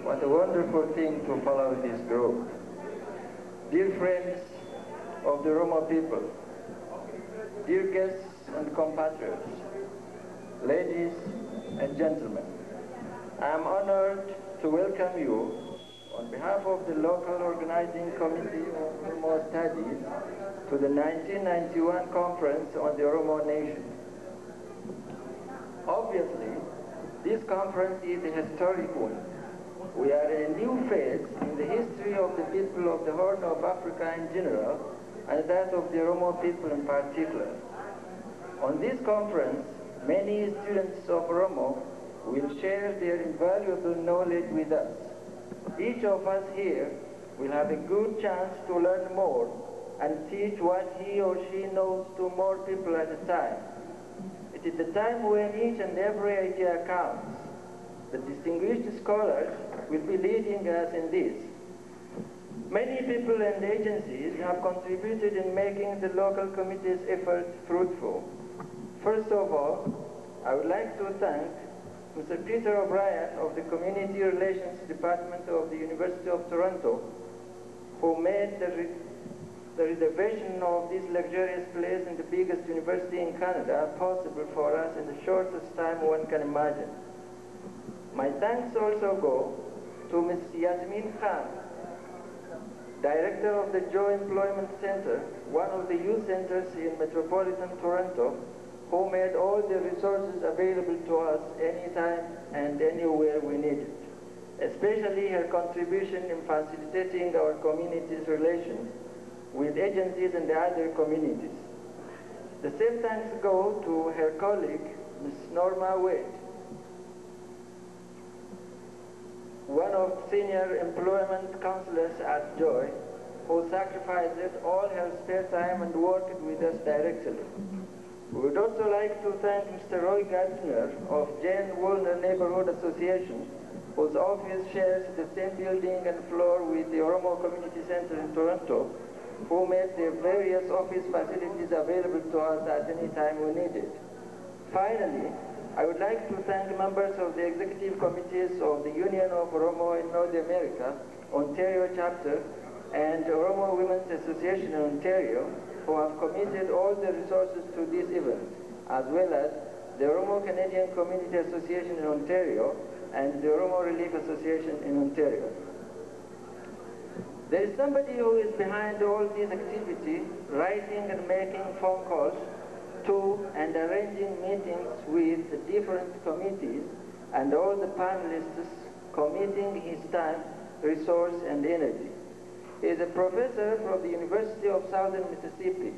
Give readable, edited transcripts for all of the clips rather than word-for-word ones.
What a wonderful thing to follow this group. Dear friends of the Oromo people, dear guests and compatriots, ladies and gentlemen, I am honored to welcome you on behalf of the local organizing committee of Oromo Studies to the 1991 Conference on the Oromo Nation. Obviously, this conference is a historic one. We are in a new phase in the history of the people of the Horn of Africa in general, and that of the Oromo people in particular. On this conference, many students of Oromo will share their invaluable knowledge with us. Each of us here will have a good chance to learn more and teach what he or she knows to more people at a time. It is the time when each and every idea counts. The distinguished scholars will be leading us in this. Many people and agencies have contributed in making the local committee's effort fruitful. First of all, I would like to thank Mr. Peter O'Brien of the Community Relations Department of the University of Toronto, who made the reservation of this luxurious place in the biggest university in Canada possible for us in the shortest time one can imagine. My thanks also go to Ms. Yasmin Khan, Director of the Joe Employment Center, one of the youth centers in metropolitan Toronto, who made all the resources available to us anytime and anywhere we needed, especially her contribution in facilitating our community's relations with agencies and the other communities. The same thanks go to her colleague, Ms. Norma Wade, one of senior employment counselors at Joy, who sacrificed all her spare time and worked with us directly. We would also like to thank Mr. Roy Gardner of Jane Woolner Neighborhood Association, whose office shares the same building and floor with the Oromo Community Center in Toronto, who made the various office facilities available to us at any time we needed. Finally, I would like to thank members of the executive committees of the Union of Oromo in North America, Ontario chapter, and Oromo Women's Association in Ontario, who have committed all the resources to this event, as well as the Oromo Canadian Community Association in Ontario and the Oromo Relief Association in Ontario. There is somebody who is behind all this activity, writing and making phone calls to and arranging meetings with the different committees and all the panelists, committing his time, resource, and energy. He is a professor from the University of Southern Mississippi.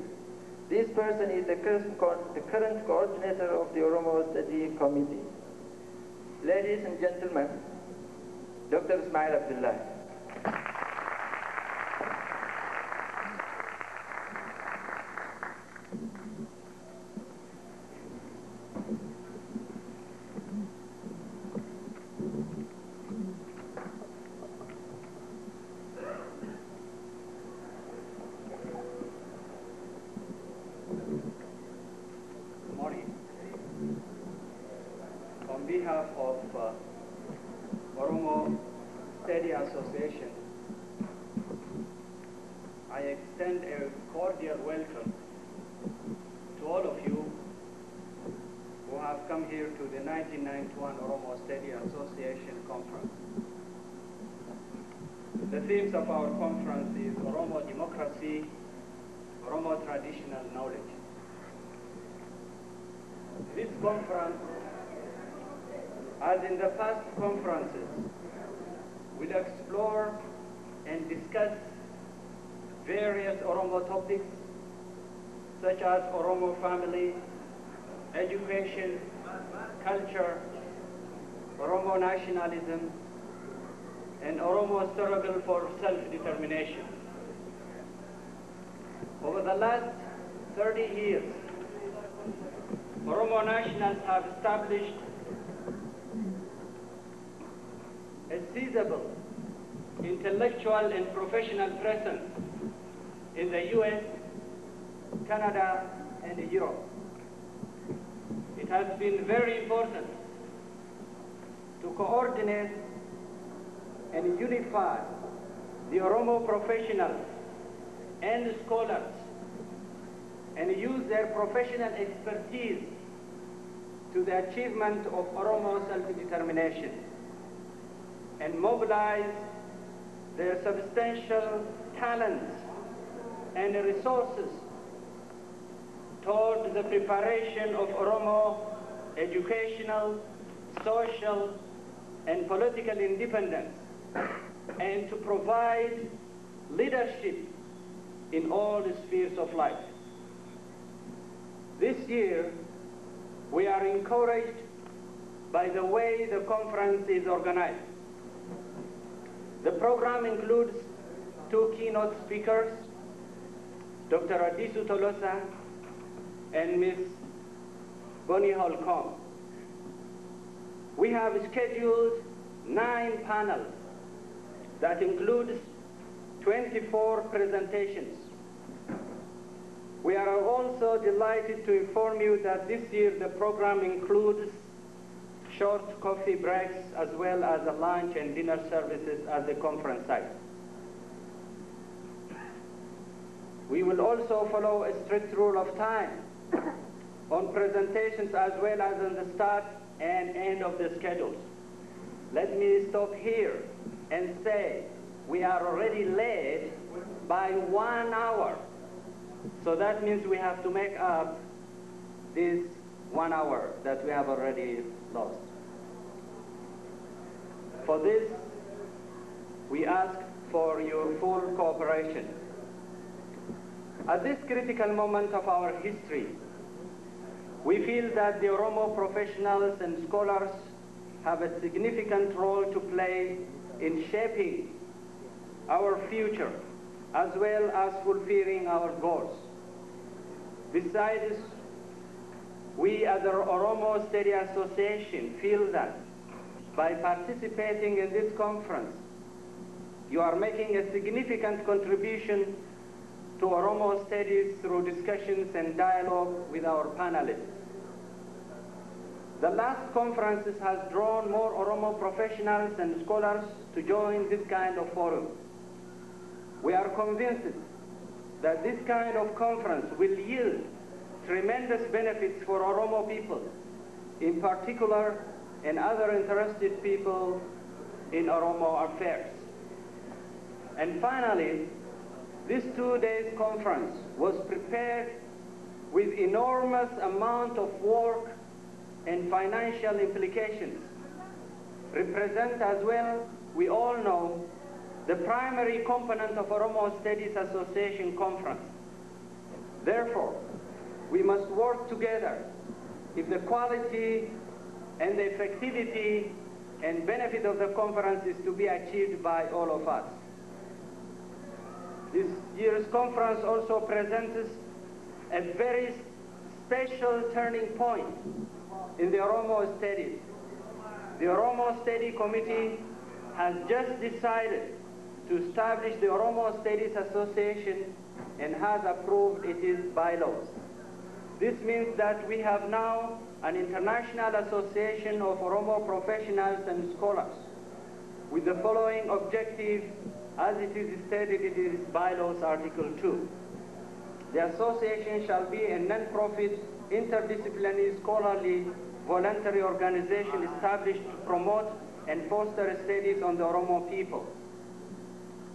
This person is the current coordinator of the Oromo Study Committee. Ladies and gentlemen, Dr. Ismail Abdullah. On behalf of Oromo Study Association, I extend a cordial welcome to all of you who have come here to the 1991 Oromo Study Association Conference. The themes of our conference is Oromo democracy, Oromo traditional knowledge. This conference, as in the past conferences, will explore and discuss various Oromo topics such as Oromo family, education, culture, Oromo nationalism, and Oromo struggle for self-determination. Over the last 30 years, Oromo nationals have established a sizable intellectual and professional presence in the US, Canada, and Europe. It has been very important to coordinate and unify the Oromo professionals and scholars and use their professional expertise to the achievement of Oromo self-determination and mobilize their substantial talents and resources toward the preparation of Oromo educational, social, and political independence, and to provide leadership in all spheres of life. This year, we are encouraged by the way the conference is organized. The program includes 2 keynote speakers, Dr. Adisu Tolosa and Ms. Bonnie Holcomb. We have scheduled 9 panels that includes 24 presentations. We are also delighted to inform you that this year the program includes short coffee breaks as well as a lunch and dinner services at the conference site. We will also follow a strict rule of time on presentations as well as on the start and end of the schedules. Let me stop here and say we are already late by 1 hour. So that means we have to make up this 1 hour that we have already lost. For this, we ask for your full cooperation. At this critical moment of our history, we feel that the Oromo professionals and scholars have a significant role to play in shaping our future as well as fulfilling our goals. Besides, we as the Oromo Study Association feel that by participating in this conference, you are making a significant contribution to Oromo studies through discussions and dialogue with our panelists. The last conferences has drawn more Oromo professionals and scholars to join this kind of forum. We are convinced that this kind of conference will yield tremendous benefits for Oromo people, in particular, and other interested people in Oromo affairs. And finally, this 2 days conference was prepared with enormous amount of work and financial implications. Represent as well, we all know, the primary component of Oromo Studies Association conference. Therefore, we must work together if the quality and the effectivity and benefit of the conference is to be achieved by all of us. This year's conference also presents a very special turning point in the Oromo studies. The Oromo Study Committee has just decided to establish the Oromo Studies Association and has approved its bylaws. This means that we have now an international association of Oromo professionals and scholars with the following objective as it is stated in its bylaws, Article 2. The association shall be a non-profit, interdisciplinary, scholarly, voluntary organization established to promote and foster studies on the Oromo people,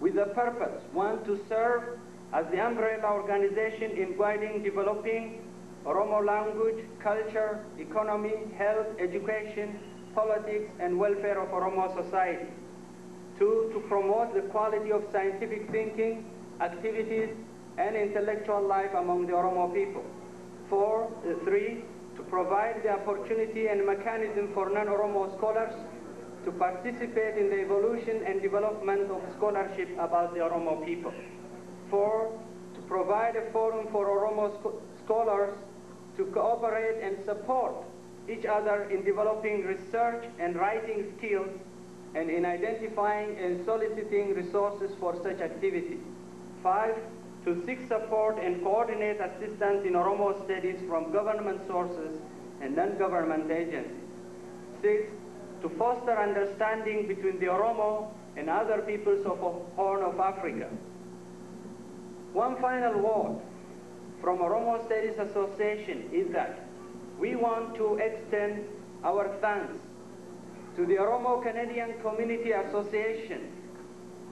with the purpose, one, to serve as the umbrella organization in guiding, developing Oromo language, culture, economy, health, education, politics, and welfare of Oromo society. 2, to promote the quality of scientific thinking, activities, and intellectual life among the Oromo people. 3, to provide the opportunity and mechanism for non-Oromo scholars to participate in the evolution and development of scholarship about the Oromo people. 4, to provide a forum for Oromo scholars to cooperate and support each other in developing research and writing skills and in identifying and soliciting resources for such activities. 5, to seek support and coordinate assistance in Oromo studies from government sources and non-government agencies. 6, to foster understanding between the Oromo and other peoples of the Horn of Africa. One final word from Oromo Studies Association is that we want to extend our thanks to the Oromo Canadian Community Association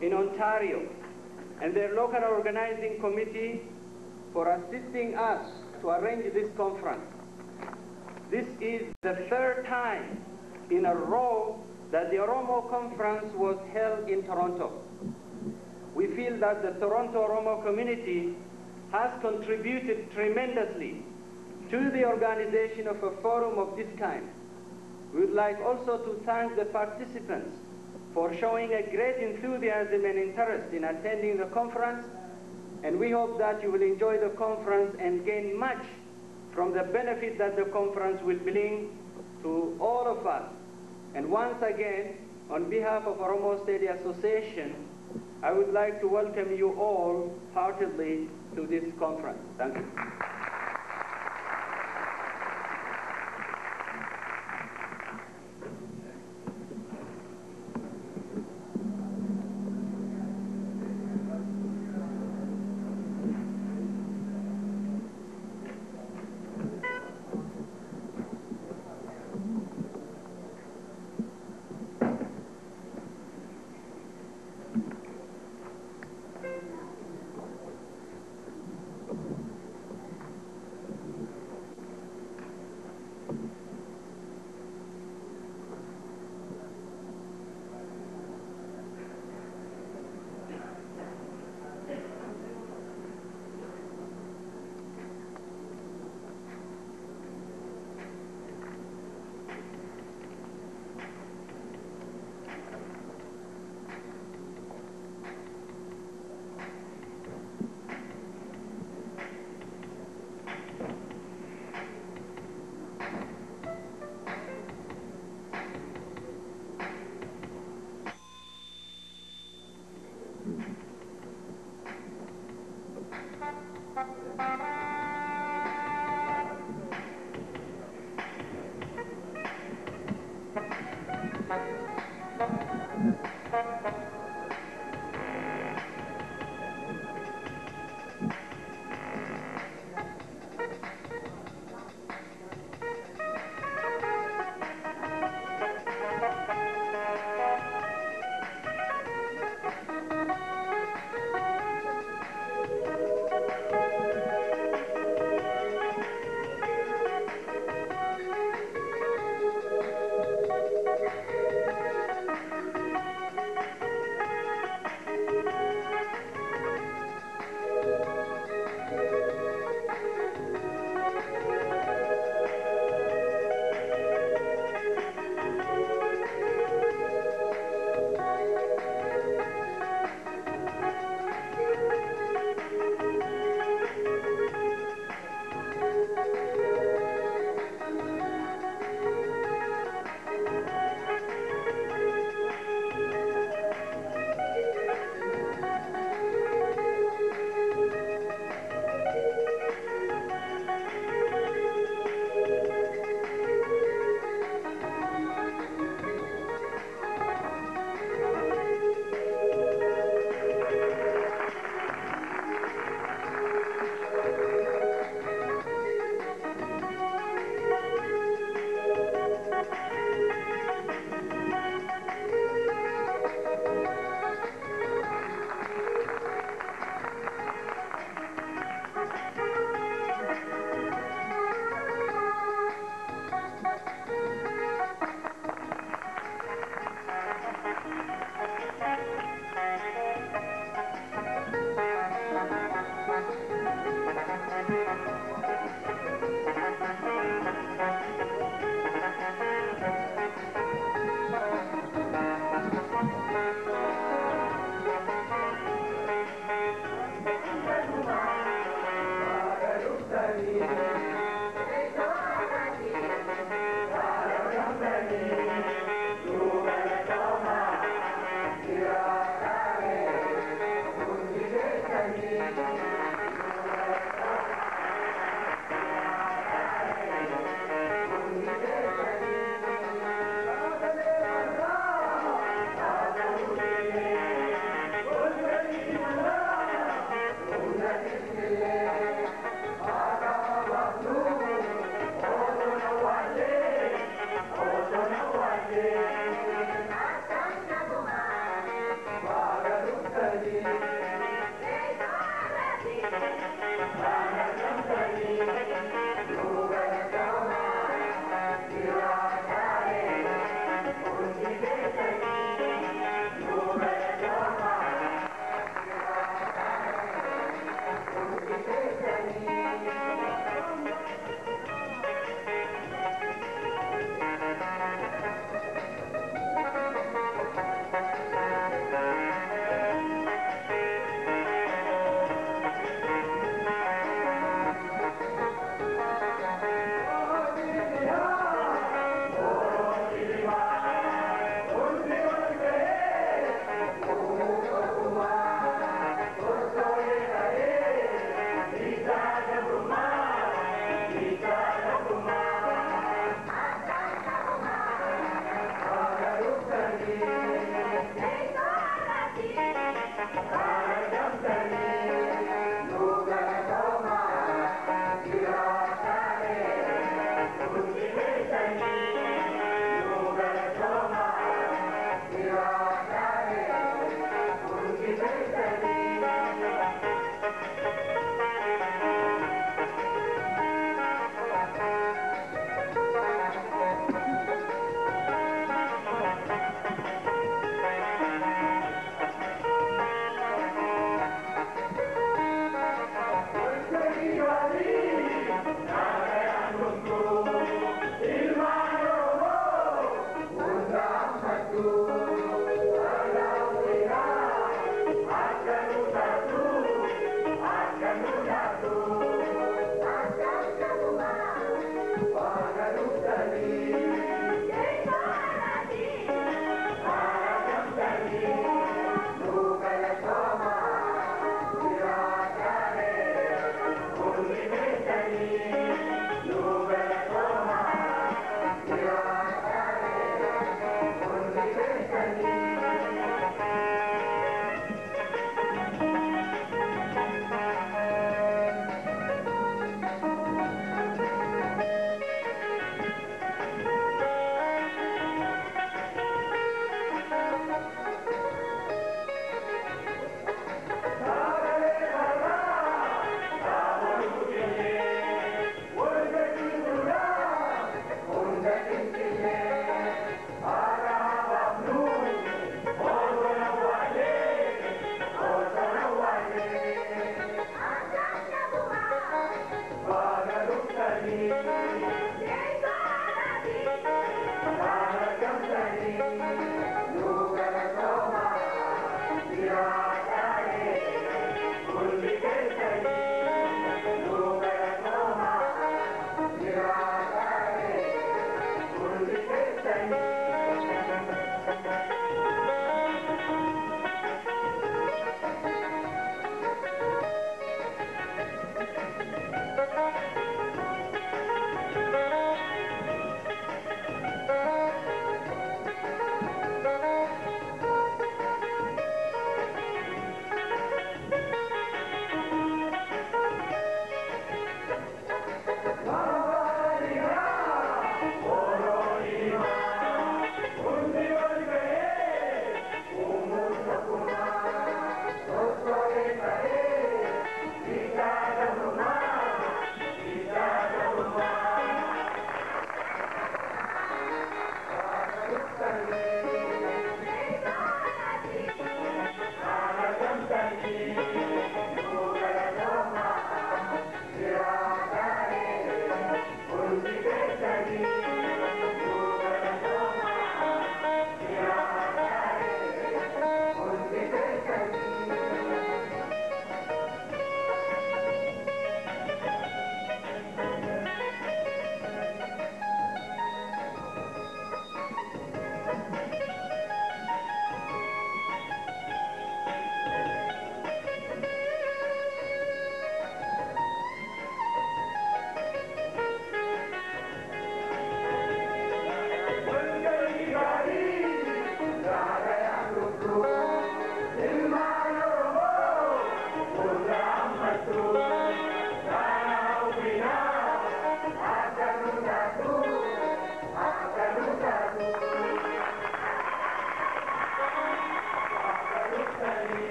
in Ontario and their local organizing committee for assisting us to arrange this conference. This is the 3rd time in a row that the Oromo conference was held in Toronto. We feel that the Toronto Oromo community has contributed tremendously to the organization of a forum of this kind. We would like also to thank the participants for showing a great enthusiasm and interest in attending the conference, and we hope that you will enjoy the conference and gain much from the benefit that the conference will bring to all of us. And once again, on behalf of Oromo Study Association, I would like to welcome you all heartily to this conference. Thank you.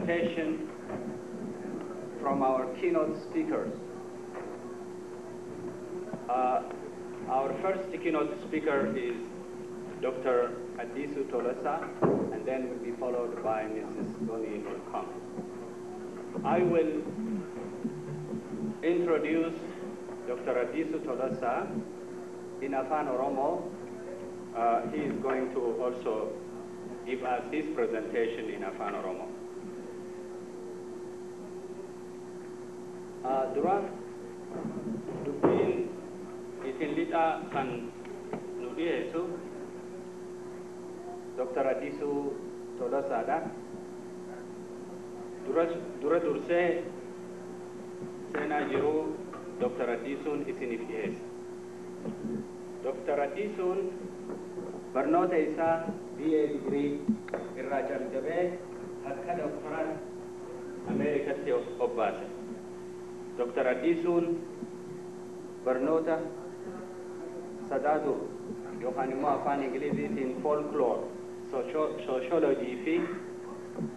presentation from our keynote speakers. Our first keynote speaker is Dr. Adisu Tolosa, and then will be followed by Mrs. Goni Mulkam. I will introduce Dr. Adisu Tolosa in Afan Oromo. He is going to also give us his presentation in Afan Oromo. Dura dubbiin isin lixa kan nu dhiyeessu Dr. Adisu Tolosaadha. Dura dursee seenaa jiruu Dr. Adisuun isiniif dhiyeessa. Dr. Adisuun barnoota isaa BA Degree irraa jalqabee akka doktoraa Ameerikatti obbaase. Dr. Adisuun barnoota sadaatu yookaan immoo afaan Ingiliziitiin folklore, sociology fi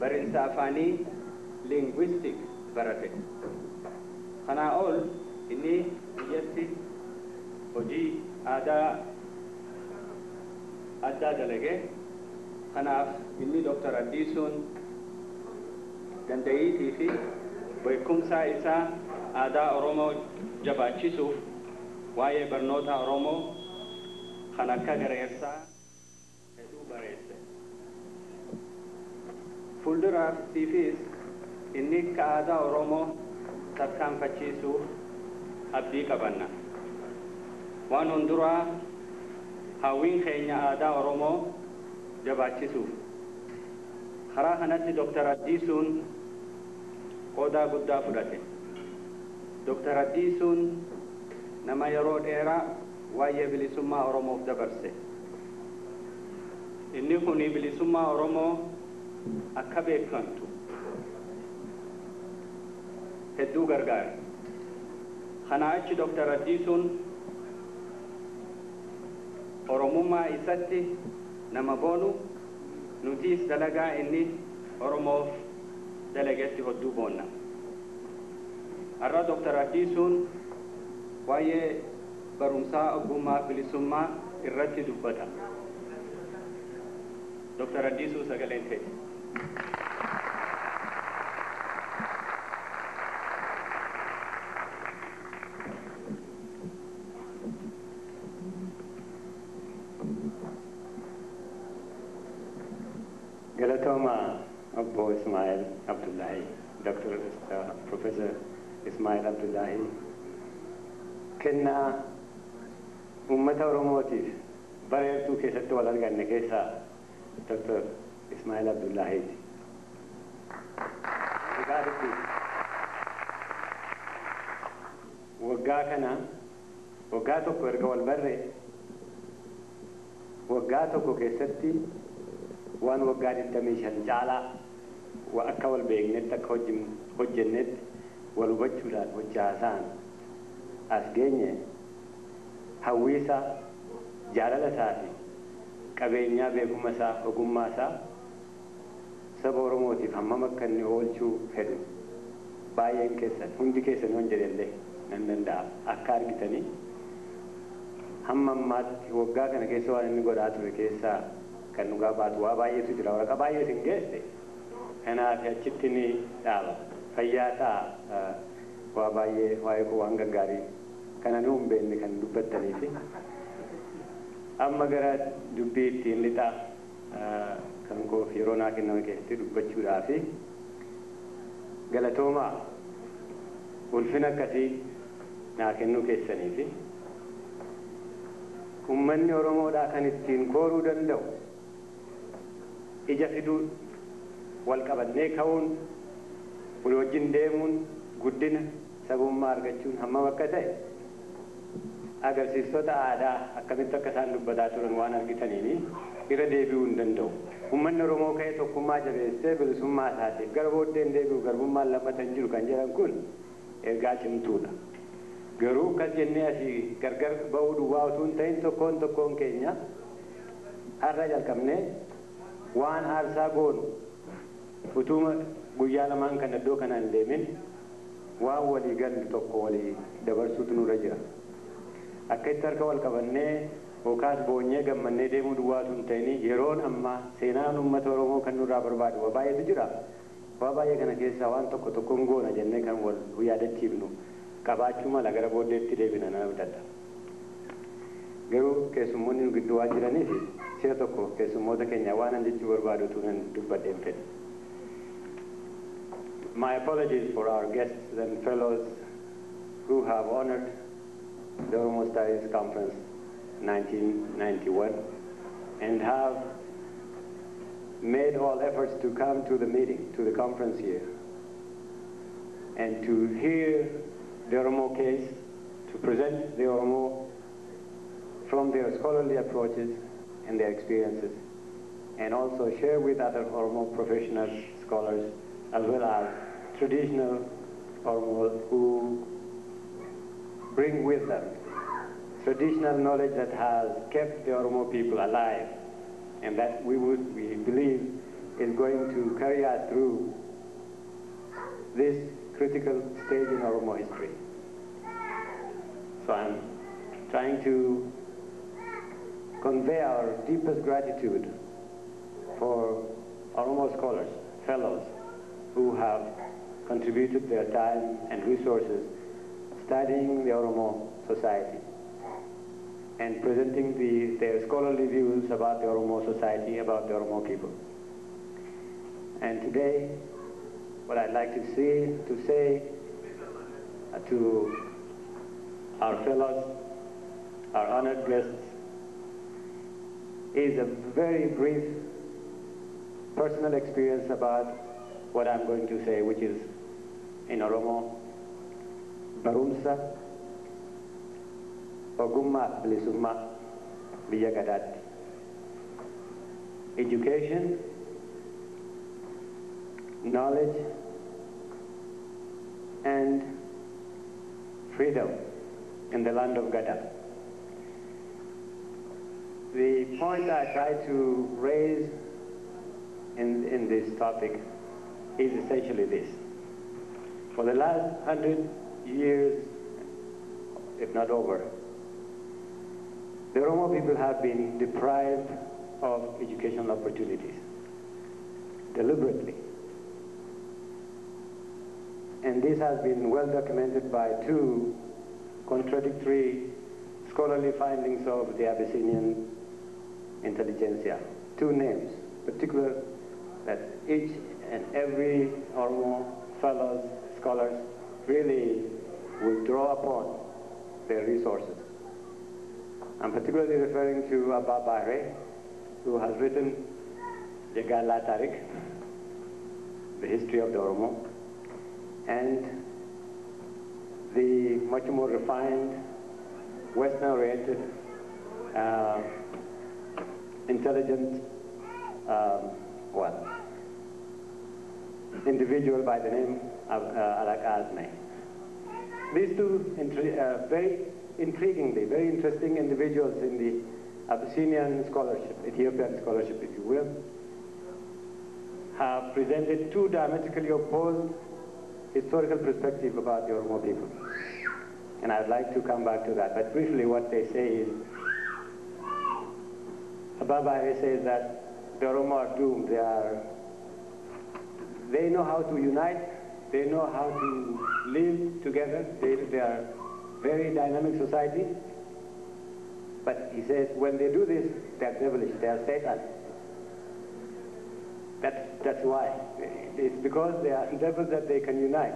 barumsa afaanii linguistic barate. Kanaa ol inni biyyatti hojii aadaa addaa dalage. Kanaaf inni Dr. Adisuun dandeettii fi beekumsa isaa aadaa Oromoo jabaachisuuf waa'ee barnoota Oromoo kan akka gareessaa hedduu bareesse. Fuulduraafis inni akka aadaa Oromoo tarkaanfachiisuuf abdii qabanna. Waan hunduraa hawwiin keenya aadaa Oromoo jabaachisuuf. Karaa kanatti Dr. Adisuun qooda guddaa fudhate. Dr. Adisuun nama yeroo dheeraa waa'ee bilisummaa Oromoof dabarse. Inni kun bilisummaa Oromoo akka beekamtu hedduu gargaare. Kanaa achi Dr. Adisuun Oromummaa isatti nama boonu, nutiis dalagaa inni Oromoof dalagetti hedduu boonna. Har'a Dr. Adisuun waa'ee barumsaa ogummaa bilisummaa irratti dubbata. Dr. Adisuu sagaleen teeti. Galatoma Abbo Ismail Abdullahi, Dr. Professor Ismail Abdullahi, kennaa ummata Oromootiif bareertuu keessatti wal arganne keessaa Dr. Ismail Abdullahiiti. Waggaa kana waggaa tokko erga wal barre waggaa tokko keessatti waan waggaa 25 caalaa akka wal beeknetti akka hojjennetti wal hubachuudhaan hojjaasaan as geenye hawwiisa jaalala isaati qabeenyaa beekuma isaa ogummaa isaa saba Oromootiif hammam akka inni oolchuu fedhu baay'een keessan hundi keessan yoon jedhellee nan danda'a akka argitanii hamma ammaatti waggaa kana keessa waan inni godhaa ture keessaa kan dhugaa baatu waa baay'eetu jira. Waraqaa baay'ee sin geesse kanaaf achitti ni dhaaba fayyaa ta'a waa baay'ee waa'ee koo waan gaggaarii kana nu hin beekne kan dubbattanii fi amma gara dubbii ittiin lixaa kan koo yeroo naa kenname keessatti dubbachuudhaa fi galatoomaa ulfina akkasii naa kennuu keessanii fi ummanni Oromoodhaa kan ittiin kooruu danda'u ija fiduu wal qabannee ka'uun wal wajjin deemuun guddina sabummaa argachuun hammam akka ta'e agarsiistota aadaa akkamitti akka isaan dubbataa turan waan argitaniini irra deebi'uu hin danda'u. Ummanni Oromoo ka'ee tokkummaa jabeessee bilisummaa isaatiif gara booddeen deebi'u garbummaan lammata hin jiru kan jedhan kun ergaa cimtuudha. Garuu kan jennee asii gargar ba'uu duwwaa utuu hin ta'in tokkoon keenya har'a jalqabnee waan aarsaa goonu utuma guyyaa lamaan kan iddoo kanaan deemin waan walii gallu tokko walii dabarsuutu nurra jira. Akka itti harka wal qabannee yookaas boonyee gammannee deemuu duwwaatu hin ta'in yeroon ammaa seenaan uummata Oromoo kan nurraa barbaadu waa baay'eetu jira. Waa baay'ee kana keessaa waan tokkoon goona jennee kan wal yaadachiifnu qabaachuu mala gara booddeetti deebina nama bitadha. Garuu keessummoonni nu gidduu waan jiraniif si'a tokko keessummoota keenya waan an jechuu barbaadutu nan dubbadheen fedhe. My apologies for our guests and fellows who have honored the Oromo Studies Conference 1991 and have made all efforts to come to the meeting, to the conference here, and to hear the Oromo case, to present the Oromo from their scholarly approaches and their experiences, and also share with other Oromo professionals, scholars, as well as traditional Oromo who bring with them traditional knowledge that has kept the Oromo people alive, and that we believe is going to carry us through this critical stage in Oromo history. So I'm trying to convey our deepest gratitude for Oromo scholars, fellows, who have contributed their time and resources studying the Oromo society and presenting their scholarly views about the Oromo society, about the Oromo people. And today, what I'd like to say to our fellows, our honored guests, is a very brief personal experience about what I'm going to say, which is in Oromo, Barumsa, Ogumma Bilisumma Biyya Gadaatti. Education, knowledge, and freedom in the land of Gada. The point I try to raise in this topic is essentially this. For the last 100 years, if not over, the Oromo people have been deprived of educational opportunities, deliberately. And this has been well documented by two contradictory scholarly findings of the Abyssinian intelligentsia. Two names, particular, that each and every Oromo fellows, scholars, really will draw upon their resources. I'm particularly referring to Abba Bahre, who has written Jagala Tariq, the history of the Oromo, and the much more refined, Western-oriented, intelligent individual by the name of Alak Azmeh. These two very intriguingly, very interesting individuals in the Abyssinian scholarship, Ethiopian scholarship, if you will, have presented two diametrically opposed historical perspectives about the Oromo people. And I'd like to come back to that. But briefly, what they say is, Abba Bahre says that the Oromo are doomed. They know how to unite. They know how to live together. They are very dynamic society. But he says, when they do this, they are devilish. They are Satan. That's why. It's because they are devils that they can unite.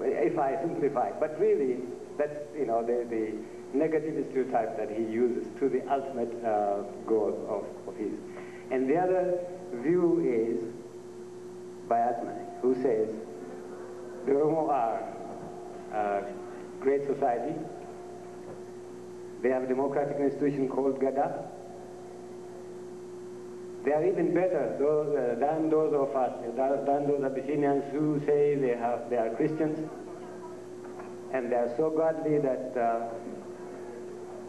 If I simplify. But really, that's, the negative stereotype that he uses to the ultimate goal of his. And the other view is by Azmeh, who says the Oromo are a great society. They have a democratic institution called Gada. They are even better than those of us, than those Abyssinians who say they are Christians, and they are so godly that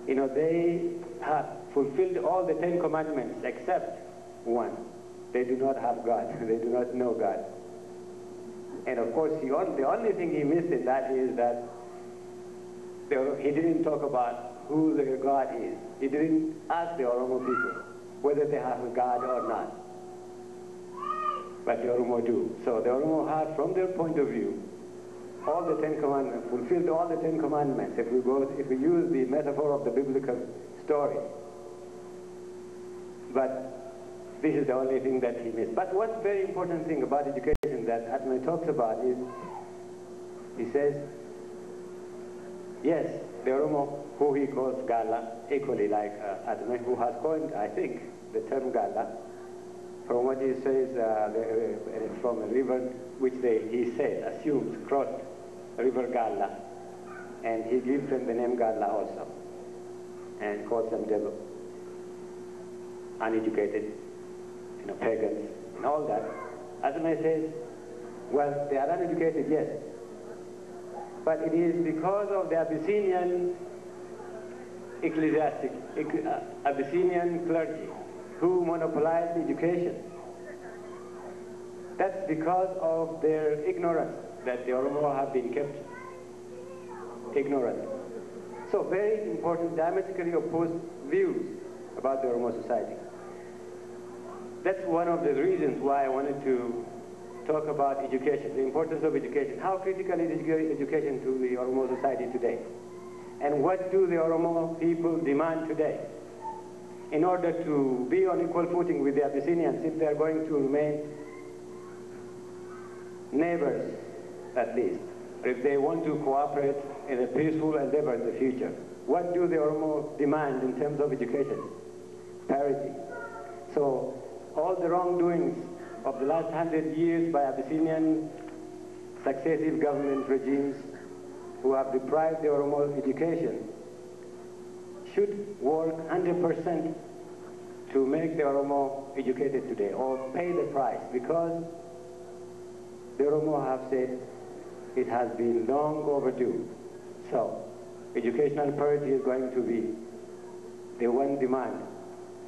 they have fulfilled all the 10 commandments except one. they do not have God. They do not know God. And of course, the only thing he missed in that is that he didn't talk about who their God is. He didn't ask the Oromo people whether they have a God or not. But the Oromo do. So the Oromo have, from their point of view, all the 10 commandments, fulfilled all the 10 commandments, if we use the metaphor of the biblical story. But this is the only thing that he missed. But one very important thing about education that Atma talks about is, he says, yes, the Oromo, who he calls Gala, equally like Atma, who has coined, I think, the term Gala, from what he says, from a river which he said, assumes, crossed River Gala, and he gives them the name Gala also, and calls them devil, uneducated, pagans, and all that. Atma says, well, they are uneducated, yes, but it is because of the Abyssinian Abyssinian clergy who monopolized education. That's because of their ignorance that the Oromo have been kept ignorant. So very important, diametrically opposed views about the Oromo society. That's one of the reasons why I wanted to talk about education, the importance of education. How critical is education to the Oromo society today? And what do the Oromo people demand today in order to be on equal footing with the Abyssinians, if they are going to remain neighbors at least, or if they want to cooperate in a peaceful endeavor in the future? What do the Oromo demand in terms of education? Parity. So all the wrongdoings of the last 100 years by Abyssinian successive government regimes who have deprived the Oromo education should work 100% to make the Oromo educated today, or pay the price, because the Oromo have said it has been long overdue. So educational parity is going to be the one demand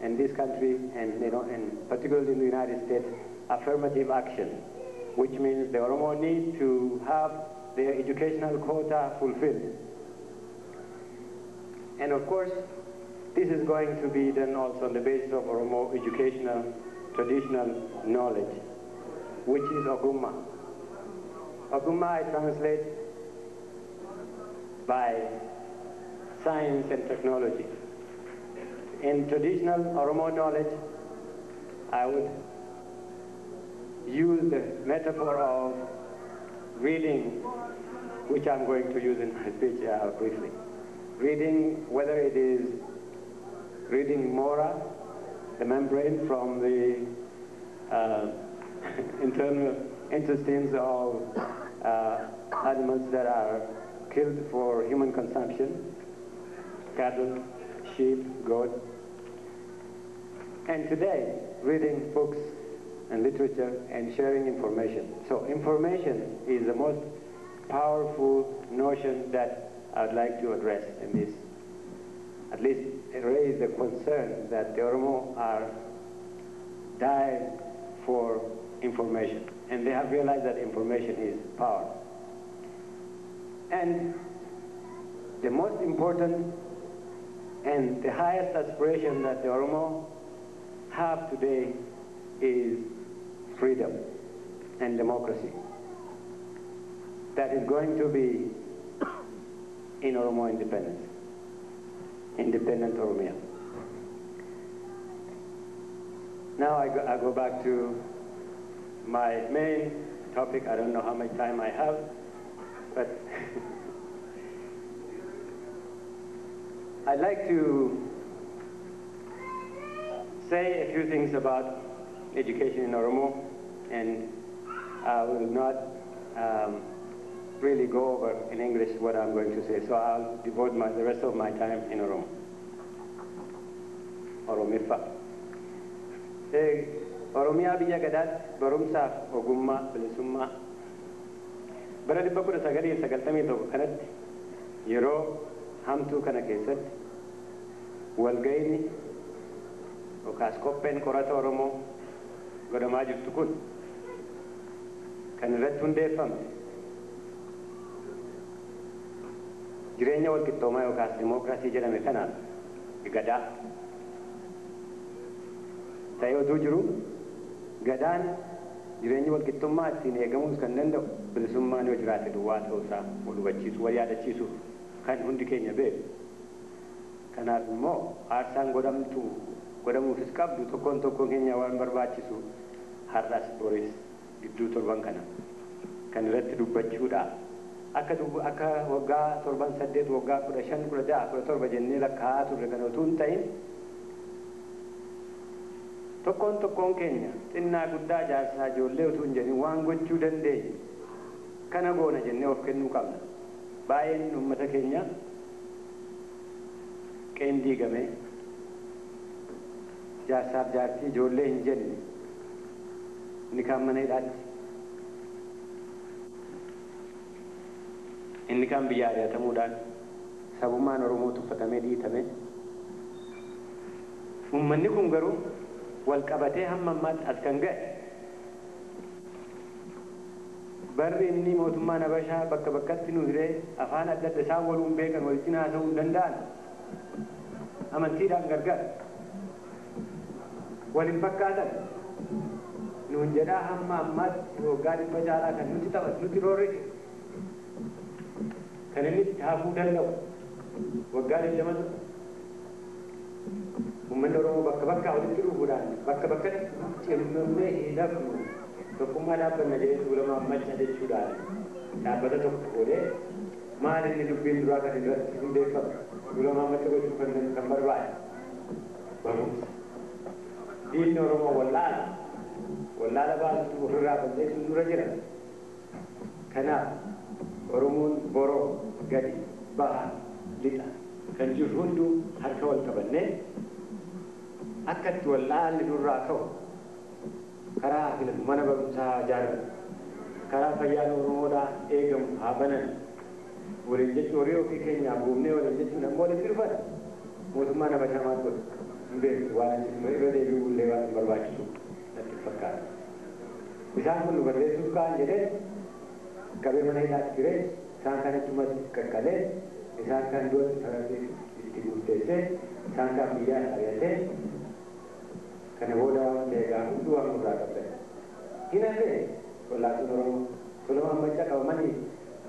in this country, and and particularly in the United States, affirmative action, which means the Oromo need to have their educational quota fulfilled. And of course, this is going to be done also on the basis of Oromo educational traditional knowledge, which is Ogumma. Ogumma I translate by science and technology. In traditional Oromo knowledge, I would use the metaphor of reading, which I'm going to use in my speech briefly. Reading, whether it is reading mora, the membrane from the internal intestines of animals that are killed for human consumption, cattle, sheep, goat. And today, reading books and literature and sharing information. So information is the most powerful notion that I'd like to address in this. At least raise the concern that the Oromo are dying for information. And they have realized that information is power. And the most important and the highest aspiration that the Oromo have today is freedom and democracy. That is going to be in Oromo independence, independent Oromia. Now I go back to my main topic. I don't know how much time I have, but I'd like to say a few things about education in Oromo, and I will not really go over in English what I'm going to say, so I'll devote the rest of my time in Oromo. Oromifa. Oromiyaa biyya gadaatti barumsaaf ogummaa bilisummaa bara 1991 kanatti yeroo hamtuu kana keessatti walga'inni yookaas qopheen qorata Oromoo godhamaa jirtu kun kan irratti hundeeffamte jireenya walqixxoomaa yookaas dimookiraasii jedhame kanaan gadaa ta'ee utuu jiru gadaan jireenyi walqixxummaa ittiin eegamuus kan danda'u bilisummaan yoo jiraate duwwaa ta'uusaa wal hubachiisu wal yaadachiisu kan hundi keenya beeku. Kanaaf immoo aarsaan godhamuufis qabdu tokkoon keenya waan barbaachisu har'as boris gidduu torban kana kan irratti dubbachuudha. Akka waggaa 7-8 waggaa 15-16-17 jennee lakkaa'aa turre kan utuu hin ta'in tokkoon keenya xinnaa guddaa jaarsaa ijoollee utuu hin jedhin waan gochuu dandeenye kana goona jennee of kennuu qabna. Baay'een uummata keenya qeen diigamee jaarsaaf jaartii ijoollee hin jenne inni kaan mana hidhaatti inni kaan biyya ari'atamuudhaan sabummaan Oromoo tuffatamee dhiitame. Uummanni kun garuu wal qabatee hamma ammaatti as kan ga'e barri inni mootummaan Habashaa bakka bakkatti nu hiree afaan adda adda isaan waluun beekan walitti haasa'uu hin danda'an amantiidhaan gargar waliin fakkaatan nuun jedhaa hamma ammaatti waggaa 100 caalaa kan nuti taphatu nuti roorrike kan inni taafuu danda'u waggaa 20 uummanni Oromoo bakka bakkaa walitti dhufuudhaan bakka bakkatti cimnee hidhafnu tokkummaa dhaabbanna jedhee tuulamaa macha jechuudhaan dhaabbata tokko godhee maal inni dubbiin duraa kan irratti hundeeffamu tuulamaa macha gochuu kan barbaade barumsa. Diinni Oromoo wallaala baasutu ofirraa balleessuun dura jira. Kanaaf Oromoon boroo gadi bahaa lixa kan jiru hunduu harka wal qabannee akkatti wallaalli durraa ka'u karaa filatu mana barumsaa ijaaramu karaa fayyaan Oromoodhaa eegamu haa banan waliin jechuun horii ofii keenyaa buufnee waliin jechuun ammoo walitti dhufan mootummaan Habashaa maal godhu hin beeku waan irra deebi'uu illee waan barbaachisu natti fakkaata. Isaan kun nu barreessuuf ka'an jedhee qabee mana hidhaatti tiree isaan kanatti qaqqalee isaan kan duratti taratee itti murteessee isaan kan biyyaa ari'atee kana booda waan ta'eegaa hunduu waan nurraa qabdan. Hin hafee wallaatuun Oromoo Solomaan Maccaa qabamanii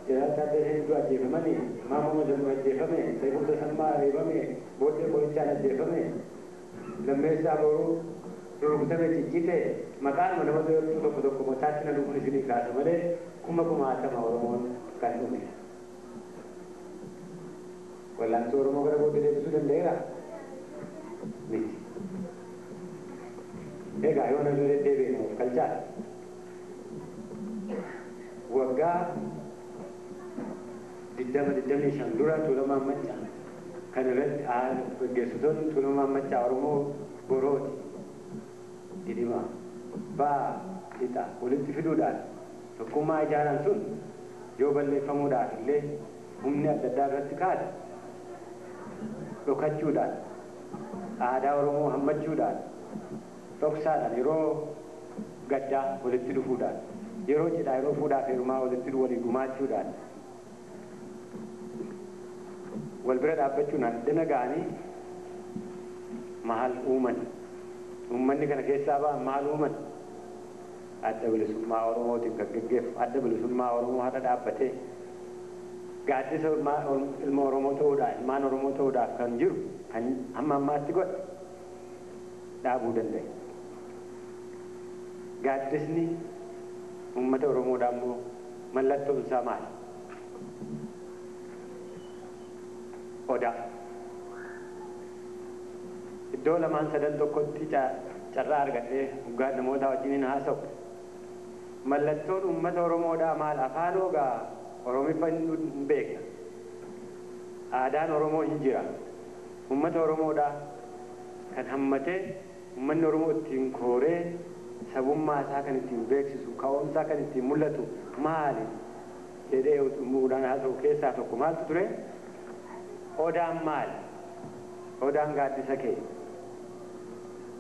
Jiraata Addee Hedduu ajjeefamanii Maammoo Mazamuu ajjeefame Sayyiduu Tasammaa reebame Booddee Qorichaan ajjeefame Lammeessaa Booruu rurrukutame ciccite maqaan nama tokko mataatti na dhufuun isinii kaasa malee kumaatama Oromoon kan dhume. Wallaansoo Oromoo gara booddee deebisuu danda'eera? Miti. Egaa yoo namni deddeebiin of galchaadha. Waggaa 25 dura Tuulamaan Maccaa kan irratti gaggeessitoonni Tuulamaan Maccaa Oromoo Borooti Didimaa Baa Lixa walitti fiduudhaan tokkummaa ijaaran sun yoo balleeffamuudhaaf illee humni adda addaa irratti kaa'e dhokachuudhaan aadaa Oromoo hammachuudhaan dhoksaadhaan yeroo gaddaa walitti dhufuudhaan yeroo cidhaa yeroo fuudhaaf heerumaa walitti walii gumaachuudhaan wal bira dhaabbachuun addana ga'anii maal uuman uummanni kana keessaa ba'an maal uuman adda bilisummaa Oromootiin kan gaggeeffamu adda bilisummaa Oromoo har'a dhaabbatee gaaddisa ilma Oromoo ta'uudhaan ilmaan Oromoo ta'uudhaaf kan jiru kan hamma ammaatti godhe dhaabuu danda'e. Gaaddisni uummata Oromoodhaa immoo mallattoon isaa maali? Odaa. Iddoo lamaan sadan tokkotti carraa argadhee dhugaa namoota wajjin haasa'u. Mallattoon uummata Oromoodhaa maal? Afaan ogaa Oromiffa hin beekna. Aadaan Oromoo hin jira. Uummata Oromoodhaa kan hammatee uummanni Oromoo ittiin kooree sabummaa isaa kan ittiin beeksisu ka'umsaa kan ittiin mul'atu maali jedhee muudhaan haasa'u keessaa tokko maaltu ture? Odaan maali? Odaan gaaddisa kee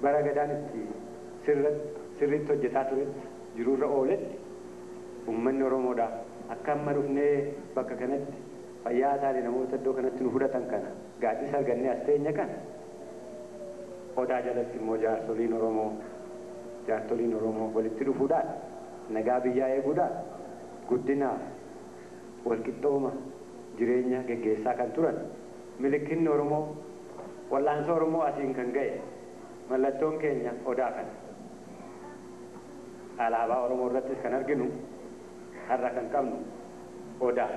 bara gadaan itti sirriitti hojjetaa turetti jiruurra ooletti uummanni Oromoodhaa akka amma dhufnee bakka kanatti fayyaa isaanii namoota iddoo kanatti nu fudhatan kana gaaddisa argannee as teenya kana odaa jalatti immoo jaarsoliin Oromoo jaartoliin Oromoo walitti dhufuudhaan nagaa biyyaa eeguudhaan guddinaaf walqixxooma jireenya geggeessaa kan turan milikinni Oromoo wal'aansa Oromoo asiin kan ga'e mallattoon keenya odaa kana alaabaa Oromoo irrattis kan arginu har'a kan qabnu odaa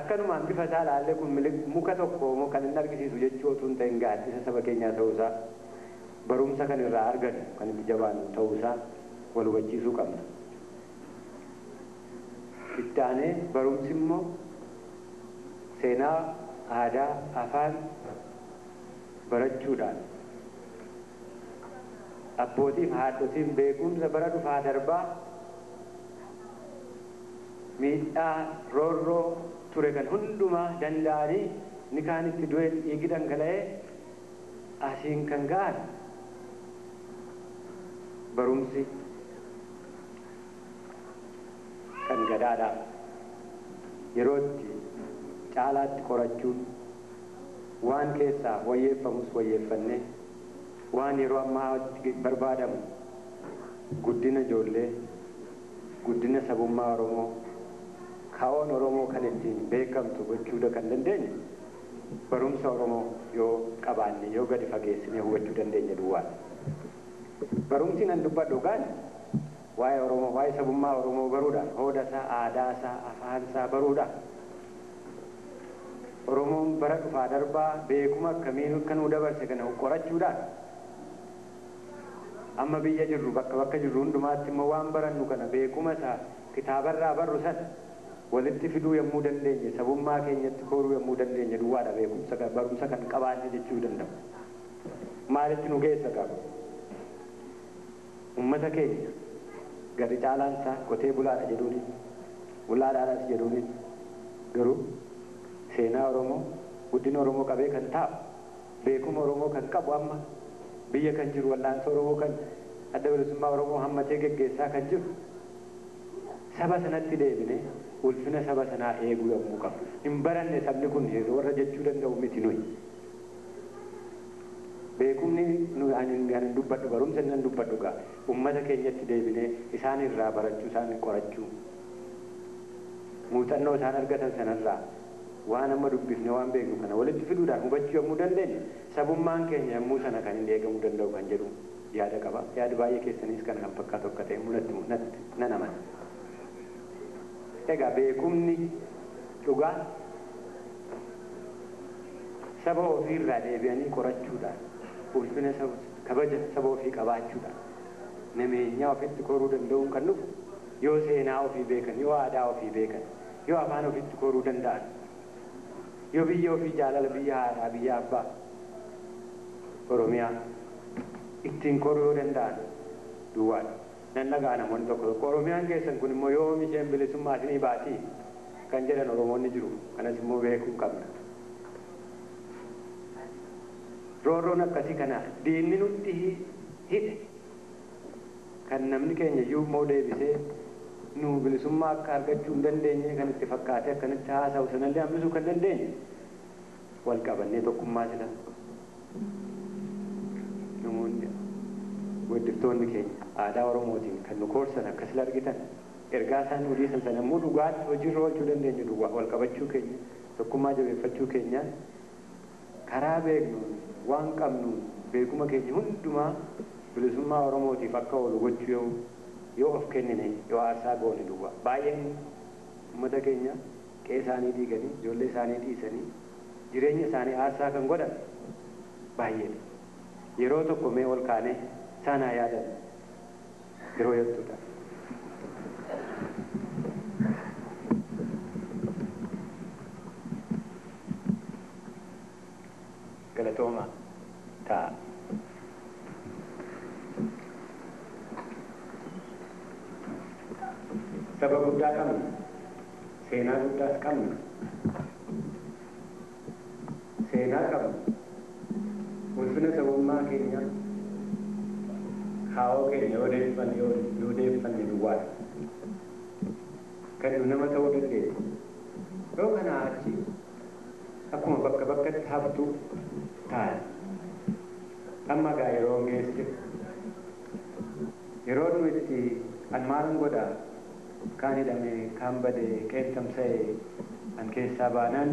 akkanumaan bifa isaa ilaallee kun muka tokko kan inni argisiisu jechuu otoo hin ta'in gaaddisa saba keenyaa ta'uusaa barumsa kan irraa argatu kan itti jabaannu ta'uusaa wal hubachiisuu qabna. Itti aanee barumsi immoo seenaa aadaa afaan barachuudhaan abbootiif haadhotiin beekumsa bara dhufaa darbaa miidhaa roorroo ture kan hundumaa danda'anii ni kaanitti du'e dhiigi dhangala'ee asiin kan ga'an barumsi kan gadaadhaa yeroo itti caalaatti qorachuun waan keessaa wayyeeffamus wayyeeffannee waan yeroo ammaa barbaadamu guddina ijoollee guddina sabummaa Oromoo kaawwan Oromoo kan ittiin beekamtu gochuudha kan dandeenye barumsa Oromoo yoo qabaanne yoo gadi fageessinee hubachuu dandeenya duwwaadha. Barumsi nan dubbadhu gaan waa'ee Oromoo waa'ee sabummaa Oromoo baruudhaan hooda isaa aadaa isaa afaan isaa baruudhaan Oromoon bara dhufaa darbaa beekuma akkamiin akka nu dabarse kana qorachuudhaan amma biyya jirru bakka jirru hundumaatti immoo waan barannu kana beekuma isaa kitaabarraa barru sana walitti fiduu yommuu dandeenye sabummaa keenyatti kooruu yommuu dandeenye duwwaadha beekumsa barumsa kan qabaanne jechuu danda'u. Maalitti nu geessa qaba? Uummata keenya gadi caalaansaa qotee bulaadha jedhuunis bulaadhaadhas jedhuunis garuu seenaa Oromoo guddina Oromoo qabee kan taa'u beekuma Oromoo kan qabu amma biyya kan jiru wal'aansa Oromoo kan adda bilisummaa Oromoo hammatee geggeessaa kan jiru saba sanatti deebine ulfina saba sanaa eeguu yommuu qabu hin baranne sabni kun warra jechuu danda'u miti nuyi beekumni nu ani dubbadhu barumsa nan dubbadhu gaa ummata keenyatti deebine isaan irraa barachuu isaan qorachuu muuxannoo isaan argatan sanarraa waan amma dubbifne waan beeknu kana walitti fiduudhaan hubachuu yommuu dandeenye sabummaan keenya yommuu sana kan hin eegamuu danda'u kan jedhu yaada qaba yaada baay'ee keessanis kana kan fakkaatu akka ta'e mul'atti nan amana. Egaa beekumni dhugaa saba ofiirraa deebi'anii qorachuudhaan ulfina kabaja saba ofii qabaachuudhaan nameenyaa ofitti koruu danda'uun kan dhufu yoo seenaa ofii beekan yoo aadaa ofii beekan yoo afaan ofitti koruu danda'an yoo biyya ofii jaalala biyya haadhaa biyya abbaa Oromiyaa ittiin koruu yoo danda'an duwwaadha. Nan nagaa namoonni tokko Oromiyaan keessan kun immoo yoo isheen bilisummaa isinii baatii kan jedhan Oromoonni jiru kanas immoo beekuu qabna. Roorroon akkasii kana diinni nutti hidhe kan namni keenya iyyuu immoo deebisee nu bilisummaa akka argachuu hin dandeenye kan itti fakkaatee akkanatti haasa'u sanallee hambisuu kan dandeenye wal qabannee tokkummaa sila namoonni weddiftoonni keenya aadaa Oromootiin kan nu koorsan akkasila argitan ergaa isaan nu dhiisan sana immoo dhugaatti hojiirra oolchuu dandeenyu duwwaa wal qabachuu keenya tokkummaa jabeeffachuu keenyaan karaa beeknuun waan qabnuun beekuma keenya hundumaa bilisummaa Oromootiif akka oolu gochuu yoo of kennine yoo aarsaa goone duwwaa baay'een uummata keenya qe'ee isaanii diiganii ijoollee isaanii dhiisanii jireenya isaanii aarsaa kan godhan baay'eedha. Yeroo tokko mee ol kaanee saanaa yaadan yeroo jettuudha. Galatooma ta'a. Saba guddaa qabna, seenaa guddaas qabna, seenaa qabna, ulfina sabummaa keenya kaa'oo keenya yoo deeffanne duwwaadha. Kan nama ta'uu dandeenya. Yoo kanaa achi akkuma bakka bakkatti haftu taa'e. Amma gaa yeroo geesse yeroo nu itti an maalan godhaa kaan hidhame kaan badee qeessamsa'e an keessaa baanaan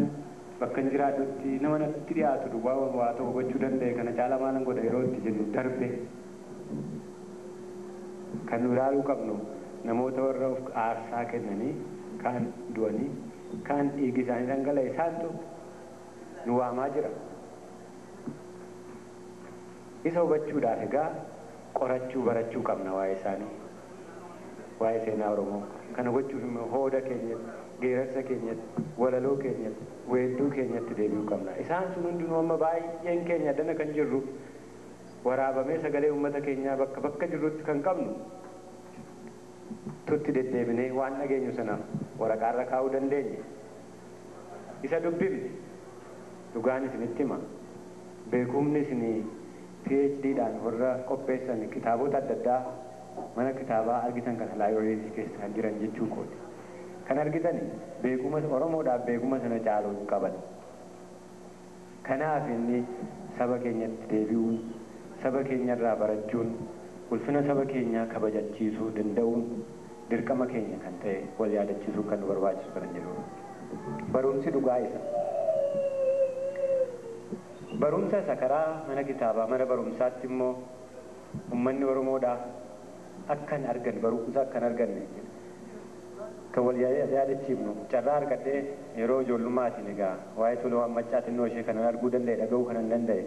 bakka hin jiraadhutti nama natti dhiyaatu duwwaa waa ta'u gochuu danda'e kana caalaa maalan godha yeroo itti jennu darbe kan nu ilaaluu qabnu namoota warra of aarsaa kennanii kaan du'anii kaan dhiigi isaanii dhangala'e isaantu nu waamaa jira. Isa hubachuudhaaf egaa qorachuu barachuu qabna waa'ee isaanii waa'ee seenaa Oromoo kana gochuuf immoo hooda keenyatti geerarsa keenyatti walaloo keenyatti weedduu keenyatti deebi'uu qabna. Isaan sun hundinuu amma baay'een keenya dana kan jirru waraabamee sagalee uummata keenyaa bakka bakka jirrutti kan qabnu tutti deddeebinee waan dhageenyu sana waraqaarra kaa'uu dandeenya. Isa dubbifne dhugaan isinitti hima beekumni isinii PhDdhaan warra qopheessan kitaabota adda addaa mana kitaabaa argitan kana laayibireerii keessa jiran jechuu kooti. Kan argitan beekuma Oromoodhaaf beekuma sana caaluu qaban. Kanaaf inni saba keenyatti deebi'uun saba keenyarraa barachuun ulfina saba keenyaa kabajachiisuu danda'uun dirqama keenya kan ta'e wal yaadachiisuu kan nu barbaachisu kan jedhu. Barumsi dhugaa isa. Barumsa isa karaa mana kitaabaa mana barumsaatti immoo uummanni Oromoodhaa akkan argan barumsa akkan arganne kan wal yaadachiifnu carraa argadhee yeroo ijoollumaatiin egaa waa'ee tola waan maccaatti innoo ishee kanan arguu danda'e dhaga'uu kanan danda'e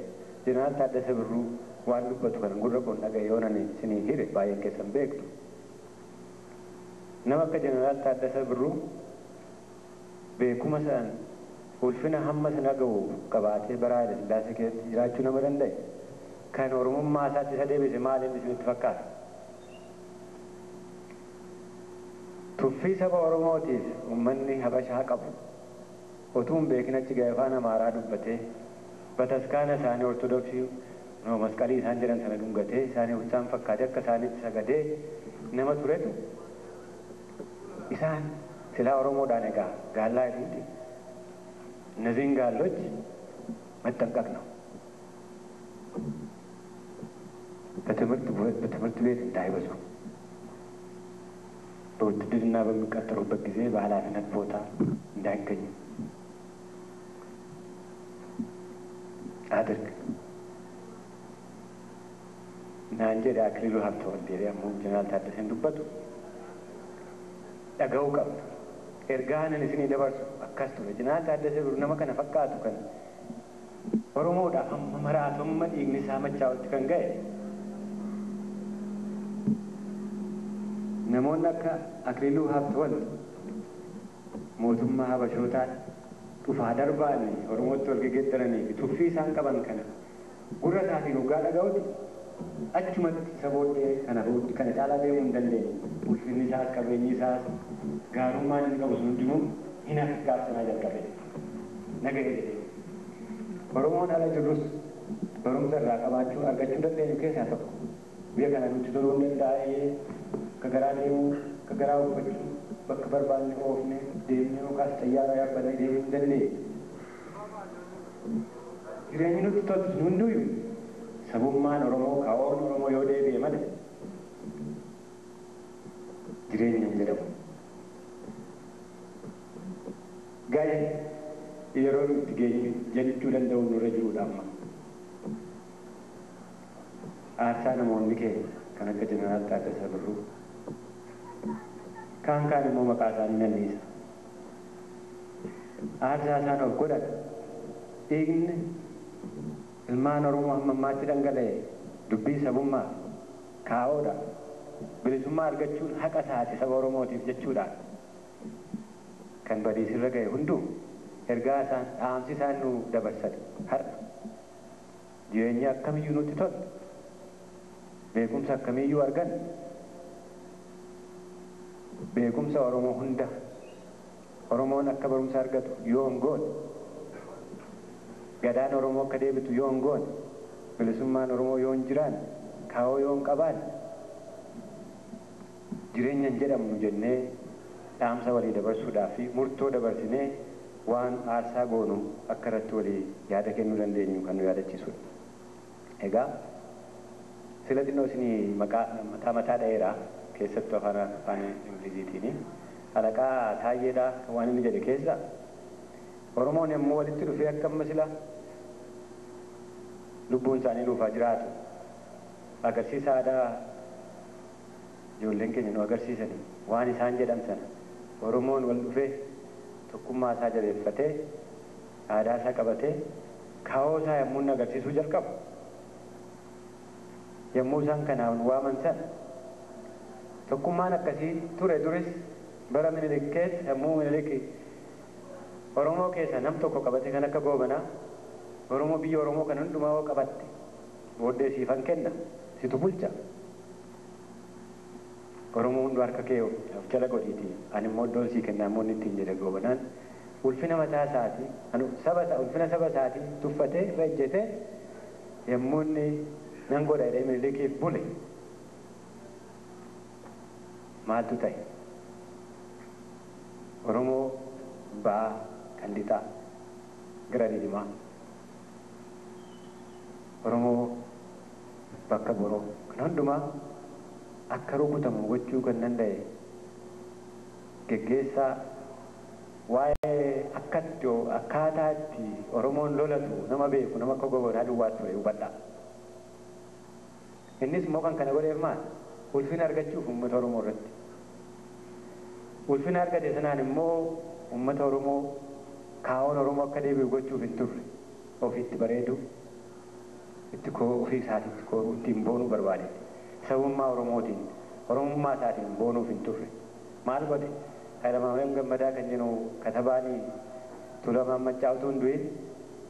Jeneraal Taaddasee Birruu waan dubbatu kanan gurra koon dhaga'e yoo nan isinii hire baay'een keessan beektu. Nama akka Jeneraal Taaddasee Birruu beekuma san ulfina hamma sana ga'u qabaatee bara Haayile Sillaasee keessatti jiraachuu nama danda'e kan Oromummaa isaatti isa deebise maaliin isinitti fakkaata? Tuffii saba Oromootiif uummanni Habashaa qabu utuun beekin achi ga'e afaan Amaaraa dubbatee bataskaana isaanii Ortodoksii masqalii isaan jedhan sana dhungatee isaanii isaan fakkaatee akka isaanitti sagadee nama turetu isaan silaa Oromoodhaan egaa gaallaa jedhuuti. እነዚህን ጋሎች መጠንቀቅ ነው። በትምህርት ቤት እንዳይበዙ በውትድርና በሚቀጠሩበት ጊዜ በኃላፊነት ቦታ እንዳይገኙ አድርግ እና እንጀ አክሊሉ ሀብተወልድ ደግሞ ጀነራል ታደሰን ዱበቱ dhaga'uu qabna. Ergaanan isinii dabarsu akkas ture. Jeneraal Taaddasee Birruu nama kana fakkaatu kan Oromoodhaaf hamma maraatu hamma dhiigni isaa machaa'utti kan ga'e. Namoonni akka Akililuu Haabtewaldi mootummaa Habashootaan dhufaa darbaan Oromootti wal geggeeddaranii fi tuffii isaan qaban kana gurra isaatiin hoggaa dhaga'utti achumatti isa booddee kana caalaa deemuu hin dandeenye. Ulfinni isaas qabeenyi isaas gaarummaan inni qabu sun hundinuu hin akka gaafsanaa jalqabe nagahee jedhee Oromoon ala jirrus barumsa irraa qabaachuu argachuu dandeenyu keessaa tokko biyya kana nutti toluu hin danda'ee akka garaa deemuu akka garaa uffachuu bakka barbaanne oofne deemnee yookaas xayyaara yaabbatee deemuu hin dandeenye. Jireenyi nutti toltu sun hunduyyuu sabummaan Oromoo kaa'oon Oromoo yoo deebi'e malee jireenya hin jedhamu. Ga'e yeroo nuti geenyu jechuu danda'u nurra jirudha amma. Aarsaa namoonni keenya kan akka Jeneraal Taaddasee Birruu kaan immoo maqaa isaanii nanniisa. Aarsaa isaan of godhan dhiigni ilmaan Oromoo hamma ammaatti dhangala'e dubbii sabummaa kaa'oodha. Bilisummaa argachuun haqa isaati saba Oromootiif jechuudhaan kan badiisirra ga'e hunduu ergaa isaan dhaamsi isaan nu dabarsan har'a jireenya akkamiyyuu nutti tolu beekumsa akkamiyyuu argan beekumsa Oromoo hunda Oromoon akka barumsa argatu yoo hin goone gadaan Oromoo akka deebitu yoo hin goone bilisummaan Oromoo yoo hin jiraanne kaa'oo yoo hin qabaanne jireenyan jedhamnu jennee dhaamsa walii dabarsuudhaaf fi murtoo dabarsinee waan aarsaa goonu akka irratti walii yaada kennuu dandeenyu kan nu yaadachiisudha. Egaa sila xinnoo isinii mataa dha'eeraa keessattuu afaan Ingiliziitiin alaqaa taayyeedhaa waan inni jedhe keessa Oromoon yommuu walitti dhufee akka amma sila lubbuun isaanii dhuufaa jiraatu agarsiisa aadaa ijoolleen keenya nu agarsiisanii waan isaan jedhan sana Oromoon wal dhufee tokkummaa isaa jabeeffatee aadaa isaa qabatee kaawoo isaa yommuu inni agarsiisuu jalqabu yommuu isaan kanaan waaman sana tokkummaan akkasii ture duris bara Minilik keessa yommuu Minilik Oromoo keessa nam tokko qabate kan akka goobanaa Oromoo biyya Oromoo kan hundumaa oo qabatte booddee siifan kenna situ bulcha Oromoo hundu harka kee of jala godhiiti ani immoo iddoon sii kennaa immoo ittiin jedhe goobanaan ulfina mataa isaatii ulfina saba isaatii tuffatee irra ejjetee yommuu inni nan godha jedhee Minilikiif bule maaltu ta'e Oromoo ba'aa kan lixaa gara diimaa Oromoo bakka boroo kan hundumaa akka rukutamu gochuu kan danda'e geggeessaa waa'ee akkaataa itti Oromoon lolatu nama beeku nama akka gobanaa duwwaa ture hubadhaa. Innis immoo kan kana godheef maal ulfina argachuuf uummata Oromoo irratti ulfina argate sanaan immoo uummata Oromoo kaa'oon Oromoo akka deebi'u gochuuf hin turre ofiitti bareedu itti ofii isaatiitti kooruu ittiin boonuu barbaade sabummaa Oromootiin Oromummaa isaatiin boonuuf hin turre maal godhe Hayilamaariyaam Gammadaa kan jennu katabaanii Tulamaan Maccaa'utuun du'e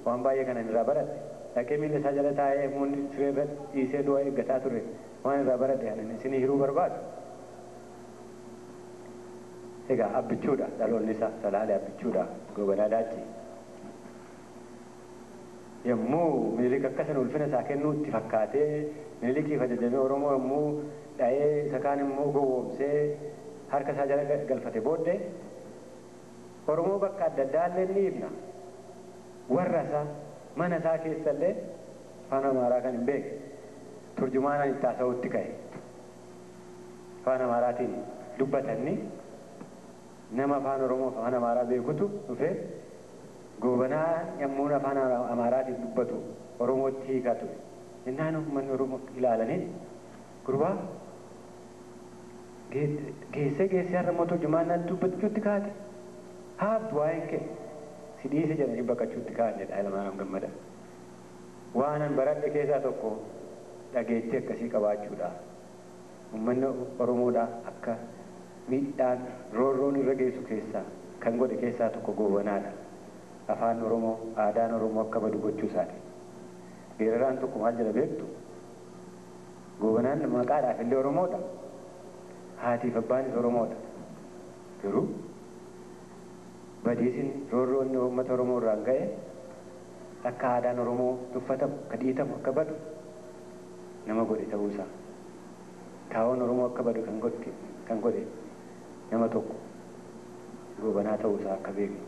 waan baay'ee kanan irraa baradhe dhaqee miila isaa jala taa'ee muunni siree irra dhiisee du'a eeggataa ture waan irraa baradhe ani isinii hiruu barbaadu. Egaa abbichuudha dhaloonni isaa salaalee abbichuudha gobanaa daachii. Yommuu Minilik akkasan ulfina isaa kennuu itti fakkaatee Minilikiif ajajamee Oromoo yommuu dha'ee isa kaan immoo gowwoomsee harka isaa jala galfate booddee Oromoo bakka adda addaa illee ni ibna warra isaa mana isaa keessa illee afaan Amaaraa kan hin beekne turjumaanaan itti haasa'uutti ka'e afaan Amaaraatiin dubbatanni nama afaan Oromoo afaan Amaaraa beekutu dhufee goobanaa yommuu afaan Amaaraatiin dubbatu Oromootti hiikaa ture innaan uummanni Oromoo ilaalanii gurbaa geessee har'a immoo turjumaanaan dubbachuutti kaate haabdu waa'een kee si dhiise jedhanii baqachuutti kaan jedha Hayilamaariyaam Gammadaa. Waanan baradhe keessaa tokko dhageettii akkasii qabaachuudha. Uummanni Oromoodhaa akka miidhaan roorroon irra geessu keessaa kan godhe keessaa tokko goobanaadha. Afaan Oromoo aadaan Oromoo akka badu gochuu isaati. Geeraraan tokko maal jedha beektu? Goobanaan maqaadhaaf illee Oromoodha. Haatiif abbaanis Oromoodha. Garuu badiisin roorroonni uummata Oromoo irraan ga'e akka aadaan Oromoo tuffatamu akka dhiitamu akka badu nama godhe ta'uusaa. Kaawwan Oromoo akka badu kan godhe nama tokko goobanaa ta'uusaa akka beeknu.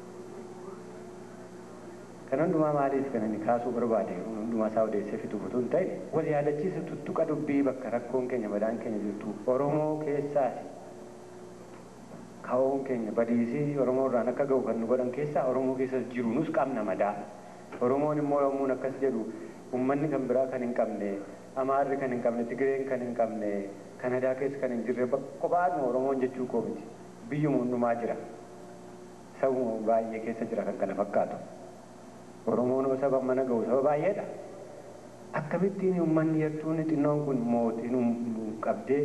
Kan hundumaa maaliif kan inni kaasuu barbaade hundumaa isaa odeessee fixuuf utuu hin ta'e wal yaadachiisa tuttuqa dubbii bakka rakkoon keenya badaan keenya jirtu Oromoo keessaati. Kaawwan keenya badiisii Oromoo irraan akka ga'u kan nu godhan keessaa Oromoo keessa jiru nus qabna madaa. Oromoon immoo yommuun akkas jedhu uummanni kan biraa kan hin qabne Amaarri kan hin qabne Tigireen kan hin qabne Kanadaa keessa kan hin jirre kophaadhuma Oromoon jechuu koo miti. Biyyuma hundumaa jira. Sabuma baay'ee keessa jira kan kana fakkaatu. Oromoon saba mana ga'u saba baay'eedha. Akkamittiin uummanni yartuun xinnoon kun mootiin qabdee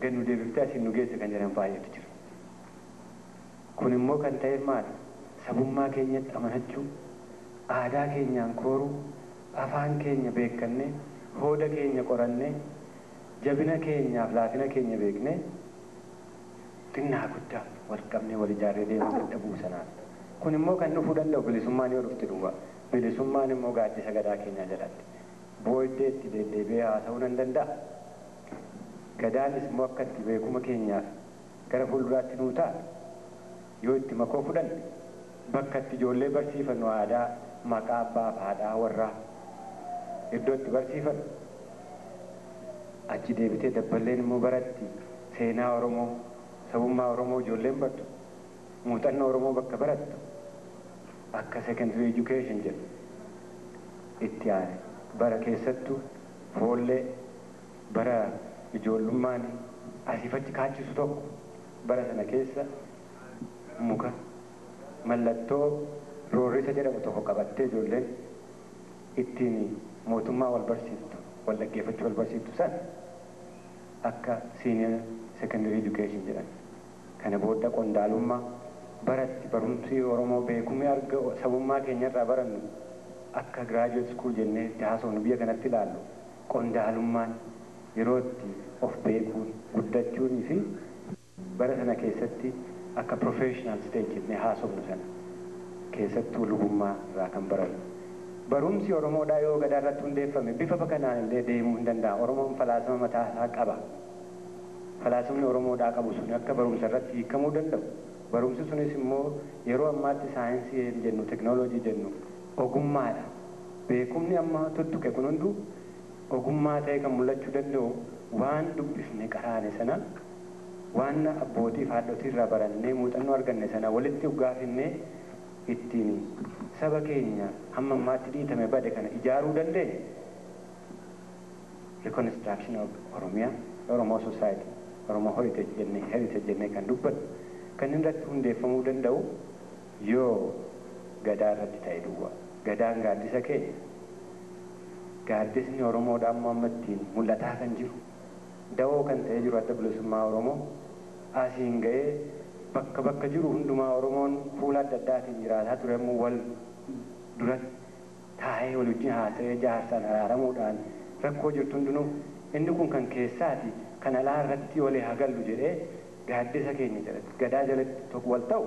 gad nu deebiftee asiin nu geesse kan jedhan baay'eetu jira. Kun immoo kan ta'eef maali? Sabummaa keenyatti amanachuu, aadaa keenyaan kooruu, afaan keenya beekannee, hooda keenya qorannee, jabina keenyaaf laafina keenya beeknee, xinnaa guddaa wal qabnee wal ijaarree deemuu dadhabuu sanaan. Kun immoo kan dhufuu danda'u bilisummaan yoo dhufte dhugaa. Bilisummaan immoo gaaddisa gadaa keenyaa jalatti. Booddeetti deddeebi'ee haasa'uu nan danda'a. Gadaanis immoo akka itti beekuma keenyaaf gara fuulduraatti nuu ta'a yoo itti makoo fudhanne bakka itti ijoollee barsiifannu aadaa maqaa abbaa fi haadhaa warraa iddoo itti barsiifannu achi deebitee dabballeen immoo baratti seenaa Oromoo sabummaa Oromoo ijoolleen bartu muuxannoo Oromoo bakka barattu akka secondary education jedhu itti aane bara keessattuu foollee bara ijoollummaan asiifachi kaachisu tokko bara sana keessa muka mallattoo roorrisa jedhamu tokko qabattee ijoolleen ittiin mootummaa wal barsiiftu wal dhaggeeffachuu wal barsiiftu san akka senior secondary education jedhan kana booda qondaalummaa baratti barumsi Oromoo beekumee arga sabummaa keenyarraa barannu akka graduate school jennee itti haasofnu biyya kanatti ilaallu qondaalummaan yeroo itti of beekuun guddachuunii fi bara sana keessatti akka professional stage jennee haasofnu sana keessattuu lubummaa irraa kan barannu barumsi Oromoodhaa yoo gadaa irratti hundeeffame bifa kanaan illee deemuu hin danda'a. Oromoon falaasama mataa isaa qaba. Falaasamni Oromoodhaa qabu sun akka barumsa irratti hiikamuu danda'u. Barumsi sunis immoo yeroo ammaatti saayinsii jennu teknooloojii jennu ogummaadha. Beekumni amma tuttuqe kun hunduu ogummaa ta'e kan mul'achuu danda'u waan dubbifne qaraane sana waan abbootii fi haadhotii irraa barannee muuxannoo arganne sana walitti ugaafinnee ittiin saba keenya hamma ammaatti dhiitame bade kana ijaaruu dandeenya. Reconstruction of Oromia, Oromo society, Oromo heritage jennee kan dubbatu kan irratti hundeeffamuu danda'u yoo gadaa irratti ta'e duwwaa. Gadaan gaaddisa keenya. Gaaddisni Oromoodhaa ammoo amma ittiin mul'ataa kan jiru. Dawoo kan ta'ee jiru adda bilisummaa Oromoo asiin ga'ee bakka bakka jiru hundumaa Oromoon fuula adda addaatiin jiraataa ture ammoo wal duratti taa'ee wal wajjin haasa'ee jaarsaan araaramuudhaan rakkoo jirtu hundinuu inni kun kan keessaati kan alaa irratti walii hagallu jedhee gaaddisa keenya jalatti gadaa jalatti tokko wal ta'u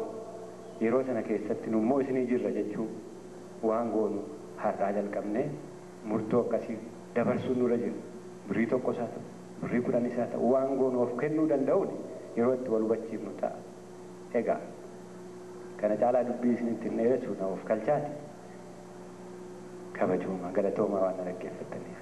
yeroo sana keessatti nummoo isinii jirra jechuu waan goonu har'aa jalqabnee murtoo akkasii dabarsuun nurra jiru birrii tokko isaa ta'u birrii 10 isaa ta'u waan goonu of kennuu danda'uun yeroo itti wal hubachiifnu ta'a. Egaa kana caalaa dubbii isinitti hin dheeressu na of kalchaati. Kabajuuma galatoomaa waan na dhaggeeffattaniif.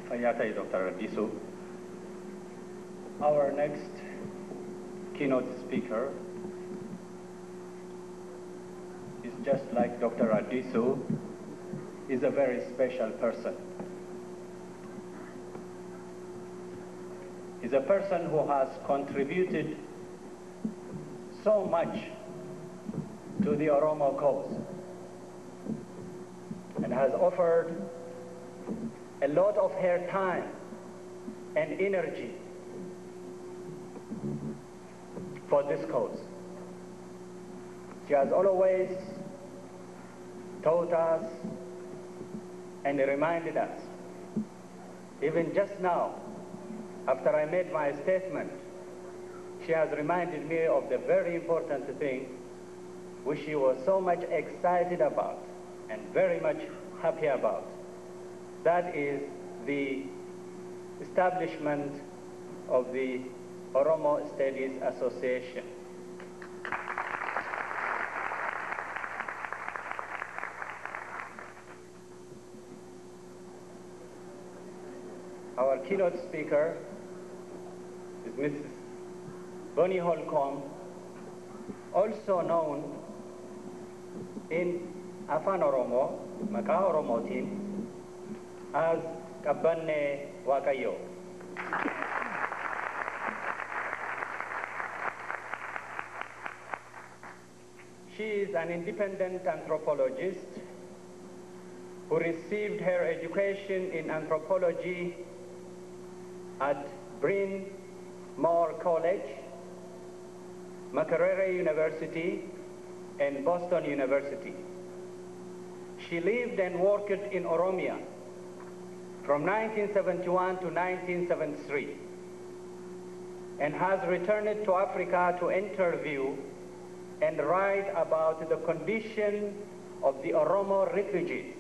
Fayyatai Dr. Radisu. Our next keynote speaker is just like Dr. Radisu, is a very special person. He's a person who has contributed so much to the Oromo cause and has offered a lot of her time and energy for this cause. She has always taught us and reminded us. Even just now, after I made my statement, she has reminded me of the very important thing which she was so much excited about and very much happy about. That is the establishment of the Oromo Studies Association. Our keynote speaker is Mrs. Bonnie Holcomb, also known in Afan Oromo, Maka Oromotin, as Kabanne Wakayo. She is an independent anthropologist who received her education in anthropology at Bryn Mawr College, Makerere University, and Boston University. She lived and worked in Oromia from 1971 to 1973. and has returned to Africa to interview and write about the condition of the Oromo refugees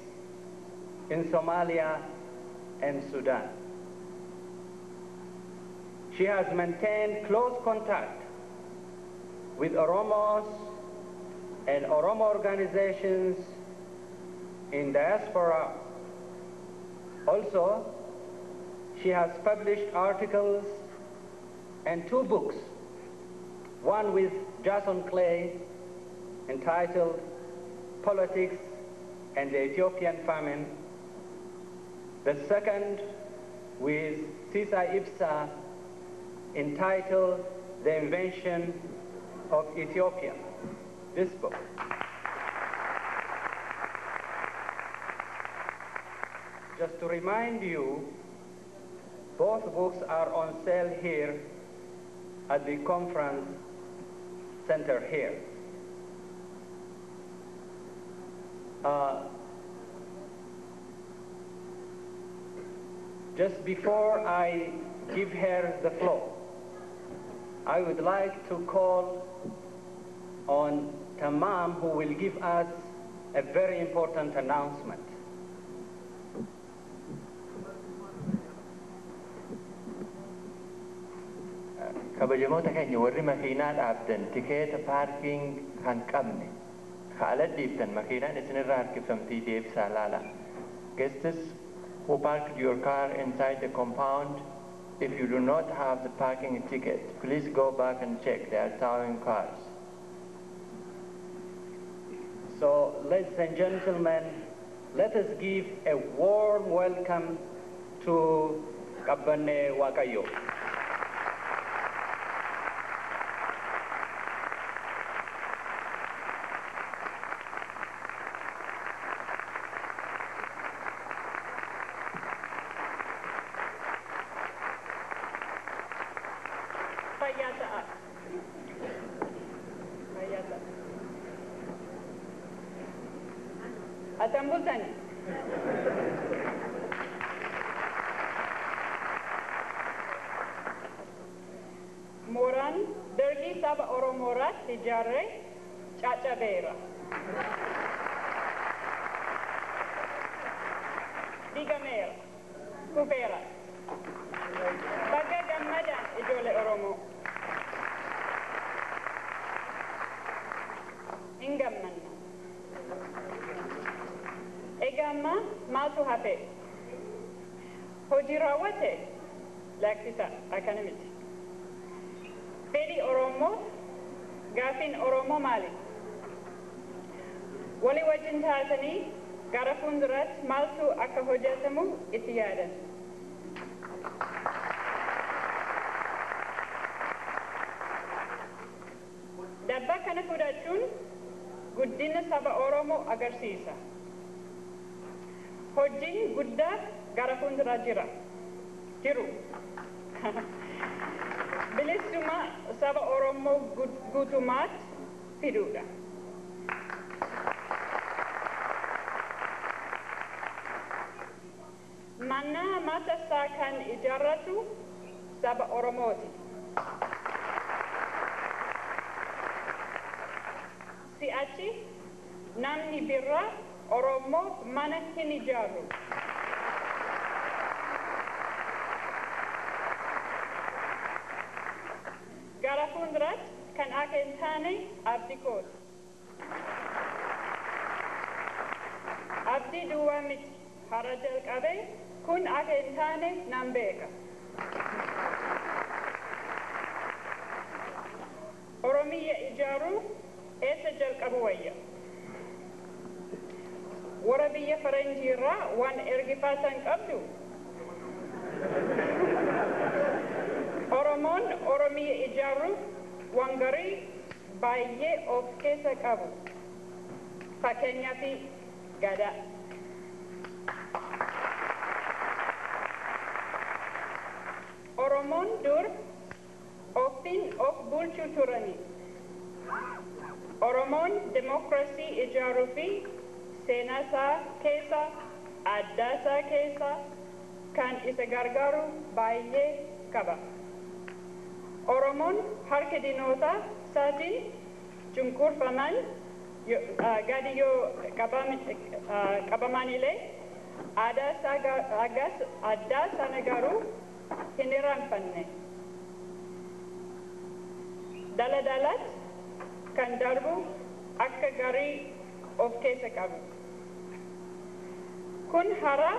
in Somalia and Sudan. She has maintained close contact with Oromos and Oromo organizations in diaspora. Also, she has published articles and 2 books, one with Jason Clay entitled Politics and the Ethiopian Famine, the second with Sisa Ipsa entitled The Invention of Ethiopia, this book. Just to remind you, both books are on sale here at the conference center here. Just before I give her the floor, I would like to call on Tamam, who will give us a very important announcement. kabajamoota keenya warri makiinaa dhaabdan tikeeta paarkiing kan qabne haala dhiibtan makiinaan isinirraa harkifamtii deebisaa laala. Guests who parked your car inside the compound, if you do not have the parking ticket, please go back and check. They are towing cars. So, ladies and gentlemen, let us give a warm welcome to Kabane Wakayo. Atambultani. Moran dergi saba Oromorat tijarre caca bera. Digamera, kupera. Baga gammadan ijole Oromo. Ingammanna. Egamma maaltu hafe? Hojii raawwate laakkisa akkana miti. Fedhii Oromoo gaaffiin Oromoo maali? Walii wajjin taatanii gara fuulduraatti maaltu akka hojjetamu itti yaadan. Dabba kana fudhachuun guddina saba Oromoo agarsiisa. Hojiin guddaa gara fuuldura jiru. Bilisummaa saba Oromoo guutummaatti fiduudha. Mana matasaa kan ijaarratu saba Oromooti. Si'achi namni biraa Oromoo mana hin ijaaru. Gara fuulduraatti kan akka hin taane abdii kooti. Abdii duwwaa miti hara jalqabee kun akka hin taane nan beeka. Oromiyaa ijaaruu eessa jalqabu wayya? Warra biyya faranjii irraa waan ergifatan qabdu. Oromoon Oromiyaa ijaaruuf waan garii baay'ee of keessa qabu. Fakkeenyaaf Gadaa. Oromoon dur ofiin of bulchuu turani. Oromoon demokrasii ijaaruu fi seenaasaa keessa addaasaa keessa kan isa gargaaru baay'ee qaba. Oromoon harka diinoota isaatiin cunqurfaman gadi yoo qabaman illee aadaa sana garuu hin irraanfanne. Daladalatti kan darbu akka gaarii of keessa qabu. Kun hara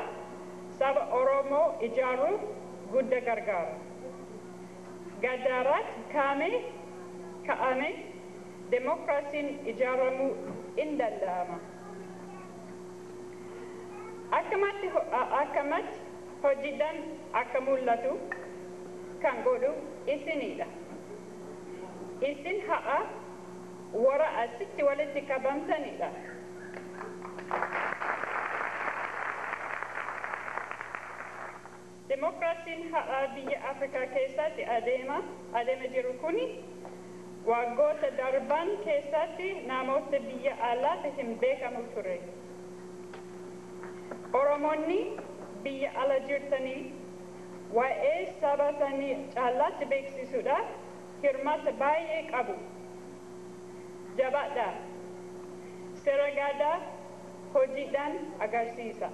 saba Oromoo ijaaruuf guddaa gargaara. Gaddaratti ka'ame demokraasiin ijaaramuu in danda'ama. Akkamatti hojiidhaan akka mul'atu kan godhu isinidha. Isin haa warra asitti walitti qabamtanidha. Demokraasiin haa biyya Afrikaa keessatti adeema jiru kuni waggoota darban keessatti namoota biyya alaatti hin beekamu ture. Oromoonni biyya ala jirtanii waa'ee saba isaanii caalaatti beeksisuudhaaf hirmaata baay'ee qabu. Jabaadhaa. Seera gadaa hojiidhaan agarsiisa.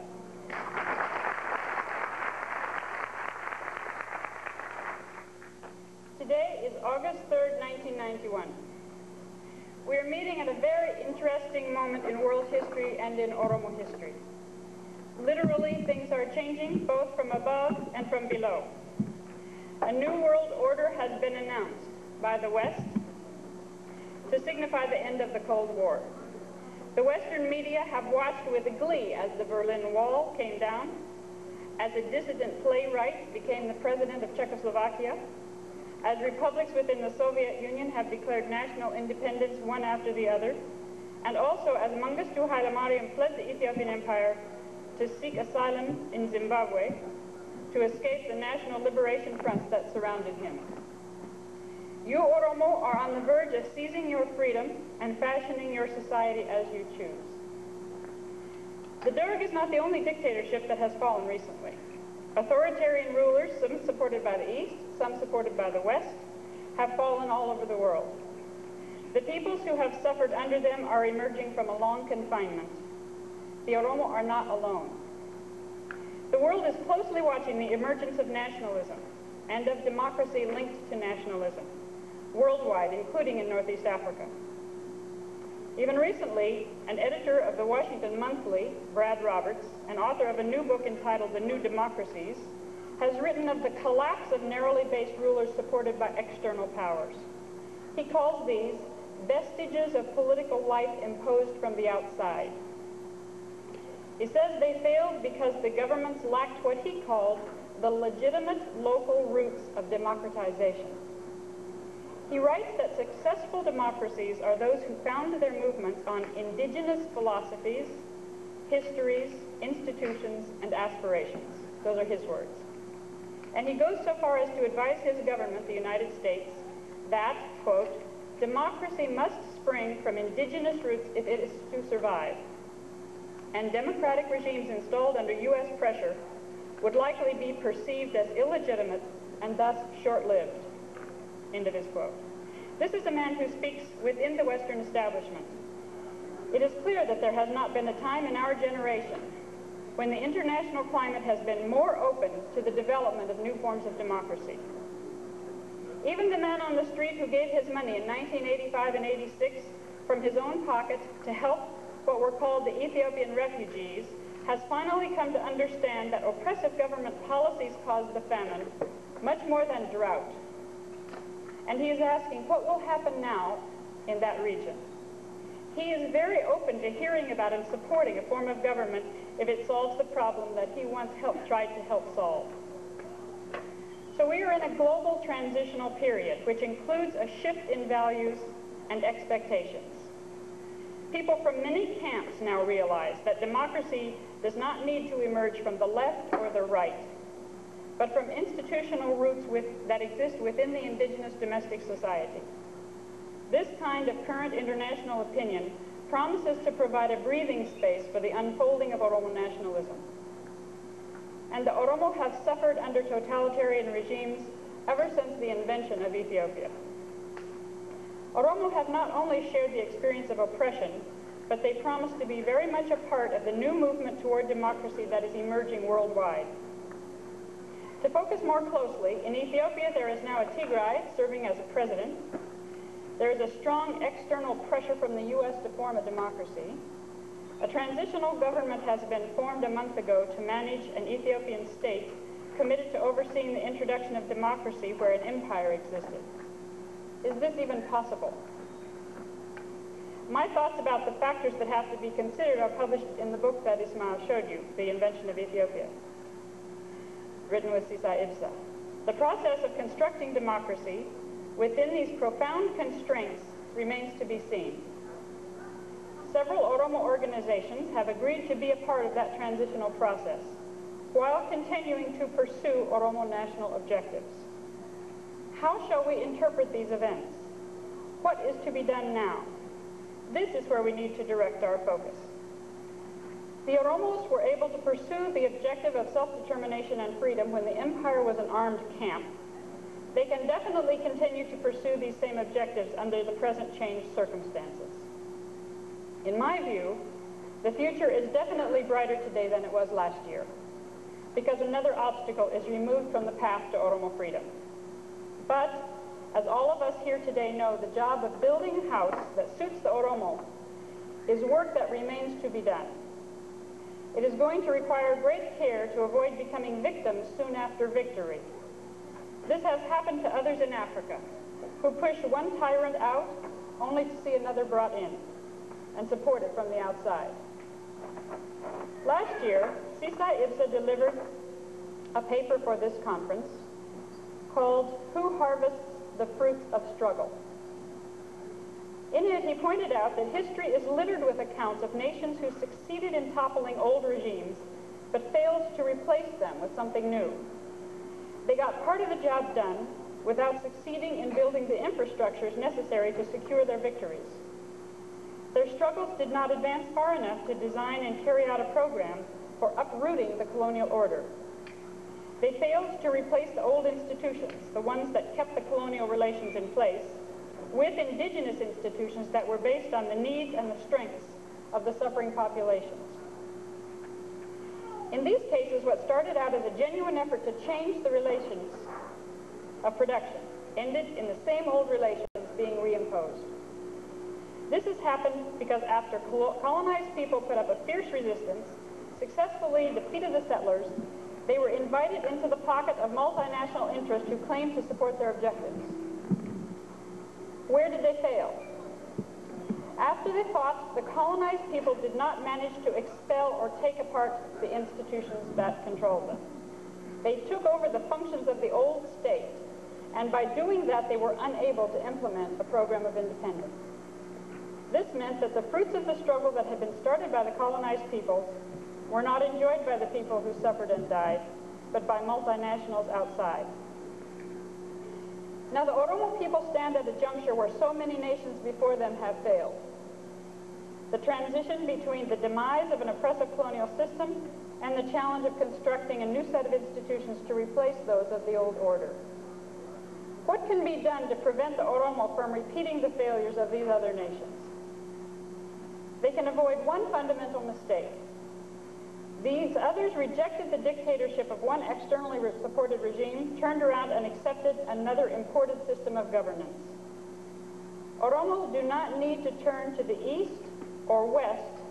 Today is August 3rd, 1991. We are meeting at a very interesting moment in world history and in Oromo history. Literally, things are changing both from above and from below. A new world order has been announced by the West to signify the end of the Cold War. The Western media have watched with glee as the Berlin Wall came down, as a dissident playwright became the president of Czechoslovakia, as republics within the Soviet Union have declared national independence one after the other, and also as Mengistu Haile Mariam fled the Ethiopian Empire to seek asylum in Zimbabwe to escape the national liberation fronts that surrounded him. You Oromo are on the verge of seizing your freedom and fashioning your society as you choose. The Derg is not the only dictatorship that has fallen recently. Authoritarian rulers, some supported by the East, some supported by the West, have fallen all over the world. The peoples who have suffered under them are emerging from a long confinement. The Oromo are not alone. The world is closely watching the emergence of nationalism and of democracy linked to nationalism, worldwide, including in Northeast Africa. Even recently, an editor of the Washington Monthly, Brad Roberts, and author of a new book entitled The New Democracies, has written of the collapse of narrowly based rulers supported by external powers. He calls these vestiges of political life imposed from the outside. He says they failed because the governments lacked what he called the legitimate local roots of democratization. He writes that successful democracies are those who found their movements on indigenous philosophies, histories, institutions, and aspirations. Those are his words. And he goes so far as to advise his government, the United States, that, quote, democracy must spring from indigenous roots if it is to survive. And democratic regimes installed under U.S. pressure would likely be perceived as illegitimate and thus short-lived. End of his quote. This is a man who speaks within the Western establishment. It is clear that there has not been a time in our generation when the international climate has been more open to the development of new forms of democracy. Even the man on the street who gave his money in 1985 and 86 from his own pocket to help what were called the Ethiopian refugees has finally come to understand that oppressive government policies caused the famine much more than drought. And he is asking what will happen now in that region. He is very open to hearing about and supporting a form of government if it solves the problem that he once tried to help solve. So we are in a global transitional period, which includes a shift in values and expectations. People from many camps now realize that democracy does not need to emerge from the left or the right, but from institutional roots that exist within the indigenous domestic society. This kind of current international opinion promises to provide a breathing space for the unfolding of Oromo nationalism. And the Oromo have suffered under totalitarian regimes ever since the invention of Ethiopia. Oromo have not only shared the experience of oppression, but they promise to be very much a part of the new movement toward democracy that is emerging worldwide. To focus more closely, in Ethiopia there is now a Tigray serving as a president. There is a strong external pressure from the U.S. to form a democracy. A transitional government has been formed a month ago to manage an Ethiopian state committed to overseeing the introduction of democracy where an empire existed. Is this even possible? My thoughts about the factors that have to be considered are published in the book that Ismail showed you, The Invention of Ethiopia, written with Sisai Ibsa. The process of constructing democracy within these profound constraints remains to be seen. Several Oromo organizations have agreed to be a part of that transitional process while continuing to pursue Oromo national objectives. How shall we interpret these events? What is to be done now? This is where we need to direct our focus. The Oromos were able to pursue the objective of self-determination and freedom when the empire was an armed camp. They can definitely continue to pursue these same objectives under the present changed circumstances. In my view, the future is definitely brighter today than it was last year, because another obstacle is removed from the path to Oromo freedom. But, as all of us here today know, the job of building a house that suits the Oromo is work that remains to be done. It is going to require great care to avoid becoming victims soon after victory. This has happened to others in Africa, who push one tyrant out only to see another brought in and supported from the outside. Last year, Sisai Ibsa delivered a paper for this conference called Who Harvests the Fruits of Struggle? In it, he pointed out that history is littered with accounts of nations who succeeded in toppling old regimes, but failed to replace them with something new. They got part of the job done without succeeding in building the infrastructures necessary to secure their victories. Their struggles did not advance far enough to design and carry out a program for uprooting the colonial order. They failed to replace the old institutions, the ones that kept the colonial relations in place, with indigenous institutions that were based on the needs and the strengths of the suffering populations. In these cases, what started out as a genuine effort to change the relations of production ended in the same old relations being reimposed. This has happened because after colonized people put up a fierce resistance, successfully defeated the settlers, they were invited into the pocket of multinational interests who claimed to support their objectives. Where did they fail? After they fought, the colonized people did not manage to expel or take apart the institutions that controlled them. They took over the functions of the old state, and by doing that, they were unable to implement a program of independence. This meant that the fruits of the struggle that had been started by the colonized peoples were not enjoyed by the people who suffered and died, but by multinationals outside. Now, the Oromo people stand at a juncture where so many nations before them have failed. The transition between the demise of an oppressive colonial system and the challenge of constructing a new set of institutions to replace those of the old order. What can be done to prevent the Oromo from repeating the failures of these other nations? They can avoid one fundamental mistake. These others rejected the dictatorship of one externally supported regime, turned around and accepted another imported system of governance. Oromos do not need to turn to the east or west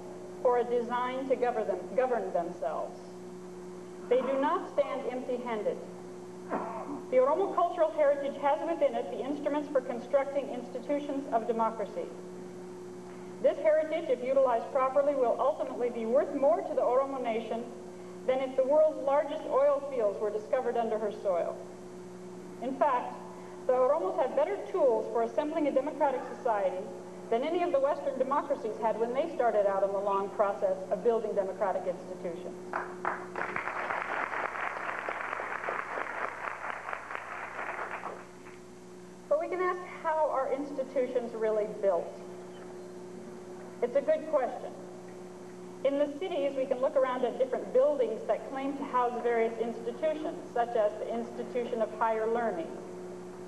for a design to govern themselves. They do not stand empty-handed. The Oromo cultural heritage has within it the instruments for constructing institutions of democracy. This heritage, if utilized properly, will ultimately be worth more to the Oromo nation than if the world's largest oil fields were discovered under her soil. In fact, the Oromos have better tools for assembling a democratic society than any of the Western democracies had when they started out on the long process of building democratic institutions. But we can ask, how are institutions really built? It's a good question. In the cities, we can look around at different buildings that claim to house various institutions, such as the Institution of Higher Learning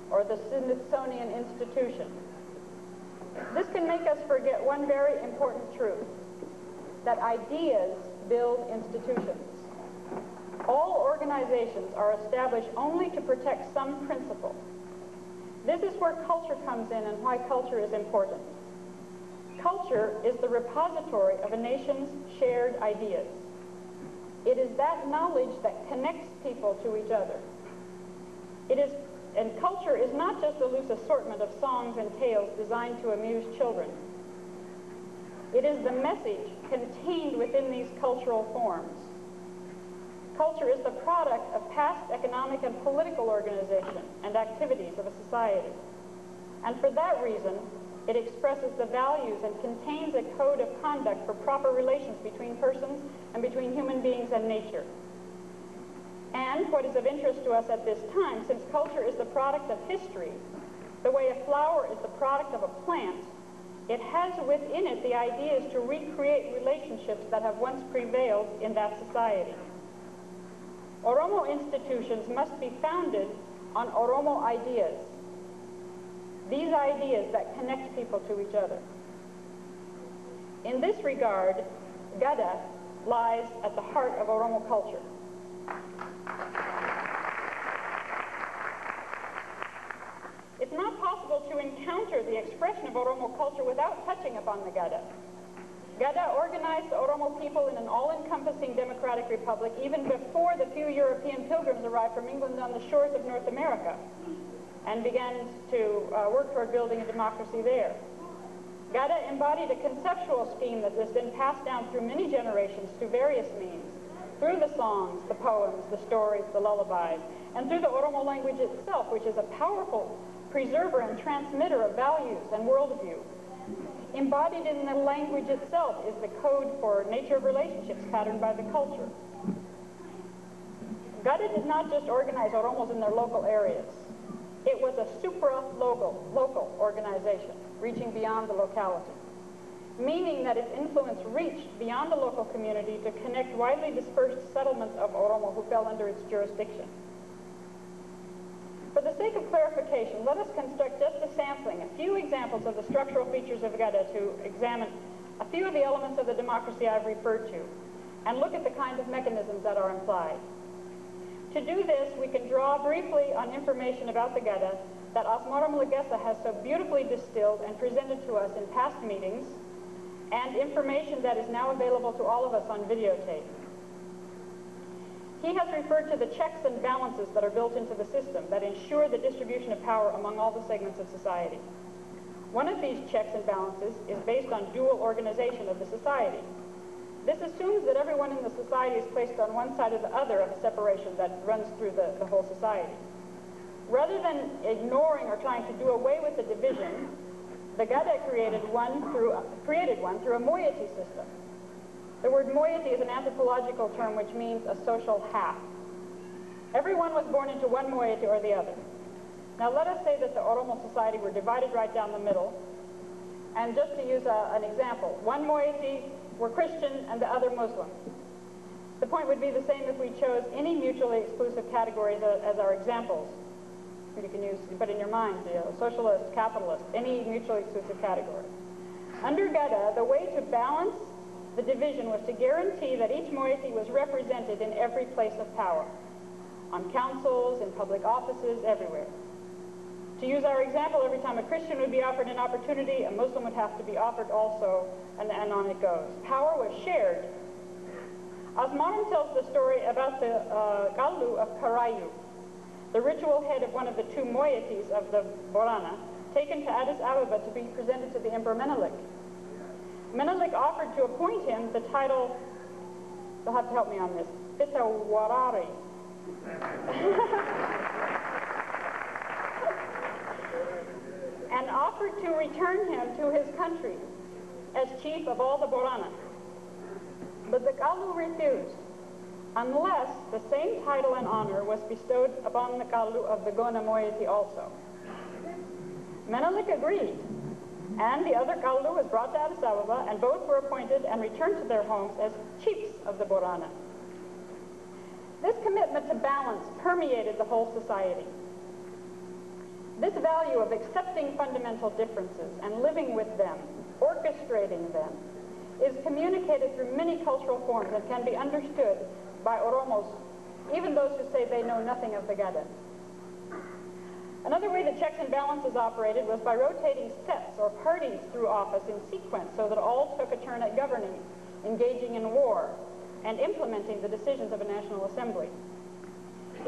or the Smithsonian Institution. This can make us forget one very important truth, that ideas build institutions. All organizations are established only to protect some principle. This is where culture comes in and why culture is important. Culture is the repository of a nation's shared ideas. It is that knowledge that connects people to each other. And culture is not just a loose assortment of songs and tales designed to amuse children. It is the message contained within these cultural forms. Culture is the product of past economic and political organization and activities of a society. And for that reason, it expresses the values and contains a code of conduct for proper relations between persons and between human beings and nature. And what is of interest to us at this time, since culture is the product of history, the way a flower is the product of a plant, it has within it the ideas to recreate relationships that have once prevailed in that society. Oromo institutions must be founded on Oromo ideas. These ideas that connect people to each other. In this regard, Gada lies at the heart of Oromo culture. It's not possible to encounter the expression of Oromo culture without touching upon the Gada. Gada organized the Oromo people in an all-encompassing democratic republic even before the few European pilgrims arrived from England on the shores of North America and began to work toward building a democracy there. Gada embodied a conceptual scheme that has been passed down through many generations through various means, through the songs, the poems, the stories, the lullabies, and through the Oromo language itself, which is a powerful preserver and transmitter of values and worldview. Embodied in the language itself is the code for nature of relationships patterned by the culture. Gada did not just organize Oromos in their local areas. It was a supra-local organization, reaching beyond the locality, meaning that its influence reached beyond the local community to connect widely dispersed settlements of Oromo who fell under its jurisdiction. For the sake of clarification, let us construct just a sampling, a few examples of the structural features of Gada to examine a few of the elements of the democracy I've referred to, and look at the kind of mechanisms that are implied. To do this, we can draw briefly on information about the Gada that Asmaram Legessa has so beautifully distilled and presented to us in past meetings, and information that is now available to all of us on videotape. He has referred to the checks and balances that are built into the system that ensure the distribution of power among all the segments of society. One of these checks and balances is based on dual organization of the society. This assumes that everyone in the society is placed on one side or the other of a separation that runs through the whole society. Rather than ignoring or trying to do away with the division, the Gada created one through a moiety system. The word moiety is an anthropological term which means a social half. Everyone was born into one moiety or the other. Now let us say that the Oromo society were divided right down the middle, and just to use an example, one moiety were Christian and the other Muslim. The point would be the same if we chose any mutually exclusive categories as our examples. You can use, put in your mind, socialist, capitalist, any mutually exclusive category. Under Gada, the way to balance the division was to guarantee that each moiety was represented in every place of power, on councils, in public offices, everywhere. To use our example, every time a Christian would be offered an opportunity, a Muslim would have to be offered also, and on it goes. Power was shared. Asmaram tells the story about the Gallu of Karayu, the ritual head of one of the two moieties of the Borana, taken to Addis Ababa to be presented to the Emperor Menelik. Menelik offered to appoint him the title, you'll have to help me on this, Fitawarari. And offered to return him to his country as chief of all the Borana. But the Gallu refused, unless the same title and honor was bestowed upon the Gallu of the Gona moiety also. Menelik agreed, And the other Kaldu was brought to Addis Ababa, and both were appointed and returned to their homes as chiefs of the Borana. This commitment to balance permeated the whole society. This value of accepting fundamental differences and living with them, orchestrating them, is communicated through many cultural forms and can be understood by Oromos, even those who say they know nothing of the Gada. Another way the checks and balances operated was by rotating sets or parties through office in sequence so that all took a turn at governing, engaging in war, and implementing the decisions of a National Assembly.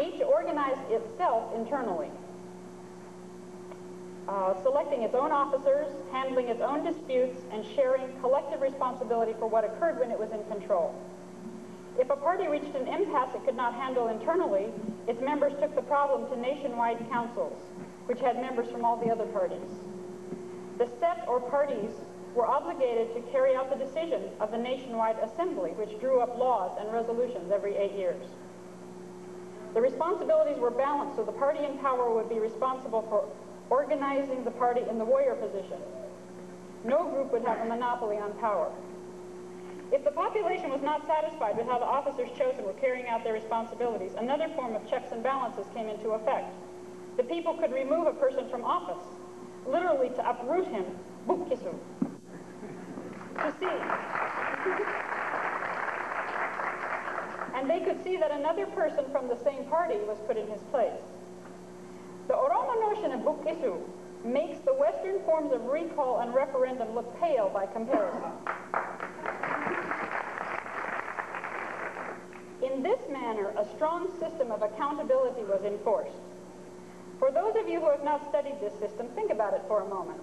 Each organized itself internally, selecting its own officers, handling its own disputes, and sharing collective responsibility for what occurred when it was in control. If a party reached an impasse it could not handle internally, its members took the problem to nationwide councils, which had members from all the other parties. The set or parties were obligated to carry out the decisions of the nationwide assembly, which drew up laws and resolutions every 8 years. The responsibilities were balanced, so the party in power would be responsible for organizing the party in the warrior position. No group would have a monopoly on power. If the population was not satisfied with how the officers chosen were carrying out their responsibilities, another form of checks and balances came into effect. The people could remove a person from office, literally to uproot him, bukkisu, to see. And they could see that another person from the same party was put in his place. The Oromo notion of bukkisu makes the Western forms of recall and referendum look pale by comparison. In this manner, a strong system of accountability was enforced. For those of you who have not studied this system, think about it for a moment.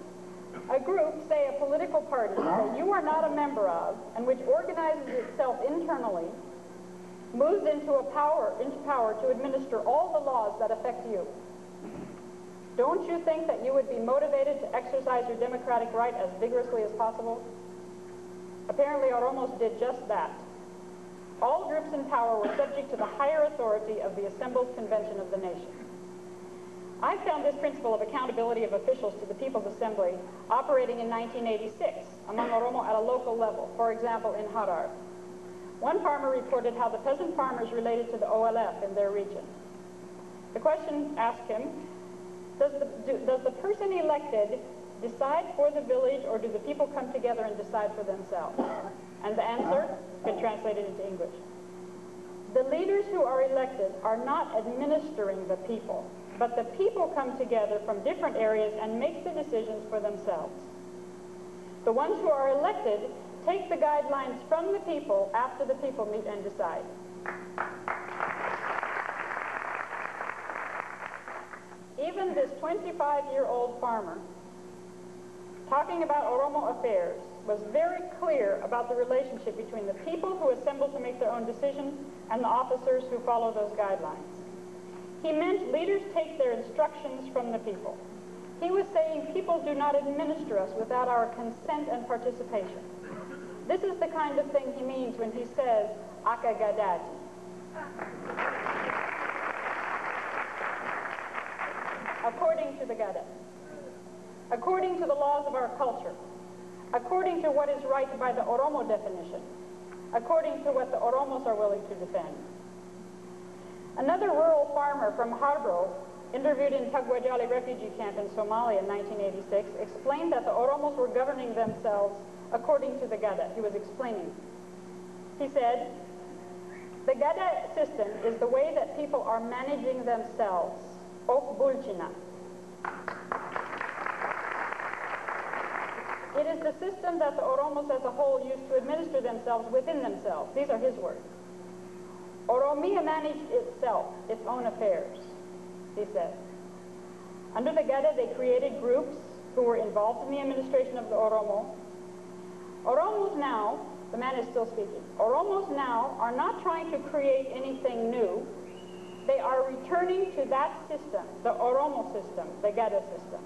A group, say a political party, that you are not a member of, and which organizes itself internally, moves into power to administer all the laws that affect you. Don't you think that you would be motivated to exercise your democratic right as vigorously as possible? Apparently, Oromos did just that. All groups in power were subject to the higher authority of the assembled convention of the nation. I found this principle of accountability of officials to the People's Assembly operating in 1986 among Oromo at a local level, for example, in Harar. One farmer reported how the peasant farmers related to the OLF in their region. The question asked him, does the person elected decide for the village, or do the people come together and decide for themselves? And the answer has been translated into English. The leaders who are elected are not administering the people, but the people come together from different areas and make the decisions for themselves. The ones who are elected take the guidelines from the people after the people meet and decide. Even this 25-year-old farmer, talking about Oromo affairs, was very clear about the relationship between the people who assemble to make their own decisions and the officers who follow those guidelines. He meant leaders take their instructions from the people. He was saying people do not administer us without our consent and participation. This is the kind of thing he means when he says, Akagadati. According to the Gada, according to the laws of our culture, according to what is right by the Oromo definition, according to what the Oromos are willing to defend. Another rural farmer from Harbro, interviewed in Tagwajali refugee camp in Somalia in 1986, explained that the Oromos were governing themselves according to the Gada. He was explaining. He said, the Gada system is the way that people are managing themselves. Ok Bulchina. It is the system that the Oromos as a whole use to administer themselves within themselves. These are his words. Oromia managed itself, its own affairs, he said. Under the Gada, they created groups who were involved in the administration of the Oromo. Oromos now, the man is still speaking, Oromos now are not trying to create anything new. They are returning to that system, the Oromo system, the Gada system.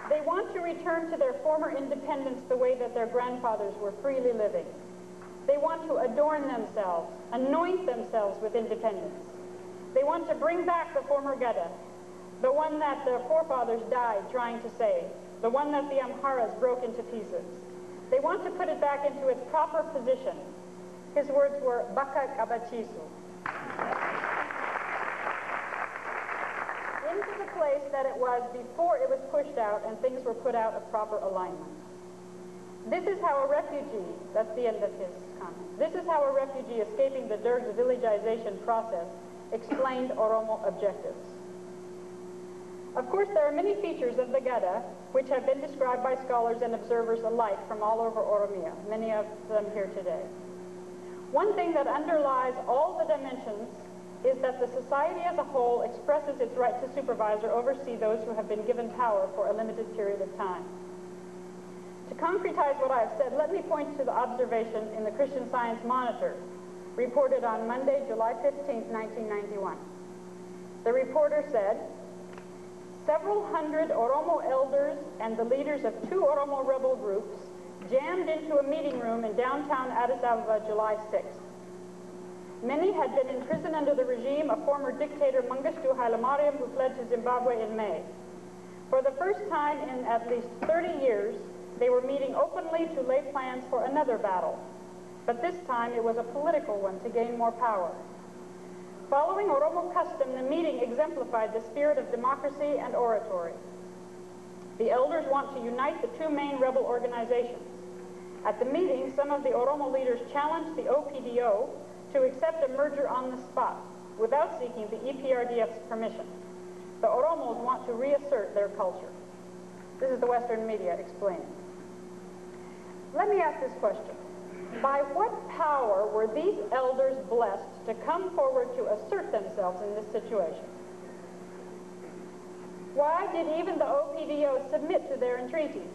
They want to return to their former independence the way that their grandfathers were freely living. They want to adorn themselves, anoint themselves with independence. They want to bring back the former Gada, the one that their forefathers died trying to save, the one that the Amharas broke into pieces. They want to put it back into its proper position. His words were, Baka Kabachisu. Into the place that it was before it was pushed out and things were put out of proper alignment. This is how a refugee, that's the end of his comment, this is how a refugee escaping the Derg's villagization process explained Oromo objectives. Of course, there are many features of the Gada which have been described by scholars and observers alike from all over Oromia, many of them here today. One thing that underlies all the dimensions is that the society as a whole expresses its right to supervise or oversee those who have been given power for a limited period of time. To concretize what I have said, let me point to the observation in the Christian Science Monitor, reported on Monday, July 15, 1991. The reporter said, several hundred Oromo elders and the leaders of 2 Oromo rebel groups jammed into a meeting room in downtown Addis Ababa July 6th. Many had been imprisoned under the regime of former dictator Mengistu Haile Mariam, who fled to Zimbabwe in May. For the first time in at least 30 years, they were meeting openly to lay plans for another battle. But this time it was a political one to gain more power. Following Oromo custom, the meeting exemplified the spirit of democracy and oratory. The elders want to unite the 2 main rebel organizations. At the meeting, some of the Oromo leaders challenged the OPDO to accept a merger on the spot without seeking the EPRDF's permission. The Oromos want to reassert their culture. This is the Western media explaining. Let me ask this question. By what power were these elders blessed to come forward to assert themselves in this situation? Why did even the OPDO submit to their entreaties?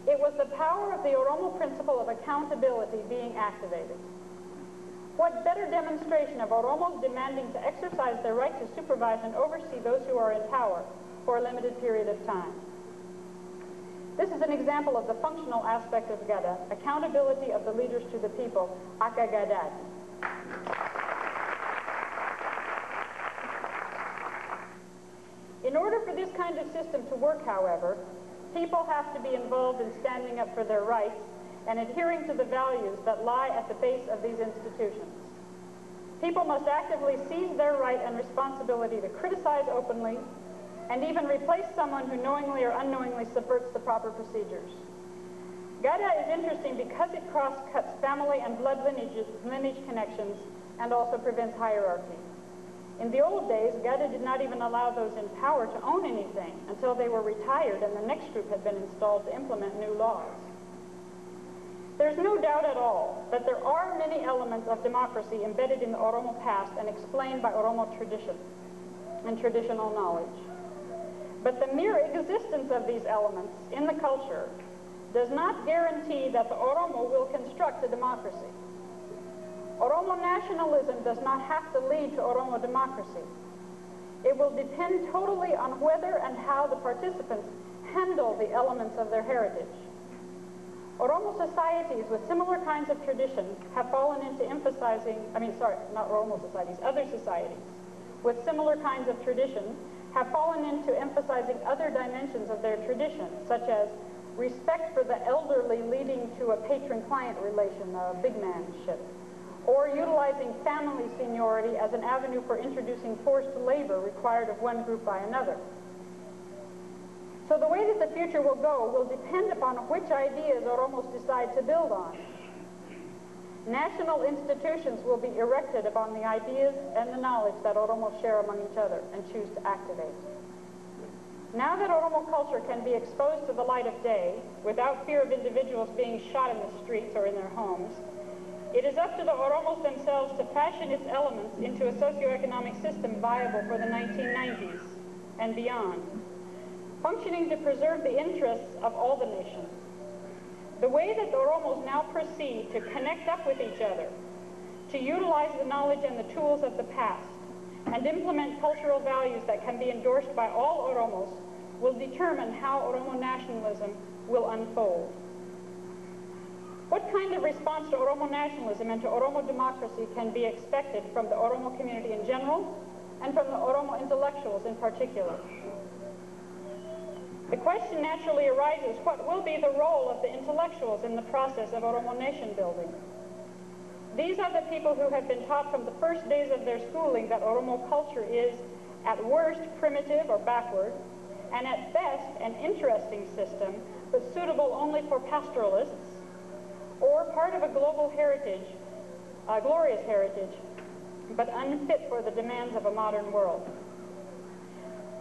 It was the power of the Oromo principle of accountability being activated. What better demonstration of Oromos demanding to exercise their right to supervise and oversee those who are in power for a limited period of time? This is an example of the functional aspect of Gada, accountability of the leaders to the people, Akagadad. In order for this kind of system to work, however, people have to be involved in standing up for their rights and adhering to the values that lie at the base of these institutions. People must actively seize their right and responsibility to criticize openly and even replace someone who knowingly or unknowingly subverts the proper procedures. Gada is interesting because it cross-cuts family and blood lineage connections and also prevents hierarchy. In the old days, Gada did not even allow those in power to own anything until they were retired and the next group had been installed to implement new laws. There's no doubt at all that there are many elements of democracy embedded in the Oromo past and explained by Oromo tradition and traditional knowledge. But the mere existence of these elements in the culture does not guarantee that the Oromo will construct a democracy. Oromo nationalism does not have to lead to Oromo democracy. It will depend totally on whether and how the participants handle the elements of their heritage. Oromo societies with similar kinds of tradition have fallen into emphasizing, not Oromo societies, other societies with similar kinds of tradition have fallen into emphasizing other dimensions of their tradition, such as respect for the elderly leading to a patron-client relation, a big manship, or utilizing family seniority as an avenue for introducing forced labor required of one group by another. So the way that the future will go will depend upon which ideas Oromos decide to build on. National institutions will be erected upon the ideas and the knowledge that Oromos share among each other and choose to activate. Now that Oromo culture can be exposed to the light of day without fear of individuals being shot in the streets or in their homes, it is up to the Oromos themselves to fashion its elements into a socioeconomic system viable for the 1990s and beyond, functioning to preserve the interests of all the nations. The way that the Oromos now proceed to connect up with each other, to utilize the knowledge and the tools of the past, and implement cultural values that can be endorsed by all Oromos will determine how Oromo nationalism will unfold. What kind of response to Oromo nationalism and to Oromo democracy can be expected from the Oromo community in general and from the Oromo intellectuals in particular. The question naturally arises, what will be the role of the intellectuals in the process of Oromo nation building? These are the people who have been taught from the first days of their schooling that Oromo culture is, at worst, primitive or backward, and at best, an interesting system, but suitable only for pastoralists, or part of a global heritage, a glorious heritage, but unfit for the demands of a modern world.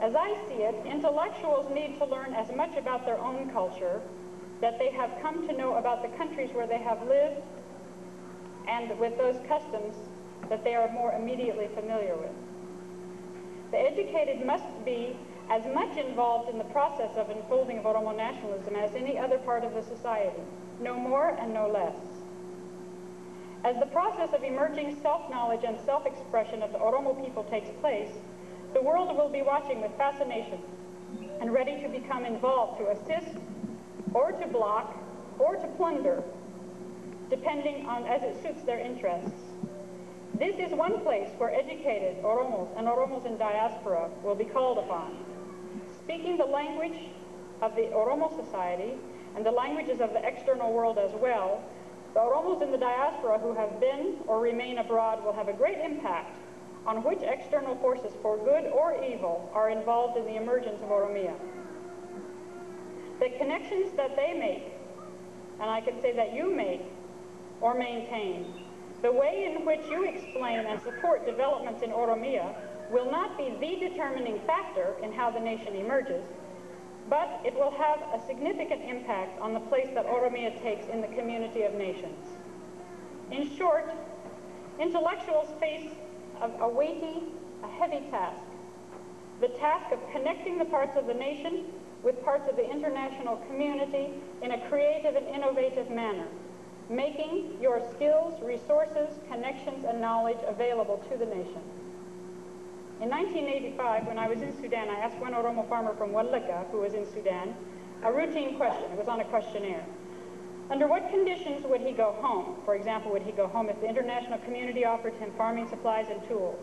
As I see it, intellectuals need to learn as much about their own culture that they have come to know about the countries where they have lived and with those customs that they are more immediately familiar with. The educated must be as much involved in the process of unfolding of Oromo nationalism as any other part of the society, no more and no less. As the process of emerging self-knowledge and self-expression of the Oromo people takes place, the world will be watching with fascination and ready to become involved to assist or to block or to plunder, depending on as it suits their interests. This is one place where educated Oromos and Oromos in diaspora will be called upon. Speaking the language of the Oromo society and the languages of the external world as well, the Oromos in the diaspora who have been or remain abroad will have a great impact on which external forces for good or evil are involved in the emergence of Oromia. The connections that they make, and I can say that you make or maintain, the way in which you explain and support developments in Oromia will not be the determining factor in how the nation emerges, but it will have a significant impact on the place that Oromia takes in the community of nations. In short, intellectuals face a weighty, a heavy task. The task of connecting the parts of the nation with parts of the international community in a creative and innovative manner, making your skills, resources, connections, and knowledge available to the nation. In 1985, when I was in Sudan, I asked one Oromo farmer from Wallaga, who was in Sudan, a routine question. It was on a questionnaire. Under what conditions would he go home? For example, would he go home if the international community offered him farming supplies and tools?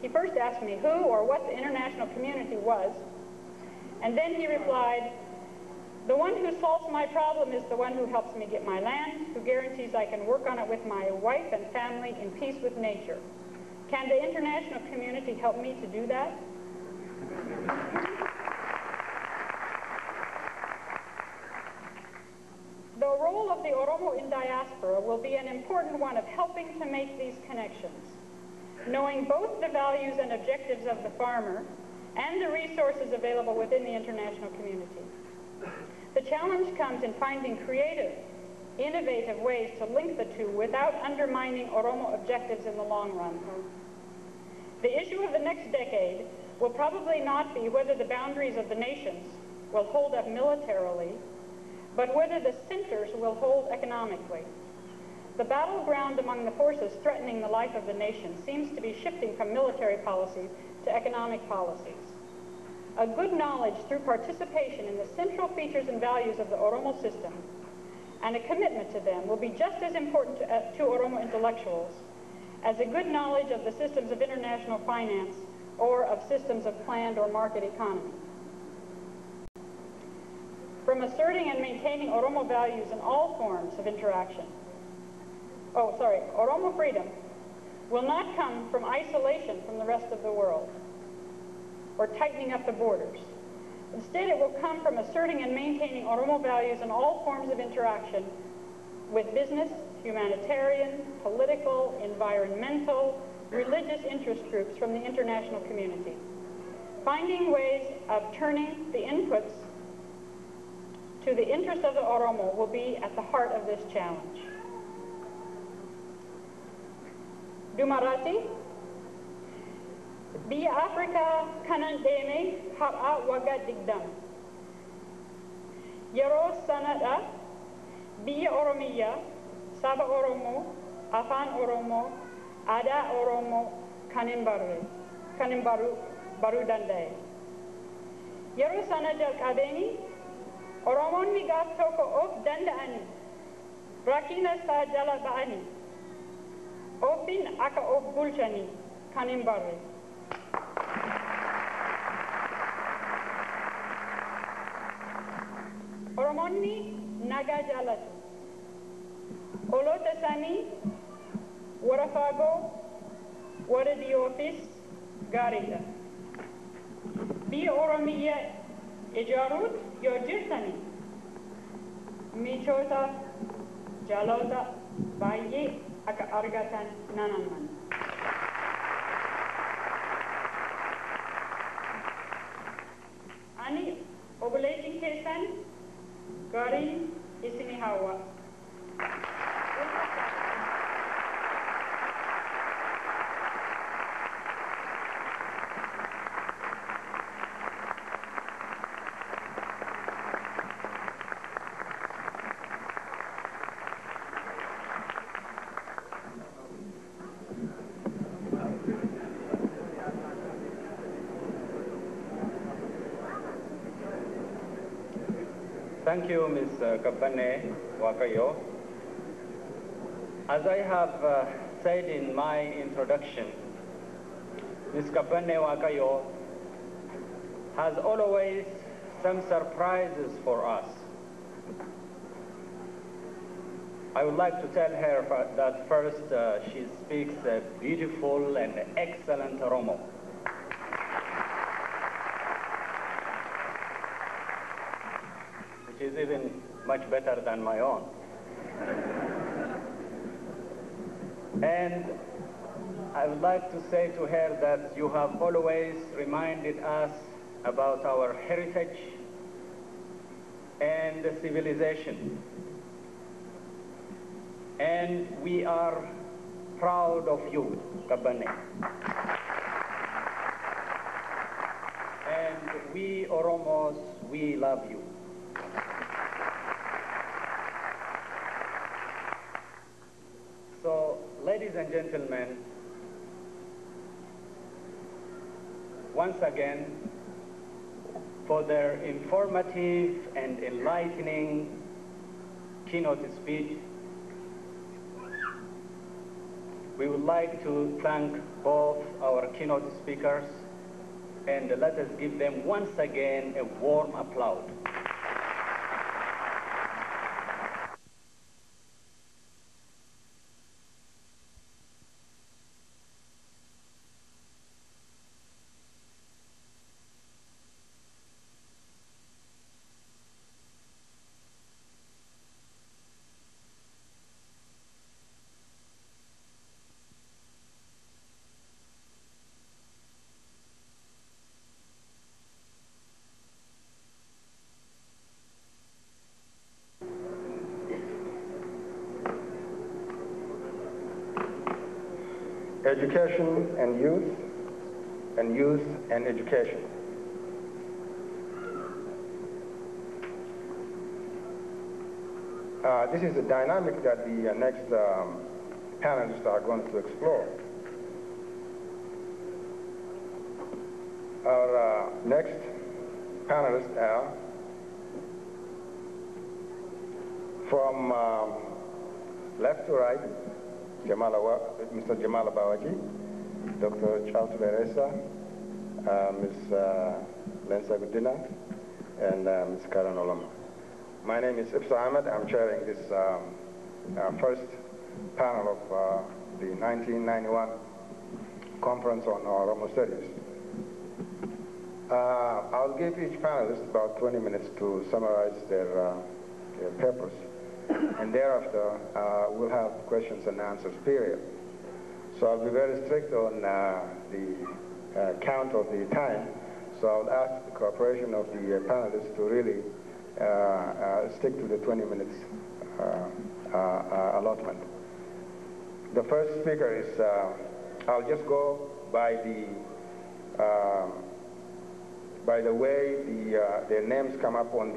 He first asked me who or what the international community was, and then he replied, the one who solves my problem is the one who helps me get my land, who guarantees I can work on it with my wife and family in peace with nature. Can the international community help me to do that? The role of the Oromo in diaspora will be an important one of helping to make these connections, knowing both the values and objectives of the farmer and the resources available within the international community. The challenge comes in finding creative, innovative ways to link the two without undermining Oromo objectives in the long run. The issue of the next decade will probably not be whether the boundaries of the nations will hold up militarily, but whether the centers will hold economically. The battleground among the forces threatening the life of the nation seems to be shifting from military policies to economic policies. A good knowledge through participation in the central features and values of the Oromo system and a commitment to them will be just as important to Oromo intellectuals as a good knowledge of the systems of international finance or of systems of planned or market economy. From asserting and maintaining Oromo values in all forms of interaction, Oromo freedom will not come from isolation from the rest of the world or tightening up the borders. Instead, it will come from asserting and maintaining Oromo values in all forms of interaction with business, humanitarian, political, environmental, religious interest groups from the international community. Finding ways of turning the inputs to the interest of the Oromo will be at the heart of this challenge. Dumarati, Biyya Afrikaa kanan deeme har'a waggaa 20. Yeroo sanadha biyya Oromiyaa, saba Oromoo, afaan Oromoo, aadaa Oromoo kanin baruu danda'e. Yeroo sana jalqabeeni Oromoonni gaaf tokko of danda'anii rakkina isaa jala ba'anii ofiin akka of bulchanii kanin barre. Oromonni nagaa jaalatu. Hoolota isaanii warra fagoo, warra dhiyoofis gaariidha. Biyya Oromiyaa ijaaruut yoo jirtani michoota jaalota baay'ee akka argatan nan amana. Ani obboleettiin keessan gaarii isinii hawwa. Thank you, Ms. Kapane Wakayo. As I have said in my introduction, Ms. Kapane Wakayo has always some surprises for us. I would like to tell her that first she speaks a beautiful and excellent Oromo. Which is even much better than my own. And I would like to say to her that you have always reminded us about our heritage and civilization. And we are proud of you, Kabane. And we Oromos, we love you. So, ladies and gentlemen, once again, for their informative and enlightening keynote speech, we would like to thank both our keynote speakers, and let us give them once again a warm applause. Education and youth, and youth and education. This is a dynamic that the next panelists are going to explore. Our next panelists are from left to right, Mr. Jamal Abawaji, Dr. Charles Veresa, Ms. Lensa Gudina, and Ms. Karen Oromo. My name is Ibsa Ahmed. I'm chairing this first panel of the 1991 Conference on Oromo Studies. I'll give each panelist about 20 minutes to summarize their papers. And thereafter, we'll have questions and answers period. So I'll be very strict on the count of the time. So I'll ask the cooperation of the panelists to really stick to the 20 minutes allotment. The first speaker is, I'll just go by the way their names come up on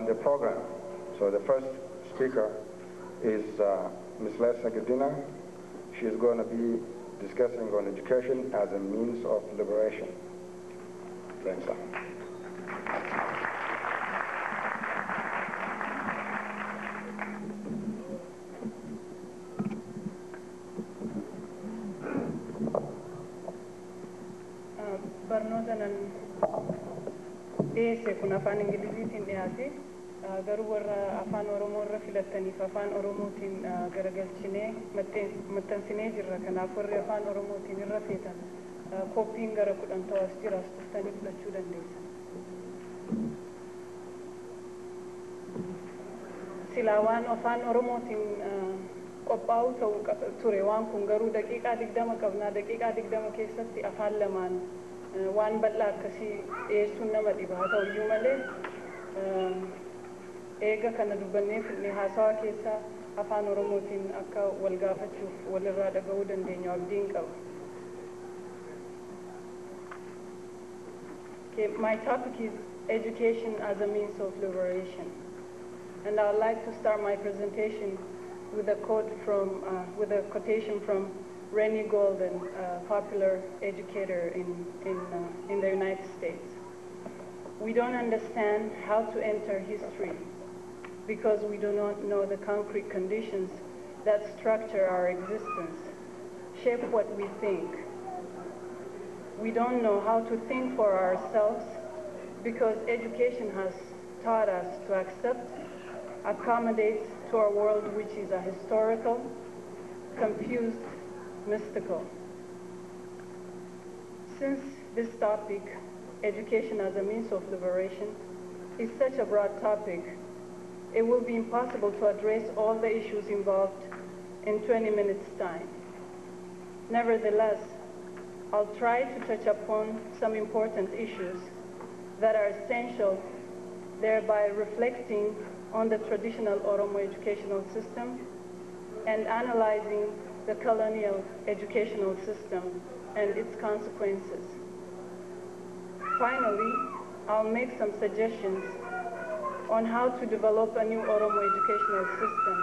the program. So the first speaker is Ms. Lensa Gudina. She is going to be discussing on education as a means of liberation. Lensa. dhiyeesse kun afaan Ingiliziitiin dhiyaate garuu warra afaan Oromoo irra filattaniif afaan Oromootiin garagalchinee maxxansinee jirra. Kanaaf warri afaan Oromootiin irra feetan kooppiin gara 10 ta'as jira, as tuftanii fudhachuu dandeessan. Silaa waan afaan Oromootiin qophaa'u ta'uu ture, waan kun garuu daqiiqaa 20 qabnaa. Daqiiqaa 20 keessatti afaan lamaan waan bal'aa akkasii dhiyeessuun nama dhiba. Haa ta'u iyyuu malee eega kana dubbannee fidnee haasawaa keessaa afaan Oromootiin akka wal gaafachuuf walirraa dhaga'uu dandeenya abdiin qaba. Okay, my topic is education as a means of liberation. And I would like to start my presentation with a quote from, with a quotation from Rennie Golden, a popular educator in the United States. We don't understand how to enter history because we do not know the concrete conditions that structure our existence, shape what we think. We don't know how to think for ourselves because education has taught us to accept, accommodate to our world which is a historical, confused, mystical. Since this topic, education as a means of liberation, is such a broad topic, it will be impossible to address all the issues involved in 20 minutes' time. Nevertheless, I'll try to touch upon some important issues that are essential, thereby reflecting on the traditional Oromo educational system and analyzing the colonial educational system and its consequences. Finally, I'll make some suggestions on how to develop a new Oromo educational system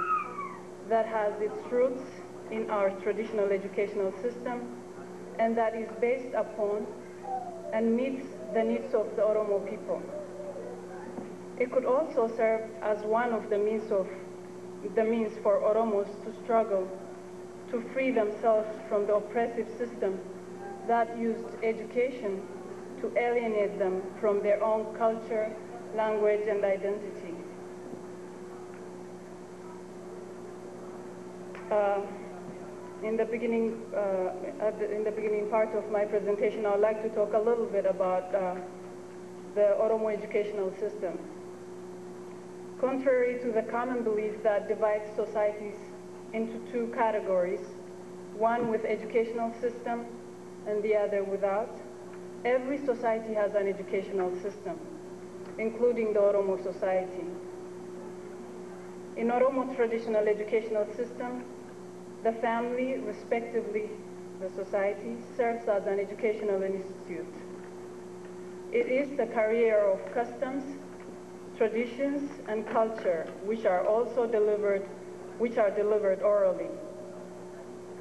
that has its roots in our traditional educational system and that is based upon and meets the needs of the Oromo people. It could also serve as one of the means for Oromos to struggle to free themselves from the oppressive system that used education to alienate them from their own culture, language, and identity. In the beginning part of my presentation, I would like to talk a little bit about the Oromo educational system. Contrary to the common belief that divides societies into two categories, one with educational system and the other without, every society has an educational system, including the Oromo society. In Oromo traditional educational system, the family, respectively the society, serves as an educational institute. It is the career of customs, traditions, and culture which are delivered orally.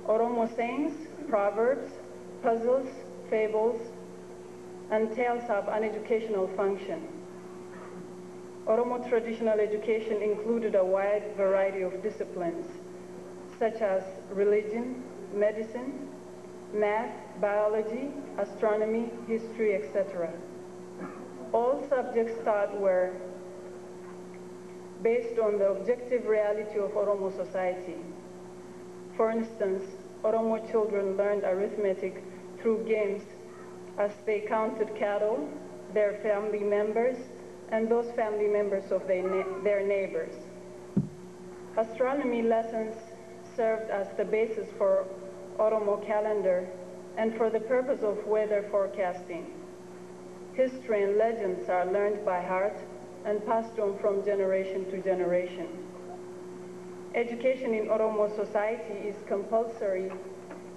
Oromo sayings, proverbs, puzzles, fables, and tales have an educational function. Oromo traditional education included a wide variety of disciplines, such as religion, medicine, math, biology, astronomy, history, etc. All subjects taught were based on the objective reality of Oromo society. For instance, Oromo children learned arithmetic through games as they counted cattle, their family members, and those family members of their neighbors. Astronomy lessons served as the basis for Oromo calendar and for the purpose of weather forecasting. History and legends are learned by heart and passed on from generation to generation. Education in Oromo society is compulsory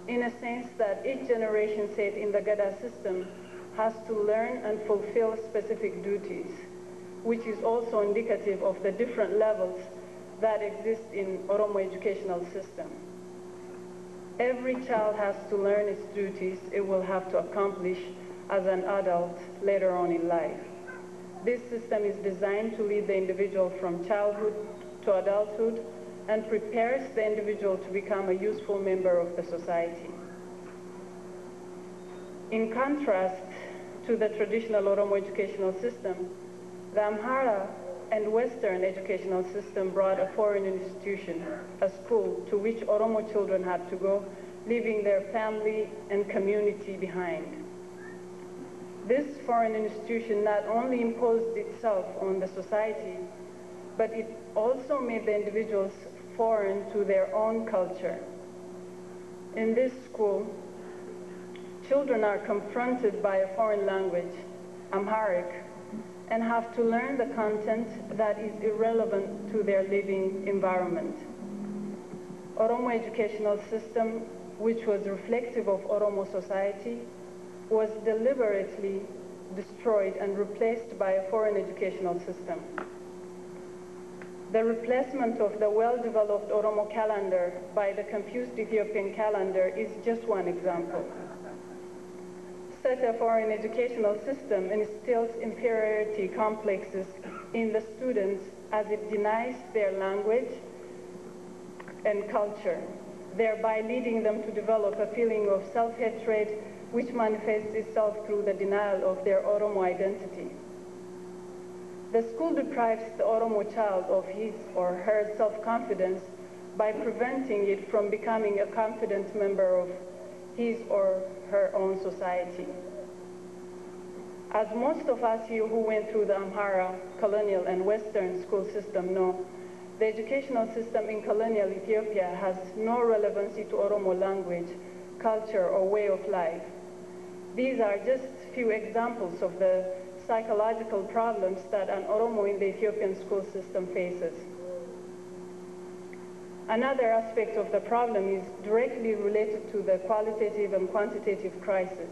in a sense that each generation set in the Gada system has to learn and fulfill specific duties, which is also indicative of the different levels that exist in Oromo educational system. Every child has to learn its duties it will have to accomplish as an adult later on in life. This system is designed to lead the individual from childhood to adulthood and prepares the individual to become a useful member of the society. In contrast to the traditional Oromo educational system, the Amhara and Western educational system brought a foreign institution, a school, to which Oromo children had to go, leaving their family and community behind. This foreign institution not only imposed itself on the society, but it also made the individuals foreign to their own culture. In this school, children are confronted by a foreign language, Amharic, and have to learn the content that is irrelevant to their living environment. Oromo educational system, which was reflective of Oromo society, was deliberately destroyed and replaced by a foreign educational system. The replacement of the well-developed Oromo calendar by the confused Ethiopian calendar is just one example. Such a foreign educational system instills inferiority complexes in the students as it denies their language and culture, thereby leading them to develop a feeling of self-hatred which manifests itself through the denial of their Oromo identity. The school deprives the Oromo child of his or her self-confidence by preventing it from becoming a confident member of his or her own society. As most of us here who went through the Amhara, colonial, and Western school system know, the educational system in colonial Ethiopia has no relevancy to Oromo language, culture, or way of life. These are just few examples of the psychological problems that an Oromo in the Ethiopian school system faces. Another aspect of the problem is directly related to the qualitative and quantitative crisis.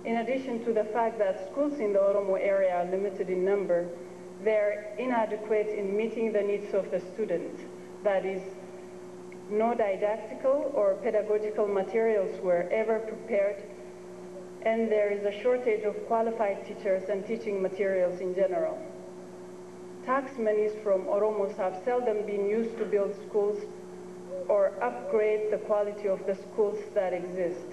In addition to the fact that schools in the Oromo area are limited in number, they're inadequate in meeting the needs of the students. That is, no didactical or pedagogical materials were ever prepared, and there is a shortage of qualified teachers and teaching materials in general. Tax monies from Oromos have seldom been used to build schools or upgrade the quality of the schools that exist.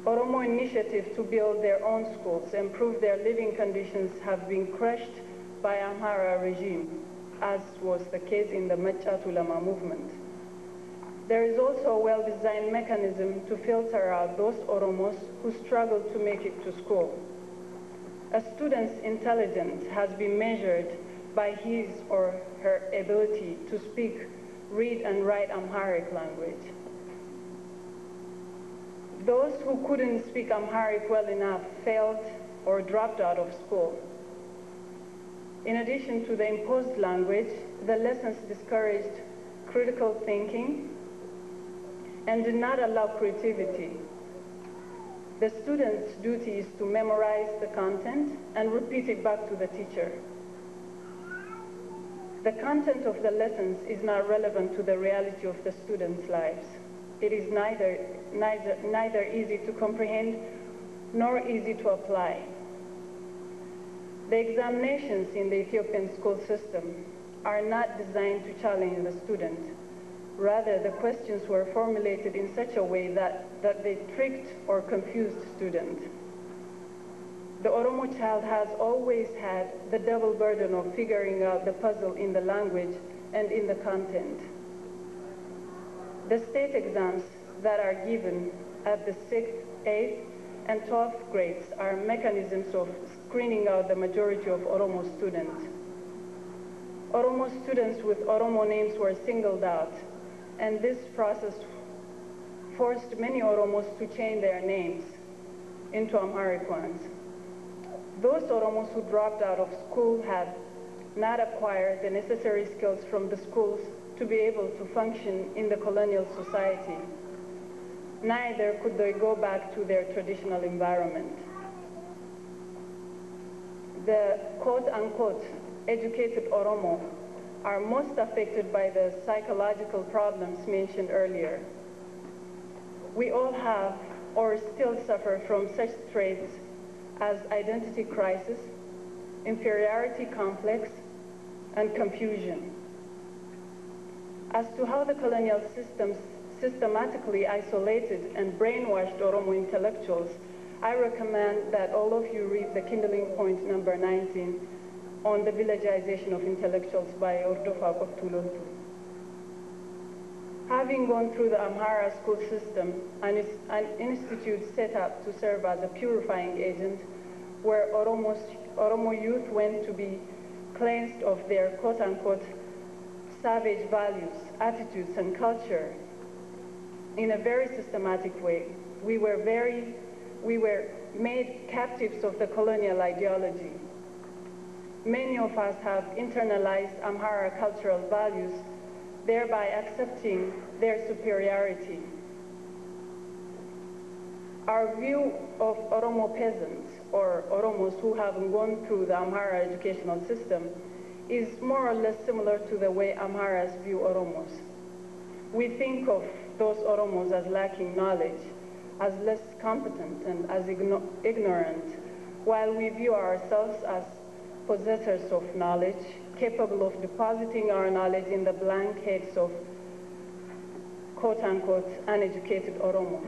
Oromo initiatives to build their own schools, improve their living conditions have been crushed by Amhara regime, as was the case in the Machat Ulama movement. There is also a well-designed mechanism to filter out those Oromos who struggle to make it to school. A student's intelligence has been measured by his or her ability to speak, read, and write Amharic language. Those who couldn't speak Amharic well enough failed or dropped out of school. In addition to the imposed language, the lessons discouraged critical thinking and did not allow creativity. The student's duty is to memorize the content and repeat it back to the teacher. The content of the lessons is not relevant to the reality of the students' lives. It is neither easy to comprehend nor easy to apply. The examinations in the Ethiopian school system are not designed to challenge the student. Rather, the questions were formulated in such a way that they tricked or confused students. The Oromo child has always had the double burden of figuring out the puzzle in the language and in the content. The state exams that are given at the 6th, 8th, and 12th grades are mechanisms of screening out the majority of Oromo students. Oromo students with Oromo names were singled out, and this process forced many Oromos to change their names into Amharic ones. Those Oromos who dropped out of school had not acquired the necessary skills from the schools to be able to function in the colonial society. Neither could they go back to their traditional environment. The quote-unquote educated Oromo are most affected by the psychological problems mentioned earlier. We all have or still suffer from such traits as identity crisis, inferiority complex, and confusion. As to how the colonial systems systematically isolated and brainwashed Oromo intellectuals I recommend that all of you read the Kindling Point number 19 on the villagization of intellectuals by Ordofa Koktulontu. Having gone through the Amhara school system, an institute set up to serve as a purifying agent where Oromo youth went to be cleansed of their quote-unquote savage values, attitudes, and culture in a very systematic way. We were made captives of the colonial ideology. Many of us have internalized Amhara cultural values, thereby accepting their superiority. Our view of Oromo peasants, or Oromos who haven't gone through the Amhara educational system, is more or less similar to the way Amharas view Oromos. We think of those Oromos as lacking knowledge, as less competent and as ignorant, while we view ourselves as possessors of knowledge, capable of depositing our knowledge in the blank heads of quote-unquote uneducated Oromo.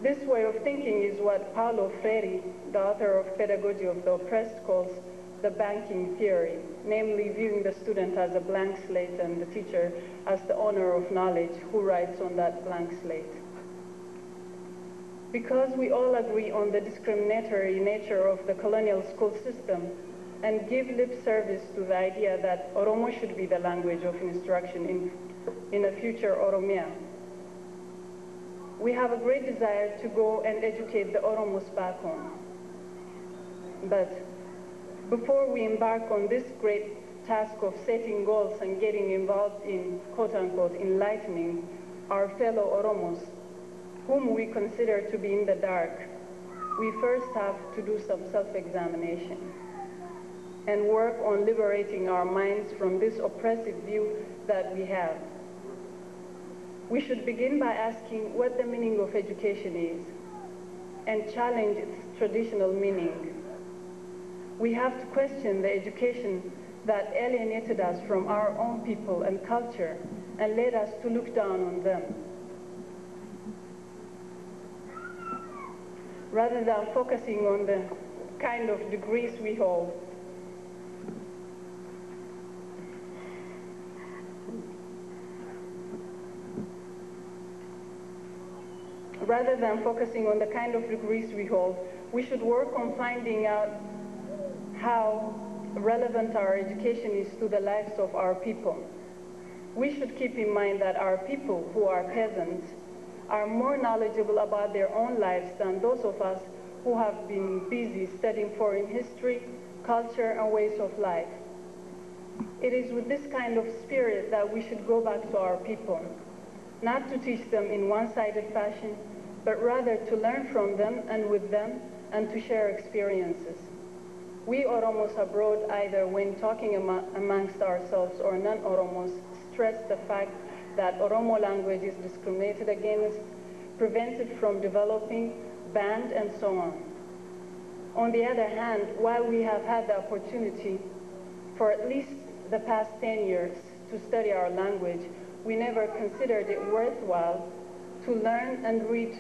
This way of thinking is what Paulo Freire, the author of Pedagogy of the Oppressed, calls the banking theory, namely viewing the student as a blank slate and the teacher as the owner of knowledge who writes on that blank slate. Because we all agree on the discriminatory nature of the colonial school system and give lip service to the idea that Oromo should be the language of instruction in a future Oromia, we have a great desire to go and educate the Oromos back home. But before we embark on this great task of setting goals and getting involved in, quote-unquote, enlightening our fellow Oromos, whom we consider to be in the dark, we first have to do some self-examination and work on liberating our minds from this oppressive view that we have. We should begin by asking what the meaning of education is and challenge its traditional meaning. We have to question the education that alienated us from our own people and culture and led us to look down on them. Rather than focusing on the kind of degrees we hold, we should work on finding out how relevant our education is to the lives of our people. We should keep in mind that our people, who are peasants, are more knowledgeable about their own lives than those of us who have been busy studying foreign history, culture, and ways of life. It is with this kind of spirit that we should go back to our people, not to teach them in one-sided fashion, but rather to learn from them and with them and to share experiences. We Oromos abroad, either when talking amongst ourselves or non-Oromos, stress the fact that Oromo language is discriminated against, prevented from developing, banned, and so on. On the other hand, while we have had the opportunity for at least the past 10 years to study our language, we never considered it worthwhile to learn, read,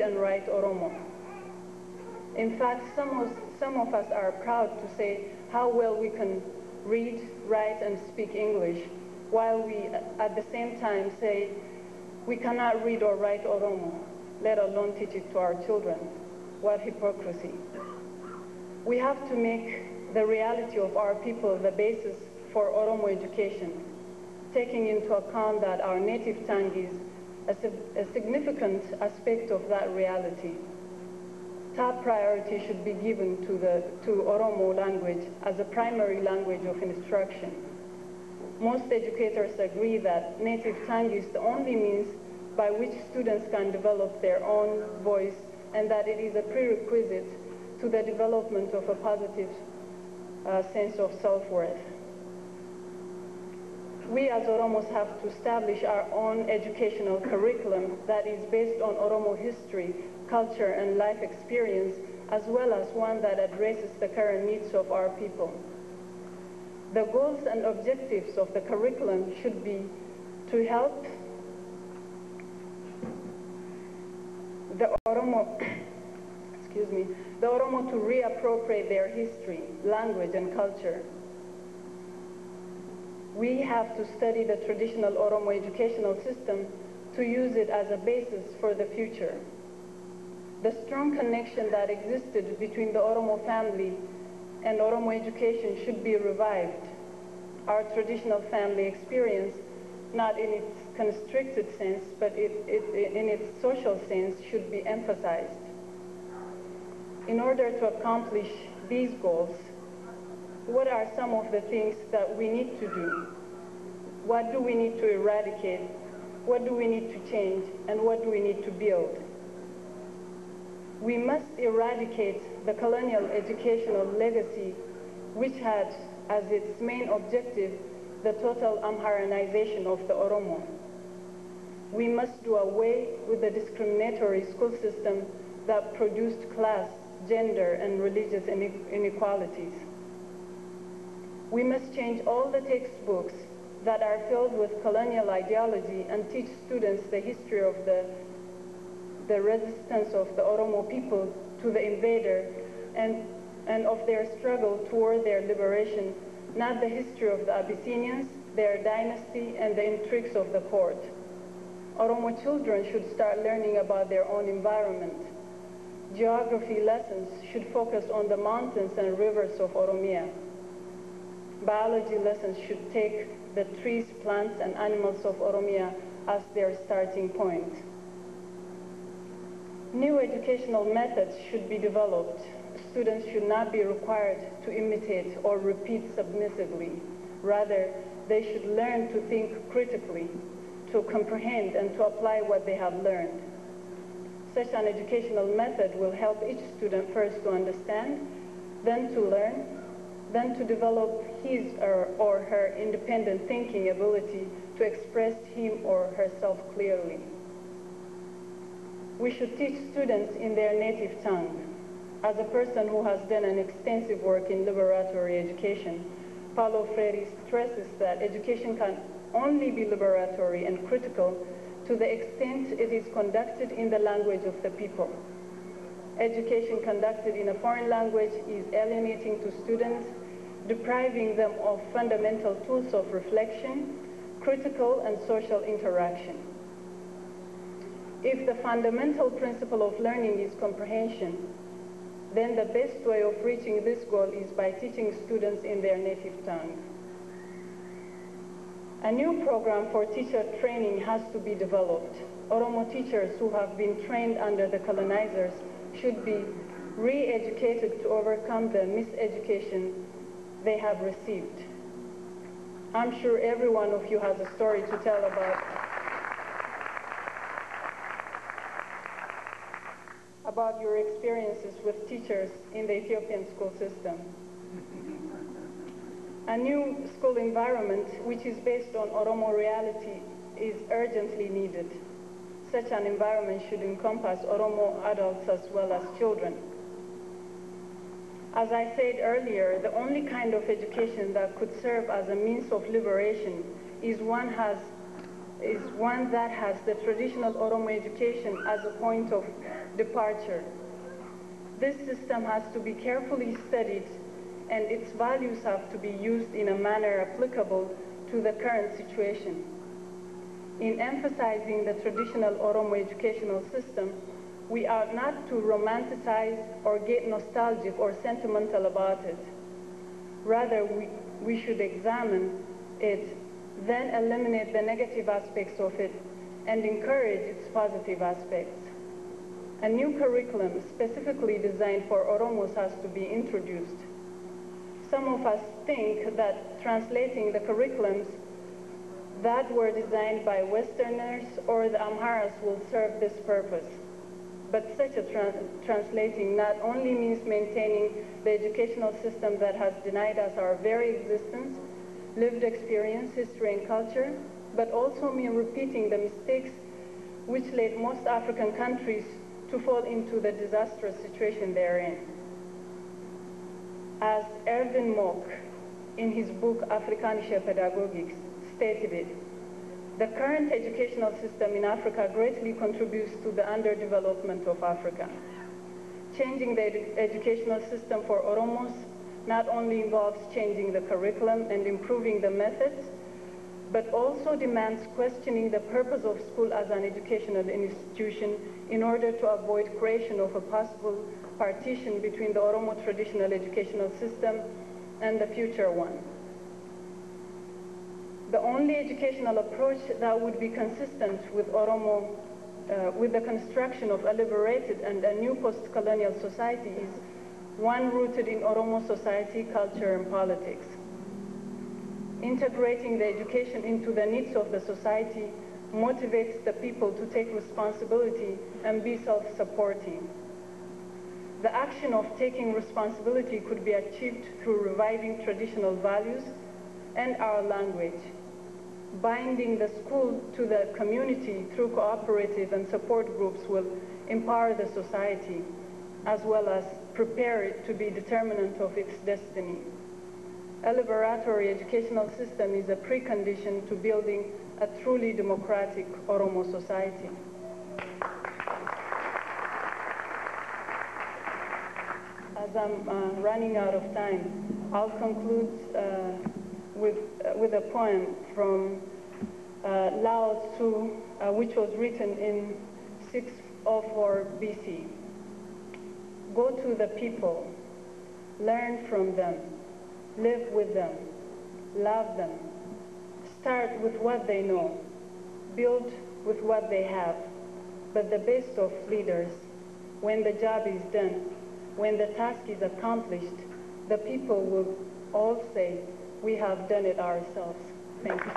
and write Oromo. In fact, some of us are proud to say how well we can read, write, and speak English, while we at the same time say we cannot read or write Oromo, let alone teach it to our children. What hypocrisy. We have to make the reality of our people the basis for Oromo education, taking into account that our native tongue is a significant aspect of that reality. Top priority should be given to Oromo language as a primary language of instruction. Most educators agree that native tongue is the only means by which students can develop their own voice and that it is a prerequisite to the development of a positive sense of self-worth. We as Oromos have to establish our own educational curriculum that is based on Oromo history, culture, and life experience, as well as one that addresses the current needs of our people. The goals and objectives of the curriculum should be to help the Oromo to reappropriate their history, language, and culture. We have to study the traditional Oromo educational system to use it as a basis for the future. The strong connection that existed between the Oromo family and Oromo education should be revived. Our traditional family experience, not in its constricted sense, but in its social sense, should be emphasized. In order to accomplish these goals, what are some of the things that we need to do? What do we need to eradicate? What do we need to change? And what do we need to build? We must eradicate the colonial educational legacy, which had as its main objective the total Amharanization of the Oromo. We must do away with the discriminatory school system that produced class, gender, and religious inequalities. We must change all the textbooks that are filled with colonial ideology and teach students the history of the resistance of the Oromo people to the invader and of their struggle toward their liberation, not the history of the Abyssinians, their dynasty, and the intrigues of the court. Oromo children should start learning about their own environment. Geography lessons should focus on the mountains and rivers of Oromia. Biology lessons should take the trees, plants, and animals of Oromia as their starting point. New educational methods should be developed. Students should not be required to imitate or repeat submissively. Rather, they should learn to think critically, to comprehend and to apply what they have learned. Such an educational method will help each student first to understand, then to learn, then to develop his or her independent thinking ability to express him or herself clearly. We should teach students in their native tongue. As a person who has done an extensive work in liberatory education, Paulo Freire stresses that education can only be liberatory and critical to the extent it is conducted in the language of the people. Education conducted in a foreign language is alienating to students, depriving them of fundamental tools of reflection, critical and social interaction. If the fundamental principle of learning is comprehension, then the best way of reaching this goal is by teaching students in their native tongue. A new program for teacher training has to be developed. Oromo teachers who have been trained under the colonizers should be re-educated to overcome the miseducation they have received. I'm sure every one of you has a story to tell about your experiences with teachers in the Ethiopian school system. A new school environment which is based on Oromo reality is urgently needed. Such an environment should encompass Oromo adults as well as children. As I said earlier, the only kind of education that could serve as a means of liberation is one that has the traditional Oromo education as a point of departure. This system has to be carefully studied, and its values have to be used in a manner applicable to the current situation. In emphasizing the traditional Oromo educational system, we are not to romanticize or get nostalgic or sentimental about it. Rather, we should examine it, then eliminate the negative aspects of it, and encourage its positive aspects. A new curriculum specifically designed for Oromos has to be introduced. Some of us think that translating the curriculums that were designed by Westerners or the Amharas will serve this purpose. But such a translating not only means maintaining the educational system that has denied us our very existence, lived experience, history, and culture, but also mean repeating the mistakes which led most African countries to fall into the disastrous situation they're in. As Erwin Mock, in his book Afrikanische Pädagogik, stated it, the current educational system in Africa greatly contributes to the underdevelopment of Africa. Changing the educational system for Oromos not only involves changing the curriculum and improving the methods, but also demands questioning the purpose of school as an educational institution in order to avoid creation of a possible partition between the Oromo traditional educational system and the future one. The only educational approach that would be consistent with Oromo, with the construction of a liberated and a new post-colonial society is one rooted in Oromo society, culture, and politics. Integrating the education into the needs of the society motivates the people to take responsibility and be self-supporting. The action of taking responsibility could be achieved through reviving traditional values and our language, binding the school to the community through cooperative and support groups will empower the society, as well as prepare it to be determinant of its destiny. A liberatory educational system is a precondition to building a truly democratic Oromo society. As I'm running out of time, I'll conclude with a poem from Lao Tzu, which was written in 604 BC. Go to the people, learn from them, live with them, love them. Start with what they know, build with what they have. But the best of leaders, when the job is done, when the task is accomplished, the people will all say, we have done it ourselves. Thank you.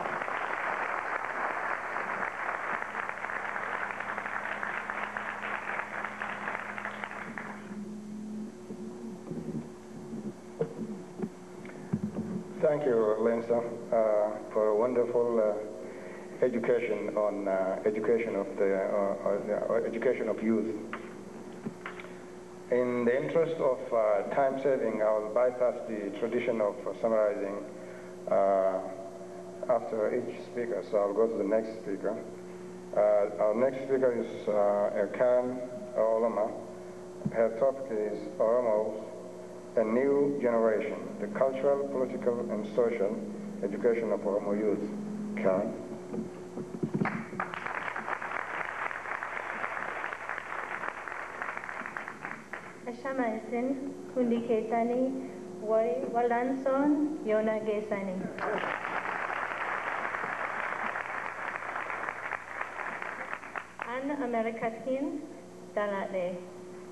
Thank you, Lensa, for a wonderful education on education of youth. In the interest of time saving, I will bypass the tradition of summarizing after each speaker, so I'll go to the next speaker. Our next speaker is Karen Oromo. Her topic is Oromo, a new generation, the cultural, political, and social education of Oromo youth. Karen. Ashamasin kundi kesani wari walanson yona gesani. An Amerikatin dalade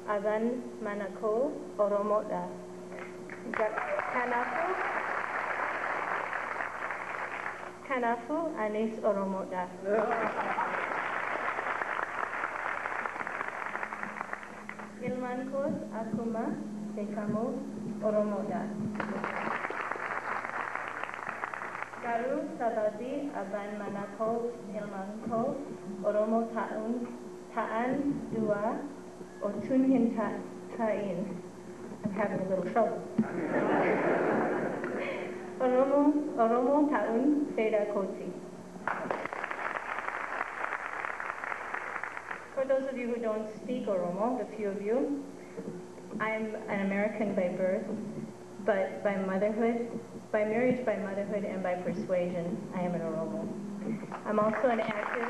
agan manako Oromoda. Kanafu anis Oromoda. Ilman kos akuma dekamo Oromoda. Garu sabadi aban manako ilman ko Oromo ta'an dua otun ta'in. I'm having a little trouble. Oromo ta'un seda koti. For those of you who don't speak Oromo, the few of you, I'm an American by birth, but by motherhood, by marriage, by motherhood, and by persuasion, I am an Oromo. I'm also an active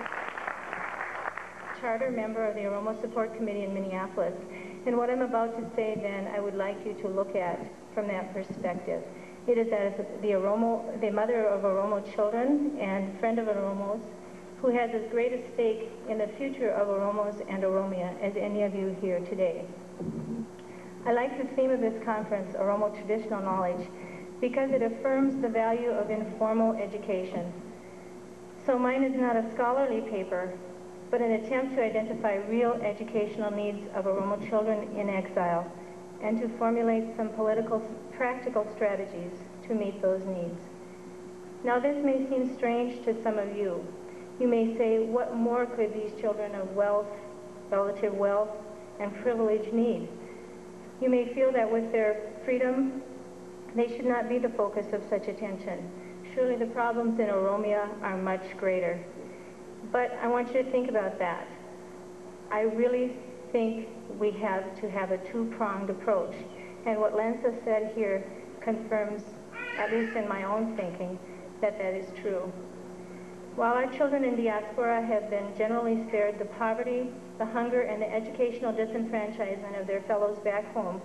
charter member of the Oromo Support Committee in Minneapolis. And what I'm about to say then, I would like you to look at from that perspective. It is as the mother of Oromo children and friend of Oromos, who has as great a stake in the future of Oromos and Oromia as any of you here today. I like the theme of this conference, Oromo Traditional Knowledge, because it affirms the value of informal education. So mine is not a scholarly paper, but an attempt to identify real educational needs of Oromo children in exile and to formulate some practical strategies to meet those needs. Now this may seem strange to some of you. You may say, what more could these children of wealth, relative wealth, and privilege need? You may feel that with their freedom, they should not be the focus of such attention. Surely the problems in Oromia are much greater. But I want you to think about that. I really think we have to have a two-pronged approach. And what Lensa said here confirms, at least in my own thinking, that that is true. While our children in diaspora have been generally spared the poverty, the hunger, and the educational disenfranchisement of their fellows back home,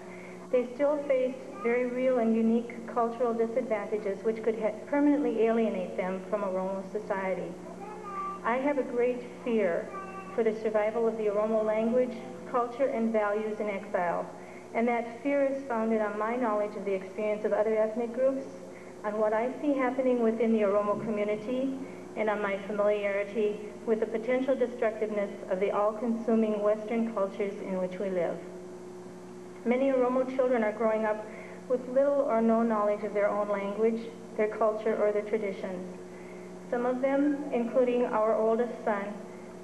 they still face very real and unique cultural disadvantages which could permanently alienate them from Oromo society. I have a great fear for the survival of the Oromo language, culture, and values in exile, and that fear is founded on my knowledge of the experience of other ethnic groups, on what I see happening within the Oromo community, and on my familiarity with the potential destructiveness of the all-consuming Western cultures in which we live. Many Oromo children are growing up with little or no knowledge of their own language, their culture, or their traditions. Some of them, including our oldest son,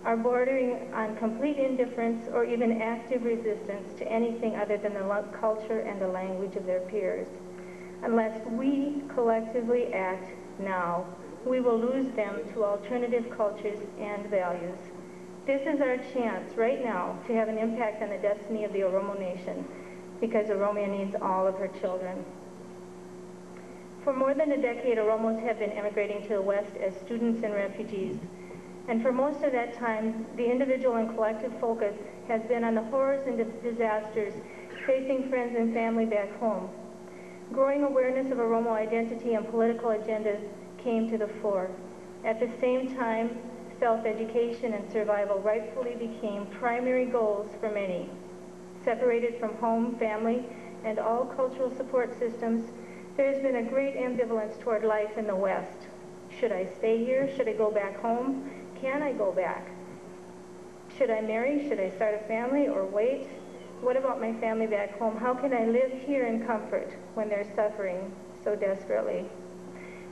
are bordering on complete indifference or even active resistance to anything other than the culture and the language of their peers. Unless we collectively act now, we will lose them to alternative cultures and values. This is our chance right now to have an impact on the destiny of the Oromo nation, because Oromia needs all of her children. For more than a decade, Oromos have been immigrating to the West as students and refugees. And for most of that time, the individual and collective focus has been on the horrors and disasters facing friends and family back home. Growing awareness of Oromo identity and political agendas came to the fore. At the same time, self-education and survival rightfully became primary goals for many. Separated from home, family, and all cultural support systems, there has been a great ambivalence toward life in the West. Should I stay here? Should I go back home? Can I go back? Should I marry? Should I start a family or wait? What about my family back home? How can I live here in comfort when they're suffering so desperately?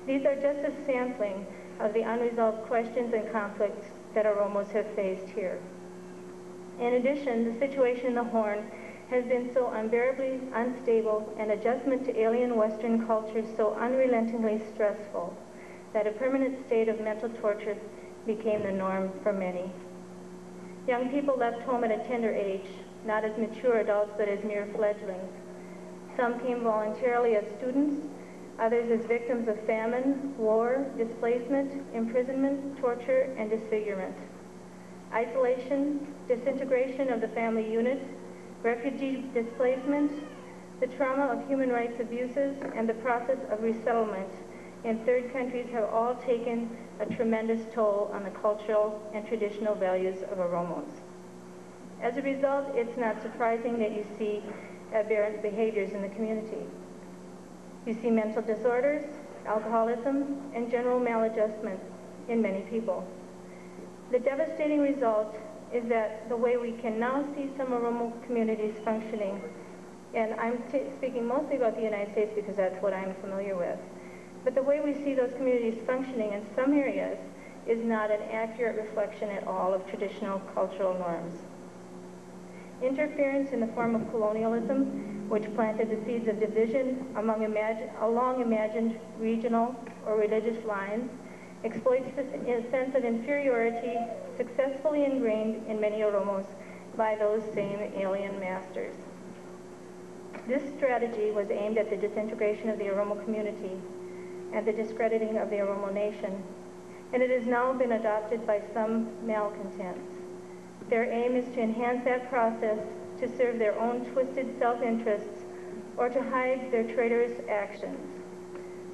These are just a sampling of the unresolved questions and conflicts that Oromos have faced here. In addition, the situation in the Horn has been so unbearably unstable and adjustment to alien Western culture so unrelentingly stressful that a permanent state of mental torture became the norm for many. Young people left home at a tender age, not as mature adults but as mere fledglings. Some came voluntarily as students, others as victims of famine, war, displacement, imprisonment, torture, and disfigurement. Isolation, disintegration of the family unit, refugee displacement, the trauma of human rights abuses, and the process of resettlement in third countries have all taken a tremendous toll on the cultural and traditional values of Oromos. As a result, it's not surprising that you see aberrant behaviors in the community. You see mental disorders, alcoholism, and general maladjustment in many people. The devastating result is that the way we can now see some Oromo communities functioning, and I'm speaking mostly about the United States because that's what I'm familiar with, but the way we see those communities functioning in some areas is not an accurate reflection at all of traditional cultural norms. Interference in the form of colonialism, which planted the seeds of division along imagined regional or religious lines, exploits this sense of inferiority successfully ingrained in many Oromos by those same alien masters. This strategy was aimed at the disintegration of the Oromo community and the discrediting of the Oromo nation, and it has now been adopted by some malcontents. Their aim is to enhance that process to serve their own twisted self-interests or to hide their traitorous actions.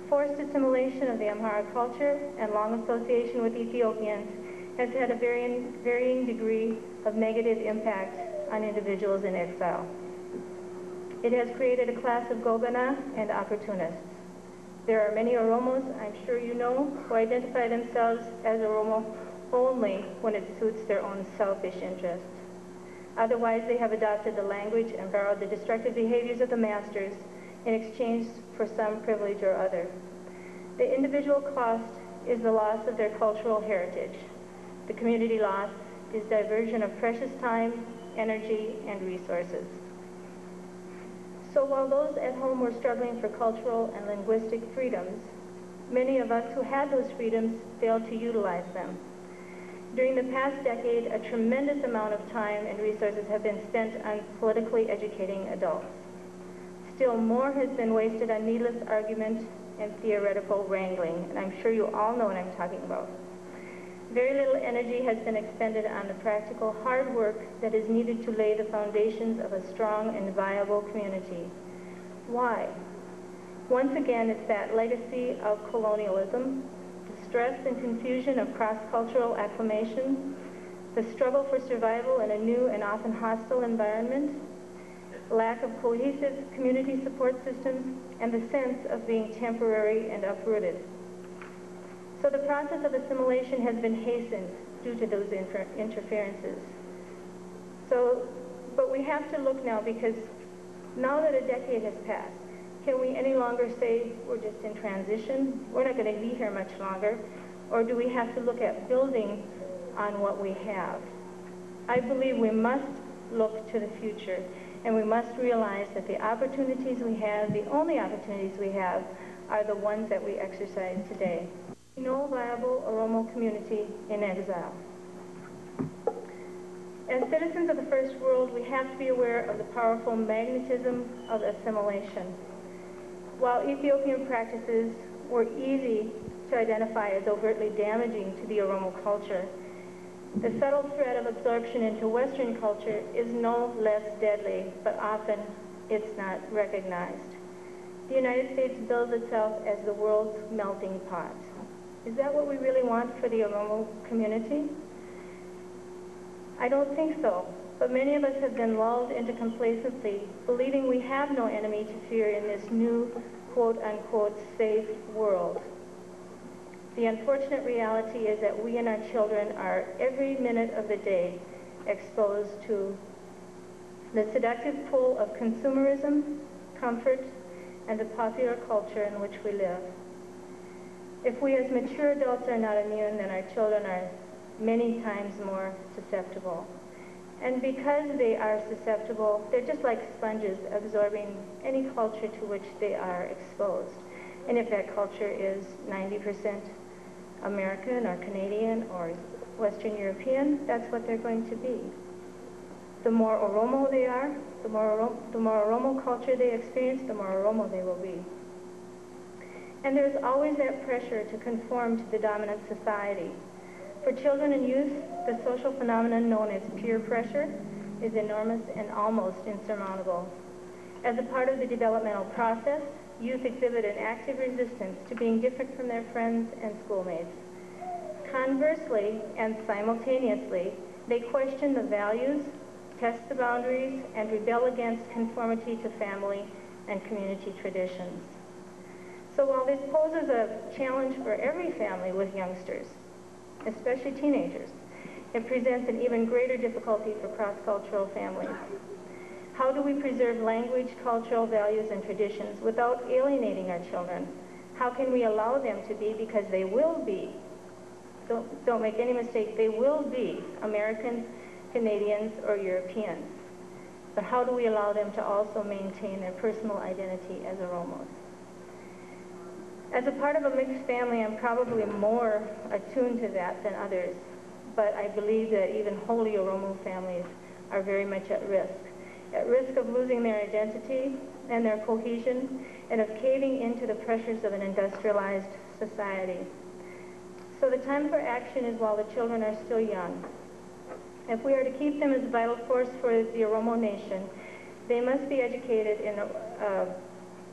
Forced assimilation of the Amhara culture and long association with Ethiopians has had a varying degree of negative impact on individuals in exile. It has created a class of gobana and opportunists. There are many Oromos, I'm sure you know, who identify themselves as Oromo only when it suits their own selfish interests. Otherwise, they have adopted the language and borrowed the destructive behaviors of the masters in exchange for some privilege or other. The individual cost is the loss of their cultural heritage. The community loss is diversion of precious time, energy, and resources. So while those at home were struggling for cultural and linguistic freedoms, many of us who had those freedoms failed to utilize them. During the past decade, a tremendous amount of time and resources have been spent on politically educating adults. Still more has been wasted on needless argument and theoretical wrangling, and I'm sure you all know what I'm talking about. Very little energy has been expended on the practical hard work that is needed to lay the foundations of a strong and viable community. Why? Once again, it's that legacy of colonialism, the stress and confusion of cross-cultural acclimation, the struggle for survival in a new and often hostile environment, lack of cohesive community support systems, and the sense of being temporary and uprooted. So the process of assimilation has been hastened due to those interferences. But we have to look now, because now that a decade has passed, can we any longer say we're just in transition? We're not going to be here much longer. Or do we have to look at building on what we have? I believe we must look to the future, and we must realize that the opportunities we have, the only opportunities we have, are the ones that we exercise today. No viable Oromo community in exile. As citizens of the First World, we have to be aware of the powerful magnetism of assimilation. While Ethiopian practices were easy to identify as overtly damaging to the Oromo culture, the subtle threat of absorption into Western culture is no less deadly, but often it's not recognized. The United States bills itself as the world's melting pot. Is that what we really want for the Oromo community? I don't think so, but many of us have been lulled into complacency, believing we have no enemy to fear in this new, quote-unquote, safe world. The unfortunate reality is that we and our children are, every minute of the day, exposed to the seductive pull of consumerism, comfort, and the popular culture in which we live. If we as mature adults are not immune, then our children are many times more susceptible. And because they are susceptible, they're just like sponges absorbing any culture to which they are exposed. And if that culture is 90% American or Canadian or Western European, that's what they're going to be. The more Oromo they are, the more Oromo culture they experience, the more Oromo they will be. And there's always that pressure to conform to the dominant society. For children and youth, the social phenomenon known as peer pressure is enormous and almost insurmountable. As a part of the developmental process, youth exhibit an active resistance to being different from their friends and schoolmates. Conversely, and simultaneously, they question the values, test the boundaries, and rebel against conformity to family and community traditions. So while this poses a challenge for every family with youngsters, especially teenagers, it presents an even greater difficulty for cross-cultural families. How do we preserve language, cultural values, and traditions without alienating our children? How can we allow them to be, because they will be, don't make any mistake, they will be Americans, Canadians, or Europeans. But how do we allow them to also maintain their personal identity as Oromos? As a part of a mixed family, I'm probably more attuned to that than others, but I believe that even wholly Oromo families are very much at risk of losing their identity and their cohesion, and of caving into the pressures of an industrialized society. So the time for action is while the children are still young. If we are to keep them as a vital force for the Oromo nation, they must be educated in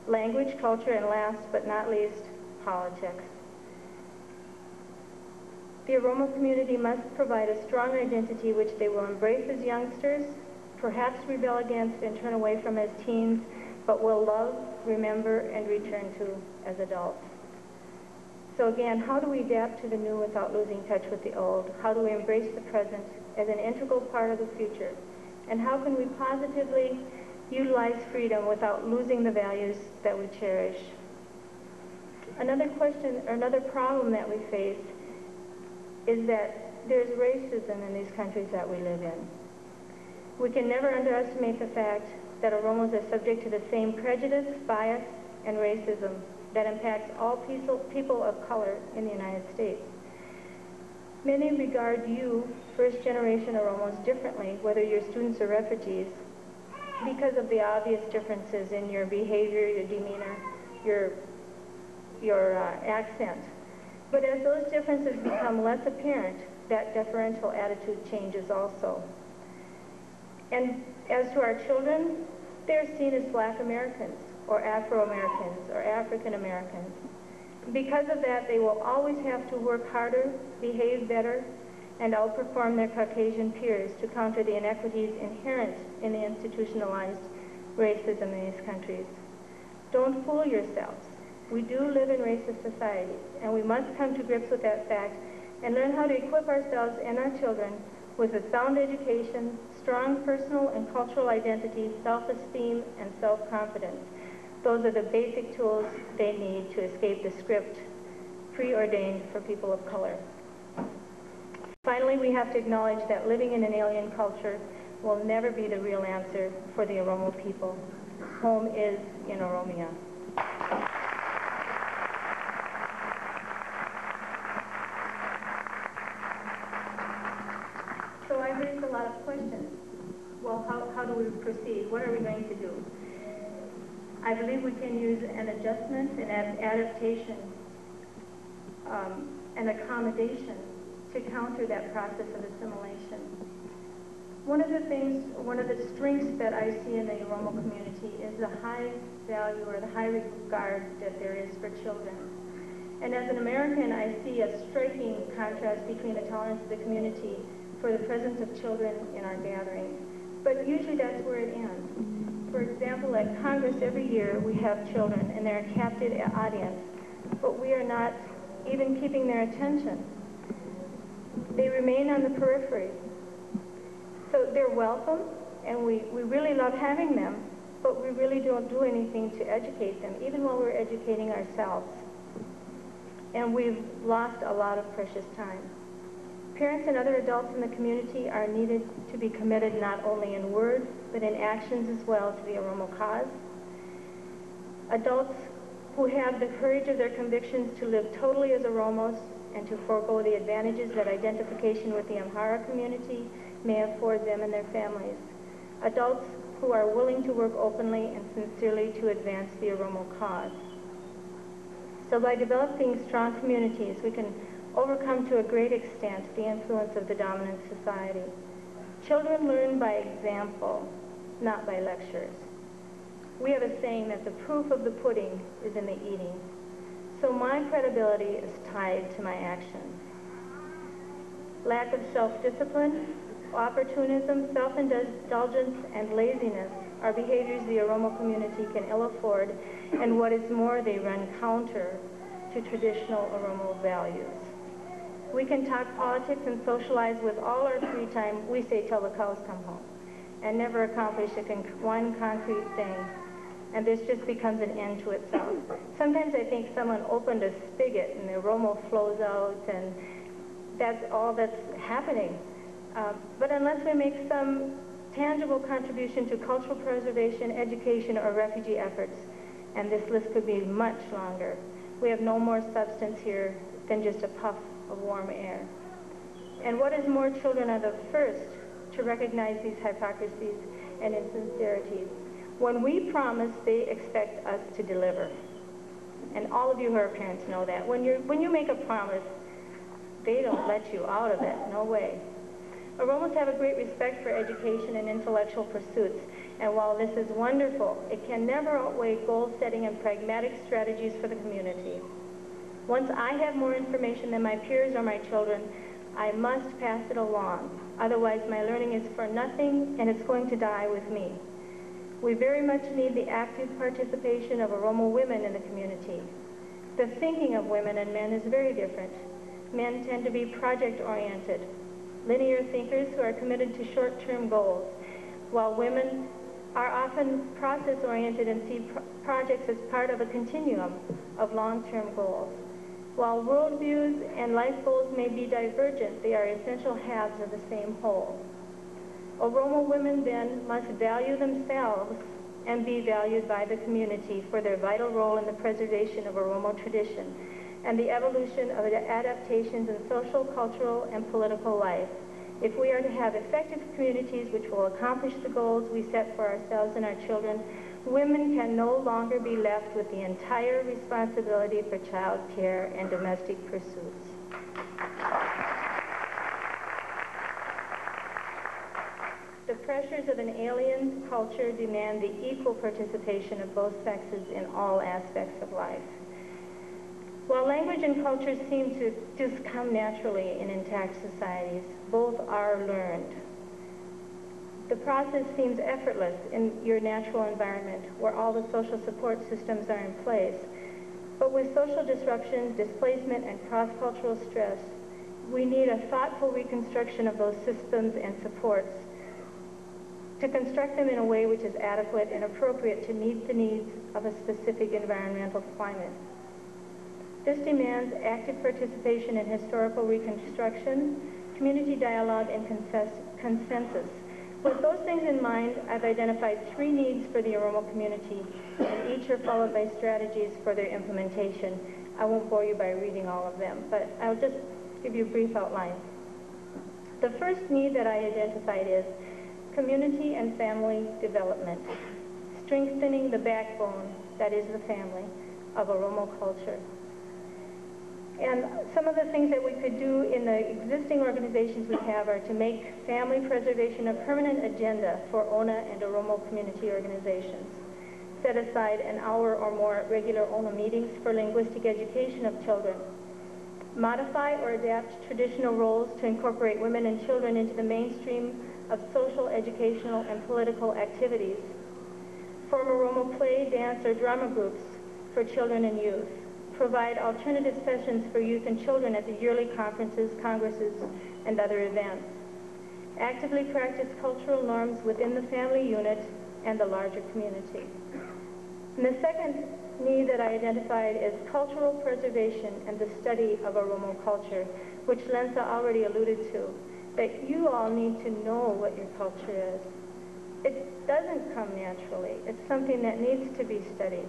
language, culture, and last but not least, politics. The Oromo community must provide a strong identity which they will embrace as youngsters, perhaps rebel against and turn away from as teens, but will love, remember, and return to as adults. So again, how do we adapt to the new without losing touch with the old? How do we embrace the present as an integral part of the future? And how can we positively utilize freedom without losing the values that we cherish? Another question, or another problem that we face is that there's racism in these countries that we live in. We can never underestimate the fact that Oromos are subject to the same prejudice, bias, and racism that impacts all people of color in the United States. Many regard you, first-generation Oromos, differently, whether you're students or refugees, because of the obvious differences in your behavior, your demeanor, your accent. But as those differences become less apparent, that deferential attitude changes also. And as to our children, they're seen as Black Americans, or Afro-Americans, or African Americans. Because of that, they will always have to work harder, behave better, and outperform their Caucasian peers to counter the inequities inherent in the institutionalized racism in these countries. Don't fool yourselves. We do live in racist societies, and we must come to grips with that fact and learn how to equip ourselves and our children with a sound education, strong personal and cultural identity, self-esteem, and self-confidence. Those are the basic tools they need to escape the script preordained for people of color. Finally, we have to acknowledge that living in an alien culture will never be the real answer for the Oromo people. Home is in Oromia. So I've raised a lot of questions. Well, how do we proceed? What are we going to do? I believe we can use an adjustment, an adaptation, an accommodation to counter that process of assimilation. One of the strengths that I see in the Oromo community is the high value or the high regard that there is for children. And as an American, I see a striking contrast between the tolerance of the community for the presence of children in our gatherings. But usually that's where it ends. For example, at Congress every year we have children and they're a captive audience, but we are not even keeping their attention. They remain on the periphery. So they're welcome, and we really love having them, but we really don't do anything to educate them, even while we're educating ourselves. And we've lost a lot of precious time. Parents and other adults in the community are needed to be committed not only in word, but in actions as well to the Oromo cause. Adults who have the courage of their convictions to live totally as Oromos and to forego the advantages that identification with the Amhara community may afford them and their families. Adults who are willing to work openly and sincerely to advance the Oromo cause. So by developing strong communities, we can overcome to a great extent the influence of the dominant society. Children learn by example, not by lectures. We have a saying that the proof of the pudding is in the eating. So my credibility is tied to my actions. Lack of self-discipline, opportunism, self-indulgence, and laziness are behaviors the Oromo community can ill afford, and what is more, they run counter to traditional Oromo values. We can talk politics and socialize with all our free time, we say till the cows come home, and never accomplish one concrete thing. And this just becomes an end to itself. Sometimes I think someone opened a spigot and the Oromo flows out, and that's all that's happening. But unless we make some tangible contribution to cultural preservation, education, or refugee efforts, and this list could be much longer, we have no more substance here than just a puff of warm air. And what is more, children are the first to recognize these hypocrisies and insincerities. When we promise, they expect us to deliver. And all of you who are parents know that. When you make a promise, they don't let you out of it. No way. Oromos have a great respect for education and intellectual pursuits. And while this is wonderful, it can never outweigh goal setting and pragmatic strategies for the community. Once I have more information than my peers or my children, I must pass it along. Otherwise, my learning is for nothing, and it's going to die with me. We very much need the active participation of Oromo women in the community. The thinking of women and men is very different. Men tend to be project-oriented, linear thinkers who are committed to short-term goals, while women are often process-oriented and see projects as part of a continuum of long-term goals. While worldviews and life goals may be divergent, they are essential halves of the same whole. Oromo women then must value themselves and be valued by the community for their vital role in the preservation of Oromo tradition. and the evolution of the adaptations in social, cultural, and political life. If we are to have effective communities which will accomplish the goals we set for ourselves and our children, women can no longer be left with the entire responsibility for child care and domestic pursuits. The pressures of an alien culture demand the equal participation of both sexes in all aspects of life. While language and culture seem to just come naturally in intact societies, both are learned. The process seems effortless in your natural environment where all the social support systems are in place. But with social disruption, displacement, and cross-cultural stress, we need a thoughtful reconstruction of those systems and supports to construct them in a way which is adequate and appropriate to meet the needs of a specific environmental climate. This demands active participation in historical reconstruction, community dialogue, and consensus. With those things in mind, I've identified 3 needs for the Oromo community, and each are followed by strategies for their implementation. I won't bore you by reading all of them, but I'll just give you a brief outline. The first need that I identified is community and family development, strengthening the backbone, that is the family, of Oromo culture. And some of the things that we could do in the existing organizations we have are to make family preservation a permanent agenda for ONA and Oromo community organizations. Set aside an hour or more at regular ONA meetings for linguistic education of children. Modify or adapt traditional roles to incorporate women and children into the mainstream of social, educational, and political activities. Form Oromo play, dance, or drama groups for children and youth. Provide alternative sessions for youth and children at the yearly conferences, congresses, and other events. Actively practice cultural norms within the family unit and the larger community. And the second need that I identified is cultural preservation and the study of Oromo culture, which Lensa already alluded to, that you all need to know what your culture is. It doesn't come naturally. It's something that needs to be studied.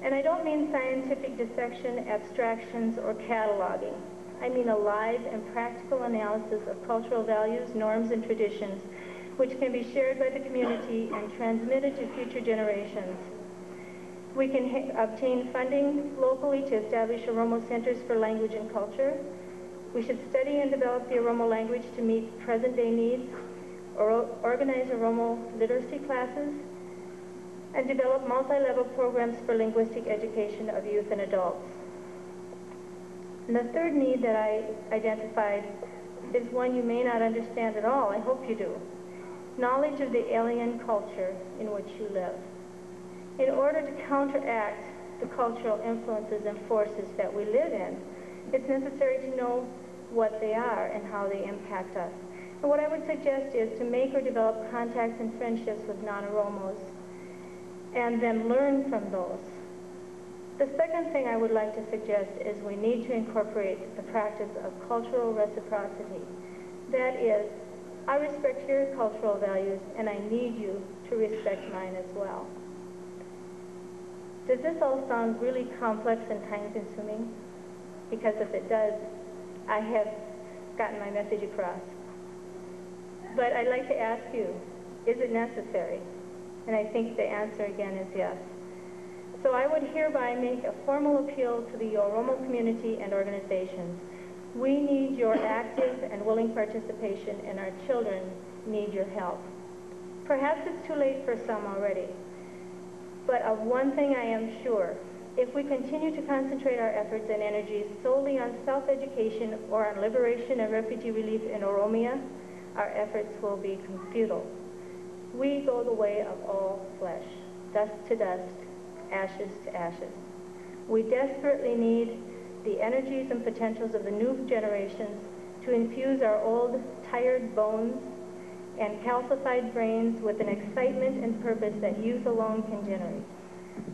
And I don't mean scientific dissection, abstractions, or cataloging. I mean a live and practical analysis of cultural values, norms, and traditions, which can be shared by the community and transmitted to future generations. We can obtain funding locally to establish Oromo centers for language and culture. We should study and develop the Oromo language to meet present-day needs, or organize Oromo literacy classes, and develop multi-level programs for linguistic education of youth and adults. And the third need that I identified is one you may not understand at all. I hope you do. Knowledge of the alien culture in which you live. In order to counteract the cultural influences and forces that we live in, it's necessary to know what they are and how they impact us. And what I would suggest is to make or develop contacts and friendships with non-Oromos, and then learn from those. The second thing I would like to suggest is we need to incorporate the practice of cultural reciprocity. That is, I respect your cultural values and I need you to respect mine as well. Does this all sound really complex and time-consuming? Because if it does, I have gotten my message across. But I'd like to ask you, is it necessary? And I think the answer again is yes. So I would hereby make a formal appeal to the Oromo community and organizations. We need your active and willing participation, and our children need your help. Perhaps it's too late for some already, but of one thing I am sure. If we continue to concentrate our efforts and energies solely on self-education or on liberation and refugee relief in Oromia, our efforts will be futile. We go the way of all flesh, dust to dust, ashes to ashes. We desperately need the energies and potentials of the new generations to infuse our old, tired bones and calcified brains with an excitement and purpose that youth alone can generate.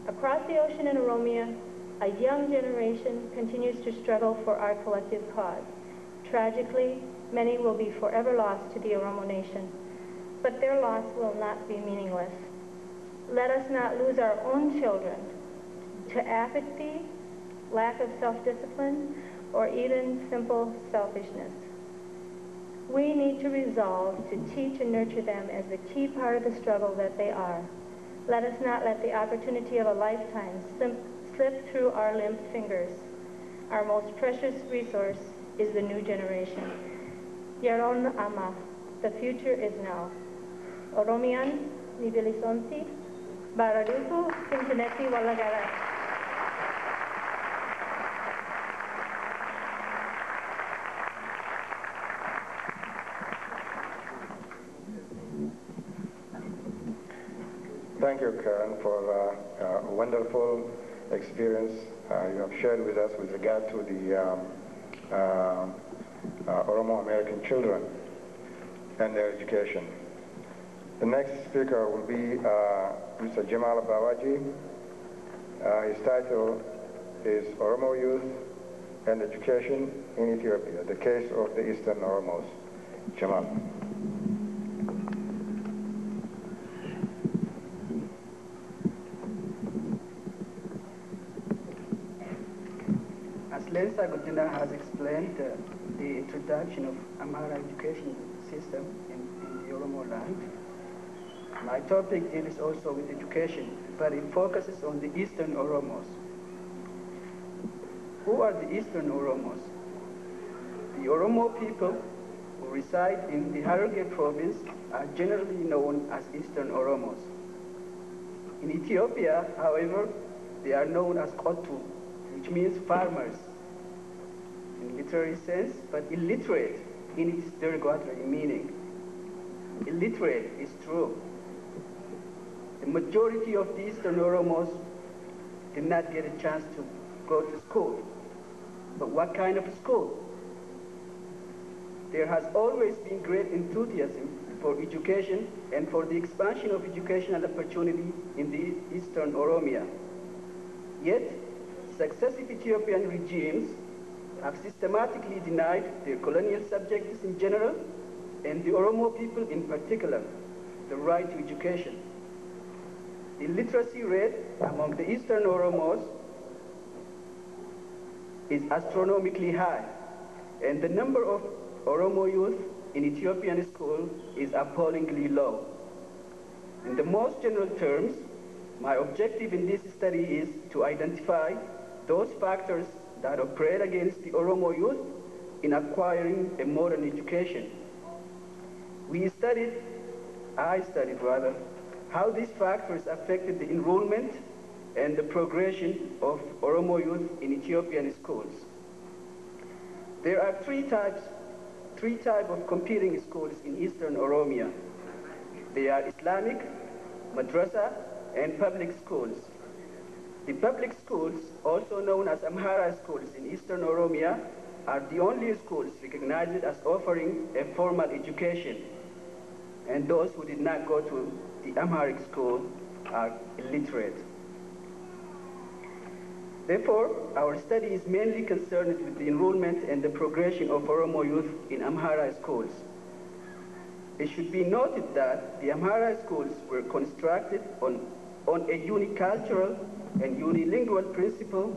Across the ocean in Oromia, a young generation continues to struggle for our collective cause. Tragically, many will be forever lost to the Oromo nation, but their loss will not be meaningless. Let us not lose our own children to apathy, lack of self-discipline, or even simple selfishness. We need to resolve to teach and nurture them as the key part of the struggle that they are. Let us not let the opportunity of a lifetime slip through our limp fingers. Our most precious resource is the new generation. Yaron Ama, the future is now. Oromian, Nibilisonti, Baraduku, Cincinnati, Walagara. Thank you, Karen, for a wonderful experience you have shared with us with regard to the Oromo American children and their education. The next speaker will be Mr. Jamal Bawaji. His title is Oromo Youth and Education in Ethiopia, the case of the Eastern Oromos. Jamal. Lensa Gudina has explained the introduction of Amhara education system in the Oromo land. My topic deals also with education, but it focuses on the Eastern Oromos. Who are the Eastern Oromos? The Oromo people who reside in the Hararghe province are generally known as Eastern Oromos. In Ethiopia, however, they are known as Kotu, which means farmers in literary sense, but illiterate in its derogatory meaning. Illiterate is true. The majority of the Eastern Oromos did not get a chance to go to school. But what kind of school? There has always been great enthusiasm for education and for the expansion of educational opportunity in the Eastern Oromia. Yet, successive Ethiopian regimes have systematically denied their colonial subjects in general and the Oromo people in particular the right to education. The literacy rate among the Eastern Oromos is astronomically high, and the number of Oromo youth in Ethiopian schools is appallingly low. In the most general terms, my objective in this study is to identify those factors that operate against the Oromo youth in acquiring a modern education. I studied how these factors affected the enrollment and the progression of Oromo youth in Ethiopian schools. There are three types of competing schools in Eastern Oromia. They are Islamic, Madrasa, and public schools. The public schools, also known as Amhara schools in Eastern Oromia, are the only schools recognized as offering a formal education, and those who did not go to the Amharic school are illiterate. Therefore, our study is mainly concerned with the enrollment and the progression of Oromo youth in Amhara schools. It should be noted that the Amhara schools were constructed on a unicultural and unilingual principle,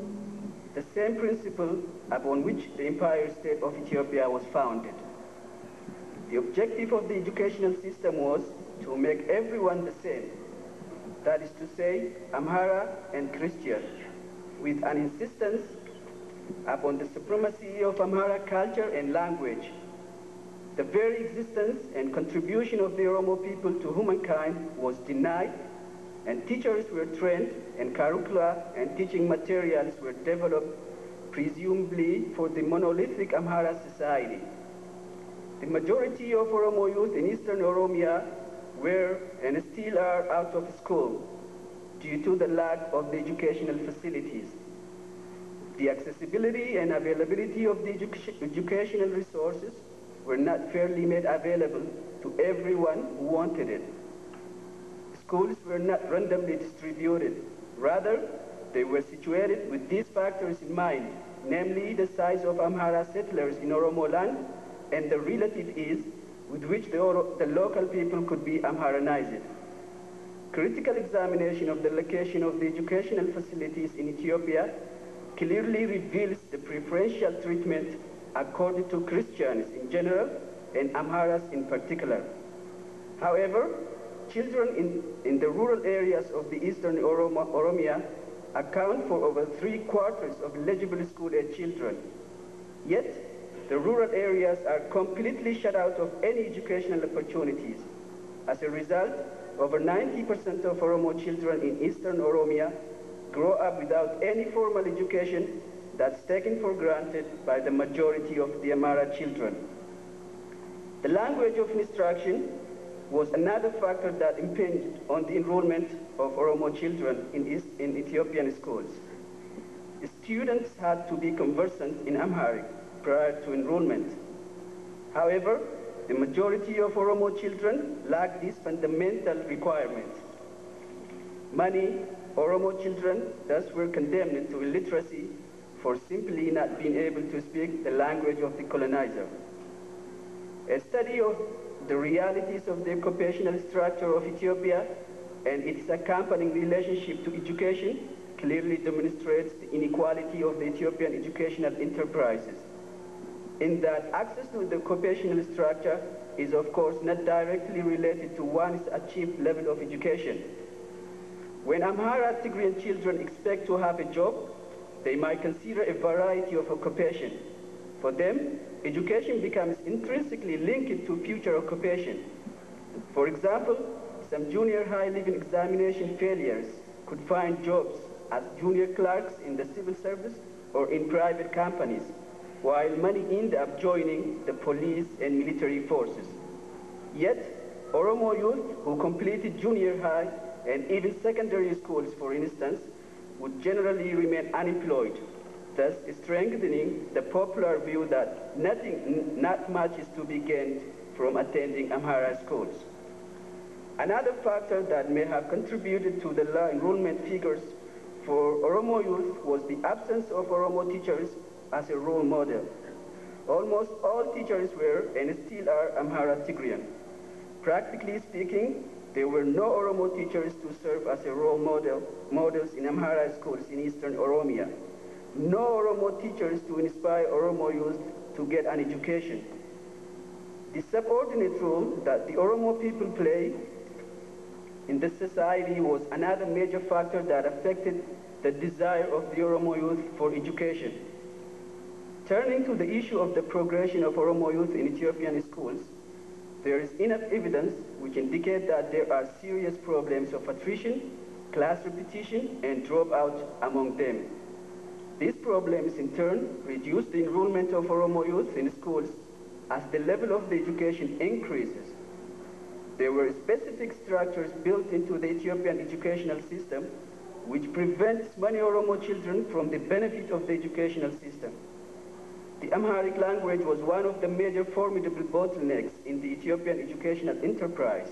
the same principle upon which the Empire State of Ethiopia was founded. The objective of the educational system was to make everyone the same, that is to say, Amhara and Christian, with an insistence upon the supremacy of Amhara culture and language. The very existence and contribution of the Oromo people to humankind was denied, and teachers were trained, and curricula and teaching materials were developed, presumably for the monolithic Amhara society. The majority of Oromo youth in Eastern Oromia were and still are out of school due to the lack of the educational facilities. The accessibility and availability of the educational resources were not fairly made available to everyone who wanted it. Schools were not randomly distributed. Rather, they were situated with these factors in mind, namely the size of Amhara settlers in Oromo land and the relative ease with which the local people could be Amharanized. Critical examination of the location of the educational facilities in Ethiopia clearly reveals the preferential treatment accorded to Christians in general and Amharas in particular. However, children in the rural areas of the eastern Oromia account for over 3/4 of eligible school-age children. Yet, the rural areas are completely shut out of any educational opportunities. As a result, over 90% of Oromo children in eastern Oromia grow up without any formal education that's taken for granted by the majority of the Amhara children. The language of instruction was another factor that impinged on the enrollment of Oromo children in Ethiopian schools. Students had to be conversant in Amharic prior to enrollment. However, the majority of Oromo children lack these fundamental requirements. Many Oromo children thus were condemned to illiteracy for simply not being able to speak the language of the colonizer. A study of the realities of the occupational structure of Ethiopia and its accompanying relationship to education clearly demonstrates the inequality of the Ethiopian educational enterprises, in that access to the occupational structure is of course not directly related to one's achieved level of education. When Amhara Tigrayan children expect to have a job, they might consider a variety of occupation. For them, education becomes intrinsically linked to future occupation. For example, some junior high leaving examination failures could find jobs as junior clerks in the civil service or in private companies, while many end up joining the police and military forces. Yet, Oromo youth who completed junior high and even secondary schools, for instance, would generally remain unemployed, thus strengthening the popular view that not much is to be gained from attending Amhara schools. Another factor that may have contributed to the low enrollment figures for Oromo youth was the absence of Oromo teachers as a role model. Almost all teachers were and still are Amhara Tigrayan. Practically speaking, there were no Oromo teachers to serve as a role models in Amhara schools in eastern Oromia. No Oromo teachers to inspire Oromo youth to get an education. The subordinate role that the Oromo people play in the society was another major factor that affected the desire of the Oromo youth for education. Turning to the issue of the progression of Oromo youth in Ethiopian schools, there is enough evidence which indicate that there are serious problems of attrition, class repetition, and dropout among them. These problems in turn reduce the enrollment of Oromo youth in schools as the level of the education increases. There were specific structures built into the Ethiopian educational system which prevents many Oromo children from the benefit of the educational system. The Amharic language was one of the major formidable bottlenecks in the Ethiopian educational enterprise.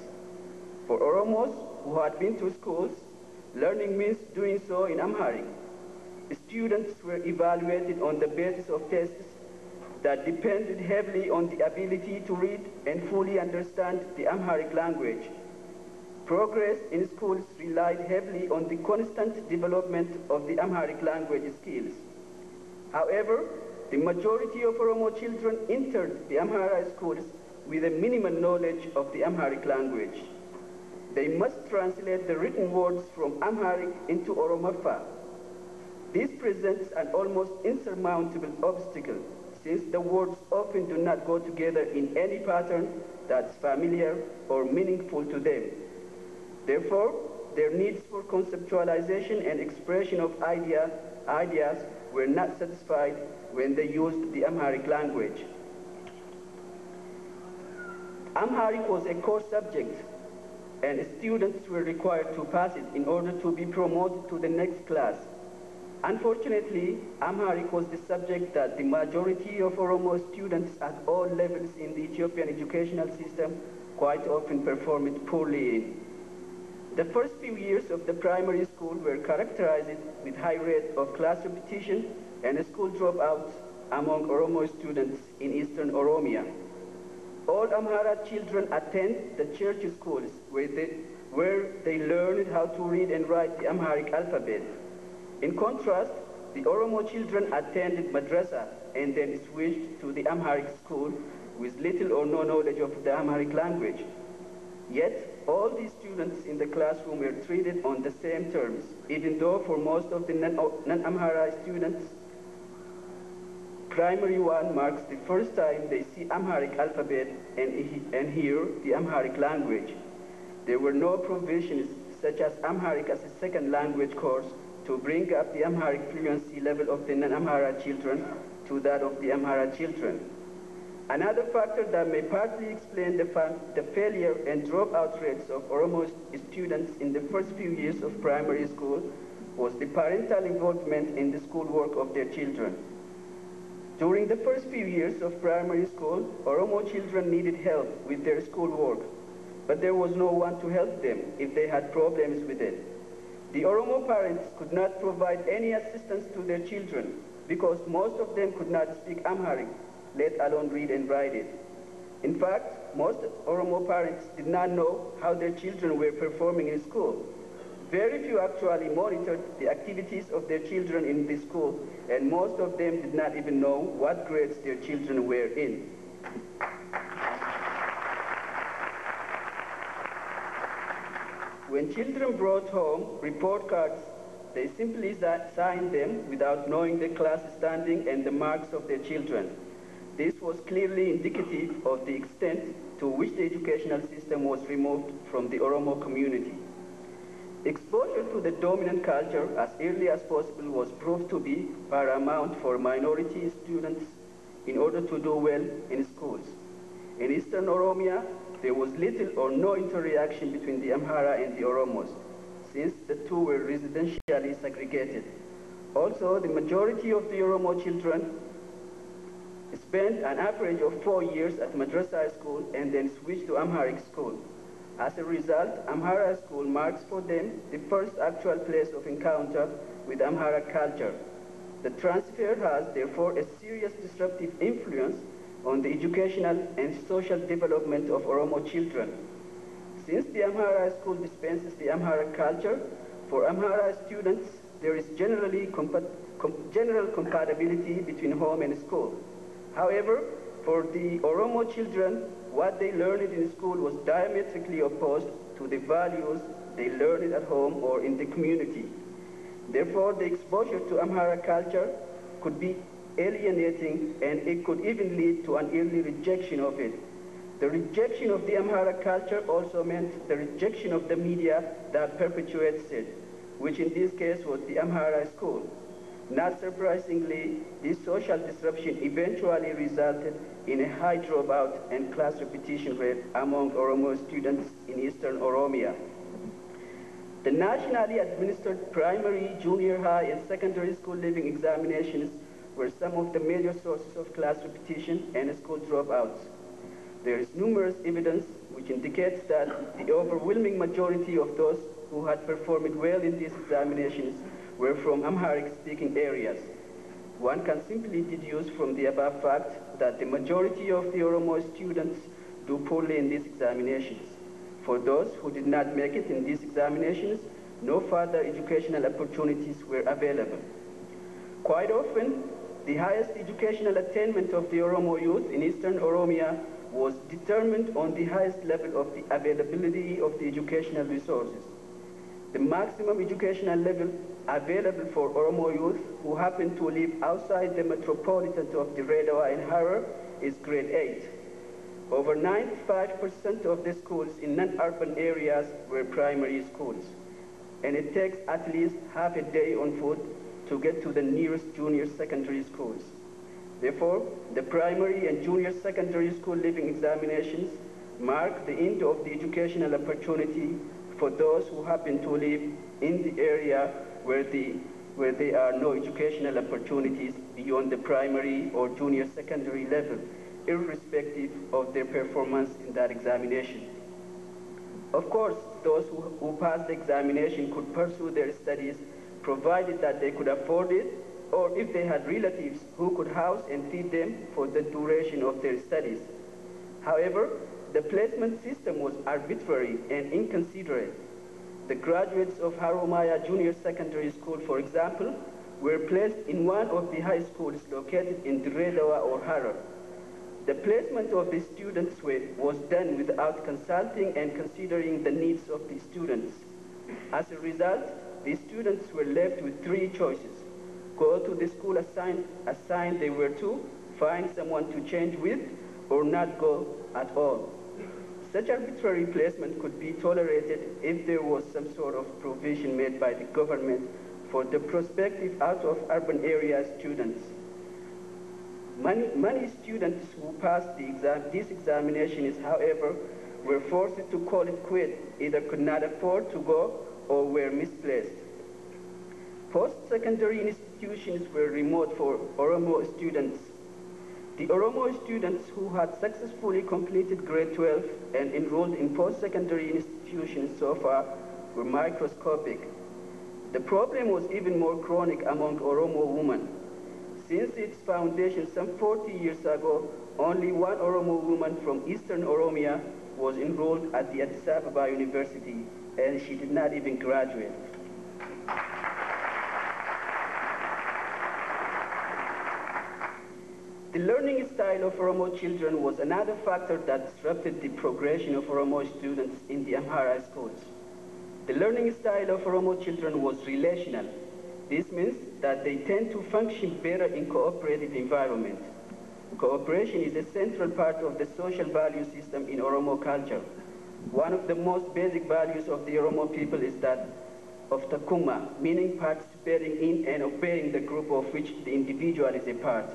For Oromos who had been to schools, learning means doing so in Amharic. Students were evaluated on the basis of tests that depended heavily on the ability to read and fully understand the Amharic language. Progress in schools relied heavily on the constant development of the Amharic language skills. However, the majority of Oromo children entered the Amhara schools with a minimal knowledge of the Amharic language. They must translate the written words from Amharic into Oromofa. This presents an almost insurmountable obstacle, since the words often do not go together in any pattern that's familiar or meaningful to them. Therefore, their needs for conceptualization and expression of ideas were not satisfied when they used the Amharic language. Amharic was a core subject, and students were required to pass it in order to be promoted to the next class. Unfortunately, Amharic was the subject that the majority of Oromo students at all levels in the Ethiopian educational system quite often performed poorly in. The first few years of the primary school were characterized with high rate of class repetition and school dropouts among Oromo students in eastern Oromia. All Amhara children attend the church schools where they learned how to read and write the Amharic alphabet. In contrast, the Oromo children attended madrasa and then switched to the Amharic school with little or no knowledge of the Amharic language. Yet, all these students in the classroom were treated on the same terms, even though for most of the non-Amhara students, primary one marks the first time they see Amharic alphabet and hear the Amharic language. There were no provisions such as Amharic as a second language course to bring up the Amharic fluency level of the non-Amhara children to that of the Amhara children. Another factor that may partly explain the failure and dropout rates of Oromo students in the first few years of primary school was the parental involvement in the schoolwork of their children. During the first few years of primary school, Oromo children needed help with their schoolwork, but there was no one to help them if they had problems with it. The Oromo parents could not provide any assistance to their children because most of them could not speak Amharic, let alone read and write it. In fact, most Oromo parents did not know how their children were performing in school. Very few actually monitored the activities of their children in the school, and most of them did not even know what grades their children were in. When children brought home report cards, they simply signed them without knowing the class standing and the marks of their children. This was clearly indicative of the extent to which the educational system was removed from the Oromo community. Exposure to the dominant culture as early as possible was proved to be paramount for minority students in order to do well in schools. In Eastern Oromia, there was little or no interaction between the Amhara and the Oromos, since the two were residentially segregated. Also, the majority of the Oromo children spent an average of 4 years at madrasa school and then switched to Amharic school. As a result, Amhara school marks for them the first actual place of encounter with Amhara culture. The transfer has, therefore, a serious disruptive influence on the educational and social development of Oromo children. Since the Amhara school dispenses the Amhara culture, for Amhara students, there is general compatibility between home and school. However, for the Oromo children, what they learned in school was diametrically opposed to the values they learned at home or in the community. Therefore, the exposure to Amhara culture could be alienating, and it could even lead to an early rejection of it. The rejection of the Amhara culture also meant the rejection of the media that perpetuates it, which in this case was the Amhara school. Not surprisingly, this social disruption eventually resulted in a high dropout and class repetition rate among Oromo students in Eastern Oromia. The nationally administered primary, junior high, and secondary school living examinations were some of the major sources of class repetition and school dropouts. There is numerous evidence which indicates that the overwhelming majority of those who had performed well in these examinations were from Amharic-speaking areas. One can simply deduce from the above fact that the majority of the Oromo students do poorly in these examinations. For those who did not make it in these examinations, no further educational opportunities were available. Quite often, the highest educational attainment of the Oromo youth in Eastern Oromia was determined on the highest level of the availability of the educational resources. The maximum educational level available for Oromo youth who happen to live outside the metropolitan of the Redawa and Harar is grade 8. Over 95% of the schools in non-urban areas were primary schools, and it takes at least half a day on foot to get to the nearest junior secondary schools. Therefore, the primary and junior secondary school living examinations mark the end of the educational opportunity for those who happen to live in the area where there are no educational opportunities beyond the primary or junior secondary level, irrespective of their performance in that examination. Of course, those who passed the examination could pursue their studies provided that they could afford it, or if they had relatives who could house and feed them for the duration of their studies. However, the placement system was arbitrary and inconsiderate. The graduates of Haromaya Junior Secondary School, for example, were placed in one of the high schools located in Diredawa or Harar. The placement of the students was done without consulting and considering the needs of the students. As a result, the students were left with three choices: go to the school assigned they were to, find someone to change with, or not go at all. Such arbitrary placement could be tolerated if there was some sort of provision made by the government for the prospective out-of-urban area students. Many students who passed these examinations, however, were forced to call it quit, either could not afford to go or were misplaced. Post-secondary institutions were remote for Oromo students. The Oromo students who had successfully completed grade 12 and enrolled in post-secondary institutions so far were microscopic. The problem was even more chronic among Oromo women. Since its foundation some 40 years ago, only one Oromo woman from Eastern Oromia was enrolled at the Addis Ababa University, and she did not even graduate. The learning style of Oromo children was another factor that disrupted the progression of Oromo students in the Amhara schools. The learning style of Oromo children was relational. This means that they tend to function better in cooperative environment. Cooperation is a central part of the social value system in Oromo culture. One of the most basic values of the Oromo people is that of takuma, meaning participating in and obeying the group of which the individual is a part.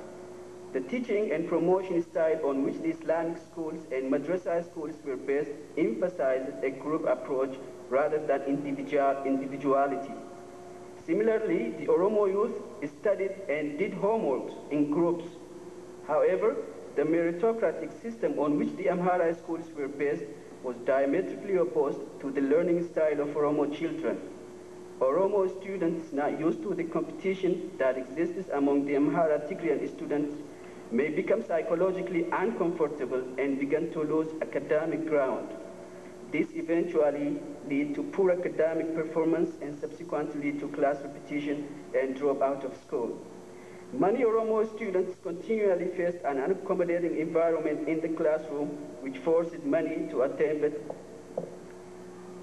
The teaching and promotion style on which the Islamic schools and madrasa schools were based emphasizes a group approach rather than individuality. Similarly, the Oromo youth studied and did homework in groups. However, the meritocratic system on which the Amhara schools were based was diametrically opposed to the learning style of Oromo children. Oromo students not used to the competition that exists among the Amhara Tigrian students may become psychologically uncomfortable and begin to lose academic ground. This eventually leads to poor academic performance and subsequently to class repetition and drop out of school. Many Oromo students continually faced an unaccommodating environment in the classroom, which forced many to attempt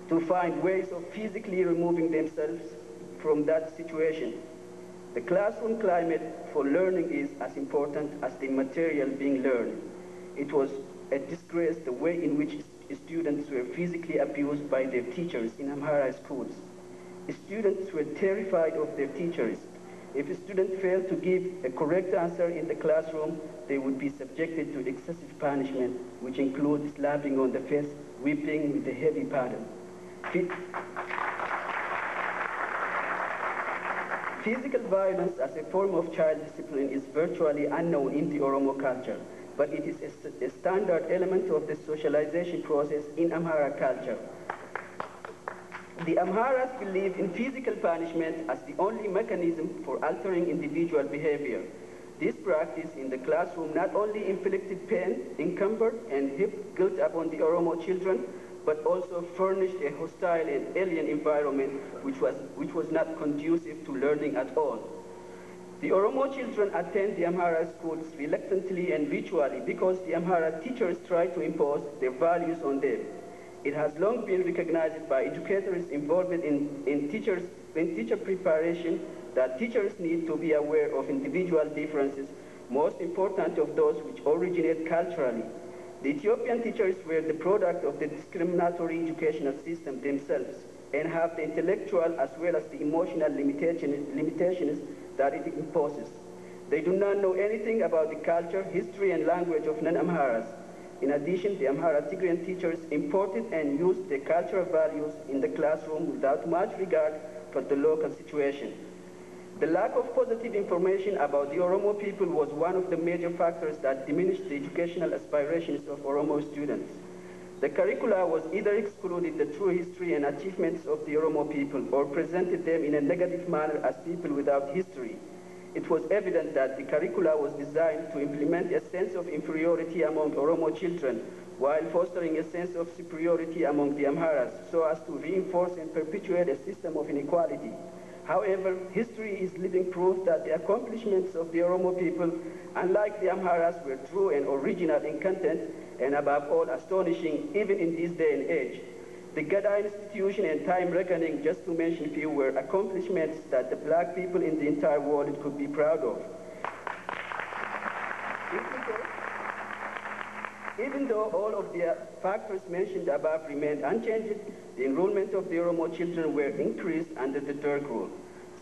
to find ways of physically removing themselves from that situation. The classroom climate for learning is as important as the material being learned. It was a disgrace the way in which students were physically abused by their teachers in Amhara schools. Students were terrified of their teachers. If a student failed to give a correct answer in the classroom, they would be subjected to excessive punishment, which includes slapping on the face, whipping with a heavy paddle. Physical violence as a form of child discipline is virtually unknown in the Oromo culture, but it is a standard element of the socialization process in Amhara culture. The Amharas believe in physical punishment as the only mechanism for altering individual behavior. This practice in the classroom not only inflicted pain, encumbered, and heaped guilt upon the Oromo children, but also furnished a hostile and alien environment which was not conducive to learning at all. The Oromo children attend the Amhara schools reluctantly and virtually because the Amhara teachers try to impose their values on them. It has long been recognized by educators involved in teacher preparation that teachers need to be aware of individual differences, most important of those which originate culturally. The Ethiopian teachers were the product of the discriminatory educational system themselves and have the intellectual as well as the emotional limitations that it imposes. They do not know anything about the culture, history, and language of non-Amharas. In addition, the Amhara Tigrian teachers imported and used their cultural values in the classroom without much regard for the local situation. The lack of positive information about the Oromo people was one of the major factors that diminished the educational aspirations of Oromo students. The curricula was either excluded the true history and achievements of the Oromo people or presented them in a negative manner as people without history. It was evident that the curricula was designed to implement a sense of inferiority among Oromo children while fostering a sense of superiority among the Amharas so as to reinforce and perpetuate a system of inequality. However, history is living proof that the accomplishments of the Oromo people, unlike the Amharas, were true and original in content, and above all, astonishing even in this day and age. The Gada institution and time reckoning, just to mention a few, were accomplishments that the black people in the entire world could be proud of. Even though all of the factors mentioned above remained unchanged, the enrollment of the Oromo children were increased under the Derg rule.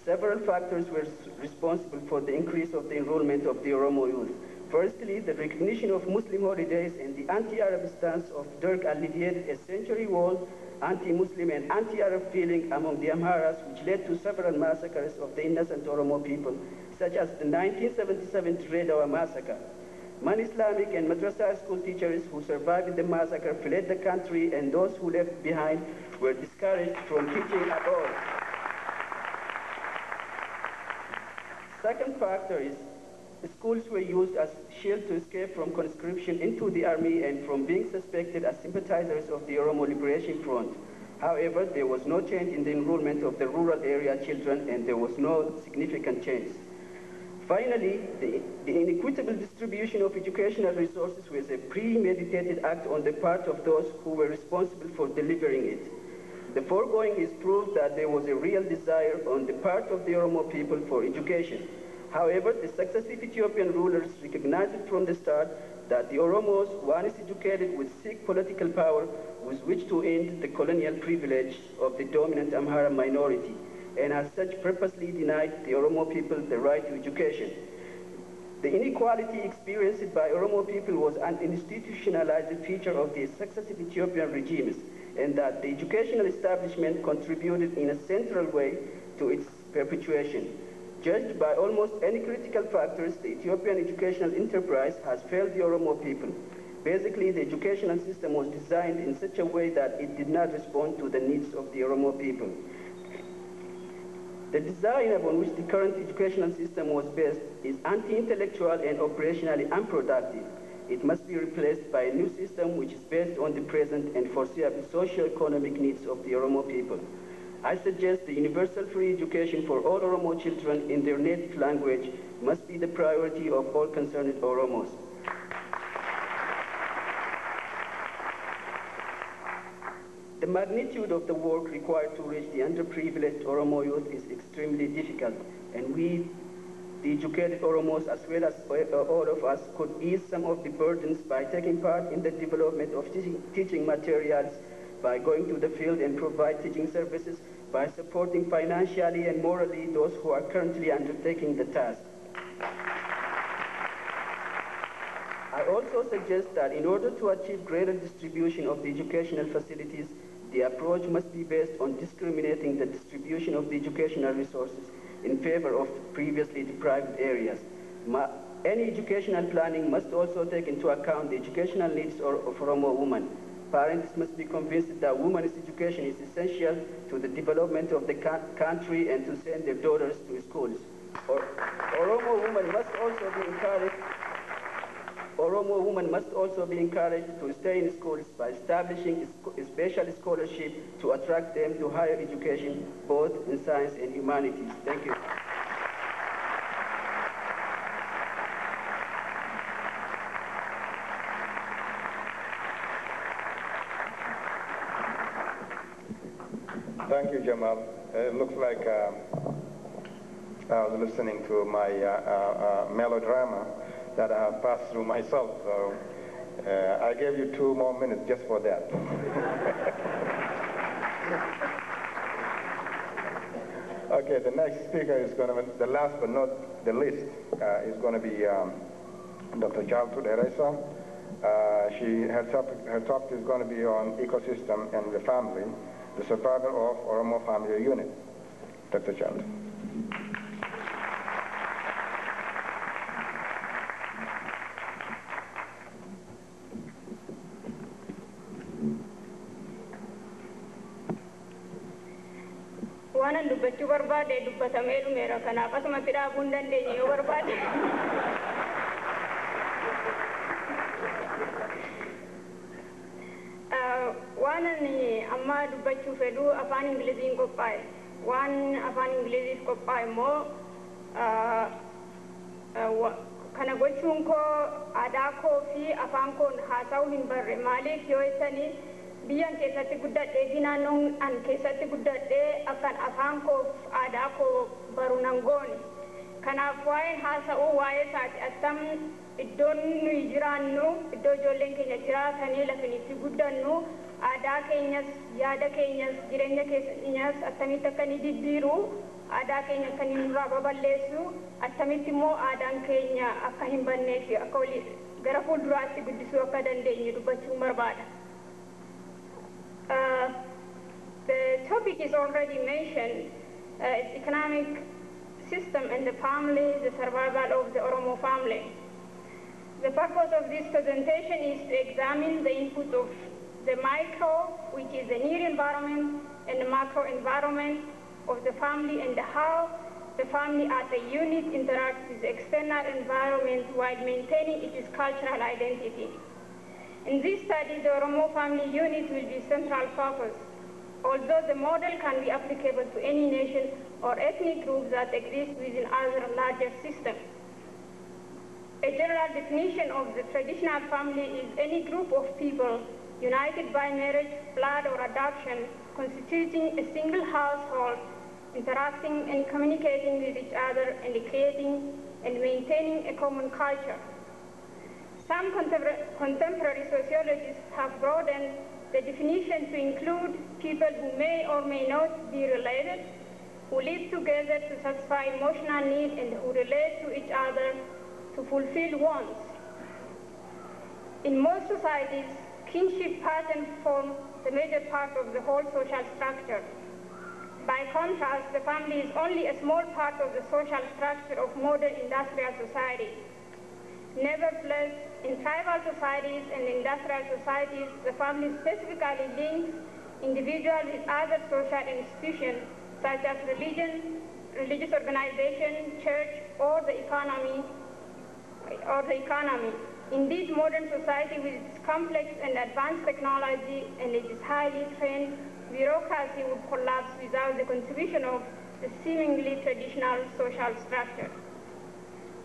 Several factors were responsible for the increase of the enrollment of the Oromo youth. Firstly, the recognition of Muslim holidays and the anti-Arab stance of Derg alleviated a century-old anti-Muslim and anti-Arab feeling among the Amharas, which led to several massacres of the innocent Oromo people, such as the 1977 Redawa massacre. Many Islamic and madrasa school teachers who survived the massacre fled the country, and those who left behind were discouraged from teaching at all. Second factor is schools were used as shield to escape from conscription into the army and from being suspected as sympathizers of the Oromo Liberation Front. However, there was no change in the enrollment of the rural area children, and there was no significant change. Finally, the inequitable distribution of educational resources was a premeditated act on the part of those who were responsible for delivering it. The foregoing is proof that there was a real desire on the part of the Oromo people for education. However, the successive Ethiopian rulers recognized from the start that the Oromos, once educated, would seek political power with which to end the colonial privilege of the dominant Amhara minority, and as such purposely denied the Oromo people the right to education. The inequality experienced by Oromo people was an institutionalized feature of the successive Ethiopian regimes, and that the educational establishment contributed in a central way to its perpetuation. Judged by almost any critical factors, the Ethiopian educational enterprise has failed the Oromo people. Basically, the educational system was designed in such a way that it did not respond to the needs of the Oromo people. The design upon which the current educational system was based is anti-intellectual and operationally unproductive. It must be replaced by a new system which is based on the present and foreseeable socio-economic needs of the Oromo people. I suggest the universal free education for all Oromo children in their native language must be the priority of all concerned Oromos. The magnitude of the work required to reach the underprivileged Oromo youth is extremely difficult, and we, the educated Oromos, as well as all of us, could ease some of the burdens by taking part in the development of teaching materials, by going to the field and provide teaching services, by supporting financially and morally those who are currently undertaking the task. I also suggest that in order to achieve greater distribution of the educational facilities, the approach must be based on discriminating the distribution of the educational resources in favor of previously deprived areas. Any educational planning must also take into account the educational needs of Oromo women. Parents must be convinced that women's education is essential to the development of the country and to send their daughters to schools. Oromo women must also be encouraged to stay in schools by establishing a special scholarship to attract them to higher education, both in science and humanities. Thank you. Thank you, Jamal. It looks like I was listening to my melodrama that I have passed through myself. So I gave you 2 more minutes just for that. Okay, the next speaker is going to be, the last but not the least, is going to be Dr. Charles Tuderesa. Her talk is going to be on ecosystem and the family, the survival of Oromo family unit. Dr. Charles. Waan dubbachuu barbaade dubbatamee dhumeera, kanaaf asumatti dhaabuu hin dandeenye yoo barbaade. Waan ani amma dubbachuu fedhu afaan Ingiliziin qophaa'e. waan afaan Ingiliziif qophaa'e immoo kana gochuun koo aadaa koo fi afaan koon haasa'uu hin barre maaliif yoo jettanii biyyan keessatti guddadhee fi naannoon an keessatti guddadhee akkan afaan koo aadaa koo baru nan goone kanaaf waa'ee haasa'uu waa'ee isaati attam iddoon nuyi jiraannu iddoo ijoolleen keenya jiraatanii lafin itti guddannu aadaa keenyas yaada keenyas jireenya keenyas attamitti akka ni diddiiru aadaa keenya akka ni nurraa baballeessu attamitti immoo aadaan keenya akka hin bannee fi akka gara fuulduraatti guddisuu akka dandeenyu dubbachuu barbaada. The topic is already mentioned, it's economic system and the family, the survival of the Oromo family. The purpose of this presentation is to examine the input of the micro, which is the near environment, and the macro environment of the family and how the family as a unit interacts with the external environment while maintaining its cultural identity. In this study, the Oromo family unit will be central focus, although the model can be applicable to any nation or ethnic group that exists within other larger systems. A general definition of the traditional family is any group of people united by marriage, blood, or adoption, constituting a single household, interacting and communicating with each other, and creating and maintaining a common culture. Some contemporary sociologists have broadened the definition to include people who may or may not be related, who live together to satisfy emotional needs, and who relate to each other to fulfill wants. In most societies, kinship patterns form the major part of the whole social structure. By contrast, the family is only a small part of the social structure of modern industrial society. Nevertheless, in tribal societies and industrial societies, the family specifically links individuals with other social institutions such as religion, religious organization, church, or the economy. Indeed, modern society with its complex and advanced technology and its highly trained bureaucracy would collapse without the contribution of the seemingly traditional social structure.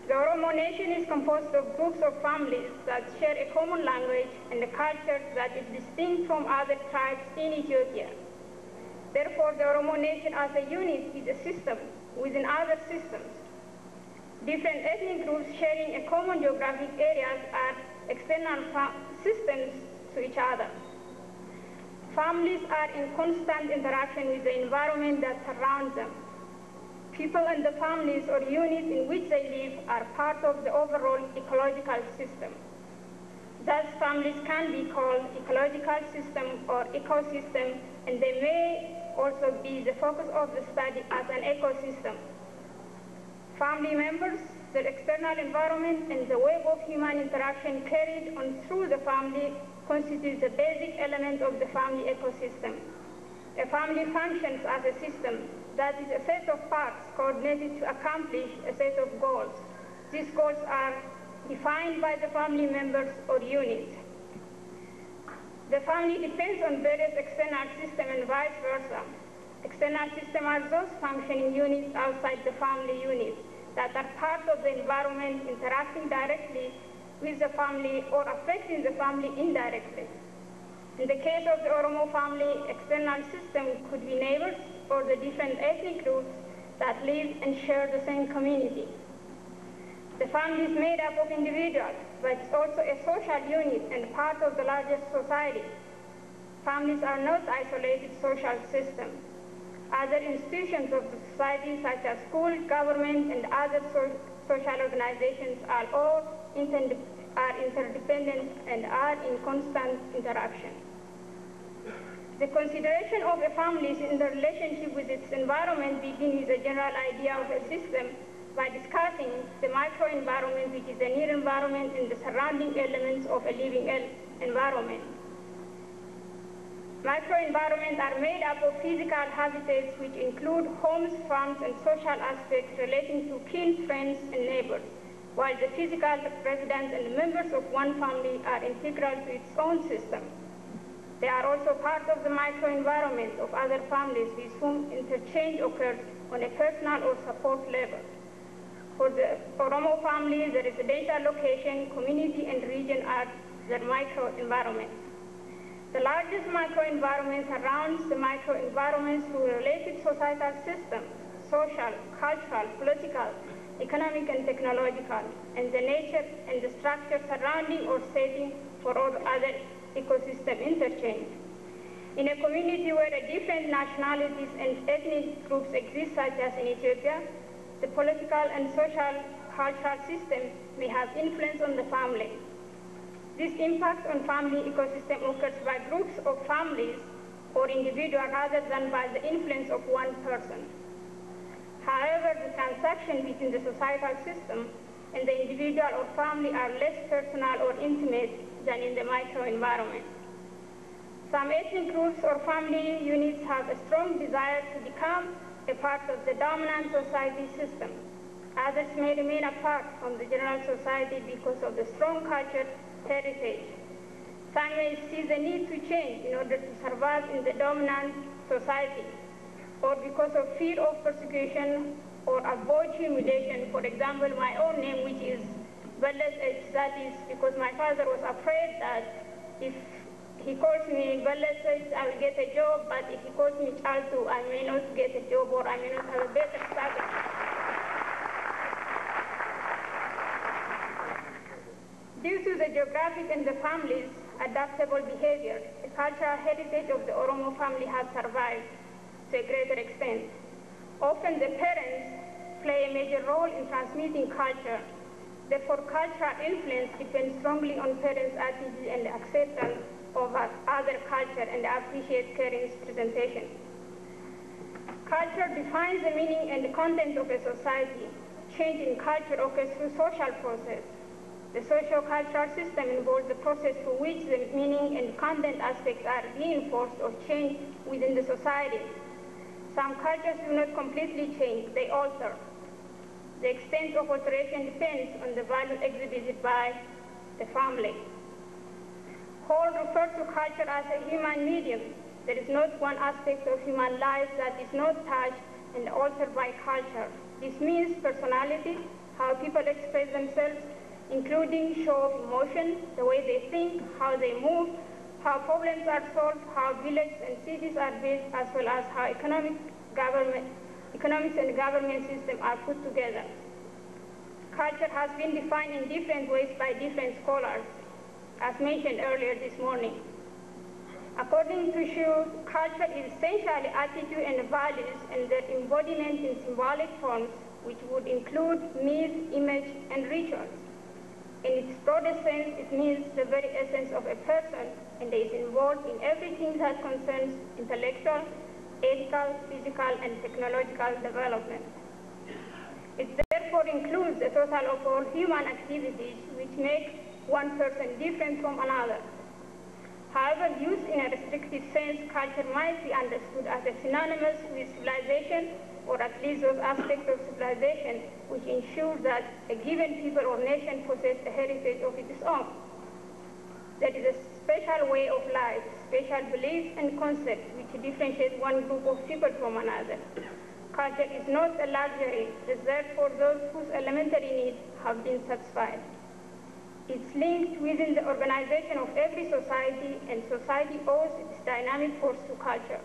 The Oromo nation is composed of groups of families that share a common language and a culture that is distinct from other tribes in Ethiopia. Therefore, the Oromo nation as a unit is a system within other systems. Different ethnic groups sharing a common geographic areas are external systems to each other. Families are in constant interaction with the environment that surrounds them. People and the families or units in which they live are part of the overall ecological system. Thus, families can be called ecological system or ecosystem, and they may also be the focus of the study as an ecosystem. Family members, their external environment, and the web of human interaction carried on through the family constitute the basic element of the family ecosystem. A family functions as a system that is a set of parts coordinated to accomplish a set of goals. These goals are defined by the family members or units. The family depends on various external systems and vice versa. External systems are those functioning units outside the family units that are part of the environment interacting directly with the family or affecting the family indirectly. In the case of the Oromo family, external systems could be neighbors or the different ethnic groups that live and share the same community. The family is made up of individuals, but it's also a social unit and part of the larger society. Families are not isolated social systems. Other institutions of the society, such as school, government, and other social organizations, are all interdependent and are in constant interaction. The consideration of a family's interrelationship with its environment begins with a general idea of a system by discussing the microenvironment, which is the near environment, and the surrounding elements of a living environment. Microenvironments are made up of physical habitats which include homes, farms, and social aspects relating to kin, friends, and neighbors, while the physical residents and the members of one family are integral to its own system. They are also part of the microenvironment of other families with whom interchange occurs on a personal or support level. For the Oromo family, the residential location, community, and region are their microenvironments. The largest microenvironment surrounds the microenvironments through related societal systems, social, cultural, political, economic, and technological, and the nature and the structure surrounding or setting for all other ecosystem interchange. In a community where different nationalities and ethnic groups exist, such as in Ethiopia, the political and social cultural system may have influence on the family. This impact on family ecosystem occurs by groups of families or individuals rather than by the influence of one person. However, the transaction between the societal system and the individual or family are less personal or intimate than in the microenvironment. Some ethnic groups or family units have a strong desire to become a part of the dominant society system. Others may remain apart from the general society because of the strong culture heritage. Some may see the need to change in order to survive in the dominant society, or because of fear of persecution or avoid humiliation. For example, my own name, which is Ballas, that is because my father was afraid that if he calls me Ballas, I will get a job, but if he calls me Chaltu, I may not get a job or I may not have a better status. Due to the geographic and the family's adaptable behavior, the cultural heritage of the Oromo family has survived to a greater extent. Often the parents play a major role in transmitting culture. Therefore, cultural influence depends strongly on parents' attitude and acceptance of other culture and appreciate parents' presentation. Culture defines the meaning and the content of a society. Change in culture occurs through social process. The socio-cultural system involves the process through which the meaning and content aspects are reinforced or changed within the society. Some cultures do not completely change, they alter. The extent of alteration depends on the value exhibited by the family. Hall refers to culture as a human medium. There is not one aspect of human life that is not touched and altered by culture. This means personality, how people express themselves, including show of emotion, the way they think, how they move, how problems are solved, how villages and cities are built, as well as how economics and government systems are put together. Culture has been defined in different ways by different scholars, as mentioned earlier this morning. According to Shu, culture is essentially attitude and values and their embodiment in symbolic forms, which would include myth, image, and rituals. In its broadest sense, it means the very essence of a person and is involved in everything that concerns intellectual, ethical, physical, and technological development. It therefore includes a total of all human activities which make one person different from another. However, used in a restrictive sense, culture might be understood as a synonymous with civilization, or at least those aspects of civilization which ensure that a given people or nation possess a heritage of its own. That is a special way of life, special beliefs and concepts which differentiate one group of people from another. Culture is not a luxury reserved for those whose elementary needs have been satisfied. It's linked within the organization of every society, and society owes its dynamic force to culture.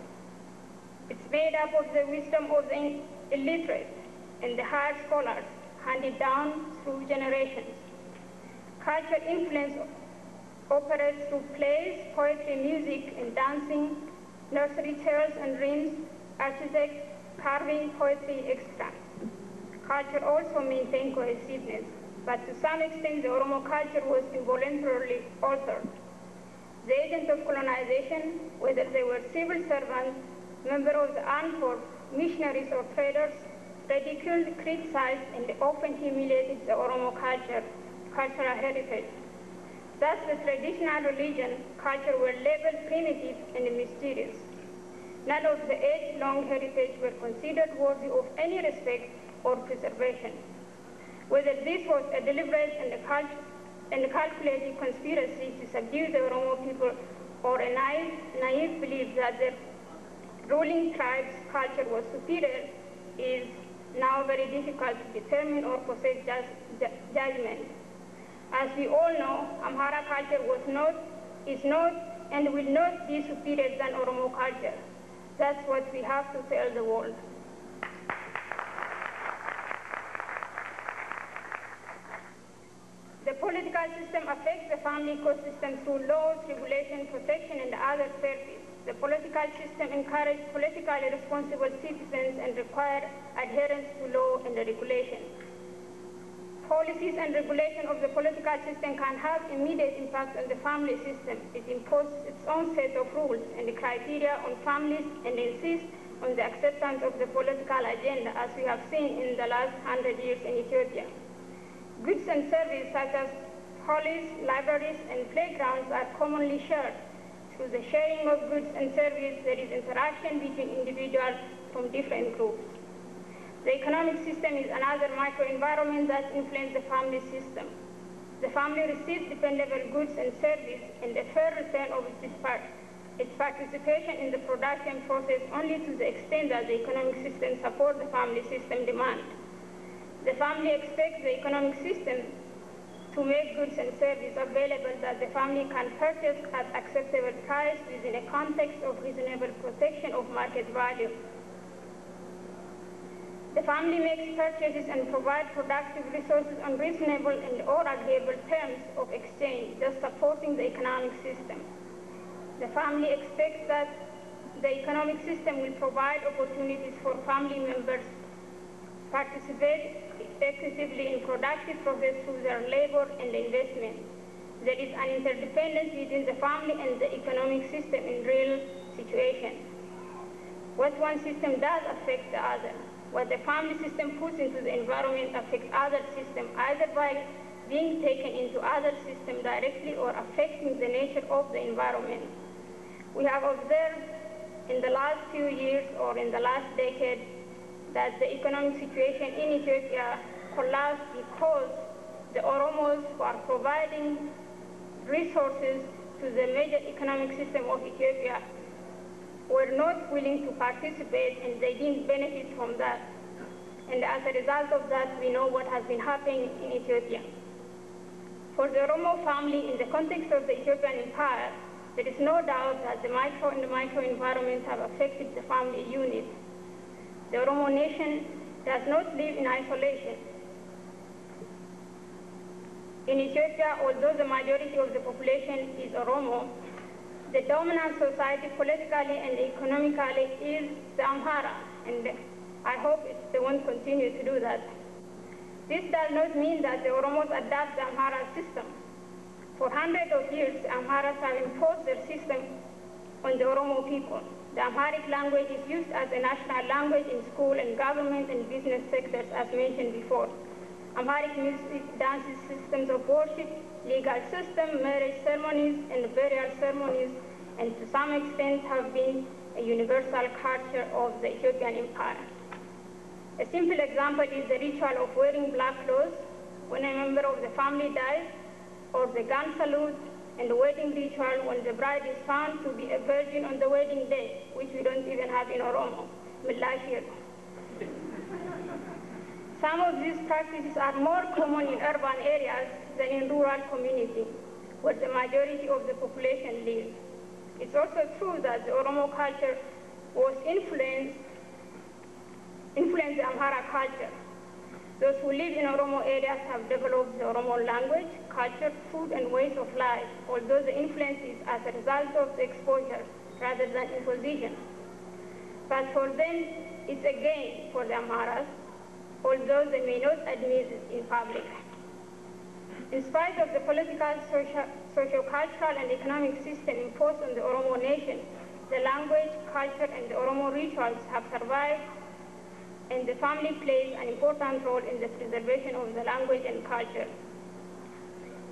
It's made up of the wisdom of the illiterate and the higher scholars, handed down through generations. Culture influence operates through plays, poetry, music, and dancing, nursery tales and rhymes, architecture, carving, poetry, etc. Culture also maintains cohesiveness, but to some extent the Oromo culture was involuntarily altered. The agents of colonization, whether they were civil servants, members of the armed force, missionaries or traders, ridiculed, criticized, and often humiliated the Oromo cultural heritage. Thus, the traditional religion, culture were labeled primitive and mysterious. None of the age-long heritage were considered worthy of any respect or preservation. Whether this was a deliberate and calculated conspiracy to subdue the Oromo people, or a naive belief that the ruling tribe's culture was superior is now very difficult to determine or possess judgment. As we all know, Amhara culture is not, and will not be superior than Oromo culture. That's what we have to tell the world. The political system affects the family ecosystem through laws, regulation, protection, and other services. The political system encourages politically responsible citizens and requires adherence to law and regulation. Policies and regulation of the political system can have immediate impact on the family system. It imposes its own set of rules and criteria on families and insists on the acceptance of the political agenda, as we have seen in the last 100 years in Ethiopia. Goods and services such as police, libraries, and playgrounds are commonly shared. Through the sharing of goods and services, there is interaction between individuals from different groups. The economic system is another microenvironment that influences the family system. The family receives dependable goods and services and a fair return of its participation in the production process only to the extent that the economic system supports the family system demand. The family expects the economic system to make goods and services available that the family can purchase at acceptable price within a context of reasonable protection of market value. The family makes purchases and provides productive resources on reasonable and or agreeable terms of exchange, thus supporting the economic system. The family expects that the economic system will provide opportunities for family members to participate effectively in productive progress through their labor and investment. There is an interdependence between the family and the economic system in real situations. What one system does affects the other. What the family system puts into the environment affects other systems, either by being taken into other systems directly or affecting the nature of the environment. We have observed in the last few years or in the last decade that the economic situation in Ethiopia collapsed because the Oromos who are providing resources to the major economic system of Ethiopia were not willing to participate, and they didn't benefit from that. And as a result of that, we know what has been happening in Ethiopia. For the Oromo family, in the context of the Ethiopian empire, there is no doubt that the micro and the microenvironment have affected the family unit. The Oromo nation does not live in isolation. In Ethiopia, although the majority of the population is Oromo, the dominant society politically and economically is the Amhara, and I hope they won't continue to do that. This does not mean that the Oromos adopt the Amhara system. For hundreds of years, the Amharas have imposed their system on the Oromo people. The Amharic language is used as a national language in school and government and business sectors, as mentioned before. Amharic music, dances, systems of worship, legal system, marriage ceremonies, and burial ceremonies, and to some extent have been a universal culture of the Ethiopian empire. A simple example is the ritual of wearing black clothes when a member of the family dies, or the gun salute and the wedding ritual when the bride is found to be a virgin on the wedding day, which we don't even have in Oromo, Milashir. Some of these practices are more common in urban areas than in rural communities, where the majority of the population lives. It's also true that the Oromo culture was influenced the Amhara culture. Those who live in Oromo areas have developed the Oromo language, culture, food, and ways of life, although the influence is as a result of the exposure rather than imposition. But for them, it's a gain for the Amharas, although they may not admit it in public. In spite of the political, socio-cultural, and economic system imposed on the Oromo nation, the language, culture, and the Oromo rituals have survived, and the family plays an important role in the preservation of the language and culture.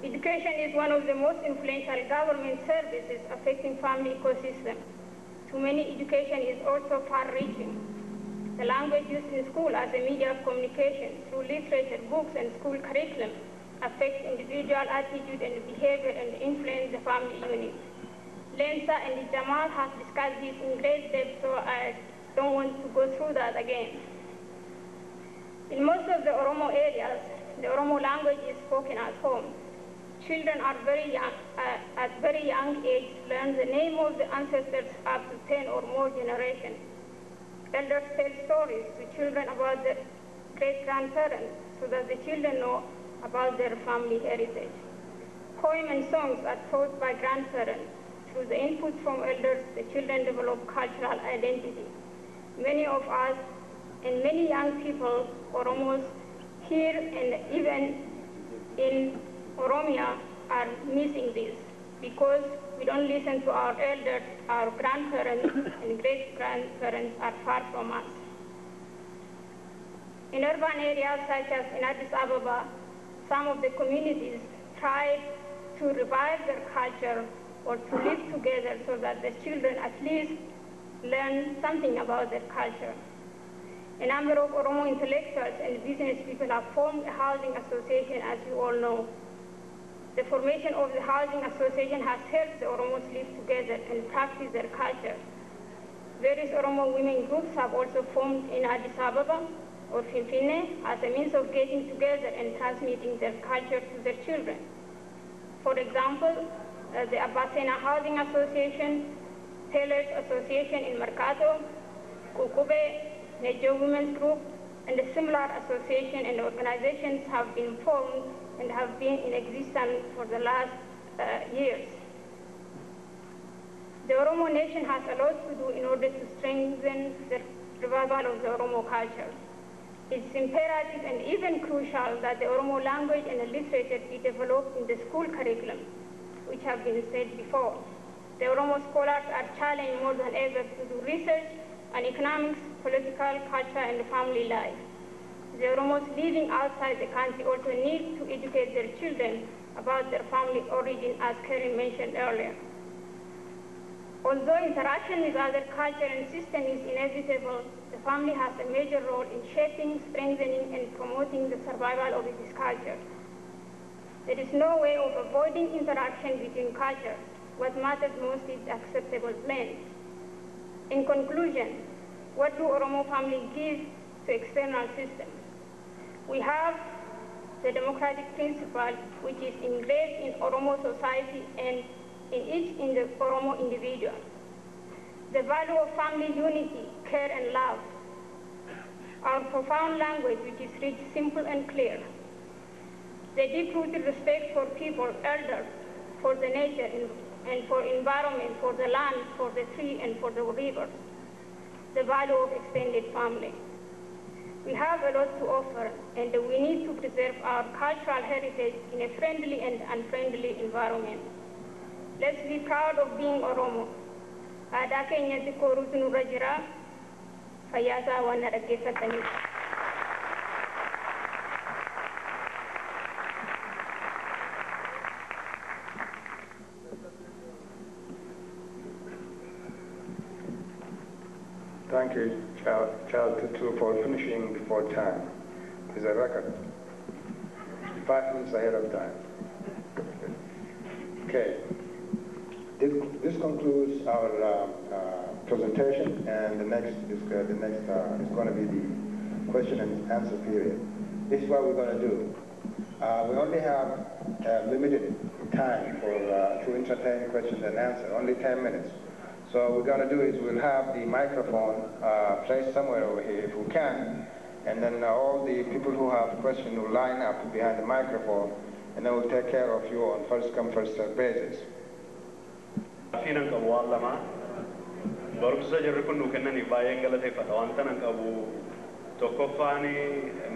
Education is one of the most influential government services affecting family ecosystem. Too many education is also far-reaching. The language used in school as a media of communication through literature, books, and school curriculum affects individual attitude and behavior and influence the family unit. Lensa and Jamal has discussed this in great depth, so I don't want to go through that again. In most of the Oromo areas, the Oromo language is spoken at home. Children are at very young age learn the name of the ancestors up to 10 or more generations. Elders tell stories to children about their great-grandparents so that the children know about their family heritage. Poems and songs are taught by grandparents. Through the input from elders, the children develop cultural identity. Many of us and many young people, Oromos, here and even in Oromia, are missing this because we don't listen to our elders, our grandparents and great-grandparents are far from us. In urban areas such as in Addis Ababa, some of the communities tried to revive their culture or to live together so that the children at least learn something about their culture. A number of Oromo intellectuals and business people have formed a housing association, as you all know. The formation of the housing association has helped the Oromos live together and practice their culture. Various Oromo women groups have also formed in Addis Ababa or Finfinne as a means of getting together and transmitting their culture to their children. For example, the Abbasena Housing Association, Tailors Association in Mercato, Kukube, Nejo Women's Group, and a similar association and organizations have been formed and have been in existence for the last years. The Oromo nation has a lot to do in order to strengthen the revival of the Oromo culture. It's imperative and even crucial that the Oromo language and the literature be developed in the school curriculum, which have been said before. The Oromo scholars are challenged more than ever to do research on economics, political, culture, and family life. The Oromos living outside the country also need to educate their children about their family origin, as Karen mentioned earlier. Although interaction with other culture and systems is inevitable, the family has a major role in shaping, strengthening, and promoting the survival of its culture. There is no way of avoiding interaction between cultures. What matters most is acceptable blend. In conclusion, what do Oromo families give to external systems? We have the democratic principle, which is engraved in Oromo society and in each Oromo individual. The value of family unity, care, and love. Our profound language, which is rich, simple, and clear. The deep-rooted respect for people, elders, for the nature, and for environment, for the land, for the tree, and for the rivers. The value of extended family. We have a lot to offer, and we need to preserve our cultural heritage in a friendly and unfriendly environment. Let's be proud of being Oromo. Aadaa keenyatti koruutu nurra jira. Fayyaasaa waan na dhaggeeffataniif. Thank you, Child Tutu, for finishing before time. It's a record. 5 minutes ahead of time. Okay. This concludes our presentation, and the next is going to be the question and answer period. This is what we're going to do. We only have limited time to entertain questions and answers, only 10 minutes. So what we're going to do is we'll have the microphone placed somewhere over here if we can, and then all the people who have questions will line up behind the microphone, and then we'll take care of you on first-come, first-served basis. Finan qabu waan lama barumsa jirri kun nu kennanii baay'een galateeffata wanta nan qabu tokkoffaani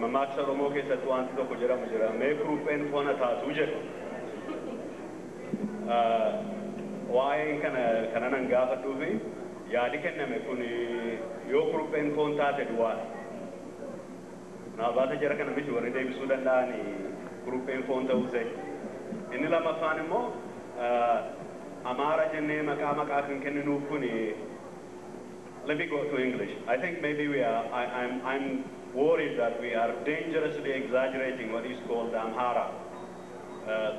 mammaaksa Oromoo keessatti wanti tokko jedhamu jira mee kurupheen foona taatu jedhu waa'een kana nan gaafadhuufi yaadi kenname kun yoo kurupheen foon taate duwwaa naabaata jara kana miti warri deebisuu danda'ani kurupheen foon ta'uuse inni lammaffaan immoo Amara jenne maqaa kan kenninuuf kuni. Let me go to English. I think maybe I'm worried that we are dangerously exaggerating what is called Amhara.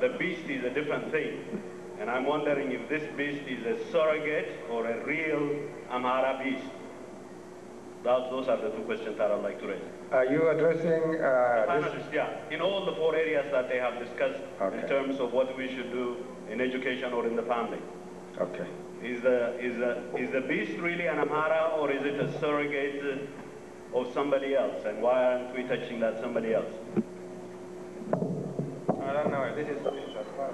The beast is a different thing. And I'm wondering if this beast is a surrogate or a real Amhara beast. Those are the two questions that I'd like to raise. Are you addressing this? Yeah, in all the 4 areas that they have discussed in terms of what we should do in education or in the family. Okay. Is the beast really an Amhara, or is it a surrogate of somebody else? And why aren't we touching that somebody else? I don't know. This is as far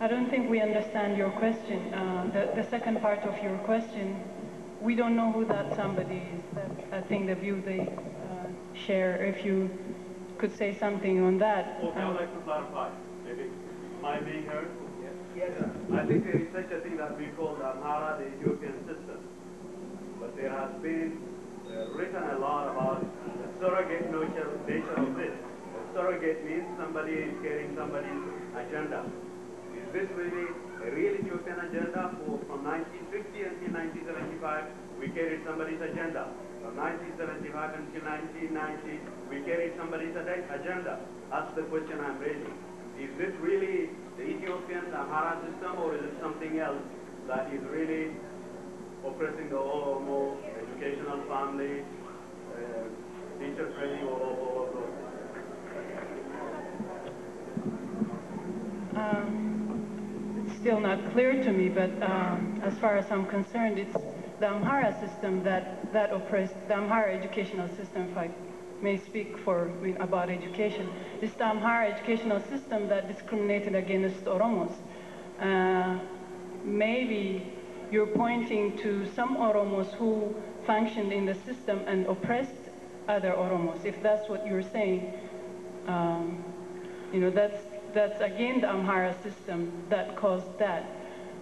I don't think we understand your question. The second part of your question, we don't know who that somebody is. That's, I think, the view they share. If you could say something on that. Okay, I'd like to clarify. Maybe, am I being heard? Yes. I think there is such a thing that we call the Amhara, the Ethiopian system. But there has been written a lot about the surrogate nature of this. A surrogate means somebody is carrying somebody's agenda. Is this really a real Ethiopian agenda? From 1950 until 1975, we carried somebody's agenda. From 1975 until 1990, we carried somebody's agenda. That's the question I'm raising. Is this really the Ethiopian Amhara system, or is it something else that is really oppressing the Oromo, educational family, teacher training, all of those? It's still not clear to me, but as far as I'm concerned, it's the Amhara system that oppressed, the Amhara educational system, if I may speak about education. It's the Amhara educational system that discriminated against Oromos. Maybe you're pointing to some Oromos who functioned in the system and oppressed other Oromos. If that's what you're saying, that's again the Amhara system that caused that.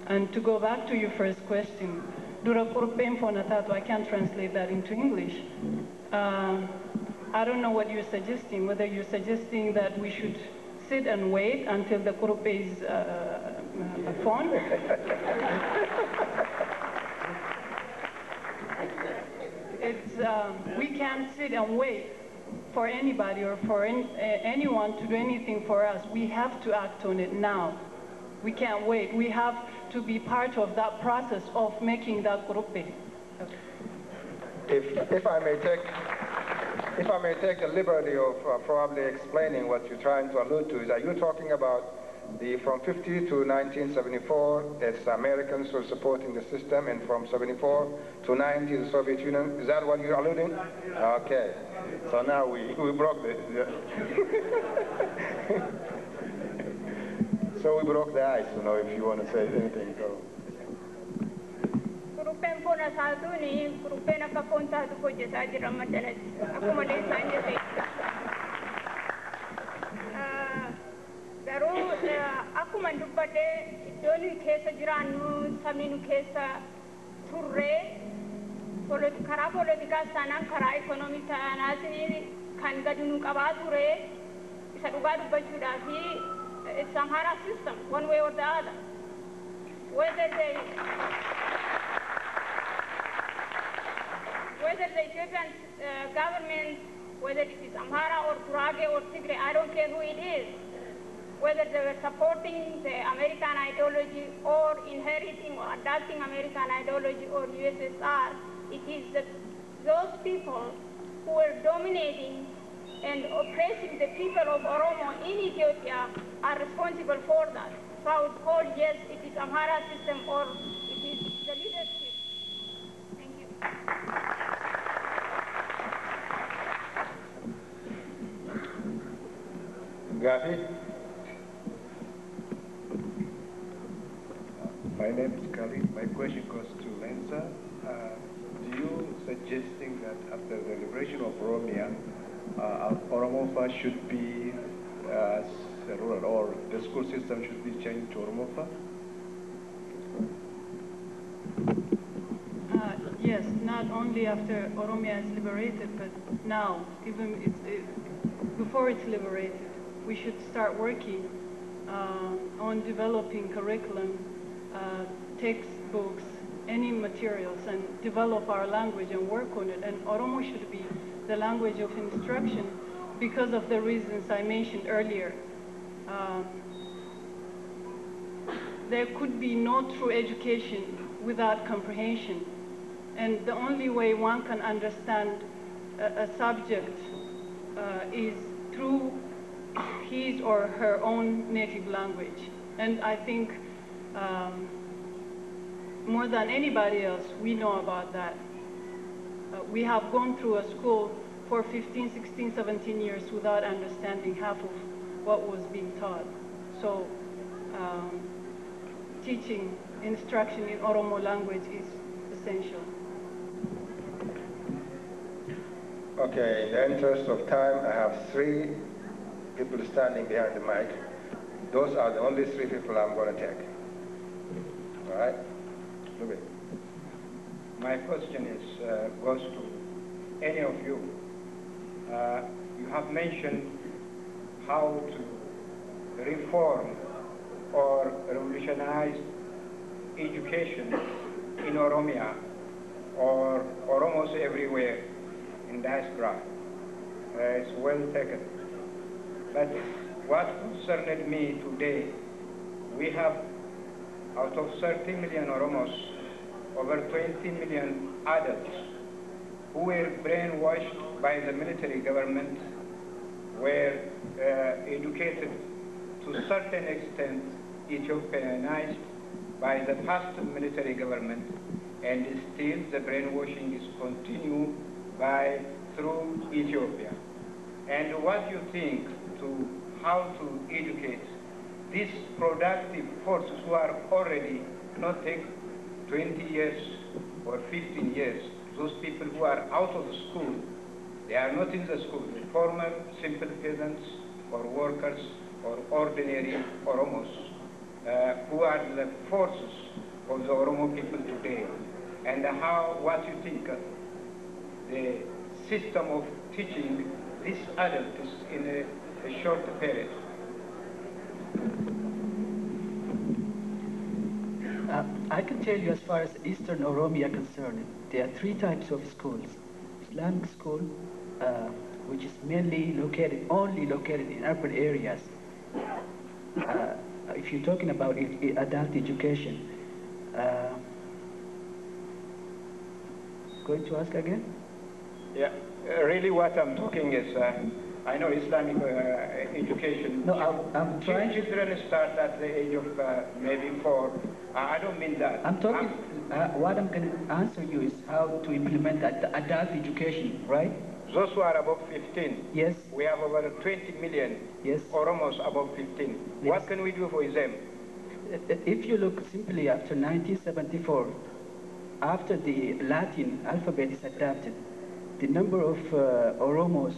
And to go back to your first question, I can't translate that into English. I don't know what you're suggesting, whether you're suggesting that we should sit and wait until the kurupe is phone. We can't sit and wait for anybody or for anyone to do anything for us. We have to act on it now. We can't wait. We have to be part of that process of making that kurupe. If I may take the liberty of probably explaining what you're trying to allude to, is are you talking about from 50 to 1974, it's Americans who are supporting the system, and from 74 to 90, the Soviet Union? Is that what you're alluding? Okay. So now we broke the so we broke the ice, if you want to say anything. So. Kurupen po na sa ito ni kurupen na kapunta ito po dyan sa Ajira Madalas. Ako mali sa inyo kayo. Pero ako mandubade ito ni kesa jiranu sami nu kesa turre kara politika sana kara ekonomi sana sini kan gadunu kabature isa duga dubaju dahi it's Amhara system one way or the other. Whether the Ethiopian government, whether it is Amhara or Turage or Tigray, I don't care who it is, whether they were supporting the American ideology or inheriting or adopting American ideology or USSR, it is those people who were dominating and oppressing the people of Oromo in Ethiopia are responsible for that. So I would call, yes, it is Amhara system or it is the leadership. Thank you. Gafi? My name is Kali. My question goes to Lensa. Do you suggesting that after the liberation of Oromia, Oromofa should be rural, or the school system should be changed to Oromofa? Yes, not only after Oromia is liberated, but now, even before it's liberated, we should start working on developing curriculum, textbooks, any materials, and develop our language and work on it. And Oromo should be the language of instruction because of the reasons I mentioned earlier. There could be no true education without comprehension. And the only way one can understand a subject is through his or her own native language. And I think more than anybody else, we know about that. We have gone through a school for 15, 16, 17 years without understanding half of what was being taught. So teaching, instruction in Oromo language is essential. Okay, in the interest of time, I have 3 people standing behind the mic. Those are the only 3 people I'm going to take. All right? Louis. My question is, goes to any of you. You have mentioned how to reform or revolutionize education in Oromia or Oromos everywhere in diaspora. It's well taken. But what concerned me today, we have out of 30 million Oromos, over 20 million adults who were brainwashed by the military government, were educated to a certain extent Ethiopianized by the past military government, and still the brainwashing is continued through Ethiopia. And what do you think to how to educate these productive forces who are already not take 20 years or 15 years, those people who are out of the school, they are not in the school, former simple peasants or workers or ordinary Oromos, who are the forces of the Oromo people today, and what you think the system of teaching these adults in a short period. I can tell you as far as Eastern Oromia concerned, there are 3 types of schools. Islamic school, which is mainly only located in urban areas. If you're talking about adult education, going to ask again? Yeah, really what I'm talking is, I know Islamic education. No, I'm trying. Children start at the age of maybe 4. I don't mean that. I'm talking, what I'm going to answer you is how to implement adult education, right? Those who are above 15. Yes. We have over 20 million. Yes. Oromos above 15. Yes. What can we do for them? If you look simply after 1974, after the Latin alphabet is adopted, the number of Oromos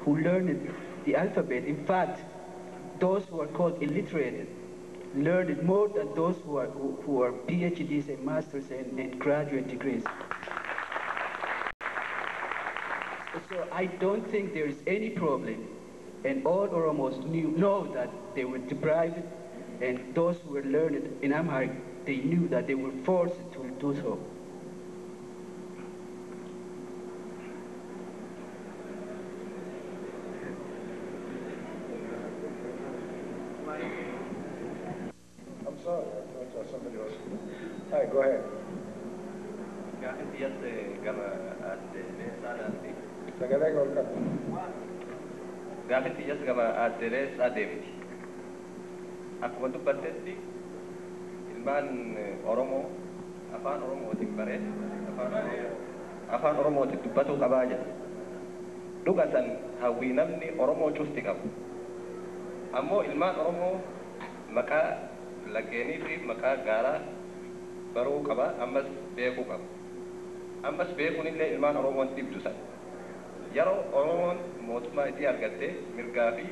who learned the alphabet, in fact, those who are called illiterate, learned more than those who are PhDs and masters and graduate degrees. So I don't think there is any problem, and all Oromos know that they were deprived, and those who were learned in Amharic, they knew that they were forced to do so. I'm sorry, I thought somebody else. All right, go ahead. Gaaffitti jas gama aadderees adeemti. Akkuma dubbattetti ilmaan Oromoo afaan Oromootiin baree afaan Oromootiin dubbatuu qabaa jedha. Dhugatan hawwii namni Oromoo cufti qabu. Ammoo ilmaan Oromoo maqaa laggeenii fi maqaa gaaraa baruu qaba, ammas beekuu qaba. Ammas beekuun illee ilmaan Oromoon dhibdu sana. Yeroo Oromoon mootummaa itti argatte mirgaa fi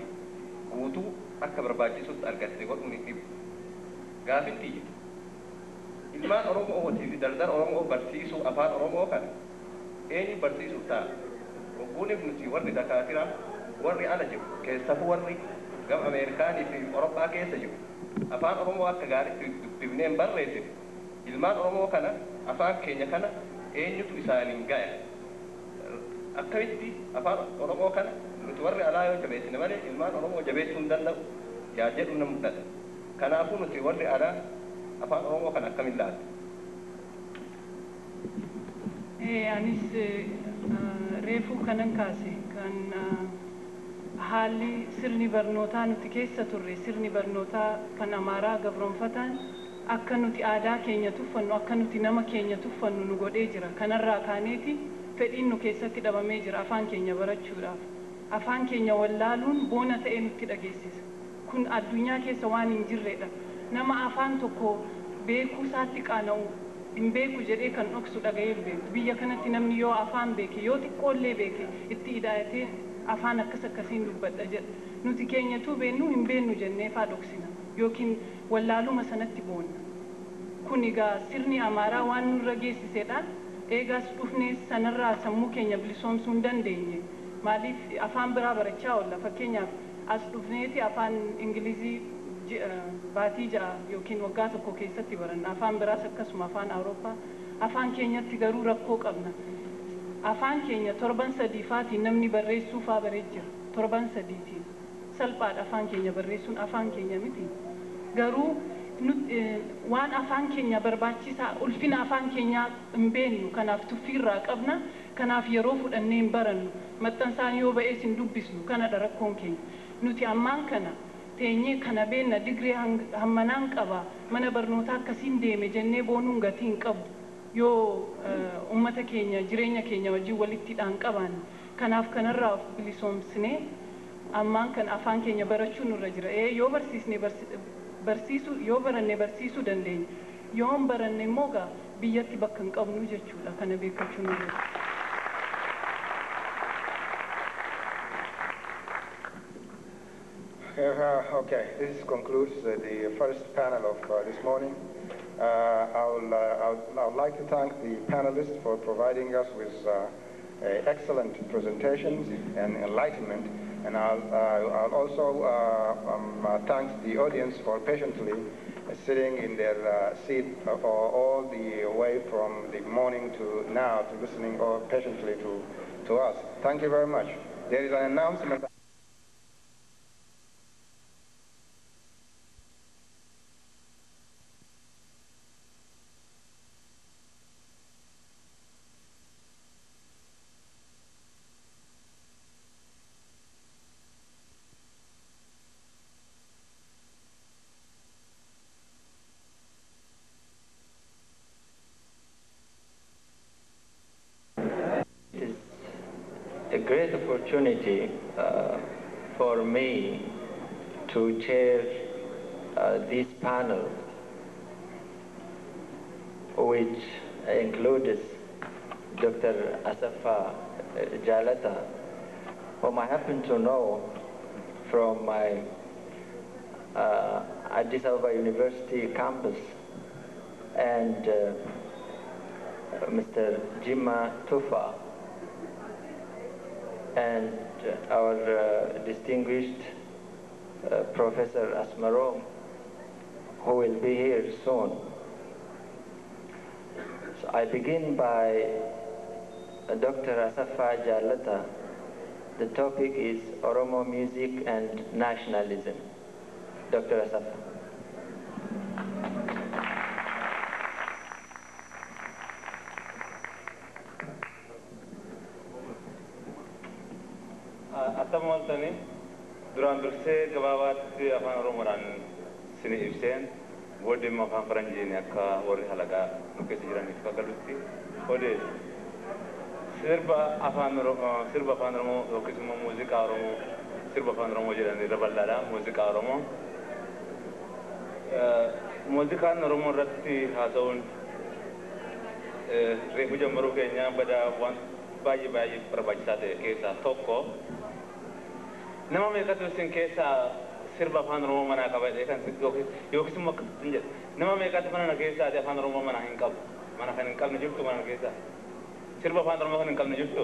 guutuu akka barbaachisutti argatte godhuun hin dhibu. Gaaffiin xiyyi ilmaan Oromootii fi dardara Oromoo barsiisuu afaan Oromoo kana eenyu barsiisuuf ta'a? Hogguuniif nuti warri Dakaatiraa warri ala jiru keessattuu warri gam Ameerikaanii fi Awurooppaa keessa jiru afaan Oromoo akka gaariitti dubbifnee hin barreessine ilmaan Oromoo kana afaan keenya kana eenyutu isaaniin gaya akkamitti afaan Oromoo kana nuti warri alaa yoo jabeessine malee ilmaan Oromoo jabeessuu hin danda'u yaa jedhu na mul'ata kanaafuu nuti warri alaa afaan Oromoo kana akkamiin laata? Anis reefuu kanan kaase kan haalli sirni barnootaa nuti keessa turre sirni barnootaa kan Amaaraa gabroonfataan akka nuti aadaa keenya tuffannu akka nuti nama keenya tuffannu nu godhee jira kanarraa kaaneeti fedhiin nu keessatti dhabamee jira afaan keenya barachuudhaaf afaan keenya wallaaluun boona ta'ee nutti dhageessisa kun addunyaa keessa waan hin jirredha nama afaan tokko beekuu isaatti qaana'u hin beeku jedhee kan dhoksu dhaga'ee beeku biyya kanatti namni yoo afaan beeke yoo xiqqoollee beeke itti hidhaatee afaan akkas akkasiin dubbadha jedha nuti keenyatu beennu hin beennu jennee faa dhoksina yookiin wallaaluma sanatti boonna kun egaa sirni Amaaraa waan nurra geessisedha eegaas dhufnee sanarraa sammuu keenya bilisoomsuu hin dandeenye maaliif afaan biraa barachaa oolla fakkeenyaaf as dhufneeti afaan Ingilizii baatii ja'a yookiin waggaa tokko keessatti baranna afaan biraas akkasuma afaan Awurooppaa afaan keenyatti garuu rakkoo qabna afaan keenya torban sadiifaatiin namni barreessuu faa baree jira torban sadiitiin salphaadha afaan keenya barreessuun afaan keenya miti garuu waan afaan keenya barbaachisaa ulfina afaan keenyaa hin beennu kanaaf tuffiirraa qabna kanaaf yeroo fudhannee hin barannu maxxansaan yoo ba'ees hin dubbisnu kanadha rakkoon keenya nuti ammaan kana teenyee kana beenna digree hammanaan qaba mana barnootaa akkasiin deeme jennee boonuun gatii hin qabu yoo ummata keenya jireenya keenya wajjin walitti dhaan qaban kanaaf kanarraa bilisoomsine ammaan kan afaan keenya barachuu nurra jira yoo barsiisne barsiisuu yoo baranne barsiisuu dandeenya yoo hin baranne immoo gaa biyyatti bakka hin qabnu jechuudha kana beekachuu nurra jira. Okay, this concludes the first panel of this morning. I would like to thank the panelists for providing us with excellent presentations and enlightenment, and I'll also thank the audience for patiently sitting in their seat all the way from the morning to now to listening patiently to us. Thank you very much. There is an announcement. A great opportunity for me to chair this panel, which includes Dr. Asafa Jalata, whom I happen to know from my Addis Ababa University campus, and Mr. Jimma Tufa, and our distinguished Professor Asmarom, who will be here soon. So I begin by Dr. Asafa Jalata. The topic is Oromo music and nationalism. Dr. Asafa. Atamaltani duraan dursee gabaabaatti afaan Oromoodhaan sini ibseen booddee immoo afaan Faranjiin akka warri halagaa nu keessa jiraniif fakkaatutti odeessu. Sirba afaan Oromoo yookiis immoo muuziqaa Oromoo sirba afaan Oromoo jedhanii irra bal'aadha muuziqaa Oromoo. Muuziqaan Oromoo irratti haasa'uun reefu jammaruu keenya badaa waan baay'ee barbaachisaa ta'e keessaa tokko. Nama meeqatu isin keessaa sirba afaan Oromoo manaa qabatee kan yookiis immoo akkasitti hin jedhu. Nama meeqatu mana keessaati afaan Oromoo manaa hin qabu. Mana kan hin qabne jirtu mana keessaa. Sirba afaan Oromoo kan hin qabne jirtu.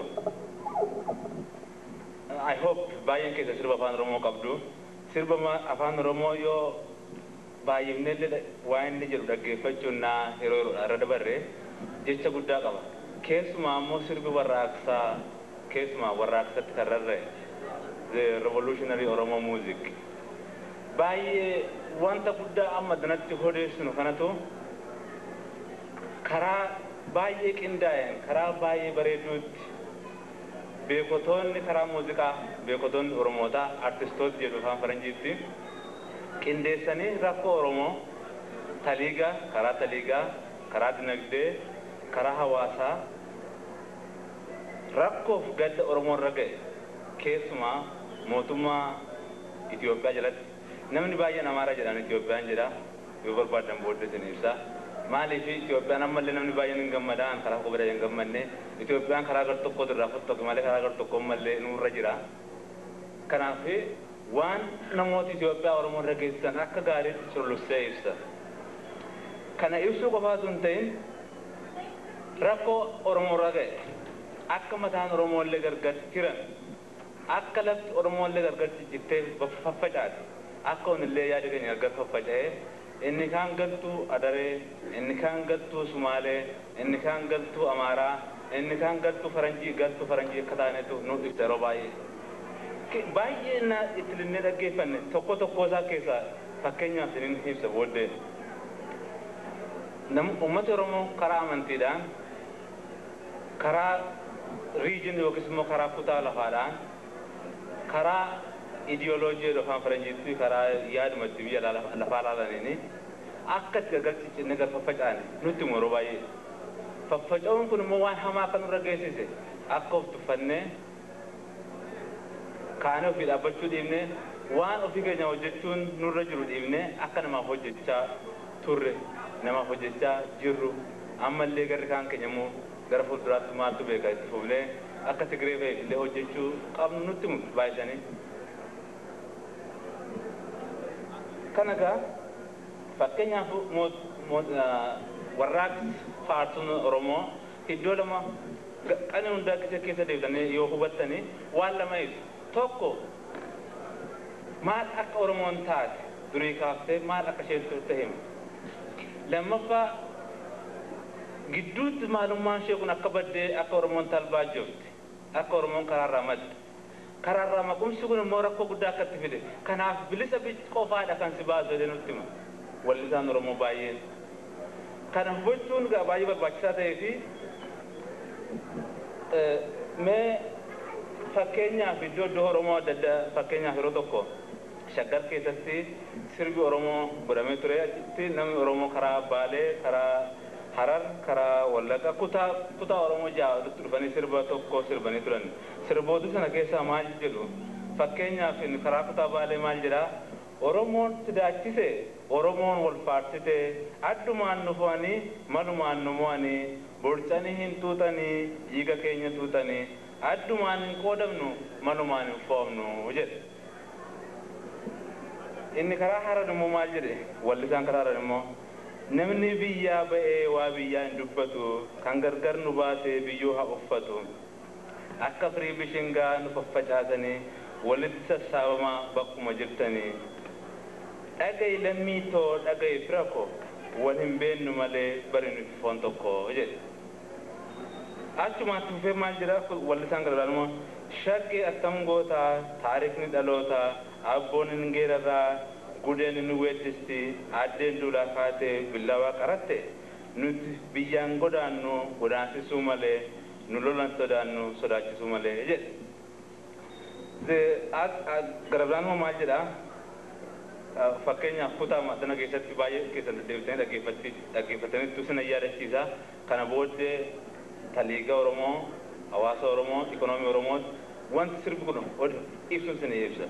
I hope baay'een keessa sirba afaan Oromoo qabdu. sirba afaan Oromoo yoo baay'ifnee waa inni jedhu dhaggeeffachuun yeroo irra dabarre jecha guddaa qaba. Keessumaa ammoo sirbi warraaqsaa keessumaa warraaqsatti kan rarra'e the revolutionary Oromo music. Baay'ee wanta guddaa amma danatti odeessinu kanatu karaa baay'ee qindaa'een karaa baay'ee bareeduutti beekotoonni karaa muuziqaa beekotoonni Oromootaa artistoota jedhu afaan Faranjiitti qindeessanii rakkoo Oromoo taliigaa karaa dinagdee karaa hawaasaa rakkoof gadda Oromoo irra ga'e keessumaa mootummaa Itoophiyaa jalatti namni baay'een Amaaraa jedhan Itoophiyaan jedha yoo barbaadan booddee isin ibsa. Maaliif Itoophiyaan ammallee namni baay'een hin gammadaan karaa qofa hin gammanne Itoophiyaan karaa gar tokko irraa fottoqe malee karaa gar tokko mallee nurra jira. Kanaaf waan namoota Itoophiyaa Oromoo irra geessisan akka gaariitti cullussee ibsa. Kana ibsuu qofaatu hin ta'in rakkoo Oromoo irra ga'e akka mataan Oromoo illee gargar jiran akka lafti Oromoo illee gargar jijjiirtee faffacaate akka onillee yaada keenya gargar faffaca'ee inni kaan galtuu Adaree inni kaan galtuu Sumaalee inni kaan galtuu Amaaraa inni kaan galtuu Faranjii akka taanetu nuuf ibsa yeroo baay'ee na itti dhaggeeffanne tokko isaa keessaa fakkeenyaaf isiniin ibsa booddee uummata Oromoo karaa amantiidhaan karaa riijin yookiis immoo karaa kutaa lafaadhaan karaa ideoloojii afaan Faranjiitti karaa yaadumatti biyya lafaa laalaniini akka itti gargalchiisinne gar faffaca'an nutti immoo yeroo baay'ee faffaca'uun kun immoo waan hamaa akka nurra geessise akka of tuffannee kaanee ofii dhaabbachuu dhiibne waan ofii keenya hojjechuun nurra jiru dhiibne akka namaaf hojjechaa turre namaaf hojjechaa jirru ammallee garri kaan keenya immoo gara fuulduraatti maaltu beeka itti fufnee akka Tigree fa'ee illee hojjechuu qabnu nutti baay'isanii. Kana egaa fakkeenyaaf warraaqsi faarsuun Oromoo iddoo lama qanii hundaa keessa deebitanii yoo hubattanii waan lama ibsu. Tokko maal akka Oromoon taate durii kaaftee maal akka isheen turte hima. Lammaffaa gidduutti maalummaan ishee kun akka baddee akka Oromoon talbaa jirti akka Oromoon karaarraa madde karaarraa maqumsi kun immoo rakkoo guddaa akka itti fide kanaaf bilisa qofaadha kan si baasu jedhee nutti hima wallisaan Oromoo baay'een. Kana hubachuun baay'ee barbaachisaa ta'ee fi mee fakkeenyaaf iddoo Oromoo adda addaa fakkeenyaaf yeroo tokko Shaggar keessatti sirbi Oromoo godhamee ture achitti namni Oromoo karaa Baalee karaa Harar karaa Wallagga kutaa Oromoo ja'a walitti dhufanii sirba tokko sirbanii turan. Sirboota sana keessaa maal jedhu fakkeenyaaf karaa kutaa Baalee maal jedhaa Oromoon sidaachise Oromoon wal faarsite addumaan nufanii malumaan nu mo'anii burcanii hin tuutanii dhiiga keenya tuutanii addumaan hin qoodamnu malumaan hin foomnu jedhe. Inni karaa Harar immoo maal jedhe wallisaan karaa Harar immoo namni biyyaa ba'ee waa biyyaa hin dubbatu kan gargar nu baasee biyyoo haa uffatu akka firii bishingaa nu faffacaasanii walitti sassaabamaa bakkuma jirtanii dhaga'i lammii too dhaga'i fira koo wal hin beennu malee bari nuti foon tokko jedhe. Achumaatti fufee maal jedha wallisaan gargaaruma shaggee attam gootaa taarikni dhalootaa abboon hin geerarraa gudeen nu weeddisti addeen duulaa kaatee billawaa qaratte nuti biyyaan godaannu godaansisuu malee nu lolan sodaannu sodaachisuu malee jedhe. Garabiraanuma maal jedha fakkeenyaaf kutaa maxxana keessatti baay'ee keessatti deebitanii dhaggeeffatanitti sina yaadachiisa. Kana booddee taliiga Oromoo hawaasa Oromoo ikonoomii Oromoo wanti sirbi kun ibsuun sina ibsa.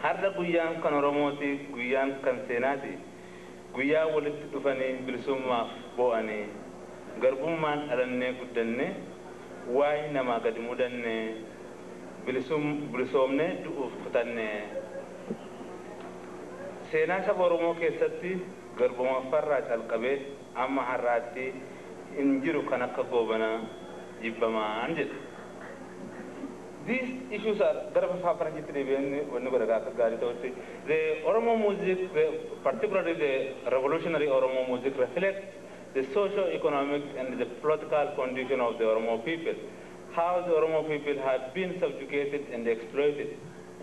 Har'a guyyaan kan Oromooti guyyaan kan seenaati guyyaa walitti dhufanii bilisummaaf boo'anii garbummaan dhalannee guddanne waa'ee namaa gadi mudanne bilisoomne du'uuf kutanne. Seenaa saba Oromoo keessatti garbummaaffarraa calqabee amma har'aatti hin jiru kan akka goobanaa jibbamaan jedha. these issues are the Oromo music, particularly the revolutionary Oromo music, reflects the socio-economic and the political condition of the Oromo people. How the Oromo people have been subjugated and exploited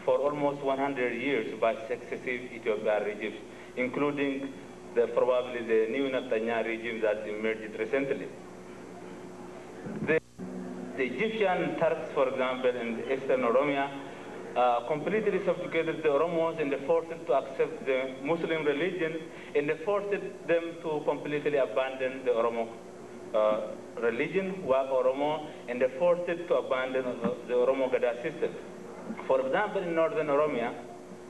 for almost 100 years by successive Ethiopian regimes, including probably the new Netanyahu regime that emerged recently. The Egyptian Turks, for example, in Eastern Oromia, completely subjugated the Oromos and they forced them to accept the Muslim religion and they forced them to completely abandon the Oromo religion, Wag Oromo, and they forced it to abandon the Oromo Gada system. For example, in Northern Oromia,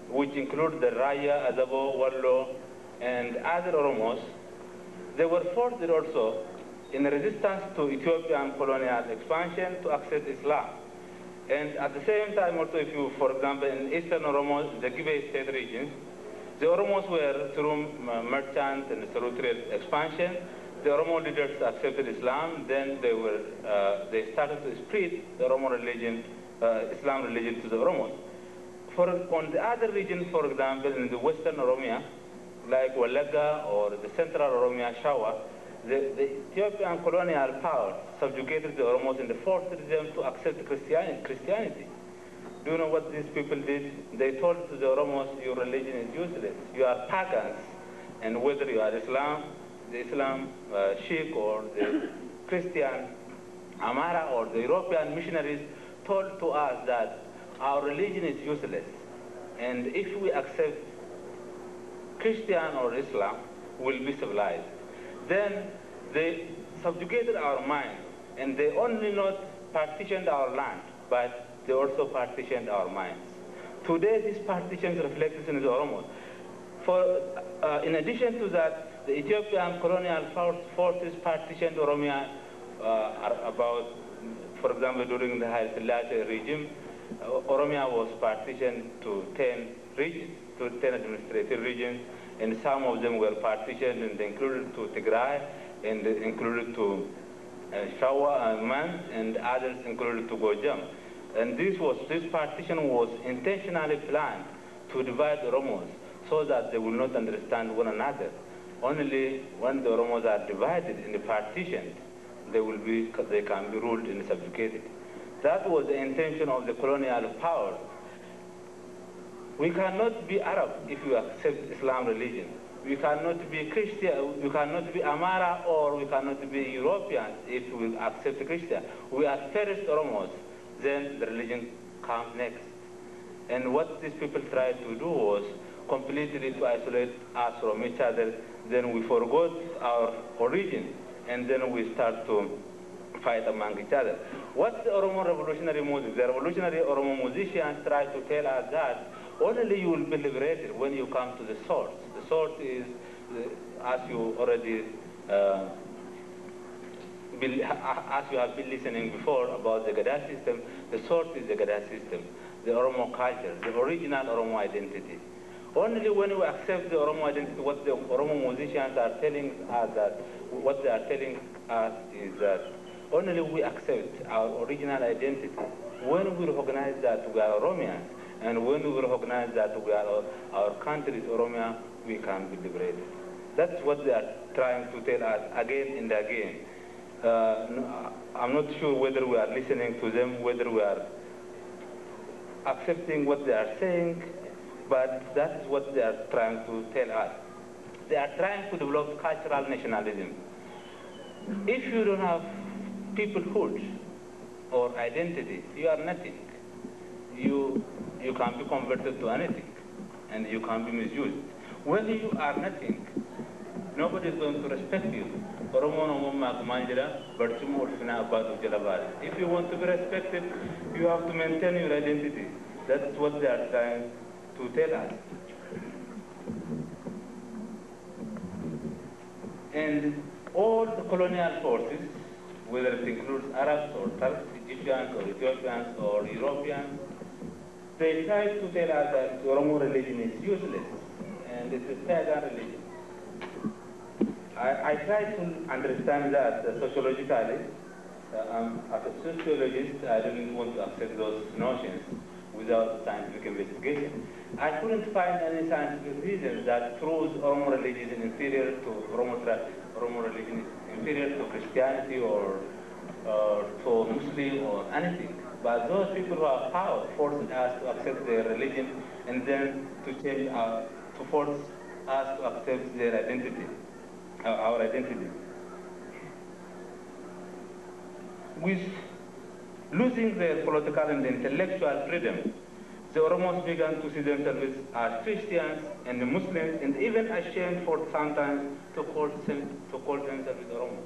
which include the Raya, Azabo, Wallo, and other Oromos, they were forced also in resistance to Ethiopian colonial expansion to accept Islam. And at the same time also, if you, for example, in Eastern Oromo, the Gibe state regions, the Oromos were through merchant and through trade expansion. The Oromo leaders accepted Islam, then they started to spread the Oromo religion, Islam religion to the Oromos. On the other region, for example, in the Western Oromia, like Walaga or the Central Oromia, Shawa, the Ethiopian colonial powers subjugated the Oromos and forced them to accept Christianity. Do you know what these people did? They told to the Oromos, your religion is useless. You are pagans. And whether you are Islam, the Islam Sheikh or the Christian Amara or the European missionaries told to us that our religion is useless. And if we accept Christian or Islam, we'll be civilized. Then they subjugated our mind, and they only not partitioned our land, but they also partitioned our minds. Today, these partitions reflect in the Oromos. In addition to that, the Ethiopian colonial forces partitioned Oromia about, for example, during the Haile Selassie regime, Oromia was partitioned to 10 regions, to 10 administrative regions, and some of them were partitioned and included to Tigray, and included to Shawa and Man, and others included to Gojam. And this partition was intentionally planned to divide the Oromos so that they will not understand one another. Only when the Oromos are divided and partitioned, they can be ruled and subjugated. That was the intention of the colonial powers. We cannot be Arab if we accept Islam religion. We cannot be Christian, we cannot be Amara, or we cannot be Europeans if we accept Christian. We are first Oromos, then the religion comes next. And what these people tried to do was completely to isolate us from each other. Then we forgot our origin, and then we start to fight among each other. What's the Oromo revolutionary music? The revolutionary Oromo musicians try to tell us that only you will be liberated when you come to the source. The source is, as you already, as you have been listening before about the Gada system, the source is the Gada system, the Oromo culture, the original Oromo identity. Only when we accept the Oromo identity, what the Oromo musicians are telling us is that only we accept our original identity when we recognize that we are Oromians, and when we recognize that we are our country is Oromia, we can be liberated. That's what they are trying to tell us again and again. I'm not sure whether we are listening to them, whether we are accepting what they are saying, but that is what they are trying to tell us. They are trying to develop cultural nationalism. If you don't have peoplehood or identity, you are nothing. You can be converted to anything, and you can be misused. When you are nothing, nobody is going to respect you. If you want to be respected, you have to maintain your identity. That's what they are trying to tell us. And all the colonial forces, whether it includes Arabs or Turks, Egyptians or Ethiopians or Europeans, they try to tell us that Oromo religion is useless and it is pagan religion. I try to understand that sociologically, As a sociologist, I didn't want to accept those notions without scientific investigation. I couldn't find any scientific reason that proves Oromo religion is inferior to Oromo religion is inferior to Christianity or to Muslim or anything. But those people who have power forced us to accept their religion and then to change to force us to accept their identity, our identity. With losing their political and intellectual freedom, the Oromos began to see themselves as Christians and Muslims, and even ashamed for sometimes to call themselves Oromos.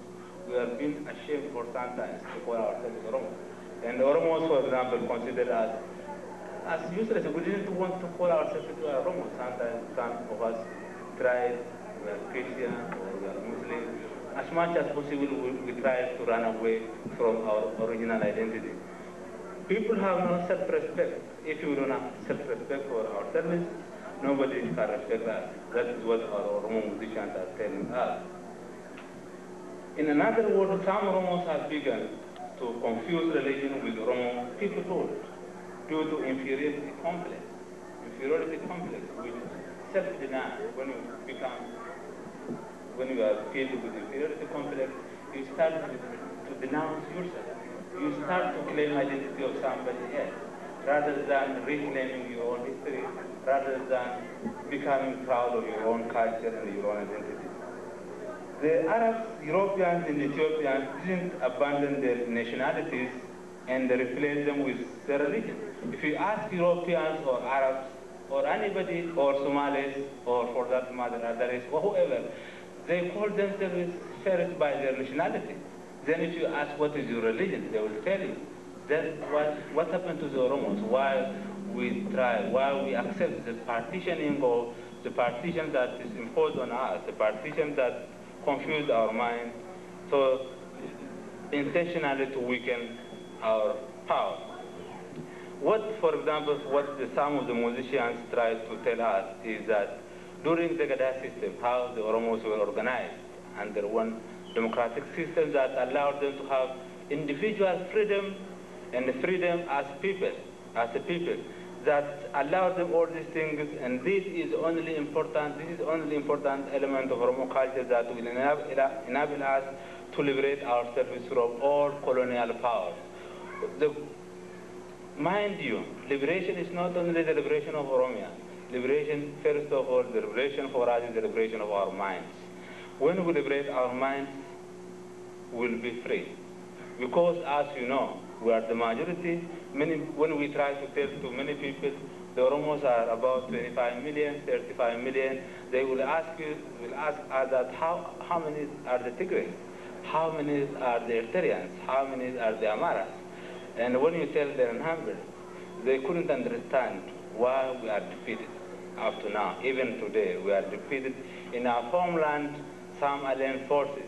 We are being ashamed for sometimes to call ourselves Oromos. And Oromos, for example, considered as useless. We didn't want to call ourselves Oromos. Sometimes some of us tried, we are Christian or we are Muslim. As much as possible, we try to run away from our original identity. People have no self-respect. If we don't have self-respect for ourselves, nobody can respect us. That is what our Oromo musicians are telling us. In another word, some Oromos have begun to confuse religion with Oromo peoplehood due to inferiority complex. Inferiority complex with self-denial. When you are filled with inferiority complex, you start to denounce yourself. You start to claim identity of somebody else, rather than reclaiming your own history, rather than becoming proud of your own culture and your own identity. The Arabs, Europeans, and Ethiopians didn't abandon their nationalities and replace them with their religion. If you ask Europeans or Arabs or anybody or Somalis or for that matter others or whoever, they call themselves first by their nationality. Then if you ask what is your religion, they will tell you. That's what happened to the Oromos, why we try, why we accept the partitioning or the partition that is imposed on us, the partition that confused our mind, so intentionally to weaken our power. For example, what some of the musicians try to tell us is that during the Gada system, how the Oromos were organized under one democratic system that allowed them to have individual freedom and freedom as people, that allowed them all these things, and this is only important element of Oromo culture that will enable us to liberate ourselves from all colonial powers. Mind you, liberation is not only the liberation of Oromia. Liberation, first of all, the liberation for us is the liberation of our minds. When we liberate our minds, we'll be free. Because as you know, we are the majority. When we try to tell to many people, the Oromos are about 25 million, 35 million, they will ask us that how many are the Tigrays? How many are the Eritreans? How many are the Amaras? And when you tell their numbers, they couldn't understand why we are defeated up to now. Even today, we are defeated in our homeland, some alien forces.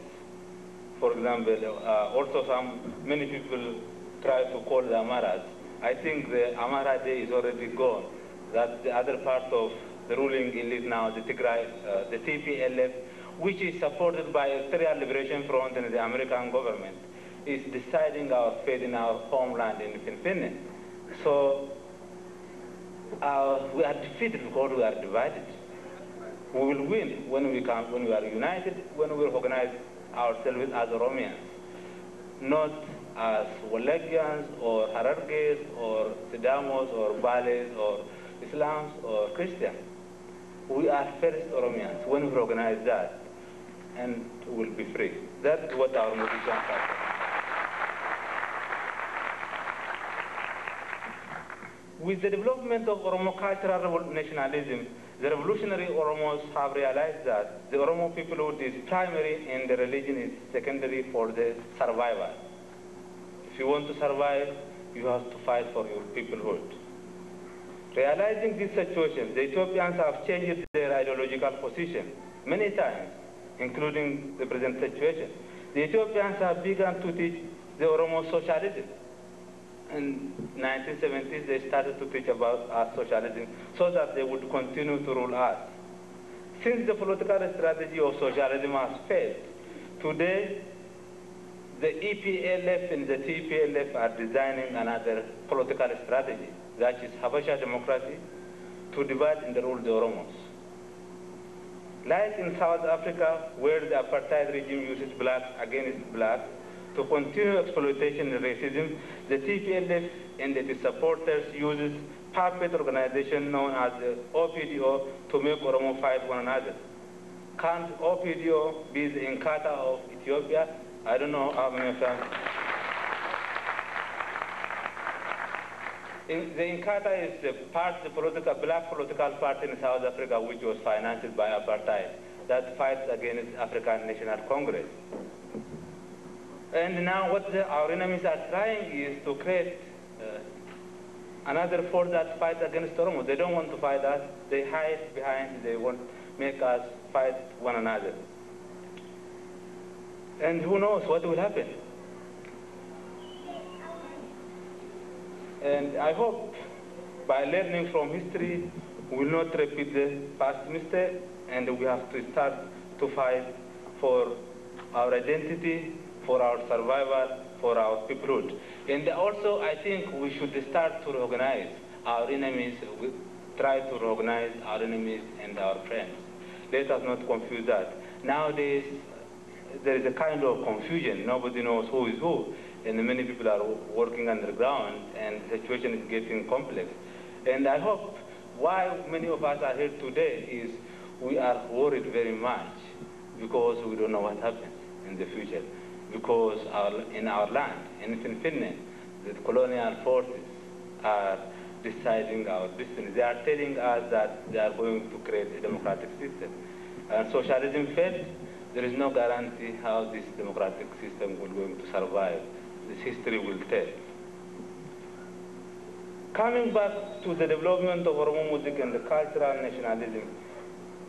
For example, also many people try to call the Amaras. I think the Amara Day is already gone. That the other part of the ruling elite now, the Tigray, the TPLF, which is supported by Eritrean Liberation Front and the American government, is deciding our fate in our homeland in Finland. So we are defeated because we are divided. We will win when we are united, when we organize ourselves as Oromians, not as Walagians or Hararges or Sidamos or Bales or Islams or Christians. We are first Oromians when we organize that, and we will be free. That's what our musicians are. With the development of Oromo cultural nationalism, the revolutionary Oromos have realized that the Oromo peoplehood is primary and the religion is secondary for the survival. If you want to survive, you have to fight for your peoplehood. Realizing this situation, the Ethiopians have changed their ideological position many times, including the present situation. The Ethiopians have begun to teach the Oromo socialism. In 1970s, they started to teach about socialism so that they would continue to rule us. Since the political strategy of socialism has failed, today the EPLF and the TPLF are designing another political strategy, that is Habasha democracy, to divide and rule the Oromos. Like in South Africa, where the apartheid regime uses blacks against blacks to continue exploitation and racism, the TPLF and its supporters uses puppet organization known as the OPDO to make Oromo fight one another. Can't OPDO be the Inkatha of Ethiopia? I don't know how many of them. The Inkatha is the black political party in South Africa which was financed by apartheid that fights against African National Congress. And now what our enemies are trying is to create another force that fights against Oromo. They don't want to fight us. They hide behind, they want to make us fight one another. And who knows what will happen. And I hope by learning from history, we will not repeat the past mistake, and we have to start to fight for our identity, for our survival, for our peoplehood. And also, I think we should start to recognize our enemies, try to recognize our enemies and our friends. Let us not confuse that. Nowadays, there is a kind of confusion. Nobody knows who is who. And many people are working underground, and the situation is getting complex. And I hope why many of us are here today is we are worried very much because we don't know what happens in the future. Because in our land, in Finland, the colonial forces are deciding our destiny. They are telling us that they are going to create a democratic system. And socialism failed. There is no guarantee how this democratic system will going to survive. This history will tell. Coming back to the development of Oromo music and the cultural nationalism,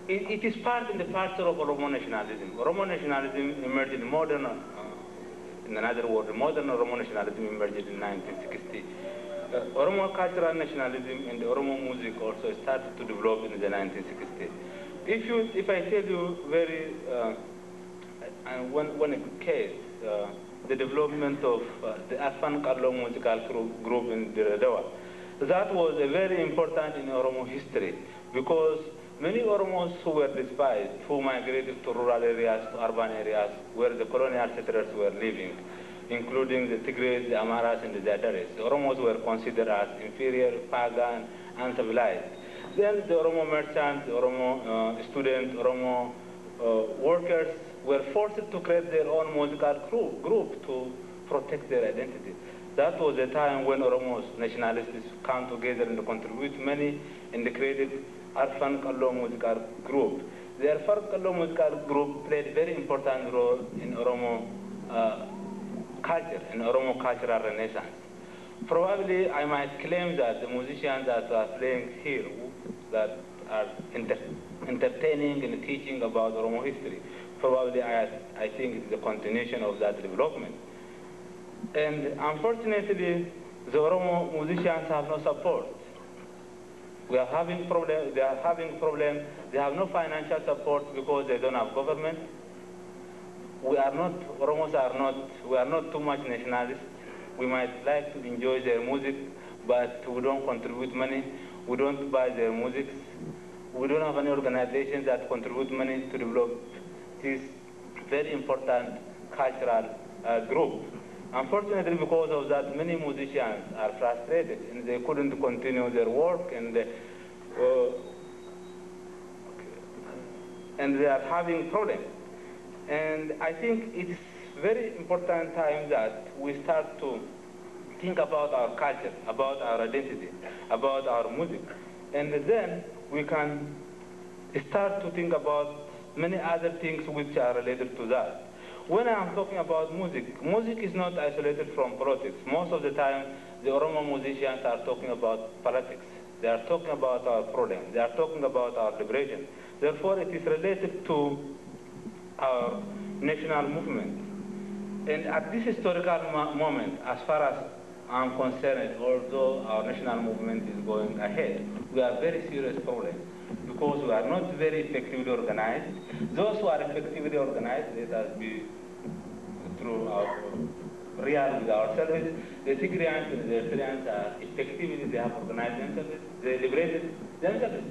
it is part and parcel of Oromo nationalism. Oromo nationalism emerged in modern, in another word, modern Oromo nationalism emerged in 1960. Oromo cultural nationalism and the Oromo music also started to develop in the 1960s. If I tell you very, one case, the development of the Afan Kallo musical group in Diradawa. That was a very important in Oromo history because many Oromos who were despised, who migrated to rural areas, to urban areas, where the colonial settlers were living, including the Tigray, the Amaras, and the Zadares. The Oromos were considered as inferior, pagan, uncivilized. Then the Oromo merchants, the Oromo students, Oromo workers were forced to create their own musical group to protect their identity. That was a time when Oromo's nationalists come together and contribute money, and they created Arfan Kallo musical group. The Arfan Kallo musical group played a very important role in Oromo culture, in Oromo cultural renaissance. Probably I might claim that the musicians that are playing here, that are entertaining and teaching about Oromo history, probably I think it's a continuation of that development. And unfortunately, the Oromo musicians have no support. We are having problems, they are having problems, they have no financial support because they don't have government. We are not, Oromos are not, we are not too much nationalists. We might like to enjoy their music, but we don't contribute money. We don't buy their music. We don't have any organizations that contribute money to develop this very important cultural group. Unfortunately, because of that, many musicians are frustrated and they couldn't continue their work, and they are having problems. And I think it's very important time that we start to think about our culture, about our identity, about our music. And then we can start to think about many other things which are related to that. When I'm talking about music, music is not isolated from politics. Most of the time, the Oromo musicians are talking about politics. They are talking about our problems. They are talking about our liberation. Therefore, it is related to our national movement. And at this historical moment, as far as I'm concerned, although our national movement is going ahead, we have very serious problems because we are not very effectively organized. Those who are effectively organized, let us be through our real with ourselves. The Tigrayans and the Eritreans are effectively, they have organized themselves, they liberated themselves.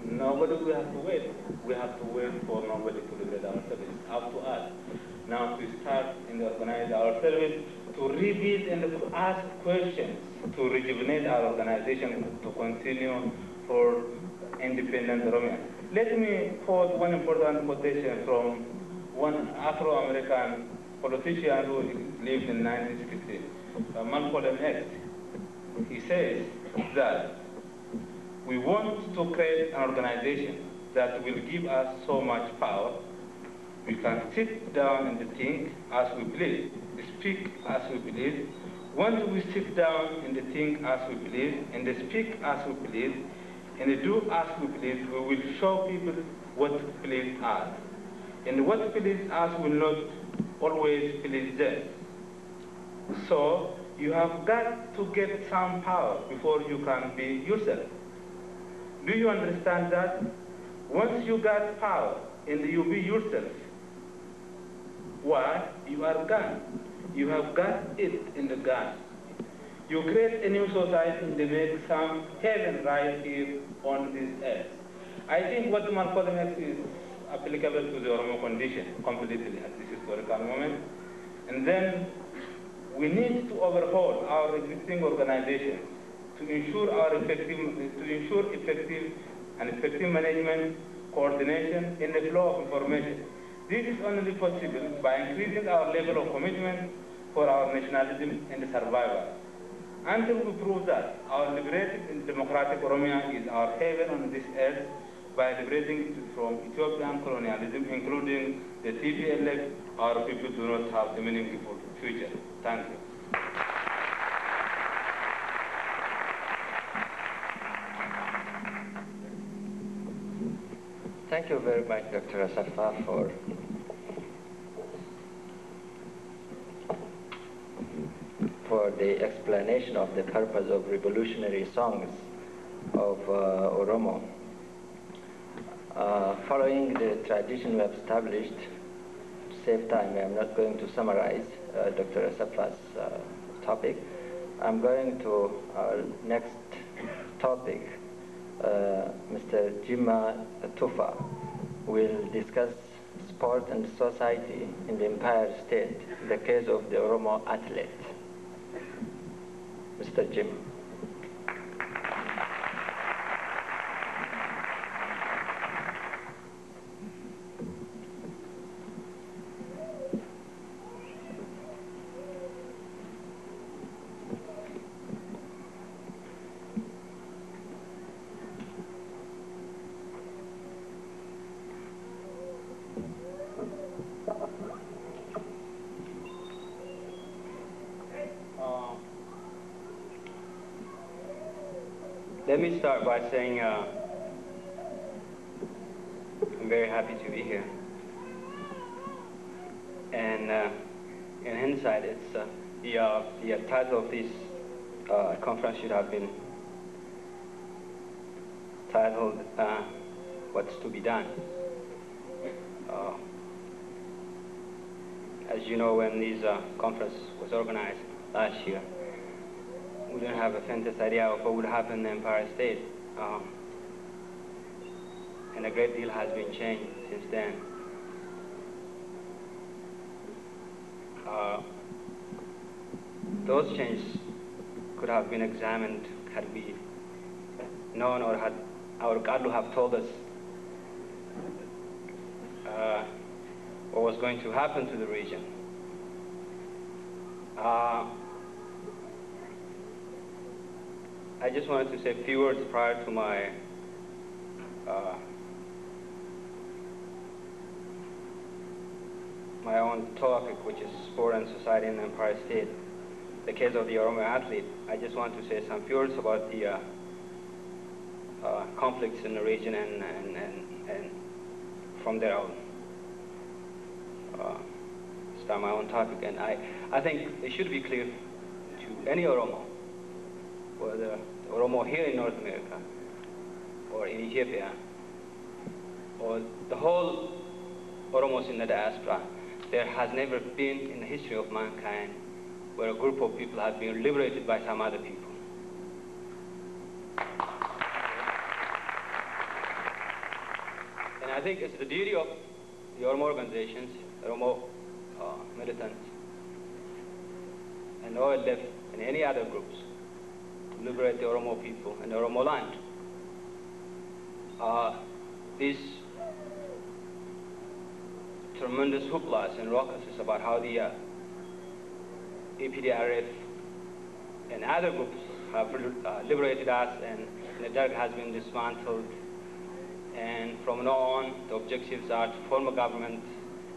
Nobody will have to wait. We have to wait for nobody to liberate ourselves. It's up to us now to start and organize ourselves, to rebuild and to ask questions, to rejuvenate our organization, to continue for independent Oromia. Let me quote one important quotation from one Afro-American politician who lived in 1960, Malcolm X. He says that we want to create an organization that will give us so much power. We can sit down and think as we please, speak as we please. Once we sit down and think as we please, and speak as we please, and do as we please, we will show people what please us. And what please us will not always please them. So you have got to get some power before you can be yourself. Do you understand that? Once you got power and you be yourself, what? You are gone. You have got it in the gun. You create a new society and make some heaven right here on this earth. I think what Malcolm X is applicable to the Oromo condition completely at this historical moment. And then we need to overhaul our existing organizations to ensure effective management, coordination, and the flow of information. This is only possible by increasing our level of commitment for our nationalism and survival. Until we prove that our liberated and democratic Oromia is our haven on this earth by liberating it from Ethiopian colonialism, including the TPLF, our people do not have a meaningful future. Thank you. Thank you very much, Dr. Asafa, for the explanation of the purpose of revolutionary songs of Oromo. Following the tradition we have established, to save time, I'm not going to summarize Dr. Asafa's topic. I'm going to our next topic. Mr. Jima Tufa will discuss sport and society in the Empire State, the case of the Oromo athlete. Mr. Jim. Let me start by saying I'm very happy to be here. And in hindsight, it's the title of this conference should have been titled "What's to be Done." As you know, when this conference was organized last year, we didn't have a faintest idea of what would happen in the Empire State. And a great deal has been changed since then. Those changes could have been examined had we known, or had our Kadlu have told us what was going to happen to the region. I just wanted to say a few words prior to my my own topic, which is sport and society in the Empire State, the case of the Oromo athlete. I just want to say some few words about the conflicts in the region, and from there I'll start my own topic. And I think it should be clear to any Oromo, whether Oromo here in North America, or in Ethiopia, or the whole Oromos in the diaspora, there has never been in the history of mankind where a group of people have been liberated by some other people. And I think it's the duty of the Oromo organizations, Oromo militants, and OLF and any other groups to liberate the Oromo people and the Oromo land. These tremendous hooplas and ruckuses about how the EPDRF and other groups have liberated us, and the Derg has been dismantled, and from now on the objectives are to form a government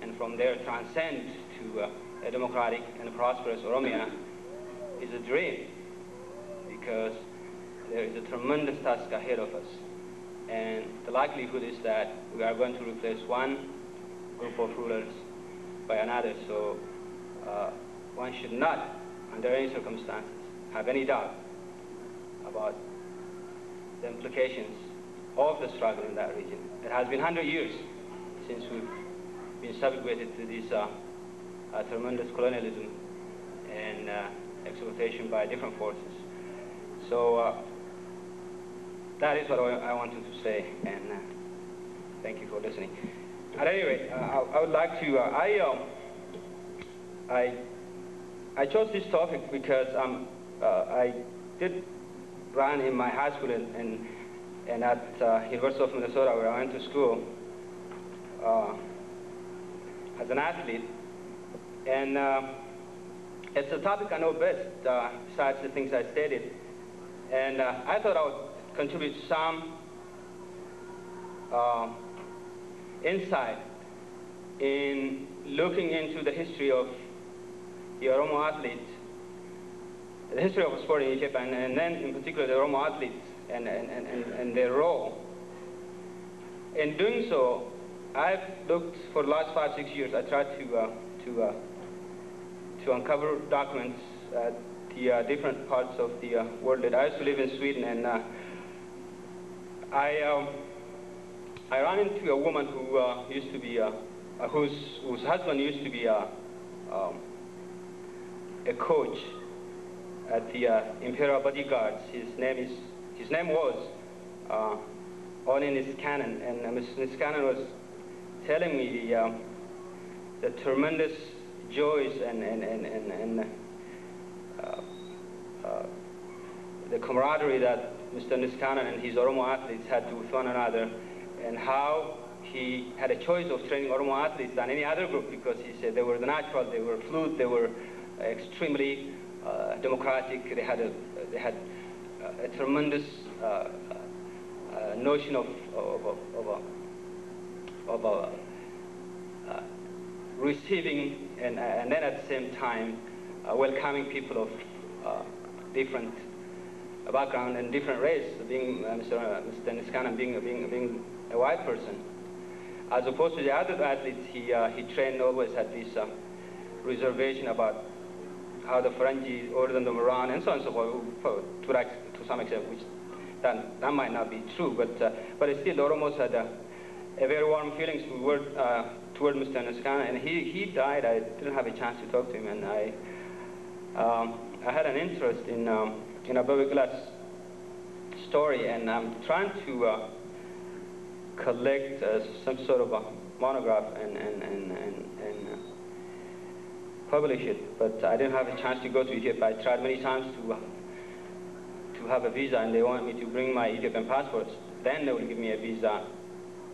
and from there transcend to a democratic and prosperous Oromia is a dream, because there is a tremendous task ahead of us, and the likelihood is that we are going to replace one group of rulers by another, so one should not, under any circumstances, have any doubt about the implications of the struggle in that region. It has been 100 years since we've been subjugated to this tremendous colonialism and exploitation by different forces. So that is what I wanted to say, and thank you for listening. At any rate, I would like to, I chose this topic because I did run in my high school and at University of Minnesota, where I went to school as an athlete. And it's a topic I know best, besides the things I studied. And I thought I would contribute some insight in looking into the history of the Oromo athletes, the history of sport in Egypt, and then in particular the Oromo athletes and their role. In doing so, I've looked for the last 5-6 years. I tried to uncover documents at the different parts of the world. I used to live in Sweden, and I ran into a woman who used to be whose husband used to be a coach at the Imperial Bodyguards. His name was Oromo Niskanen, and Ms. Niskanen was telling me the tremendous joys and the camaraderie that Mr. Niskanen and his Oromo athletes had with one another, and how he had a choice of training Oromo athletes than any other group, because he said they were the natural, they were fluid, they were extremely democratic, they had a tremendous notion of receiving and then at the same time welcoming people of different background and different race, being Mr. Niskanen being a white person. As opposed to the other athletes, he trained always had this reservation about how the Ferengi ordered them around and so on and so forth, to some extent, which that might not be true, but still the Oromos had a very warm feelings toward Mr. Niskanen, and he died. I didn't have a chance to talk to him, and I had an interest in Abebe Glass' story, and I'm trying to collect some sort of a monograph and publish it, but I didn't have a chance to go to Egypt. I tried many times to have a visa, and they wanted me to bring my Ethiopian passports. Then they would give me a visa.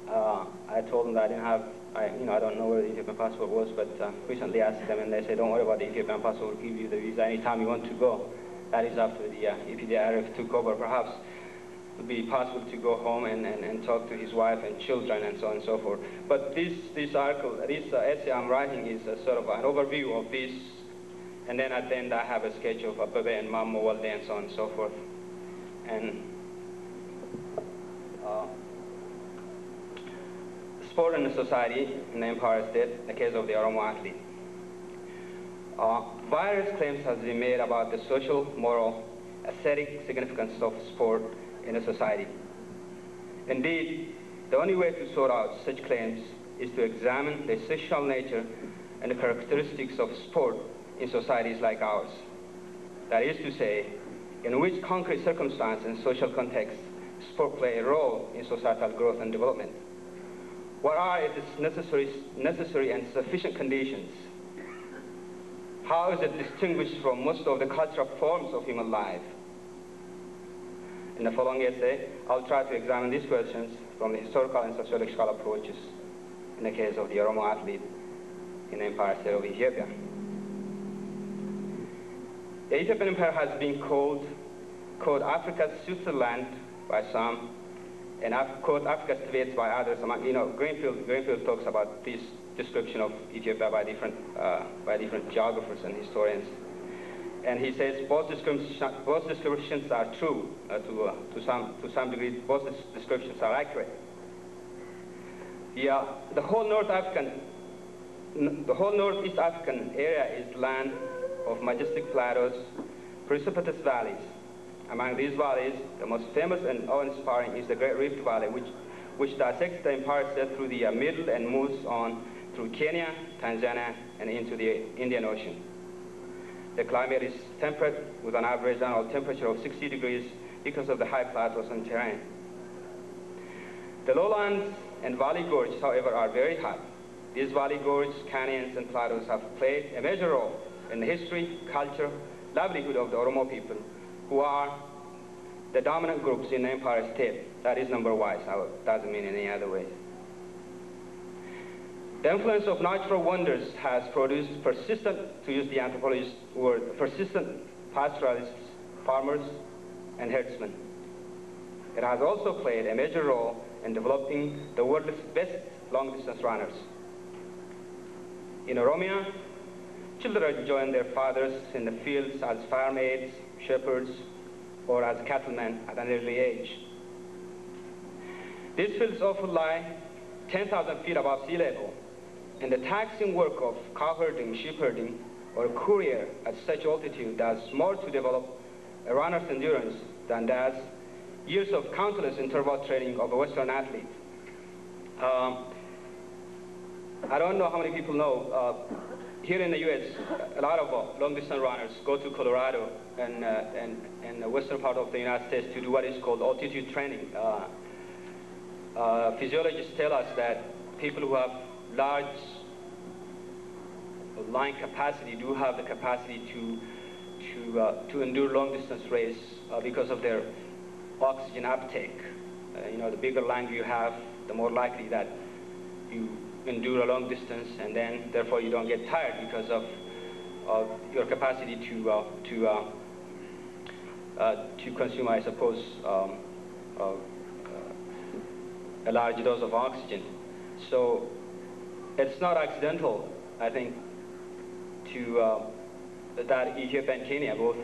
I told them that I didn't have, I don't know where the Ethiopian passport was, but recently asked them, and they said, don't worry about the Ethiopian passport, we'll give you the visa anytime you want to go. That is after the EPDRF took over. Perhaps it would be possible to go home and talk to his wife and children and so on and so forth. But this article, this essay I'm writing is a sort of an overview of this, and then at the end I have a sketch of Abebe and Mammo Walde and so on and so forth. And sport in the society in the Empire State, the case of the Oromo athlete. Various claims have been made about the social, moral, aesthetic significance of sport in a society. Indeed, the only way to sort out such claims is to examine the social nature and the characteristics of sport in societies like ours. That is to say, in which concrete circumstance and social context sport play a role in societal growth and development. What are its necessary and sufficient conditions? How is it distinguished from most of the cultural forms of human life? In the following essay, I'll try to examine these questions from the historical and sociological approaches in the case of the Oromo athlete in the Empire State of Ethiopia. The Ethiopian Empire has been called Africa's Switzerland by some, and called Africa's Thebes by others. Greenfield talks about this description of Ethiopia by different geographers and historians. And he says both descriptions are true to some degree. Both descriptions are accurate. The whole Northeast African area is land of majestic plateaus, precipitous valleys. Among these valleys, the most famous and awe-inspiring is the Great Rift Valley, which dissects the Empire State through the middle and moves on through Kenya, Tanzania, and into the Indian Ocean. The climate is temperate with an average annual temperature of 60 degrees because of the high plateaus and terrain. The lowlands and valley gorges, however, are very hot. These valley gorges, canyons, and plateaus have played a major role in the history, culture, livelihood of the Oromo people, who are the dominant groups in the Empire State. That is number-wise, doesn't mean any other way. The influence of natural wonders has produced persistent, to use the anthropologist word, persistent pastoralists, farmers, and herdsmen. It has also played a major role in developing the world's best long-distance runners. In Oromia, children join their fathers in the fields as farm aides, shepherds, or as cattlemen at an early age. These fields often lie 10,000 feet above sea level, and the taxing work of cow herding, sheep herding, or courier at such altitude does more to develop a runner's endurance than does years of countless interval training of a Western athlete. I don't know how many people know, here in the U.S., a lot of long-distance runners go to Colorado and the western part of the United States to do what is called altitude training. Physiologists tell us that people who have large lung capacity do have the capacity to endure long-distance race because of their oxygen uptake. The bigger lung you have, the more likely that you endure a long distance, and then therefore you don't get tired because of your capacity to consume, I suppose, a large dose of oxygen. So it's not accidental, I think, that Ethiopia and Kenya both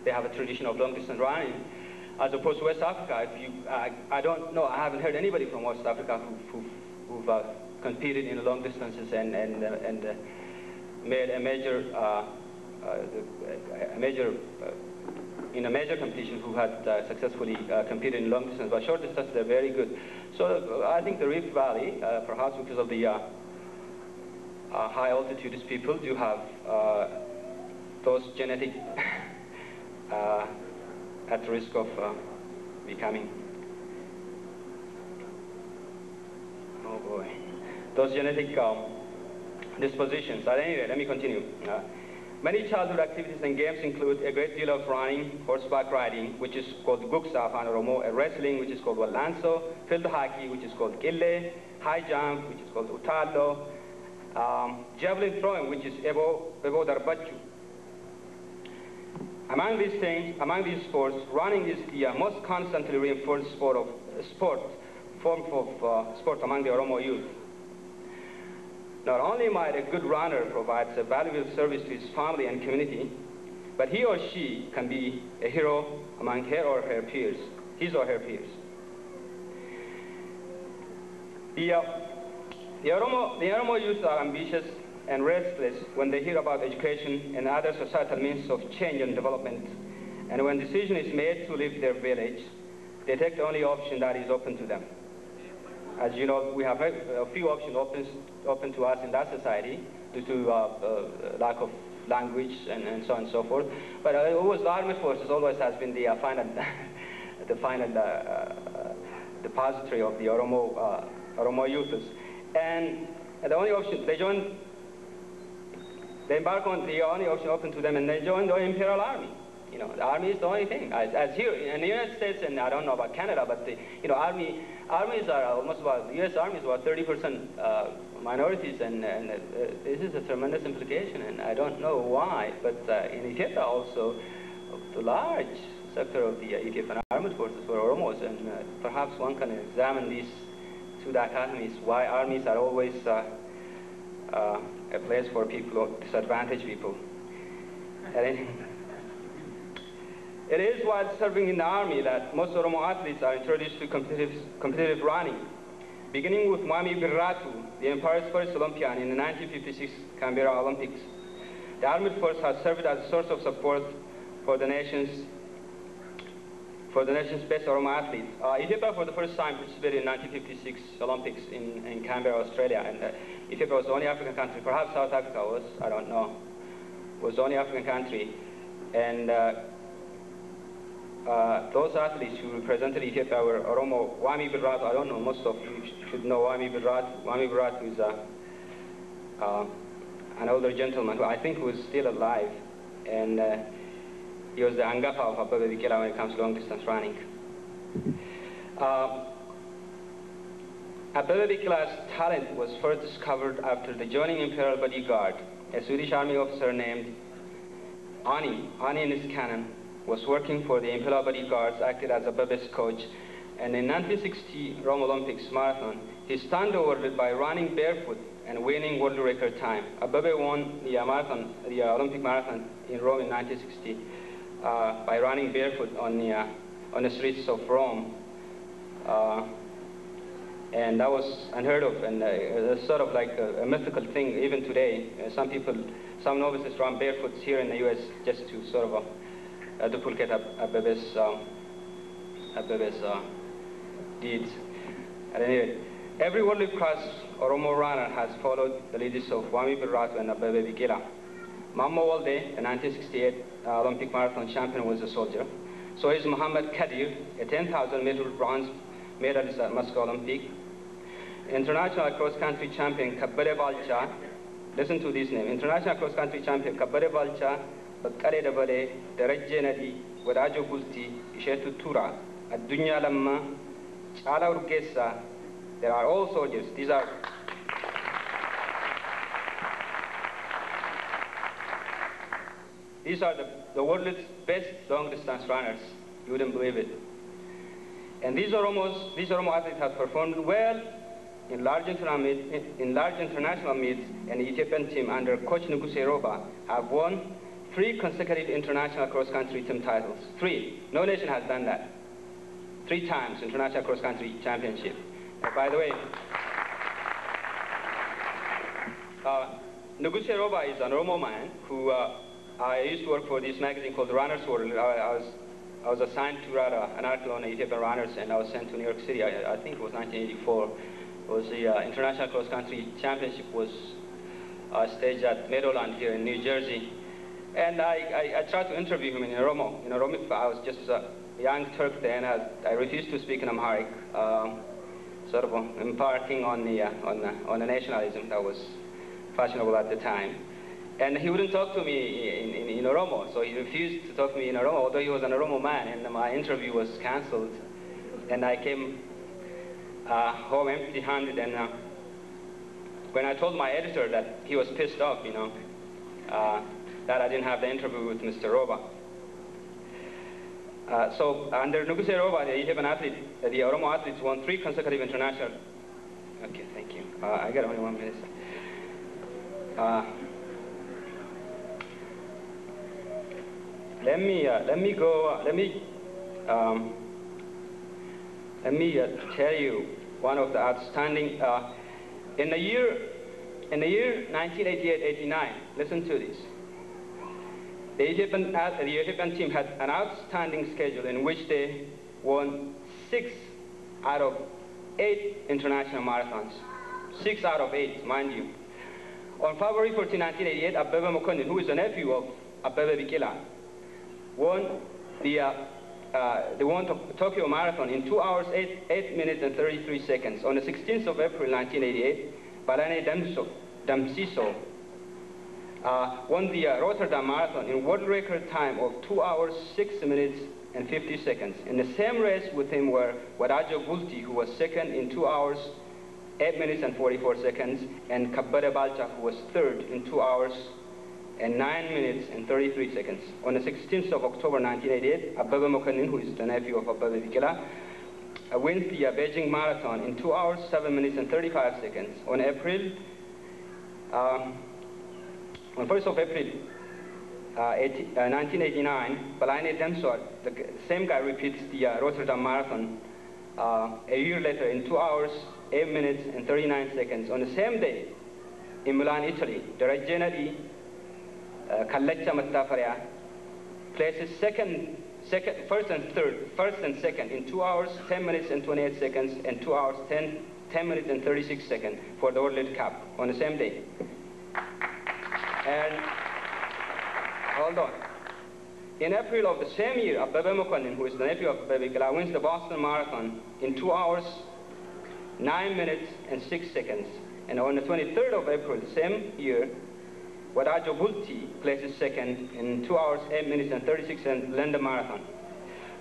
they have a tradition of long distance running, as opposed to West Africa. I don't know, I haven't heard anybody from West Africa who've competed in long distances and made a major competition who had successfully competed in long distance. But short distance, they're very good. So I think the Rift Valley, perhaps because of the high altitudes, people do have those genetic at risk of becoming, oh boy, those genetic dispositions. At any rate, let me continue. Many childhood activities and games include a great deal of running, horseback riding, which is called guksa, Oromo, wrestling, which is called walanso, field hockey, which is called kille, high jump, which is called utallo, javelin throwing, which is ebo darbachu. Among these sports, running is the most constantly reinforced form of sport among the Oromo youth. Not only might a good runner provide a valuable service to his family and community, but he or she can be a hero among his or her peers. The Oromo youth are ambitious and restless when they hear about education and other societal means of change and development. And when decision is made to leave their village, they take the only option that is open to them. As you know, we have a few options open to us in that society due to lack of language and so on and so forth. But always the armed forces always has been the final, the final depository of the Oromo youths. And the only option, they embark on the only option open to them, and they join the Imperial Army. You know, the army is the only thing. As here in the United States, and I don't know about Canada, but the armies are almost about, the U.S. Army is about 30% minorities, and this is a tremendous implication, and I don't know why, but in Ethiopia also, the large sector of the Ethiopian armed forces were Oromos, and perhaps one can examine these two dichotomies, why armies are always a place for people, disadvantaged people. It is while serving in the army that most Oromo athletes are introduced to competitive running, beginning with Mwami Birratu, the empire's first Olympian in the 1956 Canberra Olympics. The armed force has served as a source of support for the nation's best Oromo athletes. Ethiopia for the first time participated in 1956 Olympics in Canberra, Australia, and Ethiopia was the only African country, perhaps South Africa was, I don't know, was the only African country, and those athletes who represented Ethiopia were Oromo. Mwami Birratu, I don't know, most of you should know Mwami Birratu. Mwami Birratu is an older gentleman who I think was still alive, and he was the Angafa of Abebe Bikila when it comes to long distance running. Abebe Bikila's talent was first discovered after the joining Imperial Bodyguard. A Swedish army officer named Ani Niskanen was working for the Imperial Bodyguards, acted as Abebe's coach, and in 1960 Rome Olympics marathon, he stunned the world by running barefoot and winning world record time. Abebe won the Olympic marathon in Rome in 1960 by running barefoot on the streets of Rome, and that was unheard of, and it's sort of like a mythical thing even today. Some novices run barefoot here in the U.S. just to sort of duplicate Abebe's deeds. At any rate, every world-class Oromo runner has followed the leaders of Mwami Birratu and Abebe Bikila. Mammo Walde, the 1968 Olympic marathon champion, was a soldier. So is Muhammad Kadir, a 10,000-meter bronze medalist at Moscow Olympic. International cross-country champion Kabbare Balcha, listen to this name, international cross-country champion Kabbare Balcha, Bakkale Dabale, Darajje Nadi, Wadajo Bulti, Ishetu Tura, Addunya Lamma, Chala Urgesa. They are all soldiers. These are the world's best long-distance runners. You wouldn't believe it. And these Oromo athletes have performed well in large international meets, and the Ethiopian team under coach Nuguse Roba have won 3 consecutive international cross-country team titles. 3. No nation has done that. 3 times international cross-country championship. By the way, Nuguse Roba is an Oromo man who I used to work for this magazine called Runner's World. I was assigned to write an article on Ethiopian runners, and I was sent to New York City. I think it was 1984. It was the International Cross Country Championship was staged at Meadowland here in New Jersey. And I tried to interview him in Oromo. In Oromo, I was just a young Turk then. I refused to speak in Amharic, sort of embarking on the nationalism that was fashionable at the time. And he wouldn't talk to me in Oromo, so he refused to talk to me in Oromo, although he was an Oromo man, and my interview was cancelled. And I came home empty-handed, and when I told my editor that, he was pissed off, you know, that I didn't have the interview with Mr. Roba. So under Nuguse Roba, the Ethiopian athlete, the Oromo athletes won 3 consecutive international. Okay, thank you. I got only 1 minute. Let me tell you one of the outstanding in the year 1988-89. Listen to this. The Ethiopian team had an outstanding schedule in which they won 6 out of 8 international marathons, 6 out of 8, mind you. On February 14, 1988, Abebe Mukonnen, who is the nephew of Abebe Bikila, won the Tokyo Marathon in 2 hours, 8 minutes and 33 seconds. On the 16th of April 1988, Balane Damsiso won the Rotterdam Marathon in world record time of 2 hours, 6 minutes and 50 seconds. In the same race with him were Wadajo Bulti, who was second in 2 hours, 8 minutes and 44 seconds, and Kabbade Balcha, who was third in 2 hours and 9 minutes and 33 seconds. On the 16th of October 1988, Abebe Mukonnen, who is the nephew of Abebe Bikila, wins the Beijing Marathon in 2 hours, 7 minutes and 35 seconds. On 1st of April 1989, Balaine Demsor, the same guy, repeats the Rotterdam Marathon a year later in 2 hours, 8 minutes and 39 seconds. On the same day, in Milan, Italy, the Reggianati Kallacha Mattafaria places first and second in 2 hours, 10 minutes and 28 seconds, and 2 hours, 10 minutes and 36 seconds for the World Cup on the same day. And hold on. In April of the same year, Abebe Mukonnen, who is the nephew of Abebe Bikila, wins the Boston Marathon in 2 hours, 9 minutes and 6 seconds. And on the 23rd of April, the same year, Wadajo Bulti places second in 2 hours, 8 minutes and 36 seconds, London Marathon.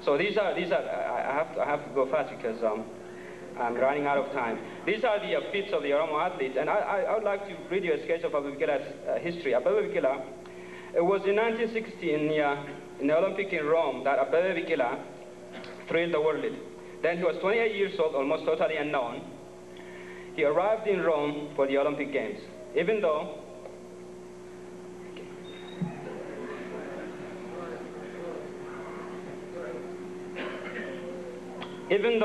So these are I have to go fast because I'm running out of time. These are the feats of the Oromo athletes, and I would like to read you a sketch of Abebe Bikila's history. Abebe Bikila, it was in 1960 in the Olympic in Rome that Abebe Bikila thrilled the world. Then he was 28 years old, almost totally unknown. He arrived in Rome for the Olympic Games, even though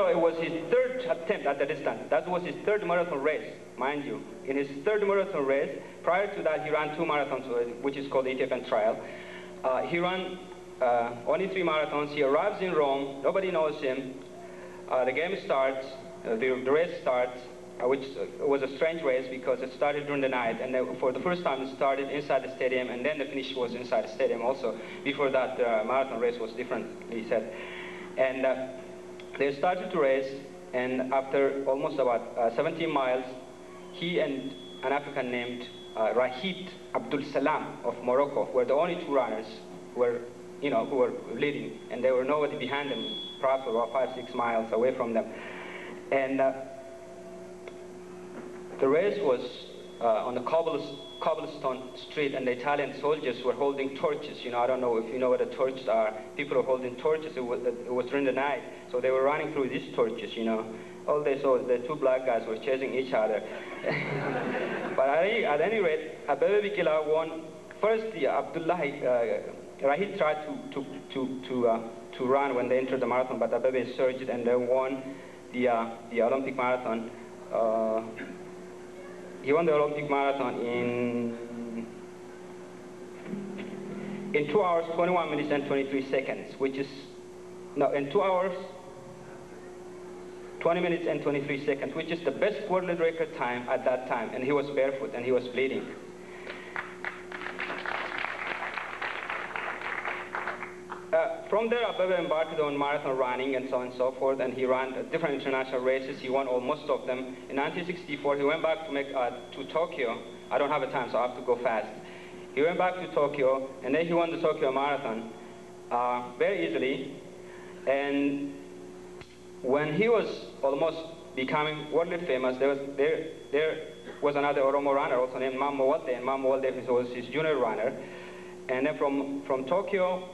it was his third attempt at the distance. That was his third marathon race, mind you. In his third marathon race, prior to that, he ran 2 marathons, which is called the Ethiopian Trial. He ran only 3 marathons. He arrives in Rome. Nobody knows him. The game starts. The race starts, which was a strange race because it started during the night. And for the first time, it started inside the stadium, and then the finish was inside the stadium also. Before that, the marathon race was differently said. And they started to race, and after almost about 17 miles, he and an African named Rahit Abdul Salam of Morocco were the only 2 runners who were leading, and there were nobody behind them, perhaps about 5-6 miles away from them. And the race was on the cobblestone street, and the Italian soldiers were holding torches. I don't know if you know what the torches are. People are holding torches. It was during the night, so they were running through these torches. All they saw, the 2 black guys were chasing each other. But at any rate, Abebe Bikila won. First, Rahit tried to run when they entered the marathon, but Abebe surged and then won the Olympic marathon. He won the Olympic marathon in 2 hours, 21 minutes and 23 seconds, in 2 hours, 20 minutes and 23 seconds, which is the best world record time at that time, and he was barefoot and he was bleeding. From there, Abebe embarked on marathon running and so on and so forth, and he ran different international races. He won most of them. In 1964, he went back to Tokyo. I don't have the time, so I have to go fast. He went back to Tokyo, and then he won the Tokyo Marathon very easily. And when he was almost becoming worldly famous, there was another Oromo runner also named Mammo Walde, and Mammo Walde was his junior runner. And then from Tokyo,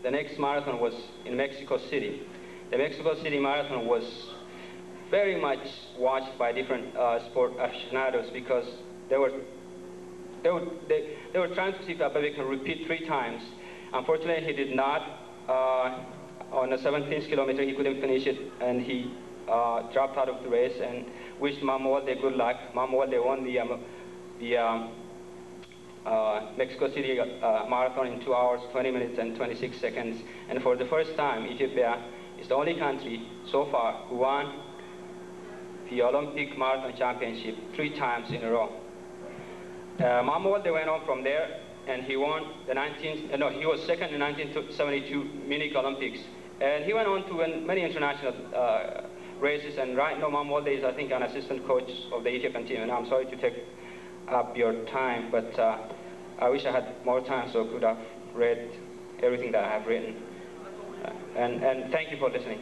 the next marathon was in Mexico City. The Mexico City Marathon was very much watched by different sport aficionados because they were trying to see if Abebe can repeat 3 times. Unfortunately, he did not. On the 17th kilometer, he couldn't finish it, and he dropped out of the race, and wished Mammo Walde good luck. Mammo Walde won the Mexico City Marathon in 2 hours, 20 minutes and 26 seconds. And for the first time, Ethiopia is the only country so far who won the Olympic Marathon Championship 3 times in a row. Mamwalde went on from there, and he won the he was second in 1972 Munich Olympics. And he went on to win many international races, and right now Mamwalde is, I think, an assistant coach of the Ethiopian team. And I'm sorry to take up your time, but I wish I had more time so I could have read everything that I have written. And thank you for listening.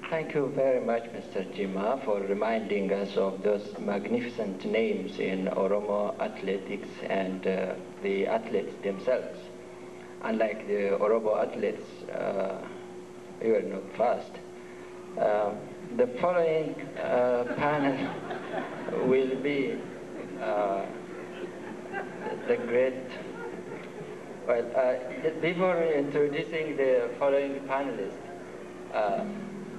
Thank you very much, Mr. Jima, for reminding us of those magnificent names in Oromo athletics and the athletes themselves. Unlike the Oromo athletes, you are not fast. The following panel will be the great. Well, before introducing the following panelists,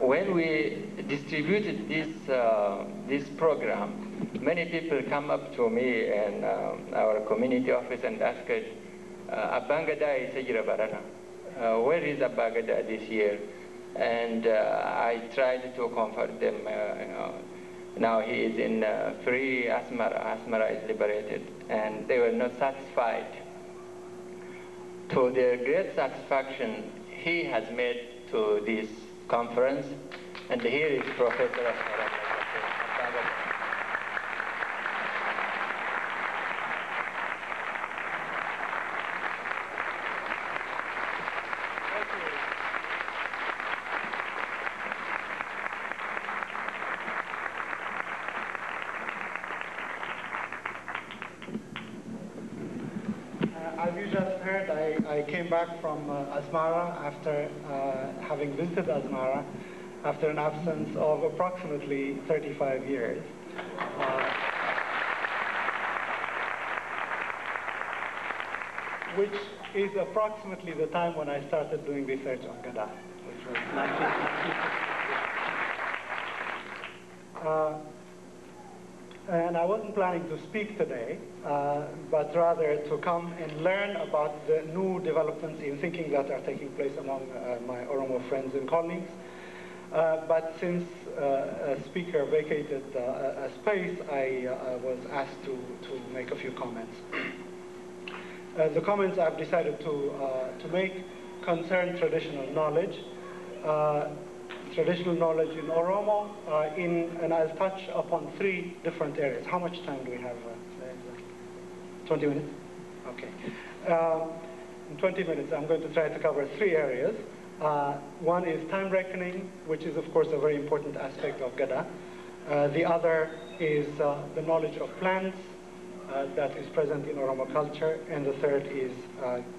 when we distributed this program, many people come up to me in our community office and asked, Abangada is where is Abangada this year? And I tried to comfort them. Now he is in free Asmara. Asmara is liberated. And they were not satisfied. To their great satisfaction, he has made to this conference, and here is Professor Asmara. As you just heard, I came back from Asmara after having visited Asmara after an absence of approximately 35 years. Which is approximately the time when I started doing research on Gada, which was 1960. And I wasn't planning to speak today, but rather to come and learn about the new developments in thinking that are taking place among my Oromo friends and colleagues. But since a speaker vacated a space, I was asked to make a few comments. The comments I've decided to make concern traditional knowledge. Traditional knowledge in Oromo, and I'll touch upon 3 different areas. How much time do we have? 20 minutes? Okay. In 20 minutes, I'm going to try to cover 3 areas. One is time reckoning, which is, of course, a very important aspect of Gada. The other is the knowledge of plants that is present in Oromo culture. And the third is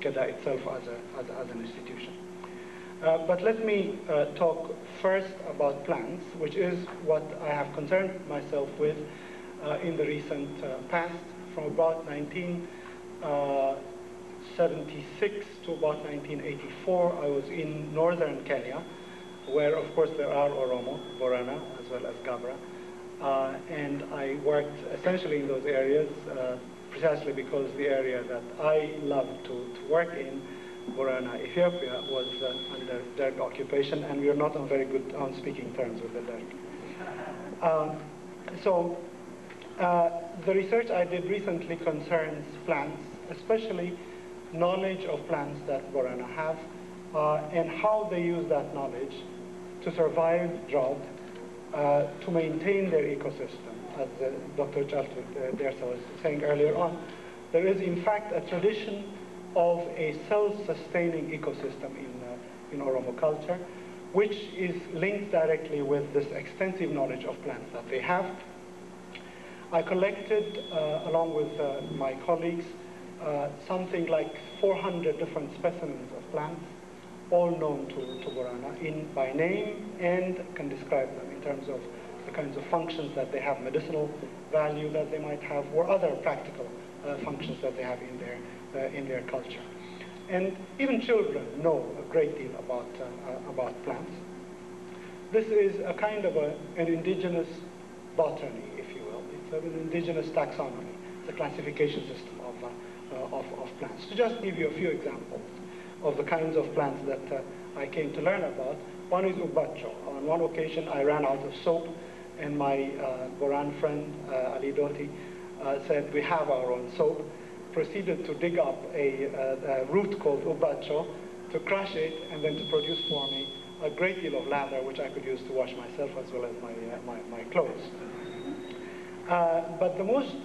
Gada itself as an institution. But let me talk first about plants, which is what I have concerned myself with in the recent past. From about 1976 to about 1984, I was in northern Kenya, where, of course, there are Oromo, Borana, as well as Gabra. And I worked essentially in those areas precisely because the area that I loved to work in, Borana, Ethiopia, was under Derg occupation, and we are not on very good speaking terms with the Derg. The research I did recently concerns plants, especially knowledge of plants that Borana have, and how they use that knowledge to survive drought, to maintain their ecosystem. As Dr. Dersa was saying earlier on, there is in fact a tradition of a self-sustaining ecosystem in Oromo culture, which is linked directly with this extensive knowledge of plants that they have. I collected, along with my colleagues, something like 400 different specimens of plants, all known to Borana by name, and can describe them in terms of the kinds of functions that they have, medicinal value that they might have, or other practical functions that they have in their culture. And even children know a great deal about plants. This is a kind of an indigenous botany, if you will. It's an indigenous taxonomy. It's a classification system of plants. To just give you a few examples of the kinds of plants that I came to learn about. One is ubacho. On one occasion, I ran out of soap, and my Boran friend, Ali Doti, said, we have our own soap, proceeded to dig up a root called ubacho, to crush it, and then to produce for me a great deal of lather, which I could use to wash myself as well as my clothes. But the most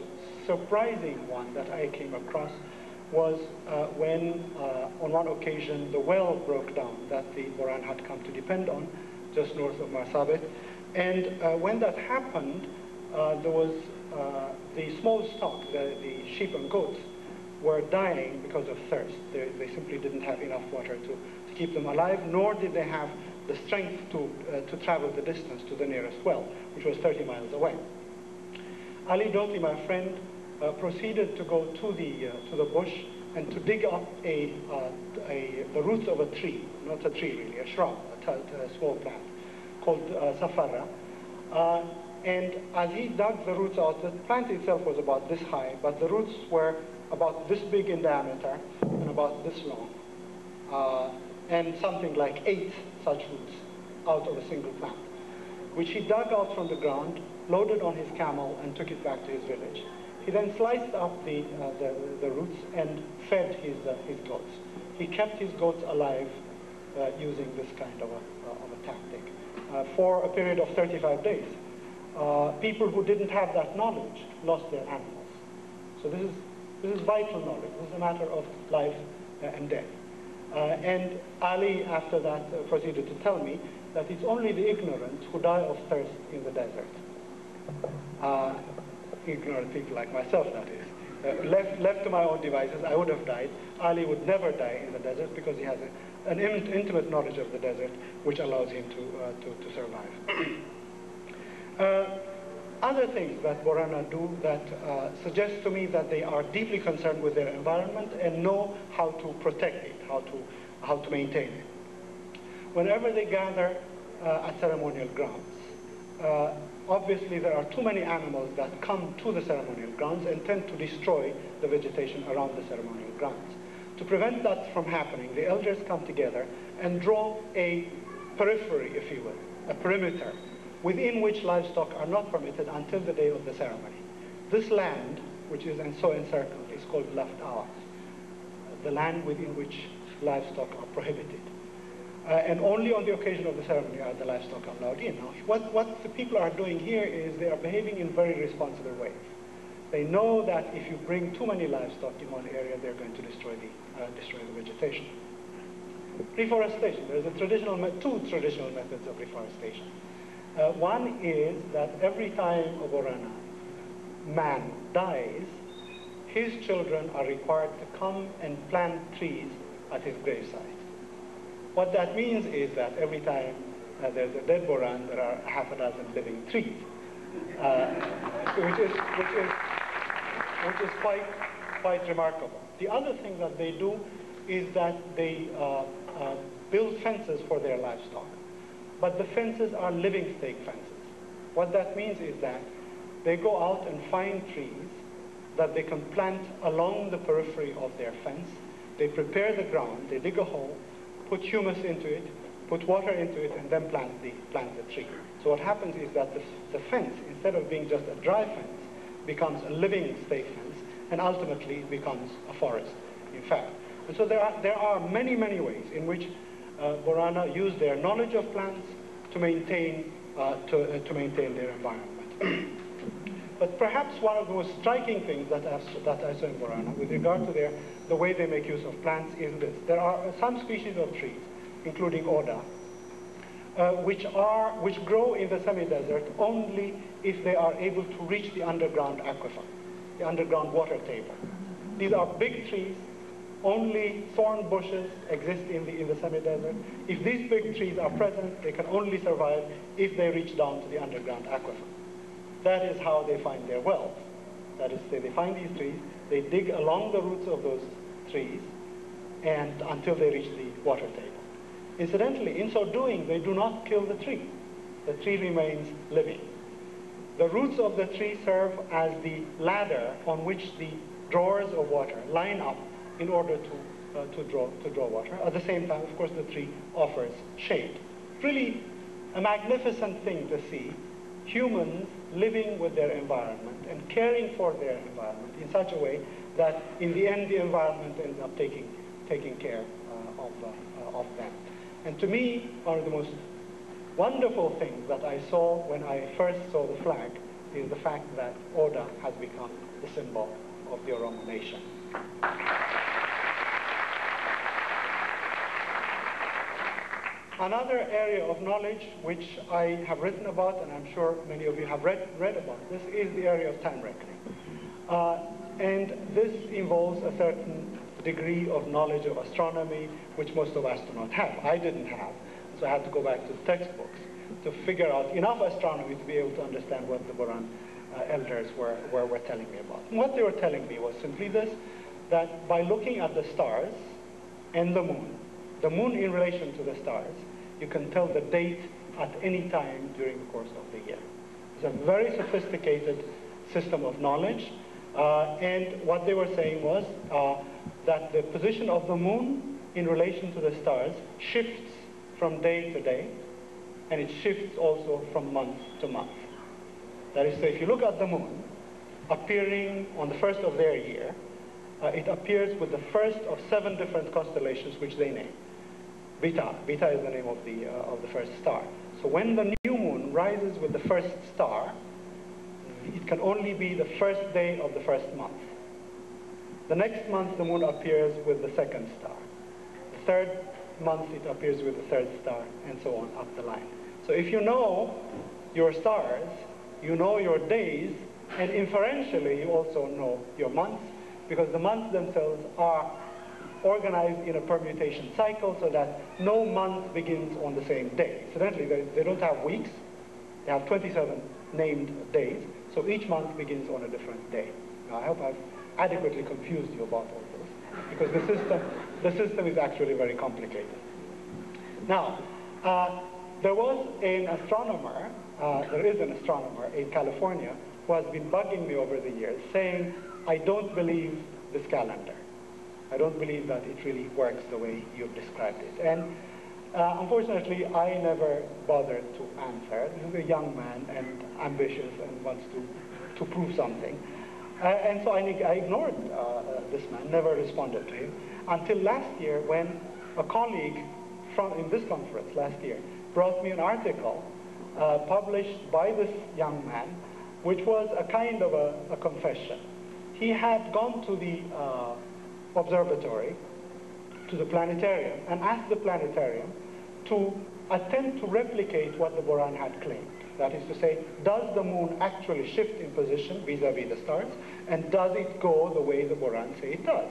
surprising one that I came across was when, on one occasion, the well broke down that the Boran had come to depend on, just north of Marsabit. And when that happened, there was the small stock, the sheep and goats, were dying because of thirst. They simply didn't have enough water to keep them alive, nor did they have the strength to travel the distance to the nearest well, which was 30 miles away. Ali Doti, my friend, proceeded to go to the bush and to dig up the roots of a tree, not a tree really, a shrub, a small plant, called safarra. And as he dug the roots out, the plant itself was about this high, but the roots were about this big in diameter and about this long, and something like 8 such roots out of a single plant, which he dug out from the ground, loaded on his camel, and took it back to his village. He then sliced up the roots and fed his goats. He kept his goats alive using this kind of a tactic for a period of 35 days. People who didn't have that knowledge lost their animals. So this is vital knowledge. This is a matter of life and death. And Ali, after that, proceeded to tell me that it's only the ignorant who die of thirst in the desert. Ignorant people like myself, that is. Left to my own devices, I would have died. Ali would never die in the desert because he has an intimate knowledge of the desert, which allows him to survive. Other things that Borana do that suggest to me that they are deeply concerned with their environment and know how to protect it, how to maintain it. Whenever they gather at ceremonial grounds, obviously there are too many animals that come to the ceremonial grounds and tend to destroy the vegetation around the ceremonial grounds. To prevent that from happening, the elders come together and draw a periphery, if you will, a perimeter, within which livestock are not permitted until the day of the ceremony. This land, which is so encircled, is called laftawas, the land within which livestock are prohibited. And only on the occasion of the ceremony are the livestock allowed in. Now, what the people are doing here is they are behaving in very responsible ways. They know that if you bring too many livestock in one area, they're going to destroy the vegetation. Reforestation. There's two traditional methods of reforestation. One is that every time a Borana man dies, his children are required to come and plant trees at his gravesite. What that means is that every time there's a dead Boran, there are half a dozen living trees, which is quite remarkable. The other thing that they do is that they build fences for their livestock. But the fences are living stake fences. What that means is that they go out and find trees that they can plant along the periphery of their fence. They prepare the ground, they dig a hole, put humus into it, put water into it, and then plant the tree. So what happens is that the fence, instead of being just a dry fence, becomes a living stake fence, and ultimately it becomes a forest, in fact. And so there are many, many ways in which Borana use their knowledge of plants to maintain their environment. But perhaps one of the most striking things that I saw in Borana with regard to the way they make use of plants is this. There are some species of trees, including Oda, which grow in the semi-desert only if they are able to reach the underground aquifer, the underground water table. These are big trees. Only thorn bushes exist in the semi-desert. If these big trees are present, they can only survive if they reach down to the underground aquifer. That is how they find their wealth. That is, they find these trees, they dig along the roots of those trees, and until they reach the water table. Incidentally, in so doing, they do not kill the tree. The tree remains living. The roots of the tree serve as the ladder on which the drawers of water line up in order to to draw water. At the same time, of course, the tree offers shade. Really a magnificent thing to see humans living with their environment and caring for their environment in such a way that in the end the environment ends up taking care of them. And to me, one of the most wonderful things that I saw when I first saw the flag is the fact that Oda has become the symbol of the Oromo nation. Another area of knowledge which I have written about, and I'm sure many of you have read about this, is the area of time reckoning. And this involves a certain degree of knowledge of astronomy, which most of us do not have. I didn't have, so I had to go back to the textbooks to figure out enough astronomy to be able to understand what the Boran elders were telling me about. And what they were telling me was simply this, that by looking at the stars and the moon in relation to the stars, you can tell the date at any time during the course of the year. It's a very sophisticated system of knowledge, and what they were saying was that the position of the moon in relation to the stars shifts from day to day, and it shifts also from month to month. That is to say, if you look at the moon appearing on the first of their year, it appears with the first of 7 different constellations which they name. Beta is the name of the first star. So when the new moon rises with the first star, it can only be the first day of the first month. The next month the moon appears with the second star. The third month it appears with the third star, and so on up the line. So if you know your stars, you know your days, and inferentially you also know your months, because the months themselves are organized in a permutation cycle so that no month begins on the same day. Incidentally, they don't have weeks. They have 27 named days, so each month begins on a different day. Now, I hope I've adequately confused you about all this, because the system is actually very complicated. Now, there was an astronomer, there is an astronomer in California who has been bugging me over the years, saying, I don't believe this calendar. I don't believe that it really works the way you've described it. And unfortunately, I never bothered to answer. This is a young man and ambitious and wants to prove something. And so I ignored this man, never responded to him, until last year when a colleague in this conference last year brought me an article published by this young man, which was a kind of a confession. He had gone to the observatory, to the planetarium, and asked the planetarium to attempt to replicate what the Boran had claimed. That is to say, does the moon actually shift in position vis-a-vis the stars, and does it go the way the Boran say it does?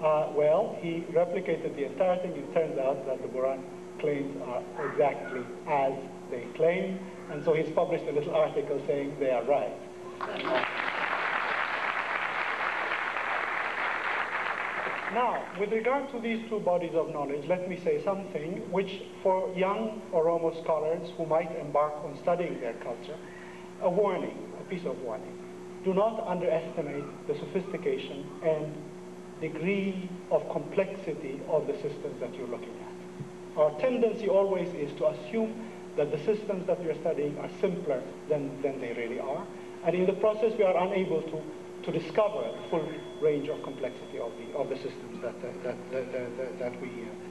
Well, he replicated the entire thing. It turns out that the Boran claims are exactly as they claim, and so he's published a little article saying they are right. Now, with regard to these two bodies of knowledge, let me say something which, for young Oromo scholars who might embark on studying their culture, a warning, a piece of warning. Do not underestimate the sophistication and degree of complexity of the systems that you're looking at. Our tendency always is to assume that the systems that we are studying are simpler than they really are, and in the process we are unable to discover the full range of complexity of the systems that we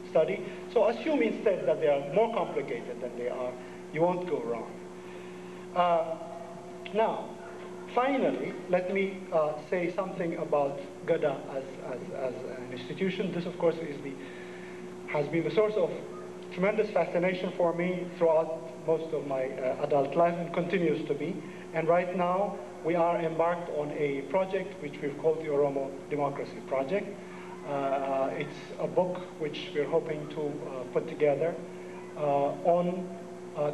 study. So assume instead that they are more complicated than they are. You won't go wrong. Now, finally, let me say something about Gada as an institution. This, of course, has been the source of tremendous fascination for me throughout most of my adult life, and continues to be. And right now, we are embarked on a project which we've called the Oromo Democracy Project. It's a book which we're hoping to put together on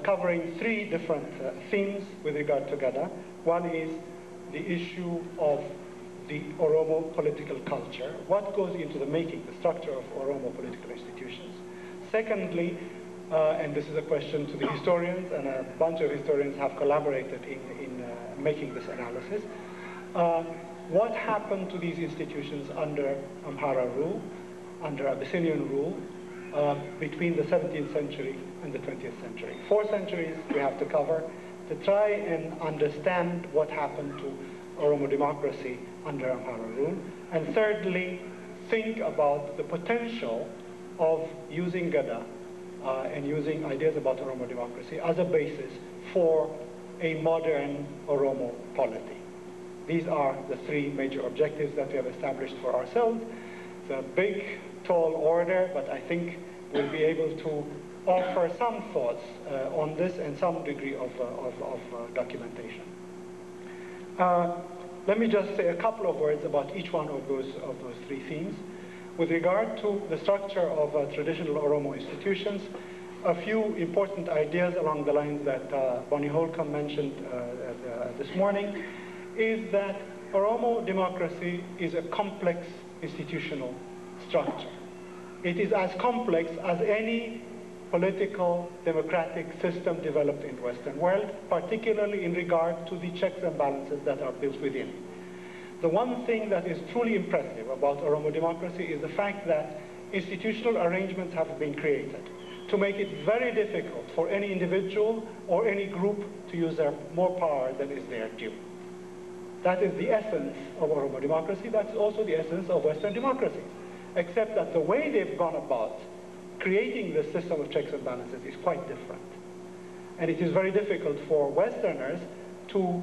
covering 3 different themes with regard to Gada. One is the issue of the Oromo political culture, what goes into the structure of Oromo political institutions. Secondly, and this is a question to the historians, and a bunch of historians have collaborated in making this analysis. What happened to these institutions under Amhara rule? under Abyssinian rule between the 17th century and the 20th century. 4 centuries we have to cover to try and understand what happened to Oromo democracy under Amhara rule. And thirdly, think about the potential of using Gada and using ideas about Oromo democracy as a basis for a modern Oromo polity. These are the 3 major objectives that we have established for ourselves. It's a big, tall order, but I think we'll be able to offer some thoughts on this and some degree of documentation. Let me just say a couple of words about each one of those 3 themes. With regard to the structure of traditional Oromo institutions, a few important ideas along the lines that Bonnie Holcomb mentioned this morning is that Oromo democracy is a complex institutional structure. It is as complex as any political democratic system developed in the Western world, particularly in regard to the checks and balances that are built within. The one thing that is truly impressive about Oromo democracy is the fact that institutional arrangements have been created to make it very difficult for any individual or any group to use more power than is their due. That is the essence of Oromo democracy. That's also the essence of Western democracies, except that the way they've gone about creating this system of checks and balances is quite different. And it is very difficult for Westerners to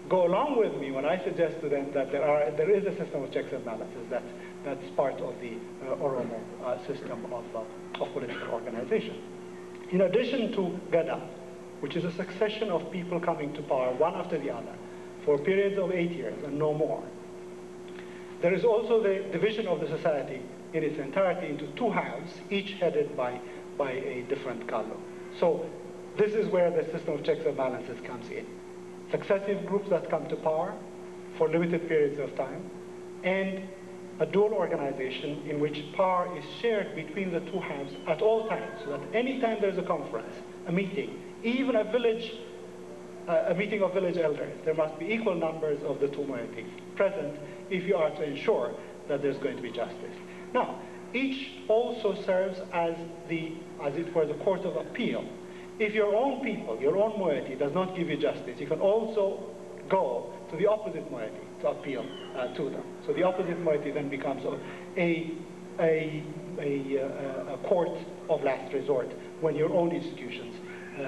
go along with me when I suggest to them that there is a system of checks and balances that's part of the Oromo system of political organization. In addition to Gada, which is a succession of people coming to power one after the other for periods of 8 years and no more, there is also the division of the society in its entirety into 2 halves, each headed by a different Kallo. So this is where the system of checks and balances comes in. Successive groups that come to power for limited periods of time, and a dual organization in which power is shared between the 2 halves at all times, so that any time there's a conference, a meeting, even a meeting of village elders, there must be equal numbers of the 2 moieties present if you are to ensure that there's going to be justice. Now, each also serves as it were, the court of appeal. If your own people, your own moiety does not give you justice, you can also go to the opposite moiety to appeal to them. So the opposite moiety then becomes a court of last resort when your own institutions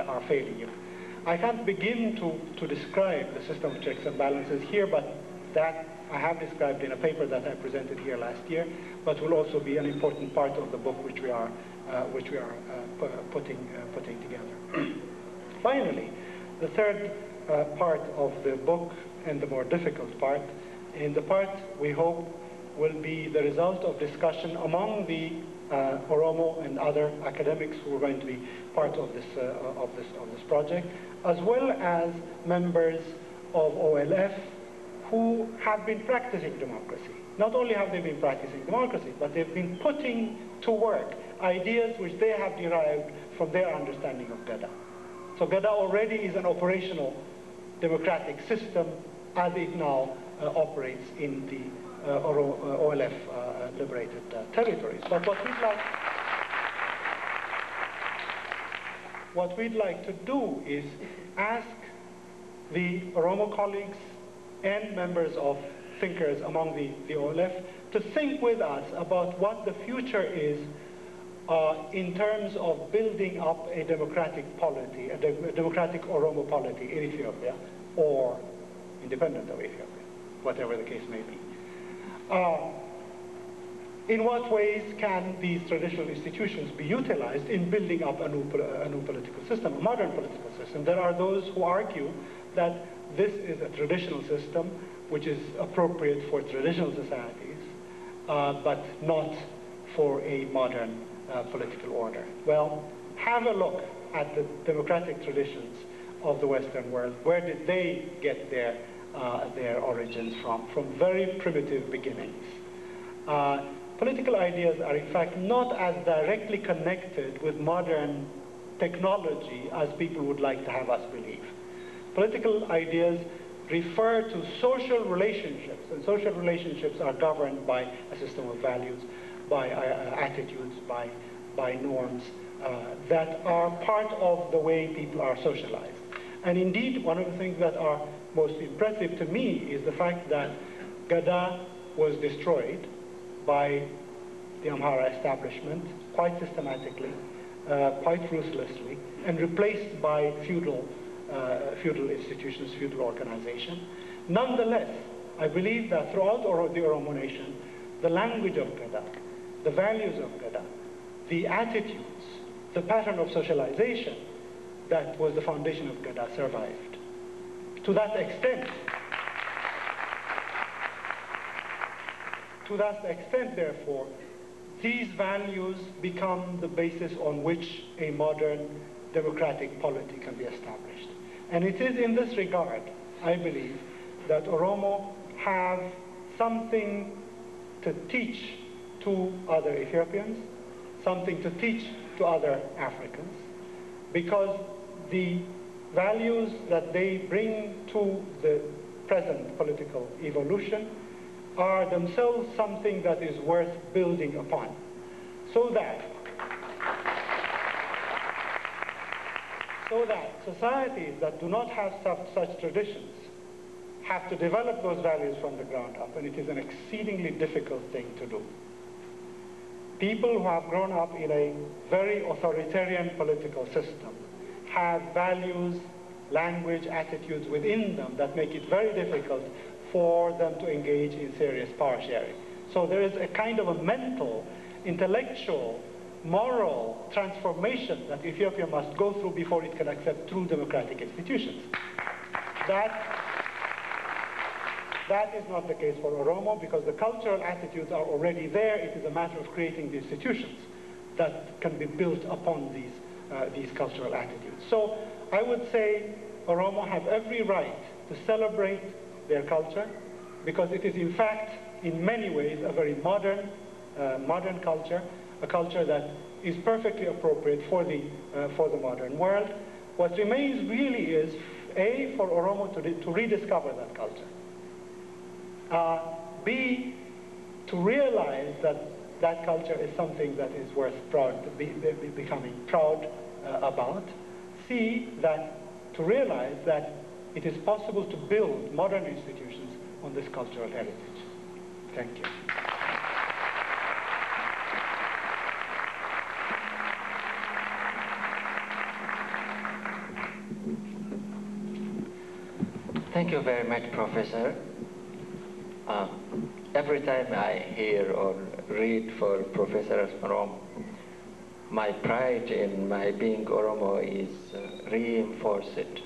are failing you. I can't begin to describe the system of checks and balances here, but that I have described in a paper that I presented here last year, but will also be an important part of the book which we are putting together. Finally, the third part of the book, and the more difficult part, and the part we hope will be the result of discussion among the Oromo and other academics who are going to be part of this project, as well as members of OLF who have been practicing democracy. Not only have they been practicing democracy, but they've been putting to work ideas which they have derived from their understanding of Gada. So Gada already is an operational democratic system as it now operates in the OLF liberated territories. But what we'd like to do is ask the Oromo colleagues and members of thinkers among the OLF to think with us about what the future is in terms of building up a democratic polity, a democratic Oromo polity in Ethiopia, or independent of Ethiopia, whatever the case may be. In what ways can these traditional institutions be utilized in building up a new political system, a modern political system? There are those who argue that this is a traditional system which is appropriate for traditional societies, but not for a modern political order. Well, have a look at the democratic traditions of the Western world. Where did they get their origins from? From very primitive beginnings. Political ideas are in fact not as directly connected with modern technology as people would like to have us believe. Political ideas refer to social relationships, and social relationships are governed by a system of values by attitudes, by norms that are part of the way people are socialized. And indeed, one of the things that are most impressive to me is the fact that Gada was destroyed by the Amhara establishment quite systematically, quite ruthlessly, and replaced by feudal institutions, feudal organization. Nonetheless, I believe that throughout the Oromo nation, the language of Gada, the values of Gada, the attitudes, the pattern of socialization that was the foundation of Gada survived. To that extent, therefore, these values become the basis on which a modern democratic polity can be established. And it is in this regard, I believe, that Oromo have something to teach to other Ethiopians, something to teach to other Africans, because the values that they bring to the present political evolution are themselves something that is worth building upon, so that societies that do not have such traditions have to develop those values from the ground up, and it is an exceedingly difficult thing to do. People who have grown up in a very authoritarian political system have values, language, attitudes within them that make it very difficult for them to engage in serious power sharing. So there is a kind of a mental, intellectual, moral transformation that Ethiopia must go through before it can accept true democratic institutions. That is not the case for Oromo, because the cultural attitudes are already there. It is a matter of creating the institutions that can be built upon these cultural attitudes. So I would say Oromo have every right to celebrate their culture, because it is in fact, in many ways, a very modern culture, a culture that is perfectly appropriate for the modern world. What remains really is, A, for Oromo to rediscover that culture. B, to realize that that culture is something that is worth becoming proud about. C, to realize that it is possible to build modern institutions on this cultural heritage. Thank you. Thank you very much, Professor. Every time I hear or read for Professor Oromo, my pride in my being Oromo is reinforced.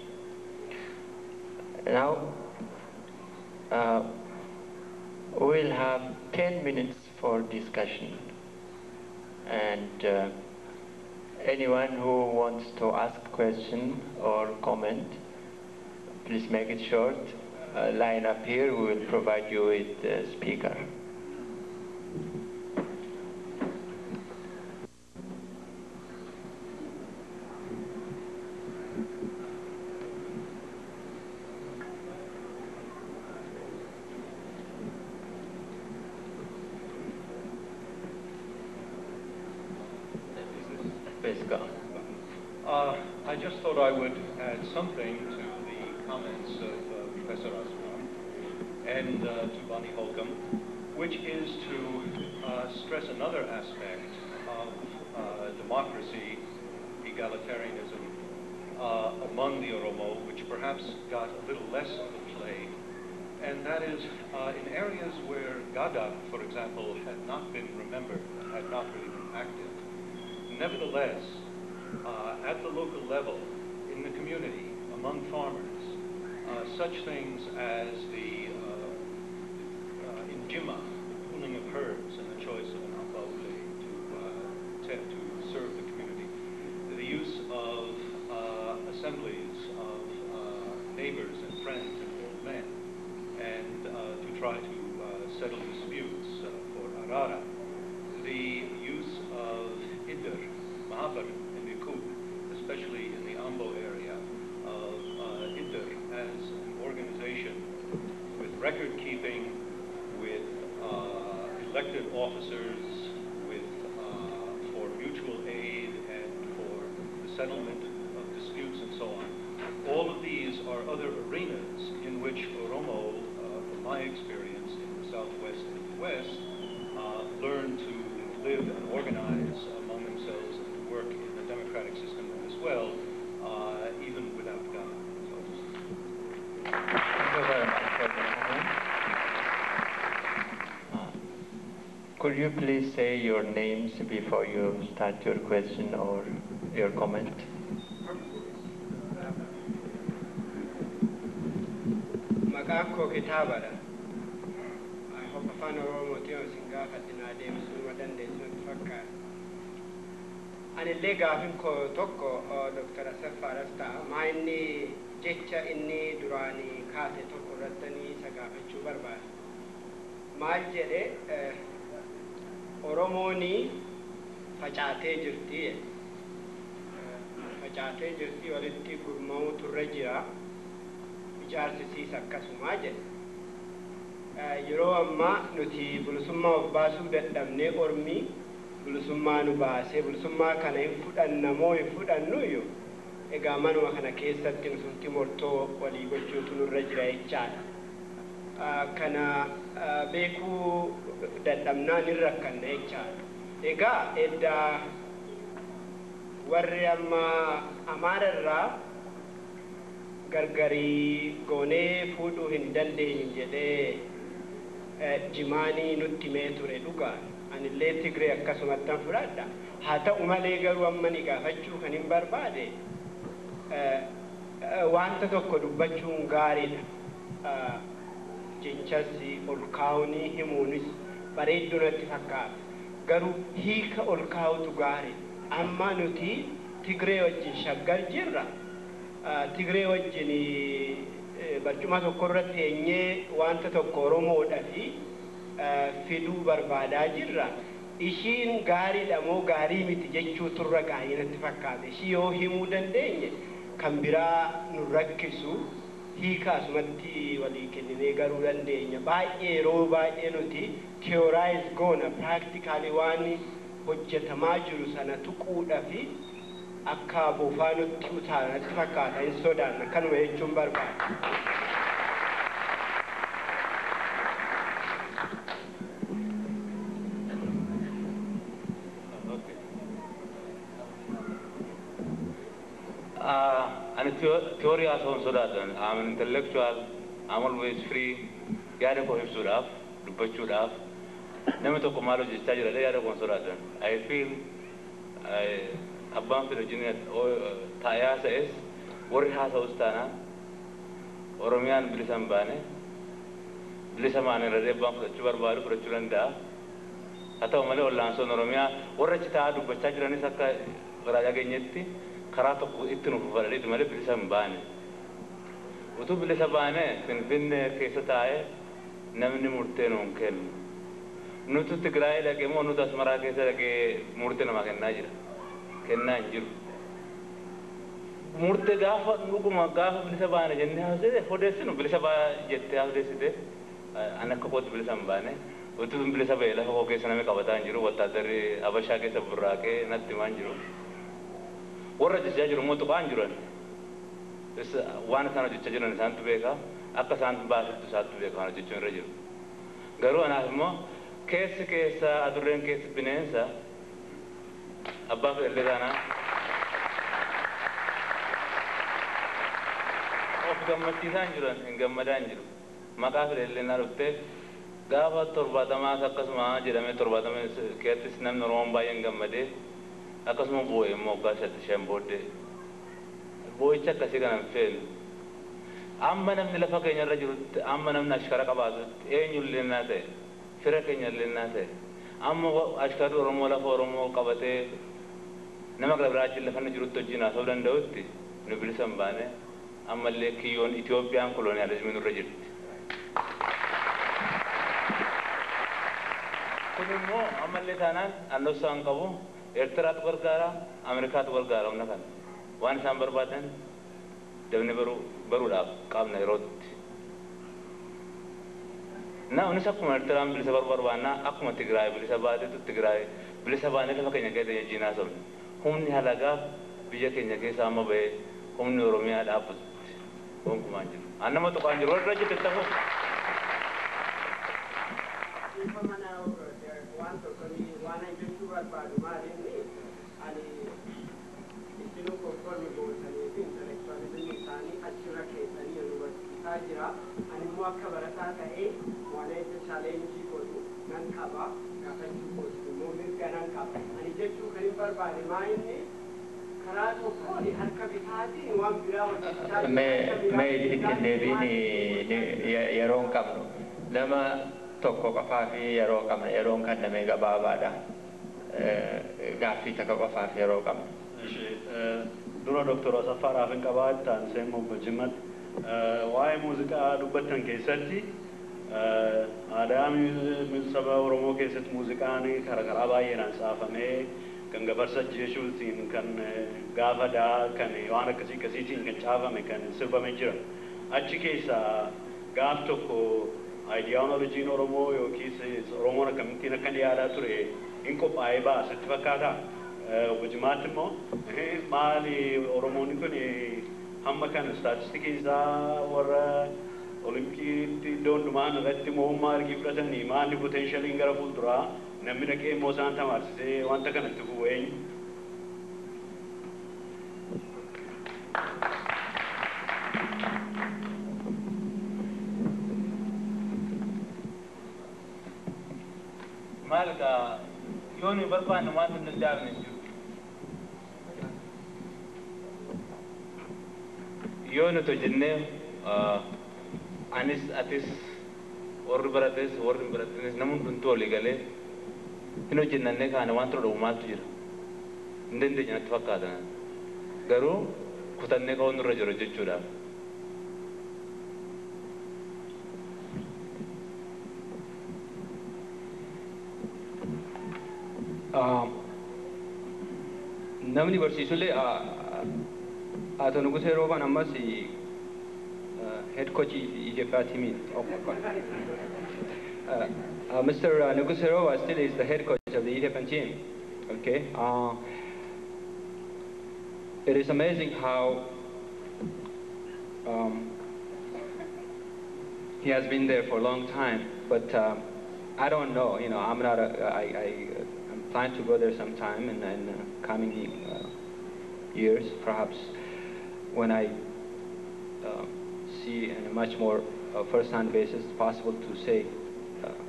Now, we'll have 10 minutes for discussion. And anyone who wants to ask a question or comment, please make it short. Line up here, we will provide you with the speaker. Please go. I just thought I would add something to the comments of Professor Aswan and to Bonnie Holcomb, which is to stress another aspect of democracy, egalitarianism among the Oromo, which perhaps got a little less of the play, and that is in areas where Gada, for example, had not been remembered, had not really been active. Nevertheless, at the local level, in the community, among farmers, such things as the injima, the pooling of herbs, and the choice of an abaule to serve the community, the use of assemblies of neighbors and friends and old men, and to try to settle disputes for arara, the use of idr, mahabar, and nikud, especially in the Ambo area, of IDR as an organization with record keeping, with elected officers, mutual aid and for the settlement of disputes and so on. All of these are other arenas in which Oromo, from my experience in the Southwest and the West, learn to live and organize among themselves and to work in a democratic system as well, even without government. Thank you very much for the comment. Could you please say your names before you start your question or your comment? Magako kitabara. I hope I find Oromo Tio Singafa Dinade Musumadan de Sunfaka. And a leg of him called Toko or Dr. Asaf Farasta, Mine Jecha inni Durani Kate Toko Ratani Sagafa Chubarba. Maljede Oromoni Fachate Jirti Fachate Jirti Waliti Gurmo to Regia. Ijaarsiisa akkasumaa jedhe yeroo ammaa nuti bilisummaa of baasuu dadhabnee ormi bilisummaa nu baasee bilisummaa kana hin fudhannamoo hin fudhannuyyuu egaa manuma kana keessatti nuti murtoo walii gochuutu nurra jira jechaadha kana beekuu dadhabnaan hin rakkanna jechaadha egaa eddaa warri amma amaararraa gargari goonee fuudhuu hin dandeenyu jedhee jimaanii nutti mee ture dhugaa anillee Tigree akkasumattan fudhadha haa ta'u malee garuu amma ni gaafachuu kan hin barbaade wanta tokko dubbachuun gaariidha jechasi ol kaa'uunii himuunis bareedduu natti fakkaata garuu hiika ol kaa'utu gaariidha amma nuti Tigree wajjin shaggar jirra Tigree wajjin barcuma tokko irratti eenyee wanta tokko Oromoodhafi fiduu barbaadaa jirra. Ishiin gaariidha moo gaarii miti jechuu turra gaarii natti fakkaata. Ishii yoo himuu dandeenye kan biraa nu rakkisu hiika asumatti walii kenninee garuu dandeenya. Baay'ee yeroo baay'ee nuti theorize goona practically waan hojjetamaa jiru sana tuquudhafi akka boofaa nutti utaalatti fakkaata hin sodaanna kanuma jechuun barbaada. And theory as on sodaatan I'm an intellectual I'm always free yaada ko hibsuudhaaf dubbachuudhaaf nama tokko maaloo jechaa jira yaada ko sodaatan I feel abbaan fedha jiniya taayaa sa'es warri haasa'us taanaan Oromiyaan bilisa hin baane bilisa maane irratti abbaan fudhachuu barbaadu fudhachuu danda'a haa ta'u malee ollaansoon Oromiyaa warra achi taa'aa dubbachaa jiranis akka garaa dhageenyetti karaa tokko itti nuuf fudhadheetu malee bilisa hin baane utuu bilisa baane Finfinnee keessa taa'ee namni murtee nuun kennu nuti Tigraay dhaqee moo nuti Asmaraa keessa dhaqee murtee namaa kennaa jira kennaa hin jiru murtee gaafa dhuguma gaafa bilisa baane jennee haasa'e odeessinu bilisa baa jettee haasa'e an akka kootti bilisa hin baane utuu bilisa ba'e lafa koo keessa namni qabataa hin jiru wattaadarri Habashaa keessa burraaqee natti himaa hin jiru warra jechaa jiru immoo tuqaa hin jiran waan isaan hojjechaa jiran isaantu beeka akka isaan baasittu isaantu beeka waan hojjechuun irra jiru garuu anaaf immoo keessi keessa adurreen keessi bineensa abbaa fedhallee taanaa of gammachiisaa hin jiran hin gammadaa hin jiru maqaa fedhallee naa dhuftee gaafa 70 akkasuma jedhamee 70 keessattis namni Oromoon baay'een gammadee akkasuma boo'e immoo waggaa 5 booddee boo'icha akkasii kana hin feenu amma namni lafa keenya irra jirutti amma namni ashkara qabaatutti eenyullee naa ta'e fira keenya illee naa ta'e amma ashkarri Oromoo lafa Oromoo qabatee nama gara biraatiin lafa inni jirutti wajjin haasa'uu danda'utti nu bilisa hin baane ammallee kiyyoon Itoophiyaan koloniyaalizimii nurra jirti. Kun immoo ammallee taanaan annoosaan qabu Eertiraatu gargaara Ameerikaatu gargaara humna kana waan isaan barbaadan dabne baruudhaaf qaamna yerootti Na unis akkuma Eertiraan bilisa barbaanna akkuma Tigraay bilisa baatetu Tigraay bilisa baanee lafa keenya keessa jijjiinaa sobne. Humni halagaa biyya keenya keessa amma ba'ee humni Oromiyaa dhaabbatu gonkumaan jiru. An nama tuqaan jiru warra jettan Mee ittiin deebiin yeroon qabnu nama tokko qofaa fi yeroo qabna yeroon kan namee gabaabaadha gaaffii takka qofaa fi yeroo qabna. Dura Dr. Asaffaa hin qabaattan seemmoo Jimat waa'ee muuziqaa dubbattan keessatti aadaa saba Oromoo keessatti muuziqaan karaa baay'eedhaan saafamee kan gafarsa jechuutiin kan gaafadaa kan waan akkasiitiin kan caafame kan sirbame jira. Achi keessa gaaf tokko ideologiin Oromoo yookiis Oromoon akkamittiin akka yaadaa ture hin qophaa'ee ba'a sitti fakkaata. Jimaatti immoo maali Oromoonni kun hamma kan staatistikiin isaa warra olimpikii iddoo hundumaan irratti mo'ummaa argii fudhatanii maalli poteenshaliin gara fuulduraa namni dhaqee immoo isaan tamaarsisee wanta kanatti fufu eenyu? Maal egaa yoo nuyi barbaannu waan hin danda'amne jiru. Yoo nuti hojjennee anis atis warri barates warri hin baratanis namni hundumtuu walii galee hin hojjennannee kaane waan tura dhabu maaltu jira? Hin dandeenya natti fakkaata. Garuu kutannee ka'uun nurra jiru jechuudhaaf. Namni barsiisullee Ato Nugusee Rooban ammas head coach Ethiopian team. Mr. Nugusee Rooban still is the head coach of the Ethiopian team. Okay. It is amazing how he has been there for a long time, but I don't know. You know, I'm not. I'm planning to go there sometime in coming years, perhaps, when I see in a much more first-hand basis possible to say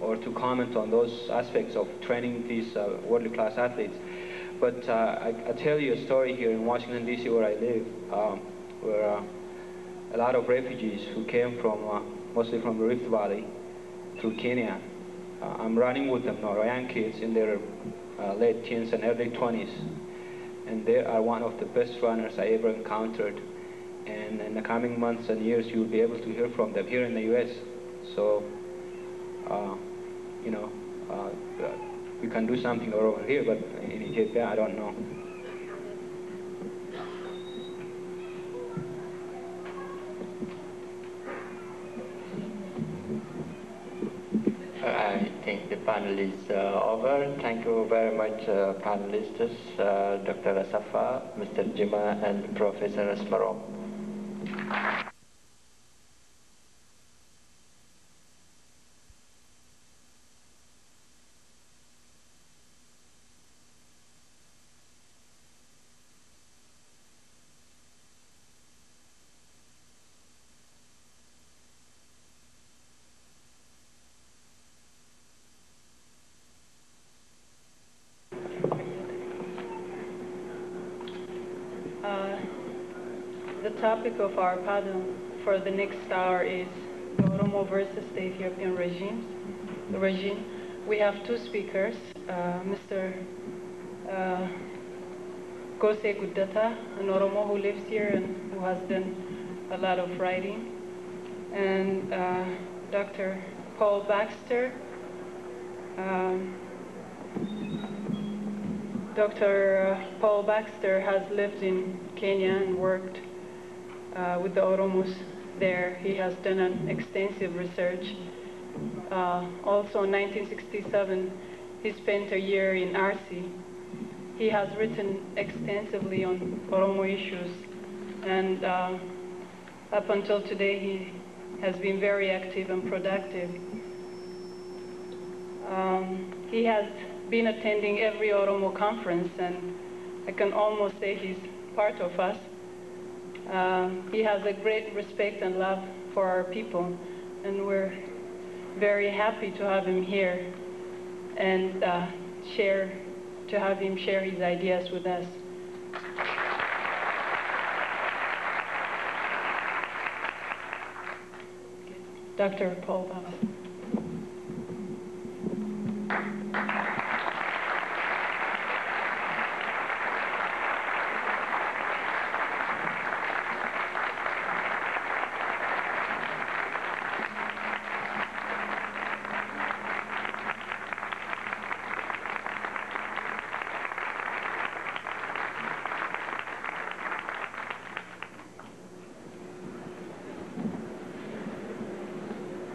or to comment on those aspects of training these world-class athletes. But I tell you a story here in Washington, D.C., where I live, where a lot of refugees who came from, mostly from the Rift Valley, through Kenya. I'm running with them now, young kids in their late teens and early 20s. And they are one of the best runners I ever encountered. And in the coming months and years, you'll be able to hear from them here in the U.S. So, you know, we can do something over here, but in Ethiopia, I don't know. I think the panel is over. Thank you very much, panelists, Dr. Asafa, Mr. Jima, and Professor Asmaro. The topic of our panel for the next hour is the Oromo versus the Ethiopian regime. We have two speakers, Mr. Gose Guddata, an Oromo who lives here and who has done a lot of writing, and Dr. Paul Baxter. Dr. Paul Baxter has lived in Kenya and worked with the Oromos there. He has done an extensive research Also in 1967, he spent a year in RC. He has written extensively on Oromo issues, and up until today he has been very active and productive. He has been attending every Oromo conference, and I can almost say he's part of us. He has a great respect and love for our people, and we're very happy to have him here and to have him share his ideas with us. Dr. Paul Thomas.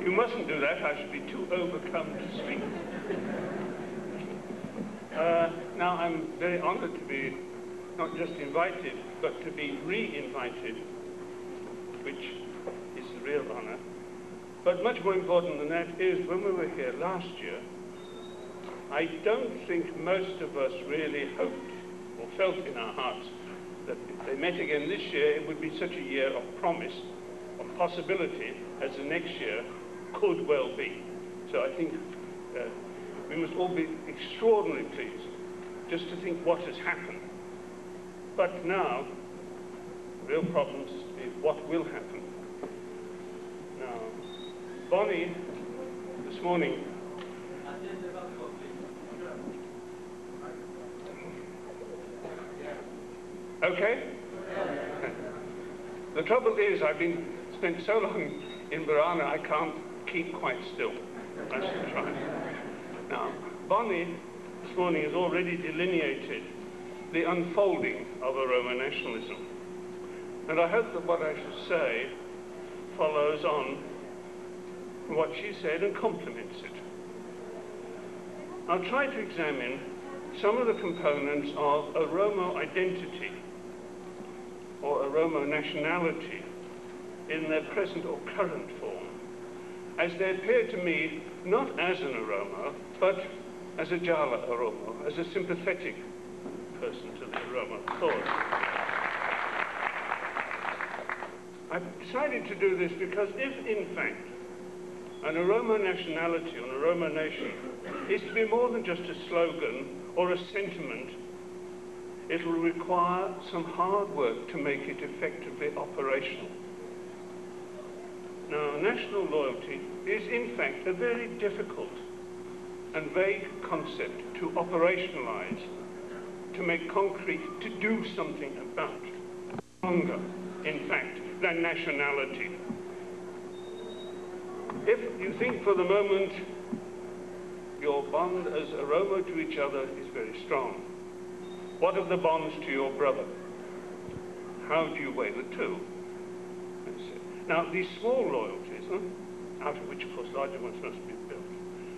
You mustn't do that. I should be too overcome to speak. Now, I'm very honored to be not just invited, but to be re-invited, which is a real honor. But much more important than that is, when we were here last year, I don't think most of us really hoped or felt in our hearts that if they met again this year, it would be such a year of promise, of possibility, as the next year could well be. So I think we must all be extraordinarily pleased just to think what has happened. But now, the real problem is what will happen. Now, Bonnie, this morning, okay? The trouble is, I've spent so long in Borana, I can't keep quite still. I should try. Now, Bonnie this morning has already delineated the unfolding of Oromo nationalism. And I hope that what I shall say follows on what she said and complements it. I'll try to examine some of the components of Oromo identity or Oromo nationality in their present or current form, as they appear to me not as an Oromo, but as a Jala Oromo, as a sympathetic person to the Oromo cause. I've decided to do this because if, in fact, an Oromo nationality, an Oromo nation, is to be more than just a slogan or a sentiment, it will require some hard work to make it effectively operational. Now, national loyalty is, in fact, a very difficult and vague concept to operationalize, to make concrete, to do something about. Longer, in fact, than nationality. If you think for the moment your bond as Oromo to each other is very strong, what of the bonds to your brother? How do you weigh the two? Now, these small loyalties, out of which, of course, larger ones must be built,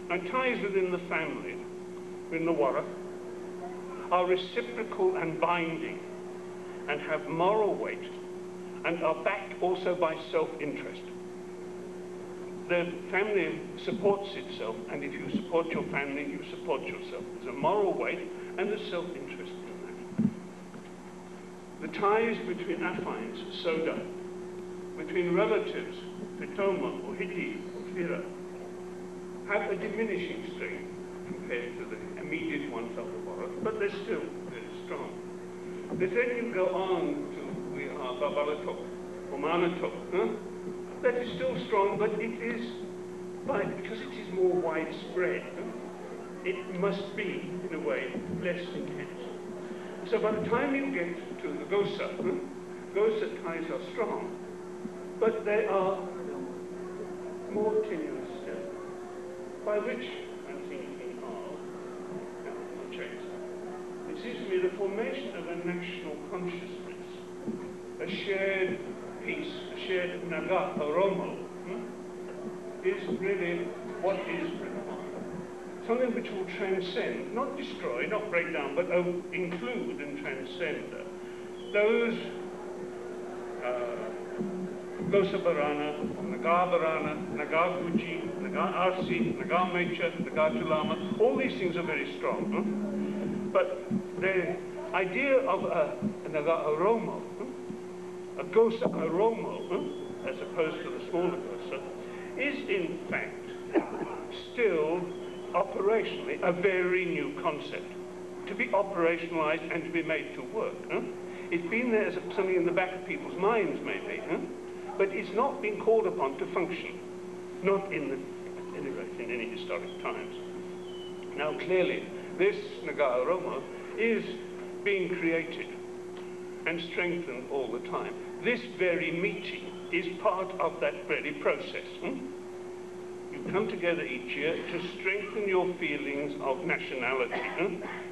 and ties within the family, in the Wara, are reciprocal and binding, and have moral weight, and are backed also by self-interest. The family supports itself, and if you support your family, you support yourself. There's a moral weight and a self-interest in that. The ties between affines, Soda, between relatives, Pitoma or Hiti or Fira, have a diminishing strength compared to the immediate ones of the Wara, but they're still very strong. Then you go on to Babalatok or Manatok. That is still strong, but it is, because it is more widespread, it must be, in a way, less intense. So by the time you get to the Gosa, Gosa ties are strong, but they are more tenuous still, by which I'm thinking of, I'll change that. It seems to me the formation of a national consciousness, a shared peace, a shared Naga Oromo, is really what is required. Something which will transcend, not destroy, not break down, but include and transcend those Gosa Barana, Naga Barana, Naga Guji, Naga Arsi, Naga Mecha, Naga Tulama, all these things are very strong. But the idea of a Naga Oromo, a Gosa Oromo, as opposed to the smaller Gosa, is in fact still operationally a very new concept, to be operationalized and to be made to work. It's been there as something in the back of people's minds, maybe, but it's not been called upon to function, not in any historic times. Now, clearly, this Naga Oromo is being created and strengthened all the time. This very meeting is part of that very process. You come together each year to strengthen your feelings of nationality.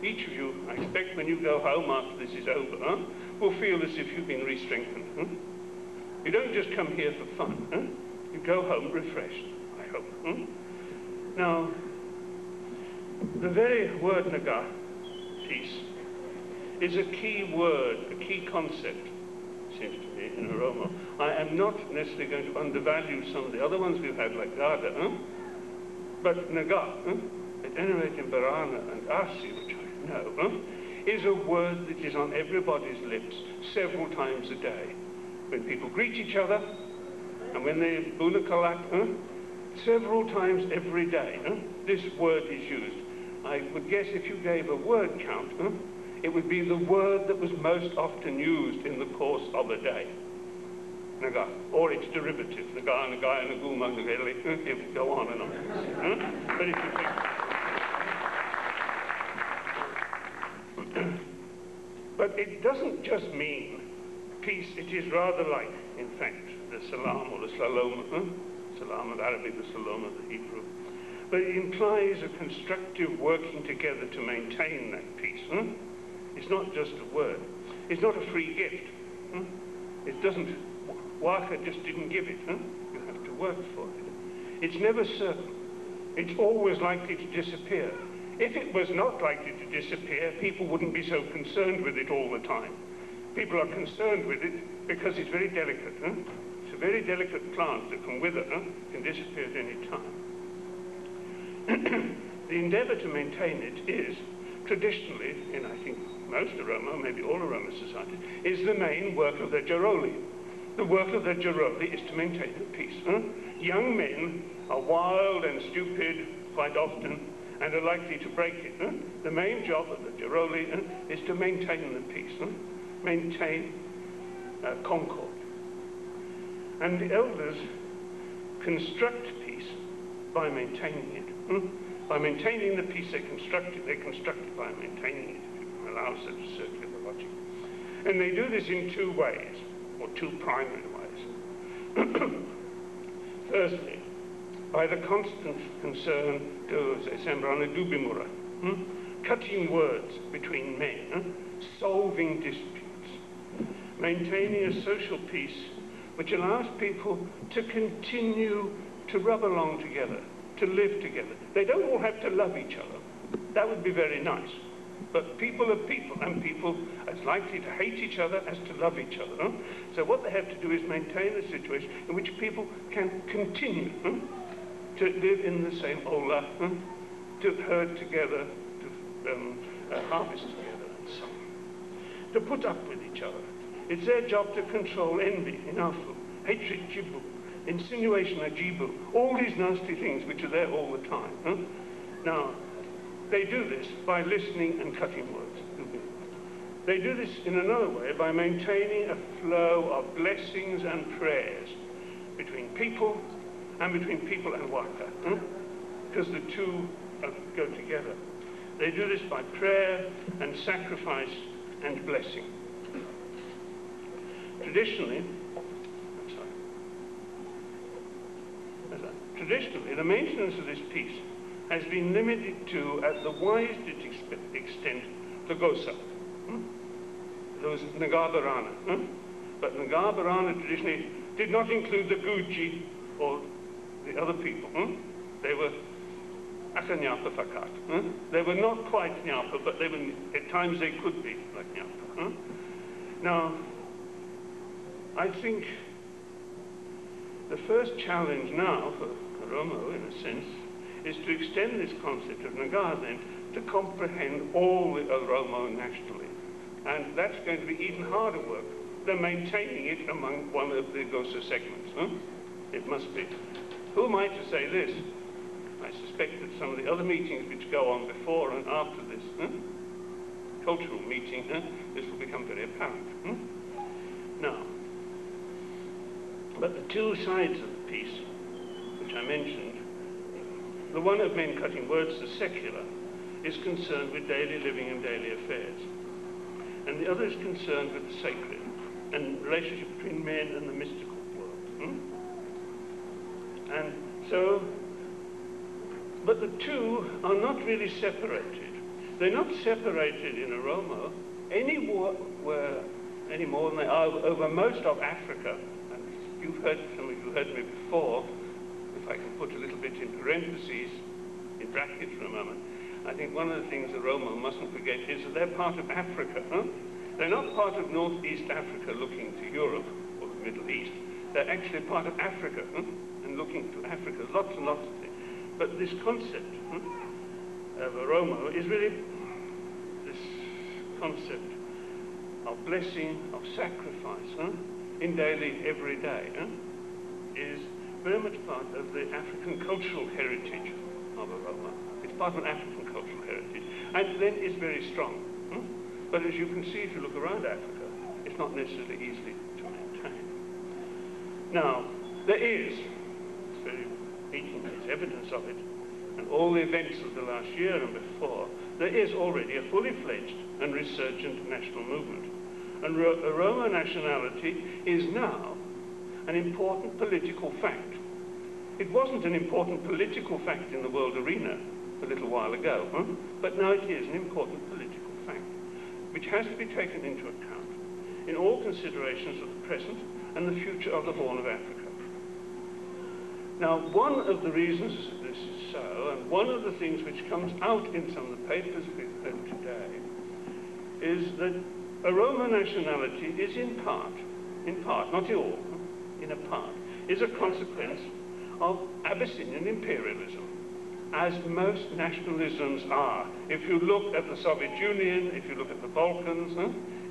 Each of you, I expect when you go home after this is over, will feel as if you've been re-strengthened. You don't just come here for fun. You go home refreshed, I hope. Now, the very word Naga, peace, is a key word, a key concept, seems to me, in Oromo. I am not necessarily going to undervalue some of the other ones we've had, like Gada, but Naga, at any rate in Barana and Arsi, which I know, is a word that is on everybody's lips several times a day. When people greet each other, and when they bunakalak, several times every day, this word is used. I would guess if you gave a word count, it would be the word that was most often used in the course of a day. Naga, or its derivative, Naga, Naga, Naguma, Nageli, it would go on and on. But if you think... But it doesn't just mean peace, it is rather like, in fact, the salam or the salom, salam in Arabic, the salom of the Hebrew. But it implies a constructive working together to maintain that peace. It's not just a word. It's not a free gift. It doesn't, Waka just didn't give it. You have to work for it. It's never certain. It's always likely to disappear. If it was not likely to disappear, people wouldn't be so concerned with it all the time. People are concerned with it because it's very delicate. It's a very delicate plant that can wither, can disappear at any time. The endeavor to maintain it is, traditionally, in I think most Oromo, maybe all Oromo societies, is the main work of the Jaroli. The work of the Jaroli is to maintain the peace. Young men are wild and stupid quite often and are likely to break it. The main job of the Jaroli is to maintain the peace, maintain concord. And the elders construct peace by maintaining it. By maintaining the peace they construct it by maintaining it, if you allow such a circular logic. And they do this in two ways, or two primary ways. Firstly, by the constant concern to Sembrana Dubimura, cutting words between men, solving disputes, maintaining a social peace which allows people to continue to rub along together, to live together. They don't all have to love each other. That would be very nice. But people are people, and people are as likely to hate each other as to love each other. So what they have to do is maintain a situation in which people can continue to live in the same ola, to herd together, to harvest together, and so on. To put up with each other. It's their job to control envy, inafu, hatred, jibu, insinuation, ajibu, all these nasty things which are there all the time. Now, they do this by listening and cutting words. They do this in another way by maintaining a flow of blessings and prayers between people and between people and waka, because the two go together. They do this by prayer and sacrifice and blessing. Traditionally, the maintenance of this peace has been limited to, at the widest extent, the Gosa, those Nagabarana. But Nagabarana traditionally did not include the Guji or the other people. They were aka Nyapa fakat. They were not quite Nyapa, but they were, at times they could be like Nyapa. Now, I think the first challenge now for Oromo, in a sense, is to extend this concept of Nagaland to comprehend all the Oromo nationally. And that's going to be even harder work than maintaining it among one of the Gosa segments. It must be. Who am I to say this? I suspect that some of the other meetings which go on before and after this cultural meeting, this will become very apparent. Now, but the two sides of the piece, which I mentioned, the one of men cutting words, the secular, is concerned with daily living and daily affairs. And the other is concerned with the sacred and the relationship between men and the mystical world. And so, but the two are not really separated. They're not separated in Oromo any more than they are over most of Africa. And you've heard, some of you heard me before, if I can put a little bit in parentheses, in brackets for a moment, I think one of the things the Oromo mustn't forget is that they're part of Africa. They're not part of Northeast Africa looking to Europe or the Middle East. They're actually part of Africa and looking to Africa. Lots and lots of things. But this concept of Oromo is really this concept of blessing, of sacrifice in daily, every day, is very much part of the African cultural heritage of Oromo. It's part of an African cultural heritage, and then it's very strong. But as you can see, if you look around Africa, it's not necessarily easy to maintain. Now, there is, it's very meeting, there's evidence of it, and all the events of the last year and before, there is already a fully fledged and resurgent national movement. And Oromo nationality is now an important political fact. It wasn't an important political fact in the world arena a little while ago, but now it is an important political fact, which has to be taken into account in all considerations of the present and the future of the Horn of Africa. Now, one of the reasons that this is so, and one of the things which comes out in some of the papers we've read today, is that Oromo nationality is in part, not in all, in a part, is a consequence of Abyssinian imperialism, as most nationalisms are. If you look at the Soviet Union, if you look at the Balkans,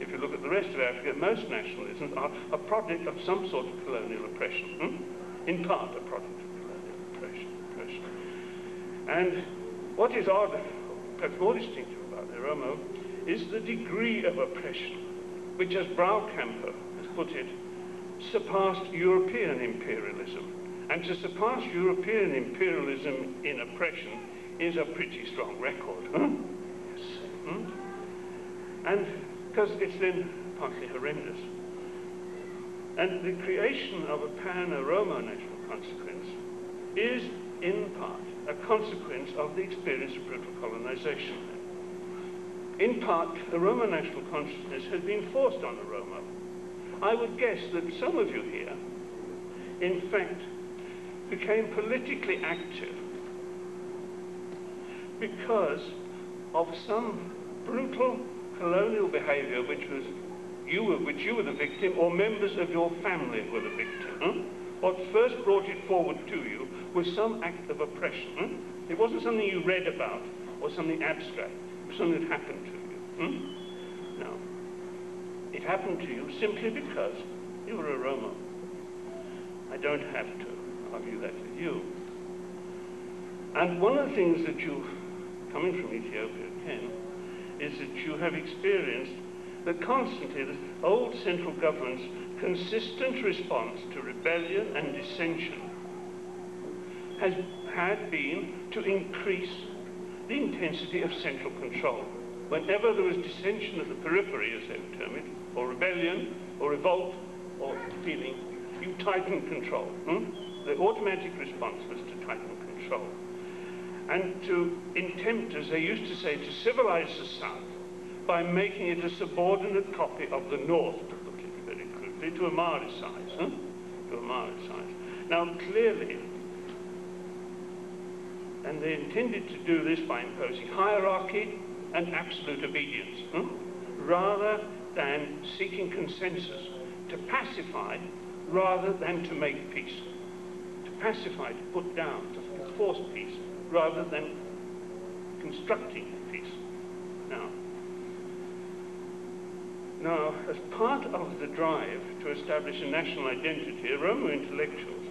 if you look at the rest of Africa, most nationalisms are a product of some sort of colonial oppression, in part a product of colonial oppression. And what is odd, perhaps more distinctive about the Oromo, is the degree of oppression, which, as Braukamper has put it, surpassed European imperialism. And to surpass European imperialism in oppression is a pretty strong record. And because it's then partly horrendous. And the creation of a pan-Oromo national consequence is, in part, a consequence of the experience of brutal colonization. In part, Oromo national consciousness has been forced on Oromo. I would guess that some of you here, in fact, became politically active because of some brutal colonial behavior which you were the victim, or members of your family were the victim. What first brought it forward to you was some act of oppression. It wasn't something you read about or something abstract. It was something that happened to you. No. It happened to you simply because you were a Oromo. I don't have to argue that with you. And one of the things that you, coming from Ethiopia again, is that you have experienced that constantly the old central government's consistent response to rebellion and dissension had been to increase the intensity of central control. Whenever there was dissension at the periphery, as they would term it, or rebellion, or revolt, or feeling, you tighten control. The automatic response was to tighten control. And to attempt, as they used to say, to civilize the South by making it a subordinate copy of the North, to put it very crudely, to a Maori size. To a Maori size. Now, clearly, And they intended to do this by imposing hierarchy and absolute obedience, rather than seeking consensus, to pacify rather than to make peace. To pacify, to put down, to enforce peace, rather than constructing peace. Now, as part of the drive to establish a national identity, Oromo intellectuals,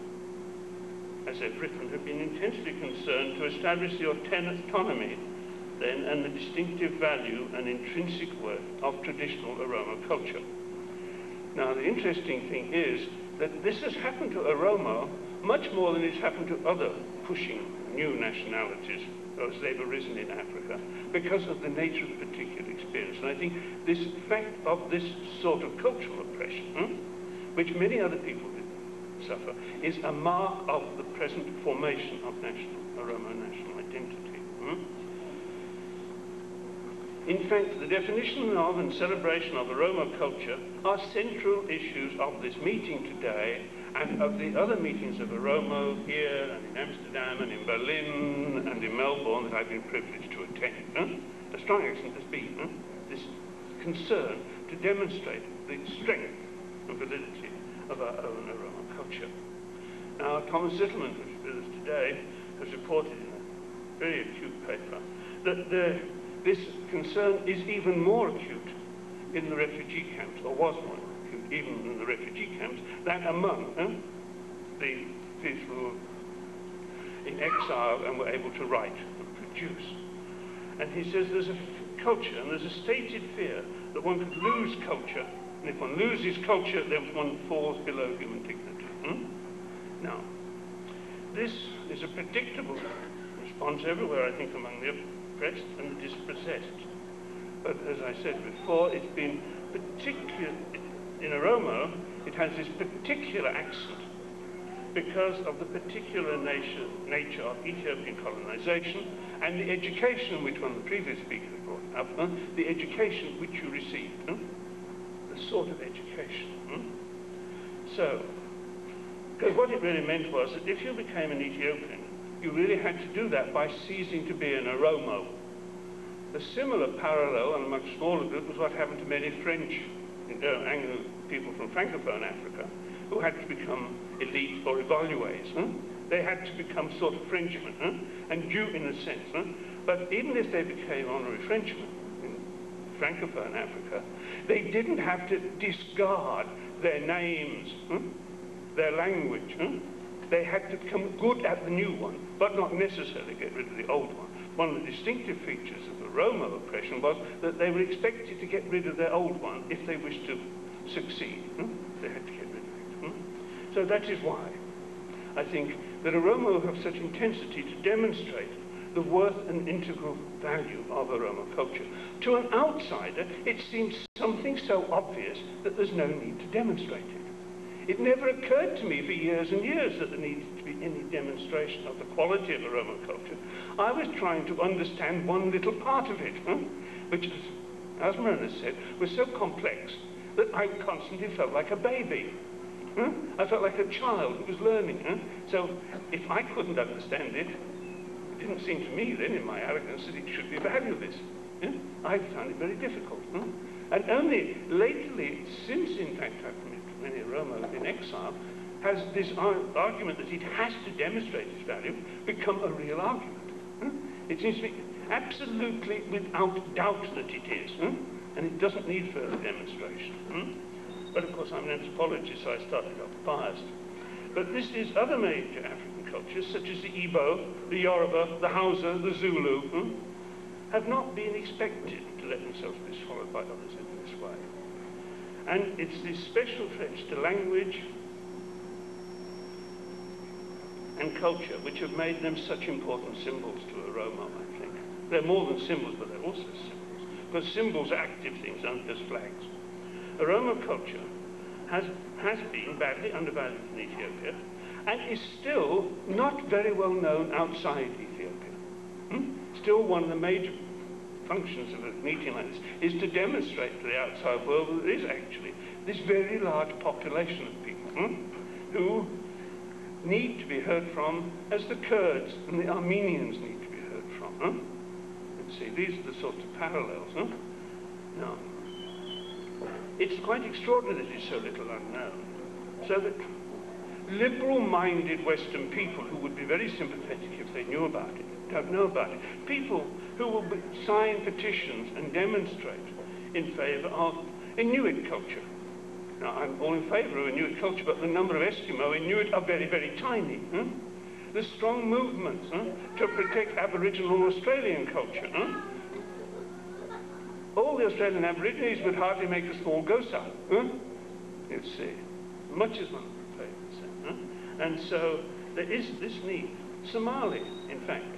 as they've written, have been intensely concerned to establish the autonomy then and the distinctive value and intrinsic worth of traditional Oromo culture. Now, the interesting thing is that this has happened to Oromo much more than it's happened to other pushing new nationalities as they've arisen in Africa, because of the nature of the particular experience. And I think this fact of this sort of cultural oppression, which many other people suffer, is a mark of the present formation of Oromo national identity. In fact, the definition of and celebration of Oromo culture are central issues of this meeting today and of the other meetings of Oromo here and in Amsterdam and in Berlin and in Melbourne that I've been privileged to attend. A strong accent has been this concern to demonstrate the strength and validity of our own Oromo culture. Now, Thomas Zittelman, who's with us today, has reported in a very acute paper that this concern is even more acute in the refugee camps, or was more acute even in the refugee camps, than among the people in exile and were able to write and produce. And he says there's a culture, and there's a stated fear that one could lose culture, and if one loses culture, then one falls below human dignity. Now, this is a predictable response everywhere, I think, among the oppressed and the dispossessed. But as I said before, it's been particular, in Oromo, it has this particular accent because of the particular nature of Ethiopian colonization and the education which one of the previous speakers brought up, the education which you received, the sort of education. So, because what it really meant was that if you became an Ethiopian, you really had to do that by ceasing to be an Oromo. A similar parallel, on a much smaller group, was what happened to many French Anglo people from Francophone Africa, who had to become elite or evalués. They had to become sort of Frenchmen, and Jew in a sense. But even if they became honorary Frenchmen in Francophone Africa, they didn't have to discard their names, their language. They had to become good at the new one, but not necessarily get rid of the old one. One of the distinctive features of the Oromo oppression was that they were expected to get rid of their old one if they wished to succeed. They had to get rid of it. So that is why I think that Oromo have such intensity to demonstrate the worth and integral value of Oromo culture. To an outsider, it seems something so obvious that there's no need to demonstrate it. It never occurred to me for years and years that there needed to be any demonstration of the quality of Oromo culture. I was trying to understand one little part of it, which, as Marina said, was so complex that I constantly felt like a baby. I felt like a child who was learning. So if I couldn't understand it, it didn't seem to me then, in my arrogance, that it should be valueless. I found it very difficult. And only lately, since in fact I've met many Oromo in exile, has this argument that it has to demonstrate its value become a real argument. It seems to be absolutely without doubt that it is, and it doesn't need further demonstration. But of course I'm an anthropologist, so I started off biased. But this is other major African cultures, such as the Igbo, the Yoruba, the Hausa, the Zulu, have not been expected to let themselves be swallowed by others in this way. And it's this special threats to language and culture which have made them such important symbols to Oromo, I think. They're more than symbols, but they're also symbols. Because symbols are active things, aren't just flags. Oromo culture has been badly undervalued in Ethiopia and is still not very well known outside Ethiopia. Still one of the major functions of a meeting like this is to demonstrate to the outside world that there is actually this very large population of people who need to be heard from as the Kurds and the Armenians need to be heard from. Huh? Let's see, these are the sorts of parallels. Huh? Now, it's quite extraordinary that it's so little unknown. So that liberal-minded Western people who would be very sympathetic if they knew about it, don't know about it. People who will sign petitions and demonstrate in favour of Inuit culture. Now, I'm all in favour of Inuit culture, but the number of Eskimo Inuit are very, very tiny. Huh? There's strong movements to protect Aboriginal Australian culture. Huh? All the Australian Aborigines would hardly make a small gosa. Huh? You see, much as one would pay. Huh? And so there is this need. Somali, in fact,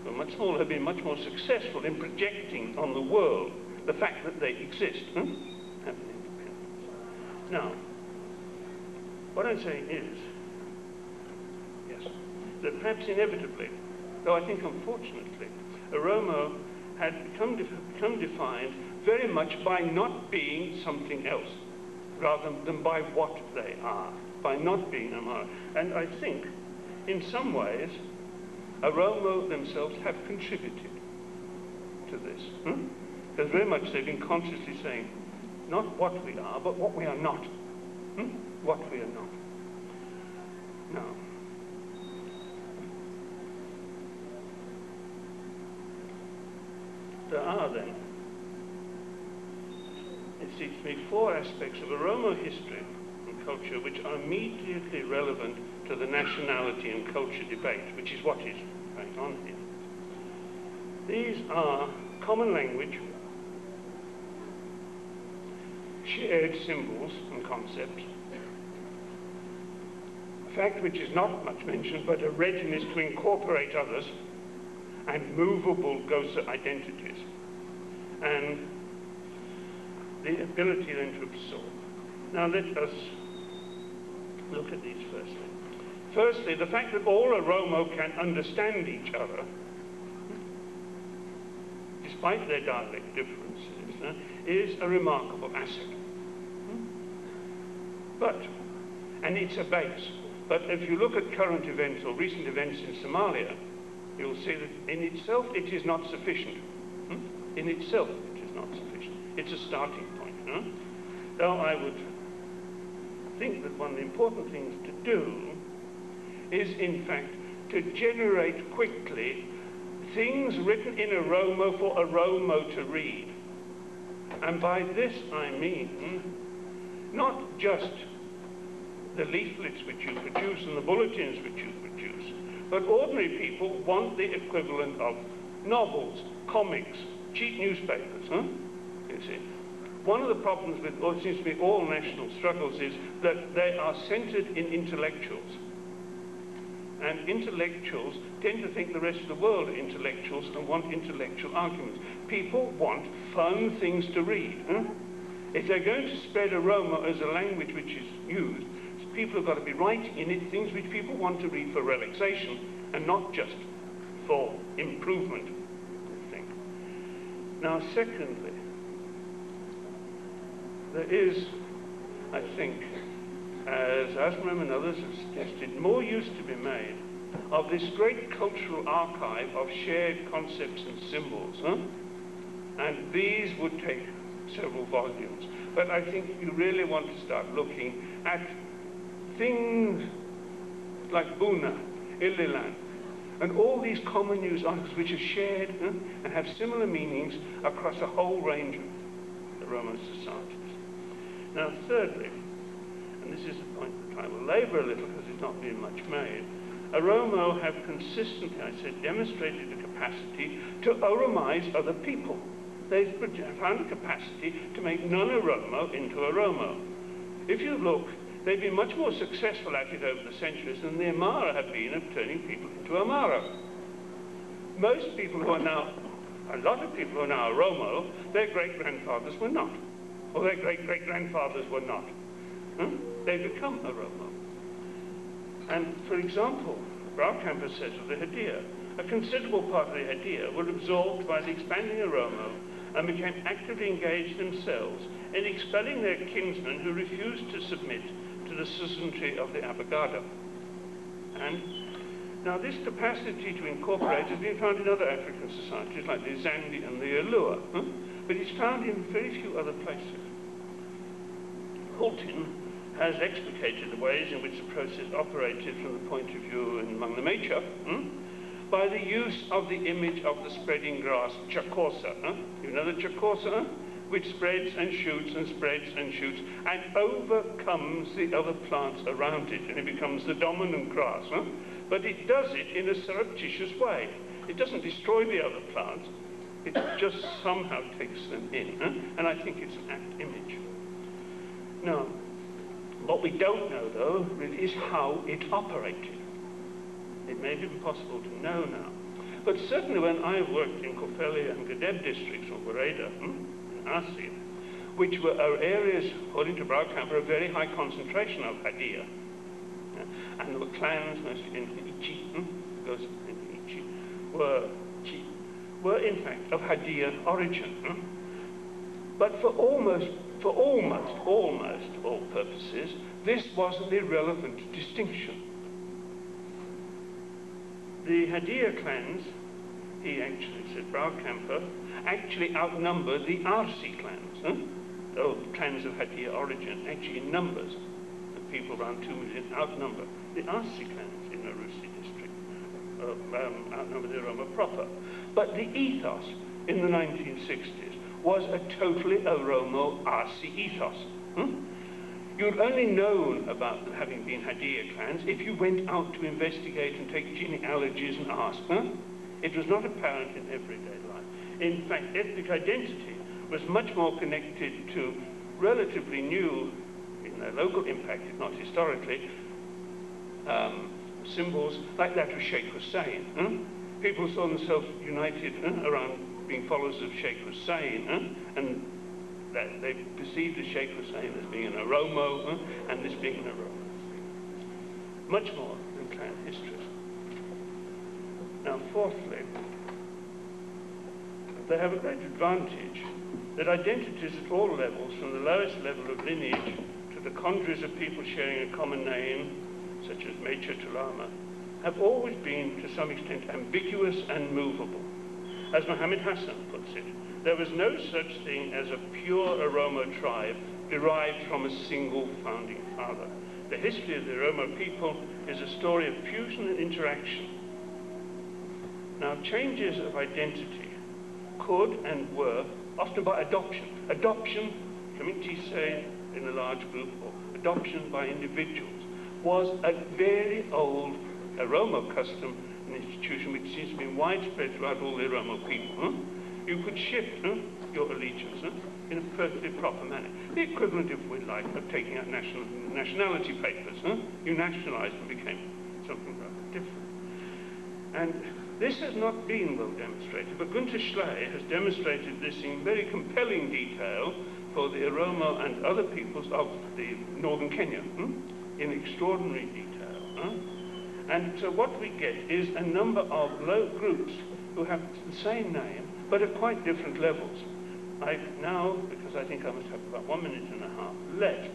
who are much smaller, have been much more successful in projecting on the world the fact that they exist. Huh? Now, what I'm saying is, yes, that perhaps inevitably, though I think unfortunately, Oromo had become defined very much by not being something else, rather than by what they are, by not being Amhara. And I think, in some ways, Oromo themselves have contributed to this. Because very much they've been consciously saying, not what we are, but what we are not. What we are not. Now, there are then, it seems to me, 4 aspects of Oromo history and culture which are immediately relevant to the nationality and culture debate, which is what is going on here. These are common language, shared symbols and concepts, a fact which is not much mentioned, but a readiness to incorporate others, and movable Gosa identities, and the ability then to absorb. Now let us look at these firstly. Firstly, the fact that all Oromo can understand each other, despite their dialect differences, is a remarkable asset. But, and it's a base, but if you look at current events or recent events in Somalia, you'll see that in itself it is not sufficient. In itself it is not sufficient. It's a starting point. Though I would think that one of the important things to do is, in fact, to generate quickly things written in Oromo for Oromo to read. And by this I mean not just the leaflets which you produce and the bulletins which you produce, but ordinary people want the equivalent of novels, comics, cheap newspapers, you see. One of the problems with what seems to be all national struggles is that they are centered in intellectuals. And intellectuals tend to think the rest of the world are intellectuals and want intellectual arguments. People want fun things to read. If they're going to spread Oromo as a language which is used, people have got to be writing in it things which people want to read for relaxation and not just for improvement, I think. Now, secondly, there is, I think, as Asmram and others have suggested, more use to be made of this great cultural archive of shared concepts and symbols. And these would take several volumes. But I think you really want to start looking at things like Buna, Ililan, and all these common use articles which are shared and have similar meanings across a whole range of Oromo societies. Now, thirdly, and this is the point that I will labour a little because it's not been much made, Oromo have consistently, I said, demonstrated a capacity to Oromize other people. They've found a capacity to make non-Oromo into Oromo. If you look, they've been much more successful at it over the centuries than the Amhara have been of turning people into Amhara. Most people who are now, a lot of people who are now Oromo, their great-grandfathers were not, or their great-great-grandfathers were not. They become Oromo. And for example, Braukamper says of the Hadir, a considerable part of the Hadir were absorbed by the expanding Oromo and became actively engaged themselves in expelling their kinsmen who refused to submit to the suzerainty of the Abogado. And now this capacity to incorporate has been found in other African societies like the Zandi and the Alua, but it's found in very few other places. Hultin has explicated the ways in which the process operated from the point of view among the Mecha by the use of the image of the spreading grass, chakosa. You know the chakosa? Which spreads and shoots and spreads and shoots and overcomes the other plants around it, and it becomes the dominant grass. But it does it in a surreptitious way. It doesn't destroy the other plants, it just somehow takes them in. And I think it's an apt image. Now, what we don't know, though, really is how it operated. It may be possible to know now. But certainly when I worked in Kofele and Gadeb districts, or Wareda, Asi, which were areas, according to Braukamper, a very high concentration of Hadia. And there were clans, mostly in Ichi, goes in Ichi, were in fact of Hadia origin. But for almost all purposes, this was an irrelevant distinction. The Hadia clans, he actually said, Braukamper, actually outnumber the Arsi clans, clans of Hadia origin, actually in numbers. The people around 2 million outnumber the Arsi clans in the Arusi district, outnumber the Oromo proper. But the ethos in the 1960s was a totally Oromo Arsi ethos. You'd only known about them having been Hadia clans if you went out to investigate and take genealogies and ask. It was not apparent in everyday life. In fact, ethnic identity was much more connected to relatively new, in their local impact, if not historically, symbols like that of Sheikh Hussein. People saw themselves united around being followers of Sheikh Hussein, and that they perceived the Sheikh Hussein as being an Oromo, and this being an Oromo. Much more than clan histories. Now, fourthly, they have a great advantage that identities at all levels, from the lowest level of lineage to the congeries of people sharing a common name, such as Mecha to Lama, have always been, to some extent, ambiguous and movable. As Mohammed Hassan puts it, there was no such thing as a pure Oromo tribe derived from a single founding father. The history of the Oromo people is a story of fusion and interaction. Now, changes of identity could and were often by adoption. Adoption, communities say in a large group, or adoption by individuals, was a very old Oromo custom and institution which seems to be widespread throughout all the Oromo people. You could shift your allegiance in a perfectly proper manner. The equivalent, if we like, of taking out nationality papers. You nationalized and became something rather different. And this has not been well demonstrated, but Gunther Schley has demonstrated this in very compelling detail for the Oromo and other peoples of the northern Kenya, in extraordinary detail. And so what we get is a number of low groups who have the same name, but at quite different levels. I now, because I think I must have about 1.5 minutes left,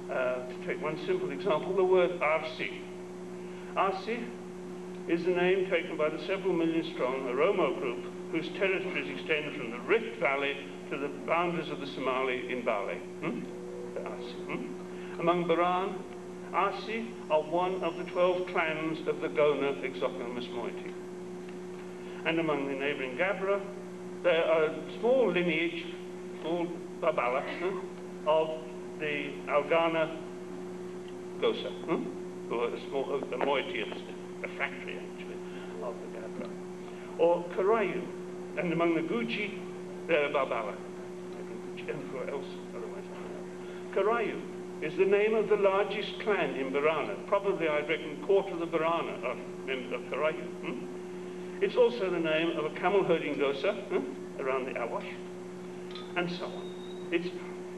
to take one simple example, the word Arsi. Arsi is the name taken by the several million strong Oromo group whose territories extend from the Rift Valley to the boundaries of the Somali in Bali. The Arsi. Among Baran, Arsi are one of the 12 clans of the Gona exogamous moiety. And among the neighboring Gabra, there are a small lineage, small Babala, of the Algana Gosa, who are a small moiety, a factory actually, of the Gabra. Or Karayu, and among the Guji, there are Babala, and who else otherwise. Karayu is the name of the largest clan in Barana. Probably, I reckon, quarter of the Barana are members of Karayu. It's also the name of a camel herding dosa around the Awash, and so on. It's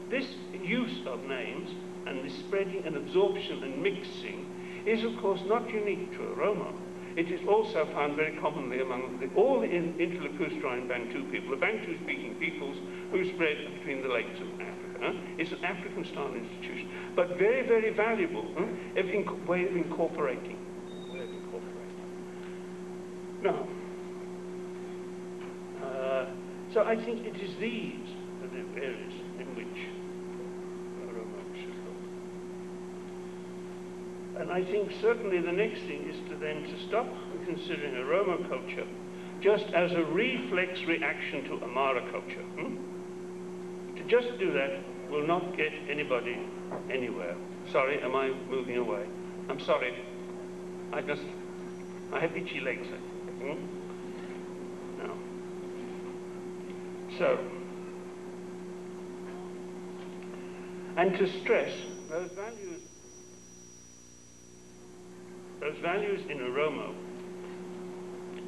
this use of names and the spreading and absorption and mixing is, of course, not unique to Oromo. It is also found very commonly among all the Interlacustra and Bantu people, the Bantu-speaking peoples who spread between the lakes of Africa. It's an African-style institution. but very, very valuable way of incorporating. Now, so I think it is these are the areas in which Oromo should go. And I think certainly the next thing is to stop considering Oromo culture just as a reflex reaction to Amhara culture. To just do that will not get anybody anywhere. Sorry, am I moving away? I'm sorry. I have itchy legs. No. So, and to stress those values in Oromo,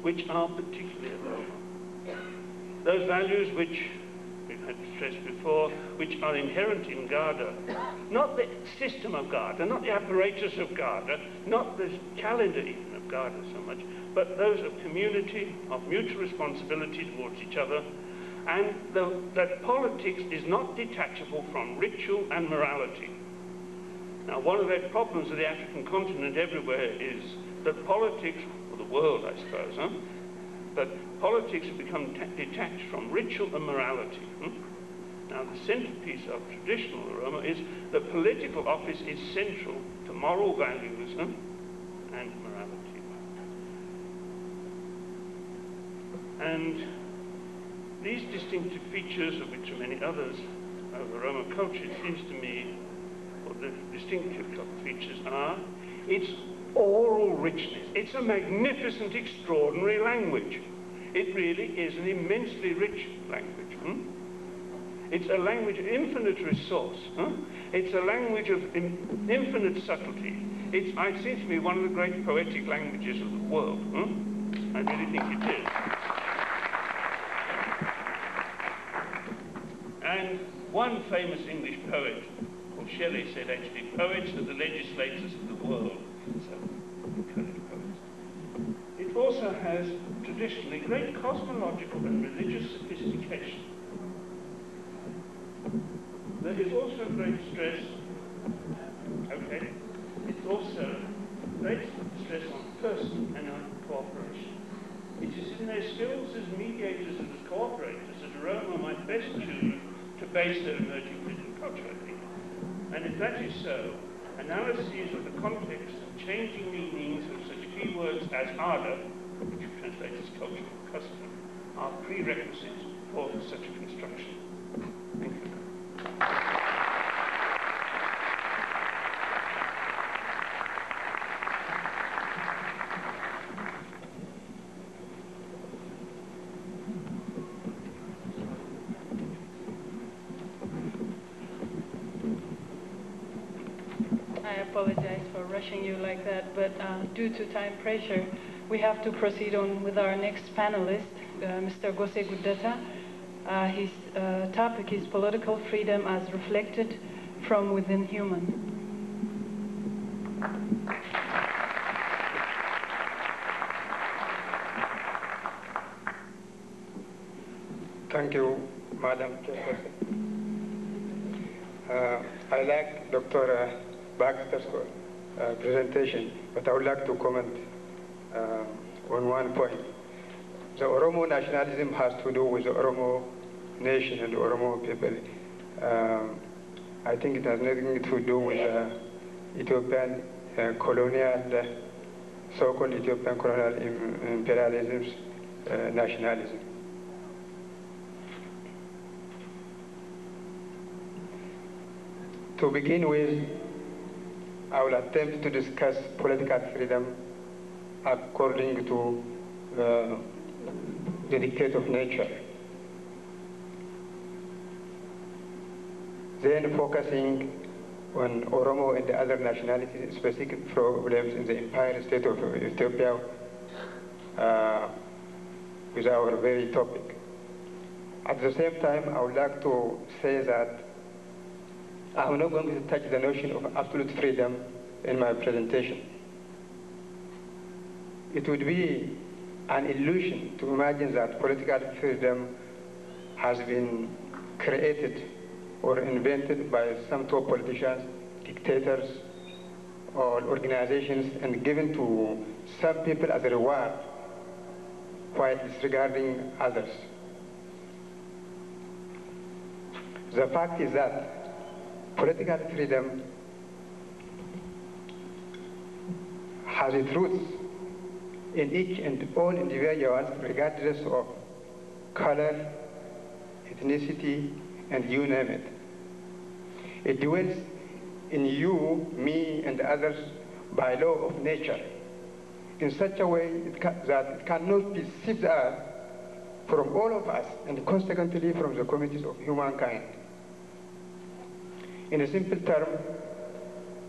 which are particularly Oromo. Those values which we've had stressed before, which are inherent in Garda, not the system of Garda, not the apparatus of Garda, not the calendar even of Garda so much, but those of community, of mutual responsibility towards each other, and that politics is not detachable from ritual and morality. Now, one of the problems of the African continent everywhere is that politics, or the world I suppose, that politics have become detached from ritual and morality. Now, the centerpiece of traditional Oromo is that political office is central to moral values and morality. And these distinctive features, of which are many others, of Oromo culture, it seems to me, or the distinctive features are its oral richness. It's a magnificent, extraordinary language. It really is an immensely rich language. It's a language of infinite resource. It's a language of infinite subtlety. It seems to me one of the great poetic languages of the world. I really think it is. And one famous English poet called Shelley said, actually, poets are the legislators of the world. So, encourage poets. It also has traditionally great cosmological and religious sophistication. There is also great stress, it's also great stress on person and on cooperation. It is in their skills as mediators and as cooperators that Oromo might best choose to base their emerging political culture, I think. And if that is so, analyses of the context and changing meanings of such key words as Ada, which translates as culture and custom, are prerequisites for such a construction. Thank you. I apologize for rushing you like that, but due to time pressure, we have to proceed on with our next panelist, Mr. Gose Gudeta. His topic is political freedom as reflected from within human. Thank you, Madam Chairperson. I like Dr. Baxter's presentation, but I would like to comment on one point. The Oromo nationalism has to do with the Oromo nation and the Oromo people. I think it has nothing to do with Ethiopian colonial, so-called Ethiopian colonial imperialism's nationalism. To begin with, I will attempt to discuss political freedom according to the dictate of nature. Then focusing on Oromo and the other nationalities, specific problems in the entire state of Ethiopia with our very topic. At the same time, I would like to say that I'm not going to touch the notion of absolute freedom in my presentation. It would be an illusion to imagine that political freedom has been created or invented by some top politicians dictators or organizations and given to some people as a reward while disregarding others. The fact is that political freedom has its roots in each and all individuals, regardless of color, ethnicity, and you name it. It dwells in you, me, and others by law of nature in such a way that it cannot be seized out from all of us and consequently from the communities of humankind. In a simple term,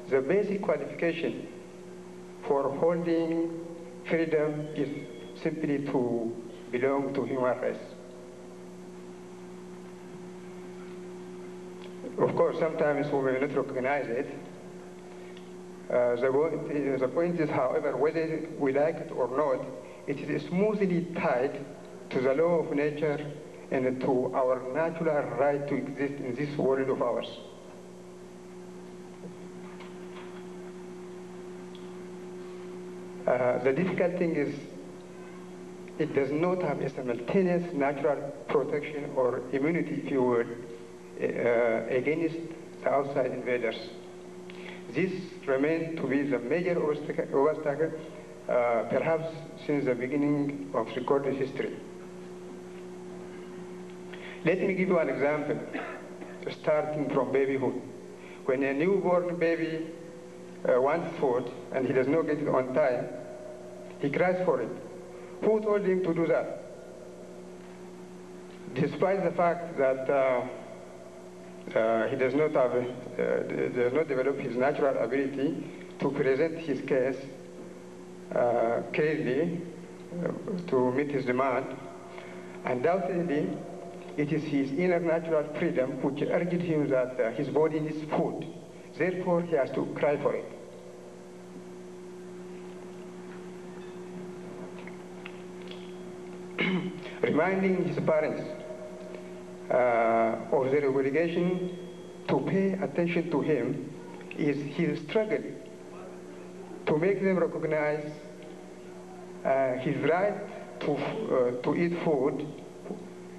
the basic qualification for holding freedom is simply to belong to human race. Of course, sometimes we may not recognize it. The point is, however, whether we like it or not, it is smoothly tied to the law of nature and to our natural right to exist in this world of ours. The difficult thing is it does not have a simultaneous natural protection or immunity, if you would, against the outside invaders. This remains to be the major obstacle, perhaps since the beginning of recorded history. Let me give you an example, starting from babyhood. When a newborn baby wants food and he does not get it on time, he cries for it. Who told him to do that? Despite the fact that he does not develop his natural ability to present his case clearly to meet his demand, undoubtedly it is his inner natural freedom which urged him that his body needs food. Therefore, he has to cry for it. Reminding his parents of their obligation to pay attention to him is his struggle to make them recognize his right to eat food,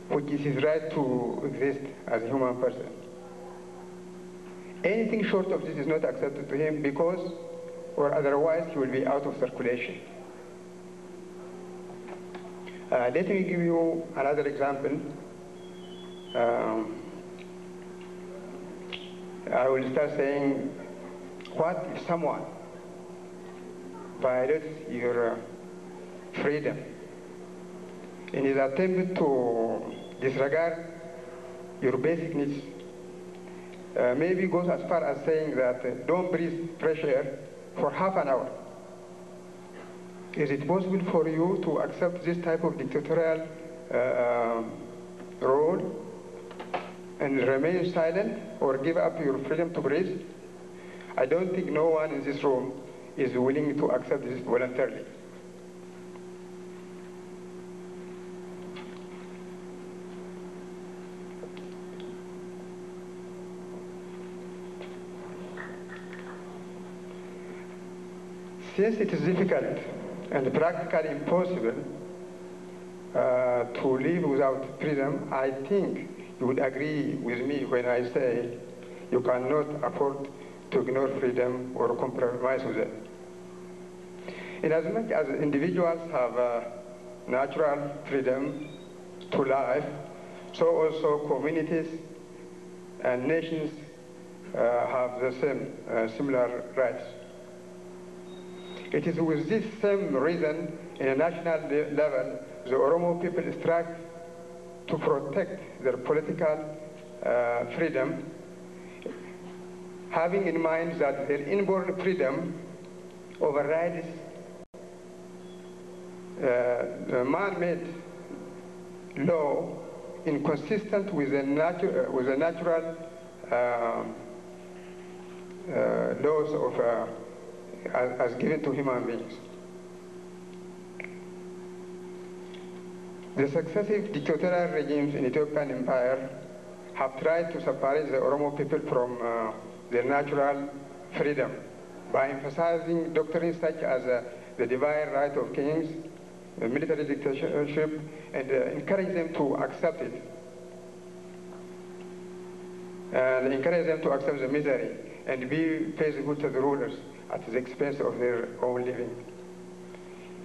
which is his right to exist as a human person. Anything short of this is not accepted to him because, or otherwise, he will be out of circulation. Let me give you another example. I will start saying, what if someone violates your freedom in his attempt to disregard your basic needs? Maybe goes as far as saying that don't breathe fresh air for half an hour. Is it possible for you to accept this type of dictatorial role and remain silent or give up your freedom to breathe? I don't think no one in this room is willing to accept this voluntarily. Since it is difficult and practically impossible to live without freedom, I think you would agree with me when I say you cannot afford to ignore freedom or compromise with it. Inasmuch as individuals have natural freedom to life, so also communities and nations have the same similar rights. It is with this same reason, in a national level, the Oromo people strive to protect their political freedom, having in mind that their inborn freedom overrides the man-made law inconsistent with the natural laws of as given to human beings. The successive dictatorial regimes in Ethiopian empire have tried to separate the Oromo people from their natural freedom by emphasizing doctrines such as the divine right of kings, the military dictatorship, and encourage them to accept it. And encourage them to accept the misery and be faithful to the rulers at the expense of their own living.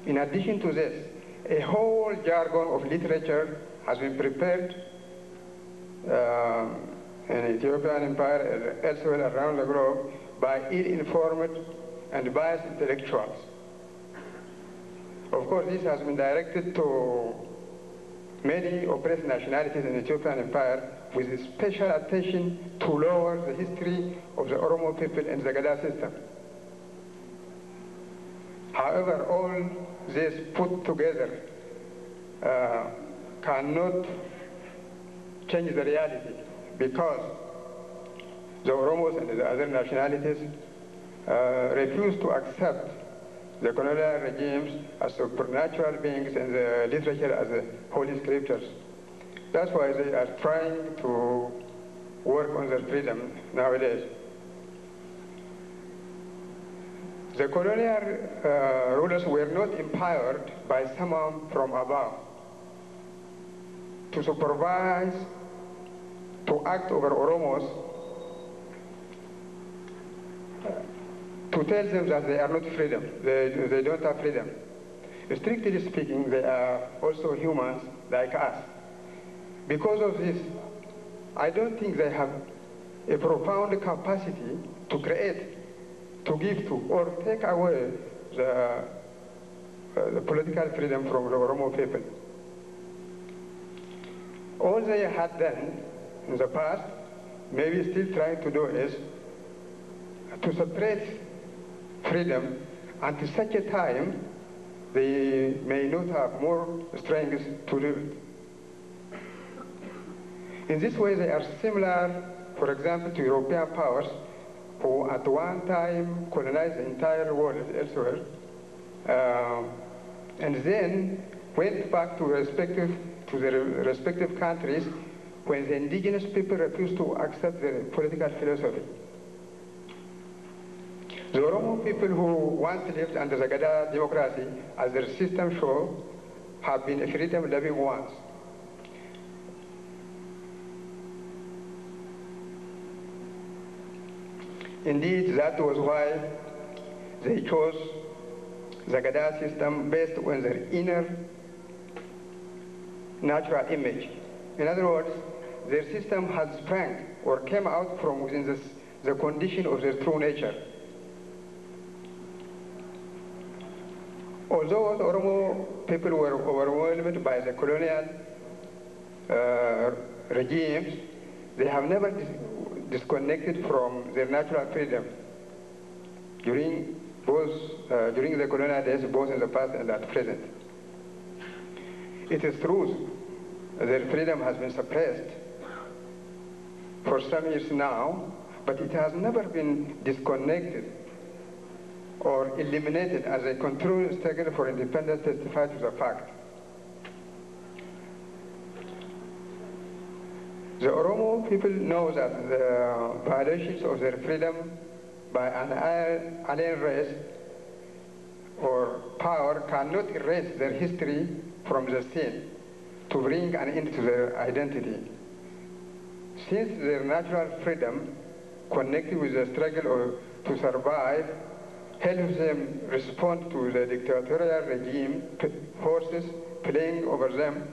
In addition to this, a whole jargon of literature has been prepared in Ethiopian Empire and elsewhere around the globe by ill-informed and biased intellectuals. Of course, this has been directed to many oppressed nationalities in the Ethiopian Empire with special attention to lower the history of the Oromo people and the Gada system. However, all this put together cannot change the reality, because the Oromos and the other nationalities refuse to accept the colonial regimes as supernatural beings and the literature as holy scriptures. That's why they are trying to work on their freedom nowadays. The colonial rulers were not empowered by someone from above to supervise, to act over Oromos, to tell them that they are not freedom, they don't have freedom. Strictly speaking, they are also humans like us. Because of this, I don't think they have a profound capacity to create, to give to, or take away the political freedom from the Oromo people. All they had done in the past, maybe still trying to do, is to separate freedom until such a time they may not have more strength to do it. In this way, they are similar, for example, to European powers who at one time colonized the entire world elsewhere, and then went back to their respective countries when the indigenous people refused to accept their political philosophy. The Oromo people who once lived under the Gada democracy, as their system shows, have been freedom-loving ones. Indeed, that was why they chose the Gada system based on their inner natural image. In other words, their system has sprang or came out from within the condition of their true nature. Although the Oromo people were overwhelmed by the colonial regimes, they have never disconnected from their natural freedom during the colonial days, both in the past and at present. It is true their freedom has been suppressed for some years now, but it has never been disconnected or eliminated, as a continuous struggle for independence testifies to the fact. The Oromo people know that the violations of their freedom by an alien race or power cannot erase their history from the scene to bring an end to their identity. Since their natural freedom, connected with the struggle to survive, helps them respond to the dictatorial regime forces playing over them,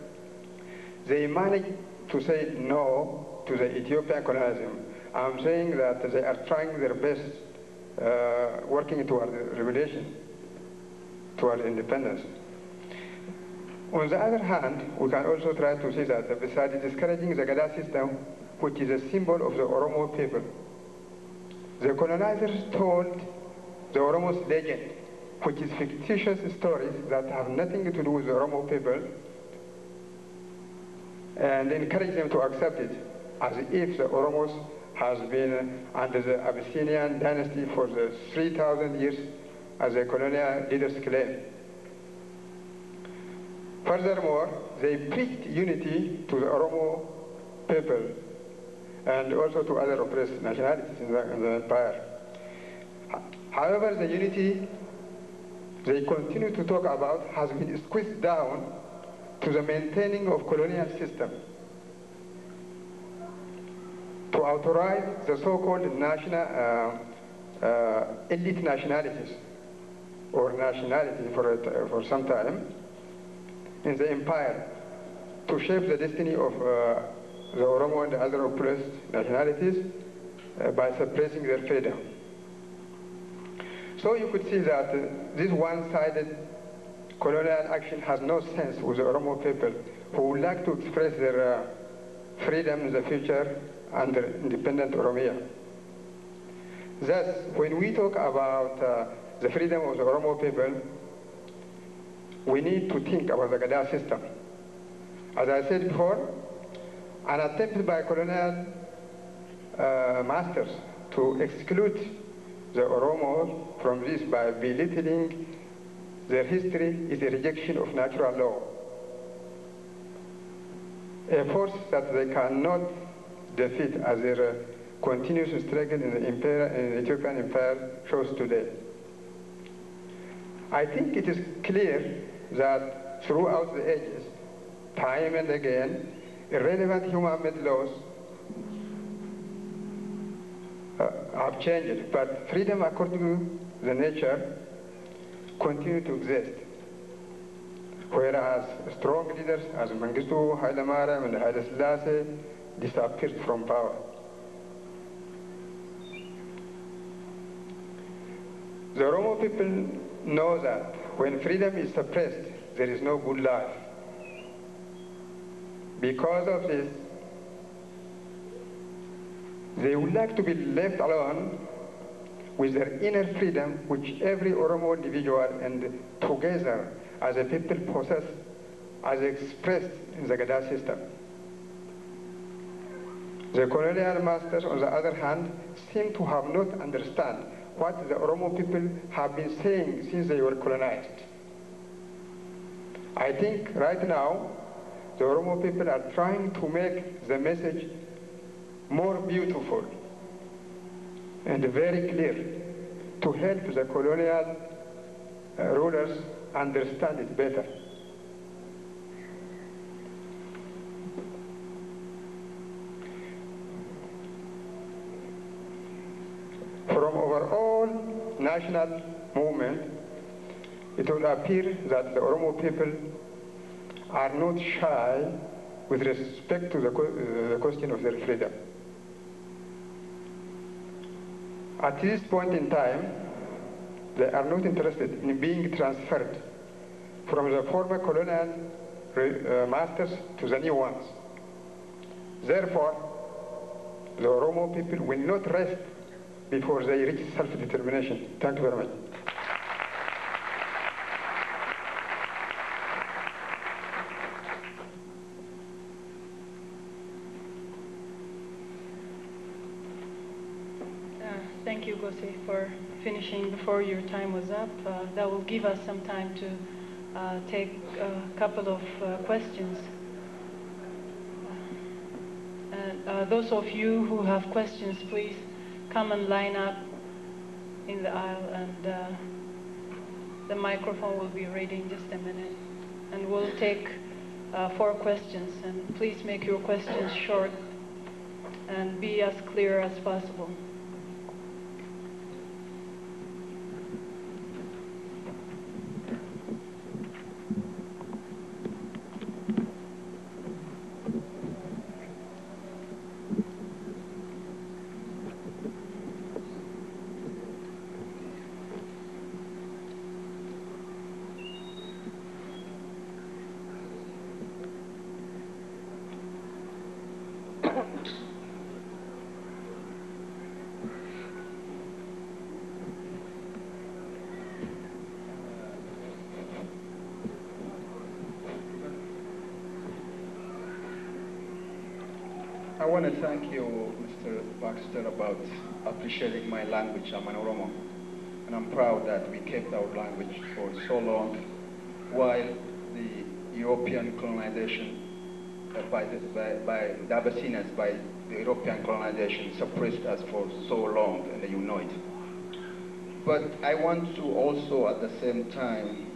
they manage to say no to the Ethiopian colonialism. I'm saying that they are trying their best, working toward revolution, toward independence. On the other hand, we can also try to see that besides discouraging the Gada system, which is a symbol of the Oromo people, the colonizers told the Oromo's legend, which is fictitious stories that have nothing to do with the Oromo people, and encourage them to accept it, as if the Oromos has been under the Abyssinian dynasty for the 3,000 years, as the colonial leaders claim. Furthermore, they preached unity to the Oromo people and also to other oppressed nationalities in the empire. However, the unity they continue to talk about has been squeezed down to the maintaining of colonial system, to authorize the so-called national elite nationalities or nationality for some time in the empire, to shape the destiny of the Oromo and the other oppressed nationalities by suppressing their freedom. So you could see that this one-sided colonial action has no sense with the Oromo people who would like to express their freedom in the future under independent Oromia. Thus, when we talk about the freedom of the Oromo people, we need to think about the Gada system. As I said before, an attempt by colonial masters to exclude the Oromo from this by belittling their history is a rejection of natural law, a force that they cannot defeat, as their continuous struggle in the Ethiopian Empire shows today. I think it is clear that throughout the ages, time and again, irrelevant human-made laws have changed, but freedom according to the nature continue to exist. Whereas strong leaders as Mengistu, Haile Mariam, and Haile Selassie disappeared from power. The Oromo people know that when freedom is suppressed, there is no good life. Because of this, they would like to be left alone with their inner freedom, which every Oromo individual and together as a people possess, as expressed in the Gada system. The colonial masters, on the other hand, seem to have not understood what the Oromo people have been saying since they were colonized. I think right now, the Oromo people are trying to make the message more beautiful and very clear to help the colonial rulers understand it better. From overall national movement, it will appear that the Oromo people are not shy with respect to the question of their freedom. At this point in time, they are not interested in being transferred from the former colonial masters to the new ones. Therefore, the Oromo people will not rest before they reach self-determination. Thank you very much. Thank you, Gosi, for finishing before your time was up. That will give us some time to take a couple of questions. And those of you who have questions, please come and line up in the aisle, and the microphone will be ready in just a minute. And we'll take 4 questions, and please make your questions short and be as clear as possible. I want to thank you, Mr. Baxter, about appreciating my language. I'm an Oromo, and I'm proud that we kept our language for so long while the European colonization by the Abyssinians, by the European colonization suppressed us for so long, and you know it. But I want to also at the same time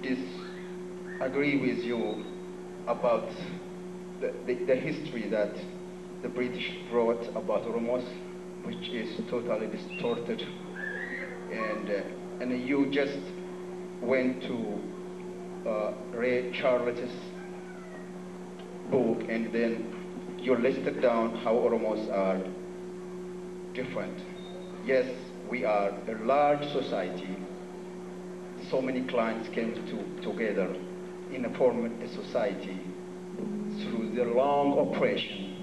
disagree with you about the history that the British wrote about Oromos, which is totally distorted. And you just went to Ray Charles's book, and then you listed down how Oromos are different. Yes, we are a large society. So many clans came together in forming a society. Through the long oppression,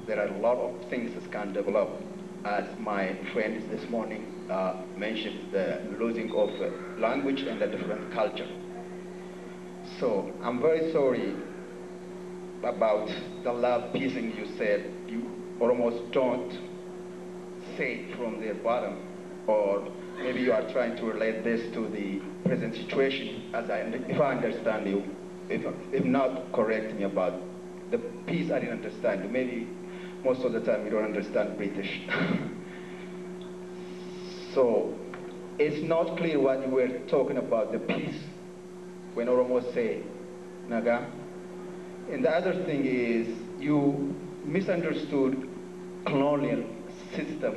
there are a lot of things that can develop. As my friends this morning mentioned, the losing of language and a different culture. So I'm very sorry about the love piecing you said. You almost don't say it from their bottom, or maybe you are trying to relate this to the present situation, if I understand you. If not, correct me about the piece I didn't understand. Maybe most of the time you don't understand British. So it's not clear what you were talking about, the peace, when Oromo say Naga. And the other thing is you misunderstood colonial system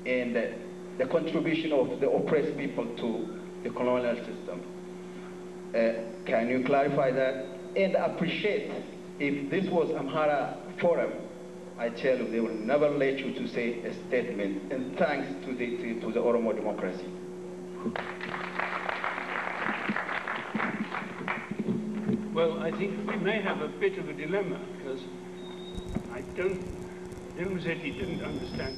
and the contribution of the oppressed people to the colonial system. Can you clarify that? And appreciate, if this was Amhara Forum, I tell you, they will never let you to say a statement, and thanks to the Oromo democracy. Well, I think we may have a bit of a dilemma, because Dilmzetti didn't understand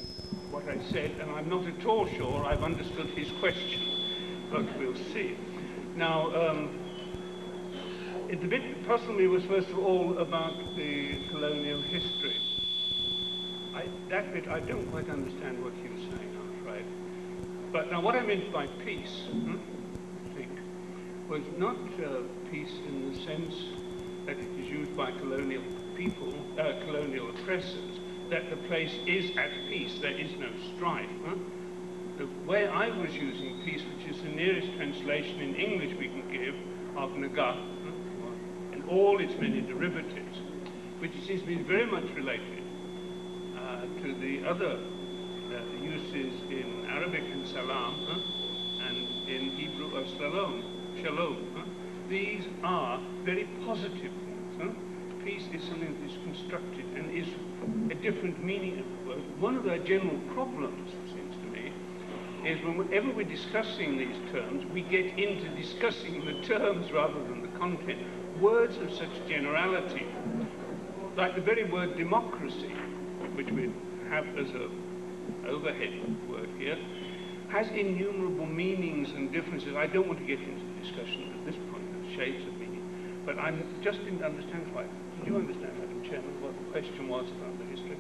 what I said, and I'm not at all sure I've understood his question, but we'll see. Now, the bit that puzzled me was first of all about the colonial history. That bit I don't quite understand what he was saying, I'm afraid. But now what I meant by peace, I think, was not peace in the sense that it is used by colonial people, colonial oppressors, that the place is at peace, there is no strife. The way I was using peace, which is the nearest translation in English we can give of Naga, and all its many derivatives, which seems to be very much related to the other uses in Arabic and salam, and in Hebrew of shalom. These are very positive things. Peace is something that is constructed and is a different meaning of the word. One of the general problems, it seems to me, is whenever we're discussing these terms, we get into discussing the terms rather than the content. Words of such generality, like the very word democracy, which we have as an overhead word here, has innumerable meanings and differences. I don't want to get into the discussion at this point of shades of meaning, but I just didn't understand quite. Did you understand, Madam Chairman, what the question was about the history?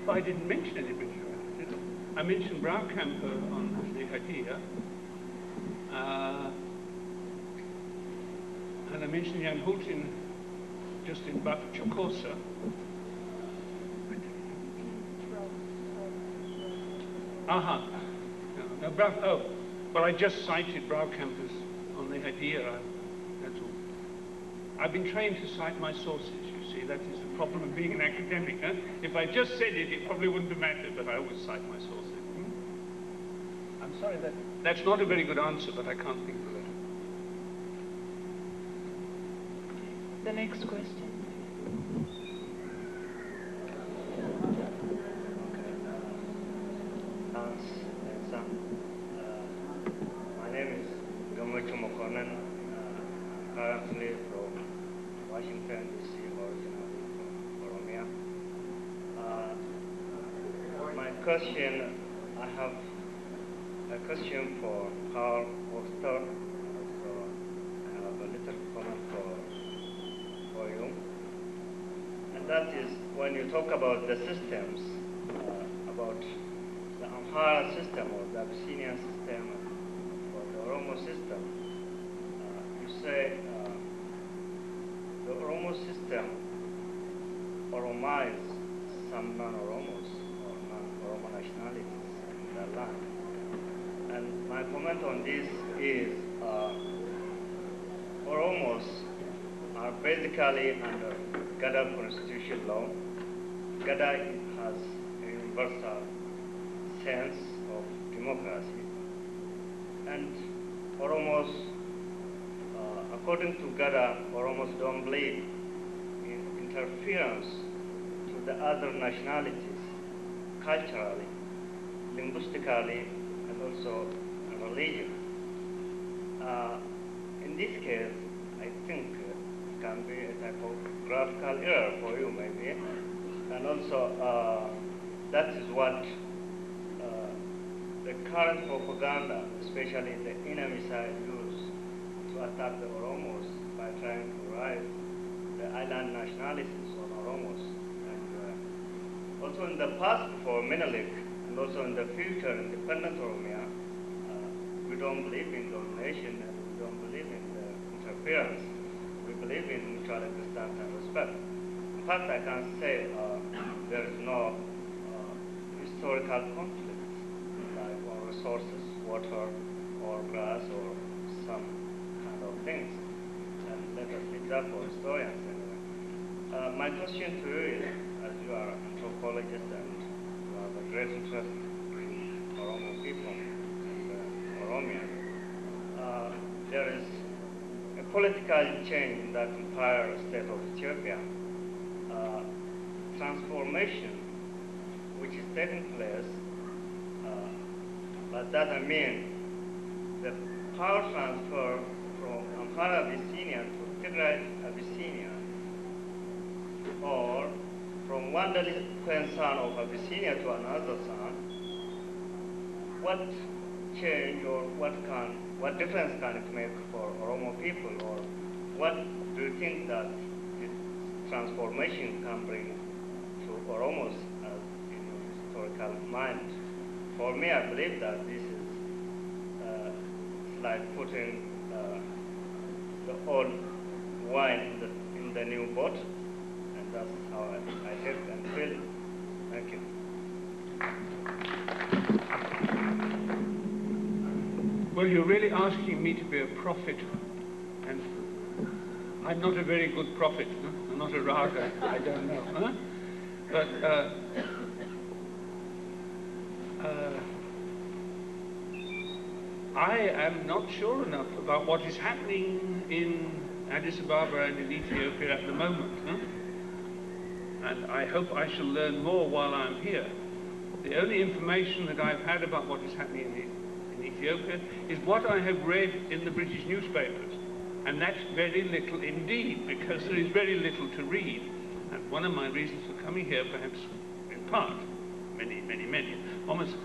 Well, I didn't mention any British writers, did I? I mentioned Braukamper on the Hadia, and I mentioned Jan Hultin just in Chokosa. Aha. No, well, I just cited Braukamper's on the Hadia, that's all. I've been trained to cite my sources, you see. That is the problem of being an academic. If I just said it, it probably wouldn't have mattered, but I always cite my sources. I'm sorry, that's not a very good answer, but I can't think of it. The next question. Thanks, Sam. My name is Gomacho Mokonan, currently from Washington, D.C., originally from Oromia. My question, I have a question for Carl Oster, so I have a little comment for you. And that is, when you talk about the systems, about the Amhara system or the Abyssinian system or the Oromo system, you say the Oromo system Oromize some non-Oromos or non-Oromo nationalities in their land. And my comment on this is Oromos are basically under Gada constitutional law. Gada has a universal sense of democracy. And Oromos, according to Gada, Oromos don't believe in interference to the other nationalities, culturally, linguistically, and also religion. In this case, I think it can be a type of graphical error for you, maybe. And also, that is what the current propaganda, especially the enemy side, use to attack the Oromos by trying to rise the island nationalities on Oromos. And also in the past, before Menelik, and also in the future, independent Oromia, we don't believe in domination and we don't believe in the interference. We believe in mutual existence and respect. In fact, I can say there is no historical conflict, like on resources, water, or grass, or some kind of things. And let us leave that for historians anyway. My question to you is, as you are an anthropologist and you have a great interest in Oromo people and Oromians, there is a political change in that entire state of Ethiopia. Transformation which is taking place, but that I mean the power transfer from Amhara Abyssinia to Tigray Abyssinia, or from one delinquent son of Abyssinia to another son. What change or what difference can it make for Oromo people, or what do you think that this transformation can bring to Oromos as in your historical mind? For me, I believe that this is like putting the old wine in the new bottle, and that's how I think and feel. Thank you. Well, you're really asking me to be a prophet, and I'm not a very good prophet. Huh? I'm not a raga. I don't know. Huh? But I am not sure enough about what is happening in Addis Ababa and in Ethiopia at the moment. Huh? And I hope I shall learn more while I'm here. The only information that I've had about what is happening in Ethiopia is what I have read in the British newspapers. And that's very little indeed, because there is very little to read. And one of my reasons for coming here, perhaps in part, many, almost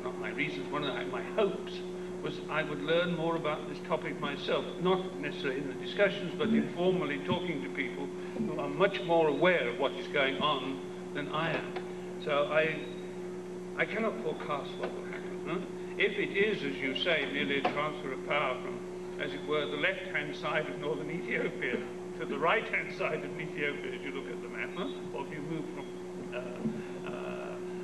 not my reasons, one of my hopes, was I would learn more about this topic myself, not necessarily in the discussions, but informally talking to people who are much more aware of what is going on than I am. So I cannot forecast what will happen. Huh? If it is, as you say, merely a transfer of power from, as it were, the left-hand side of northern Ethiopia to the right-hand side of Ethiopia, as you look at the map, huh? Or if you move from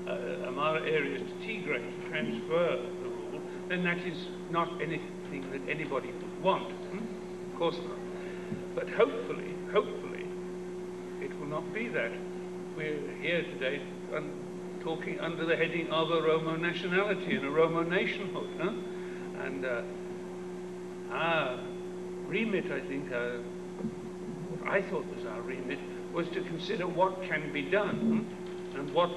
Amhara areas to Tigray to transfer the rule, then that is not anything that anybody would want. Of course not. But hopefully, it will not be that. We're here today talking under the heading of Oromo nationality and Oromo nationhood. Huh? And our remit, I think, what I thought was our remit, was to consider what can be done and what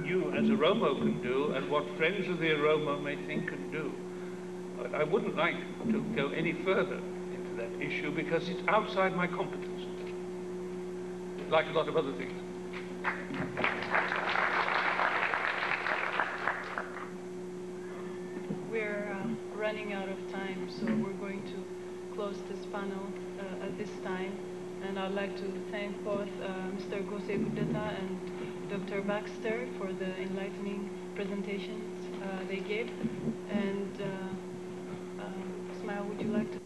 you as Oromo can do and what friends of the Oromo may think can do. But I wouldn't like to go any further into that issue because it's outside my competence, like a lot of other things. We're running out of time, so we're going to close this panel at this time. And I'd like to thank both Mr. Gose Gudeta and Dr. Baxter for the enlightening presentations they gave. And Ismail, would you like to?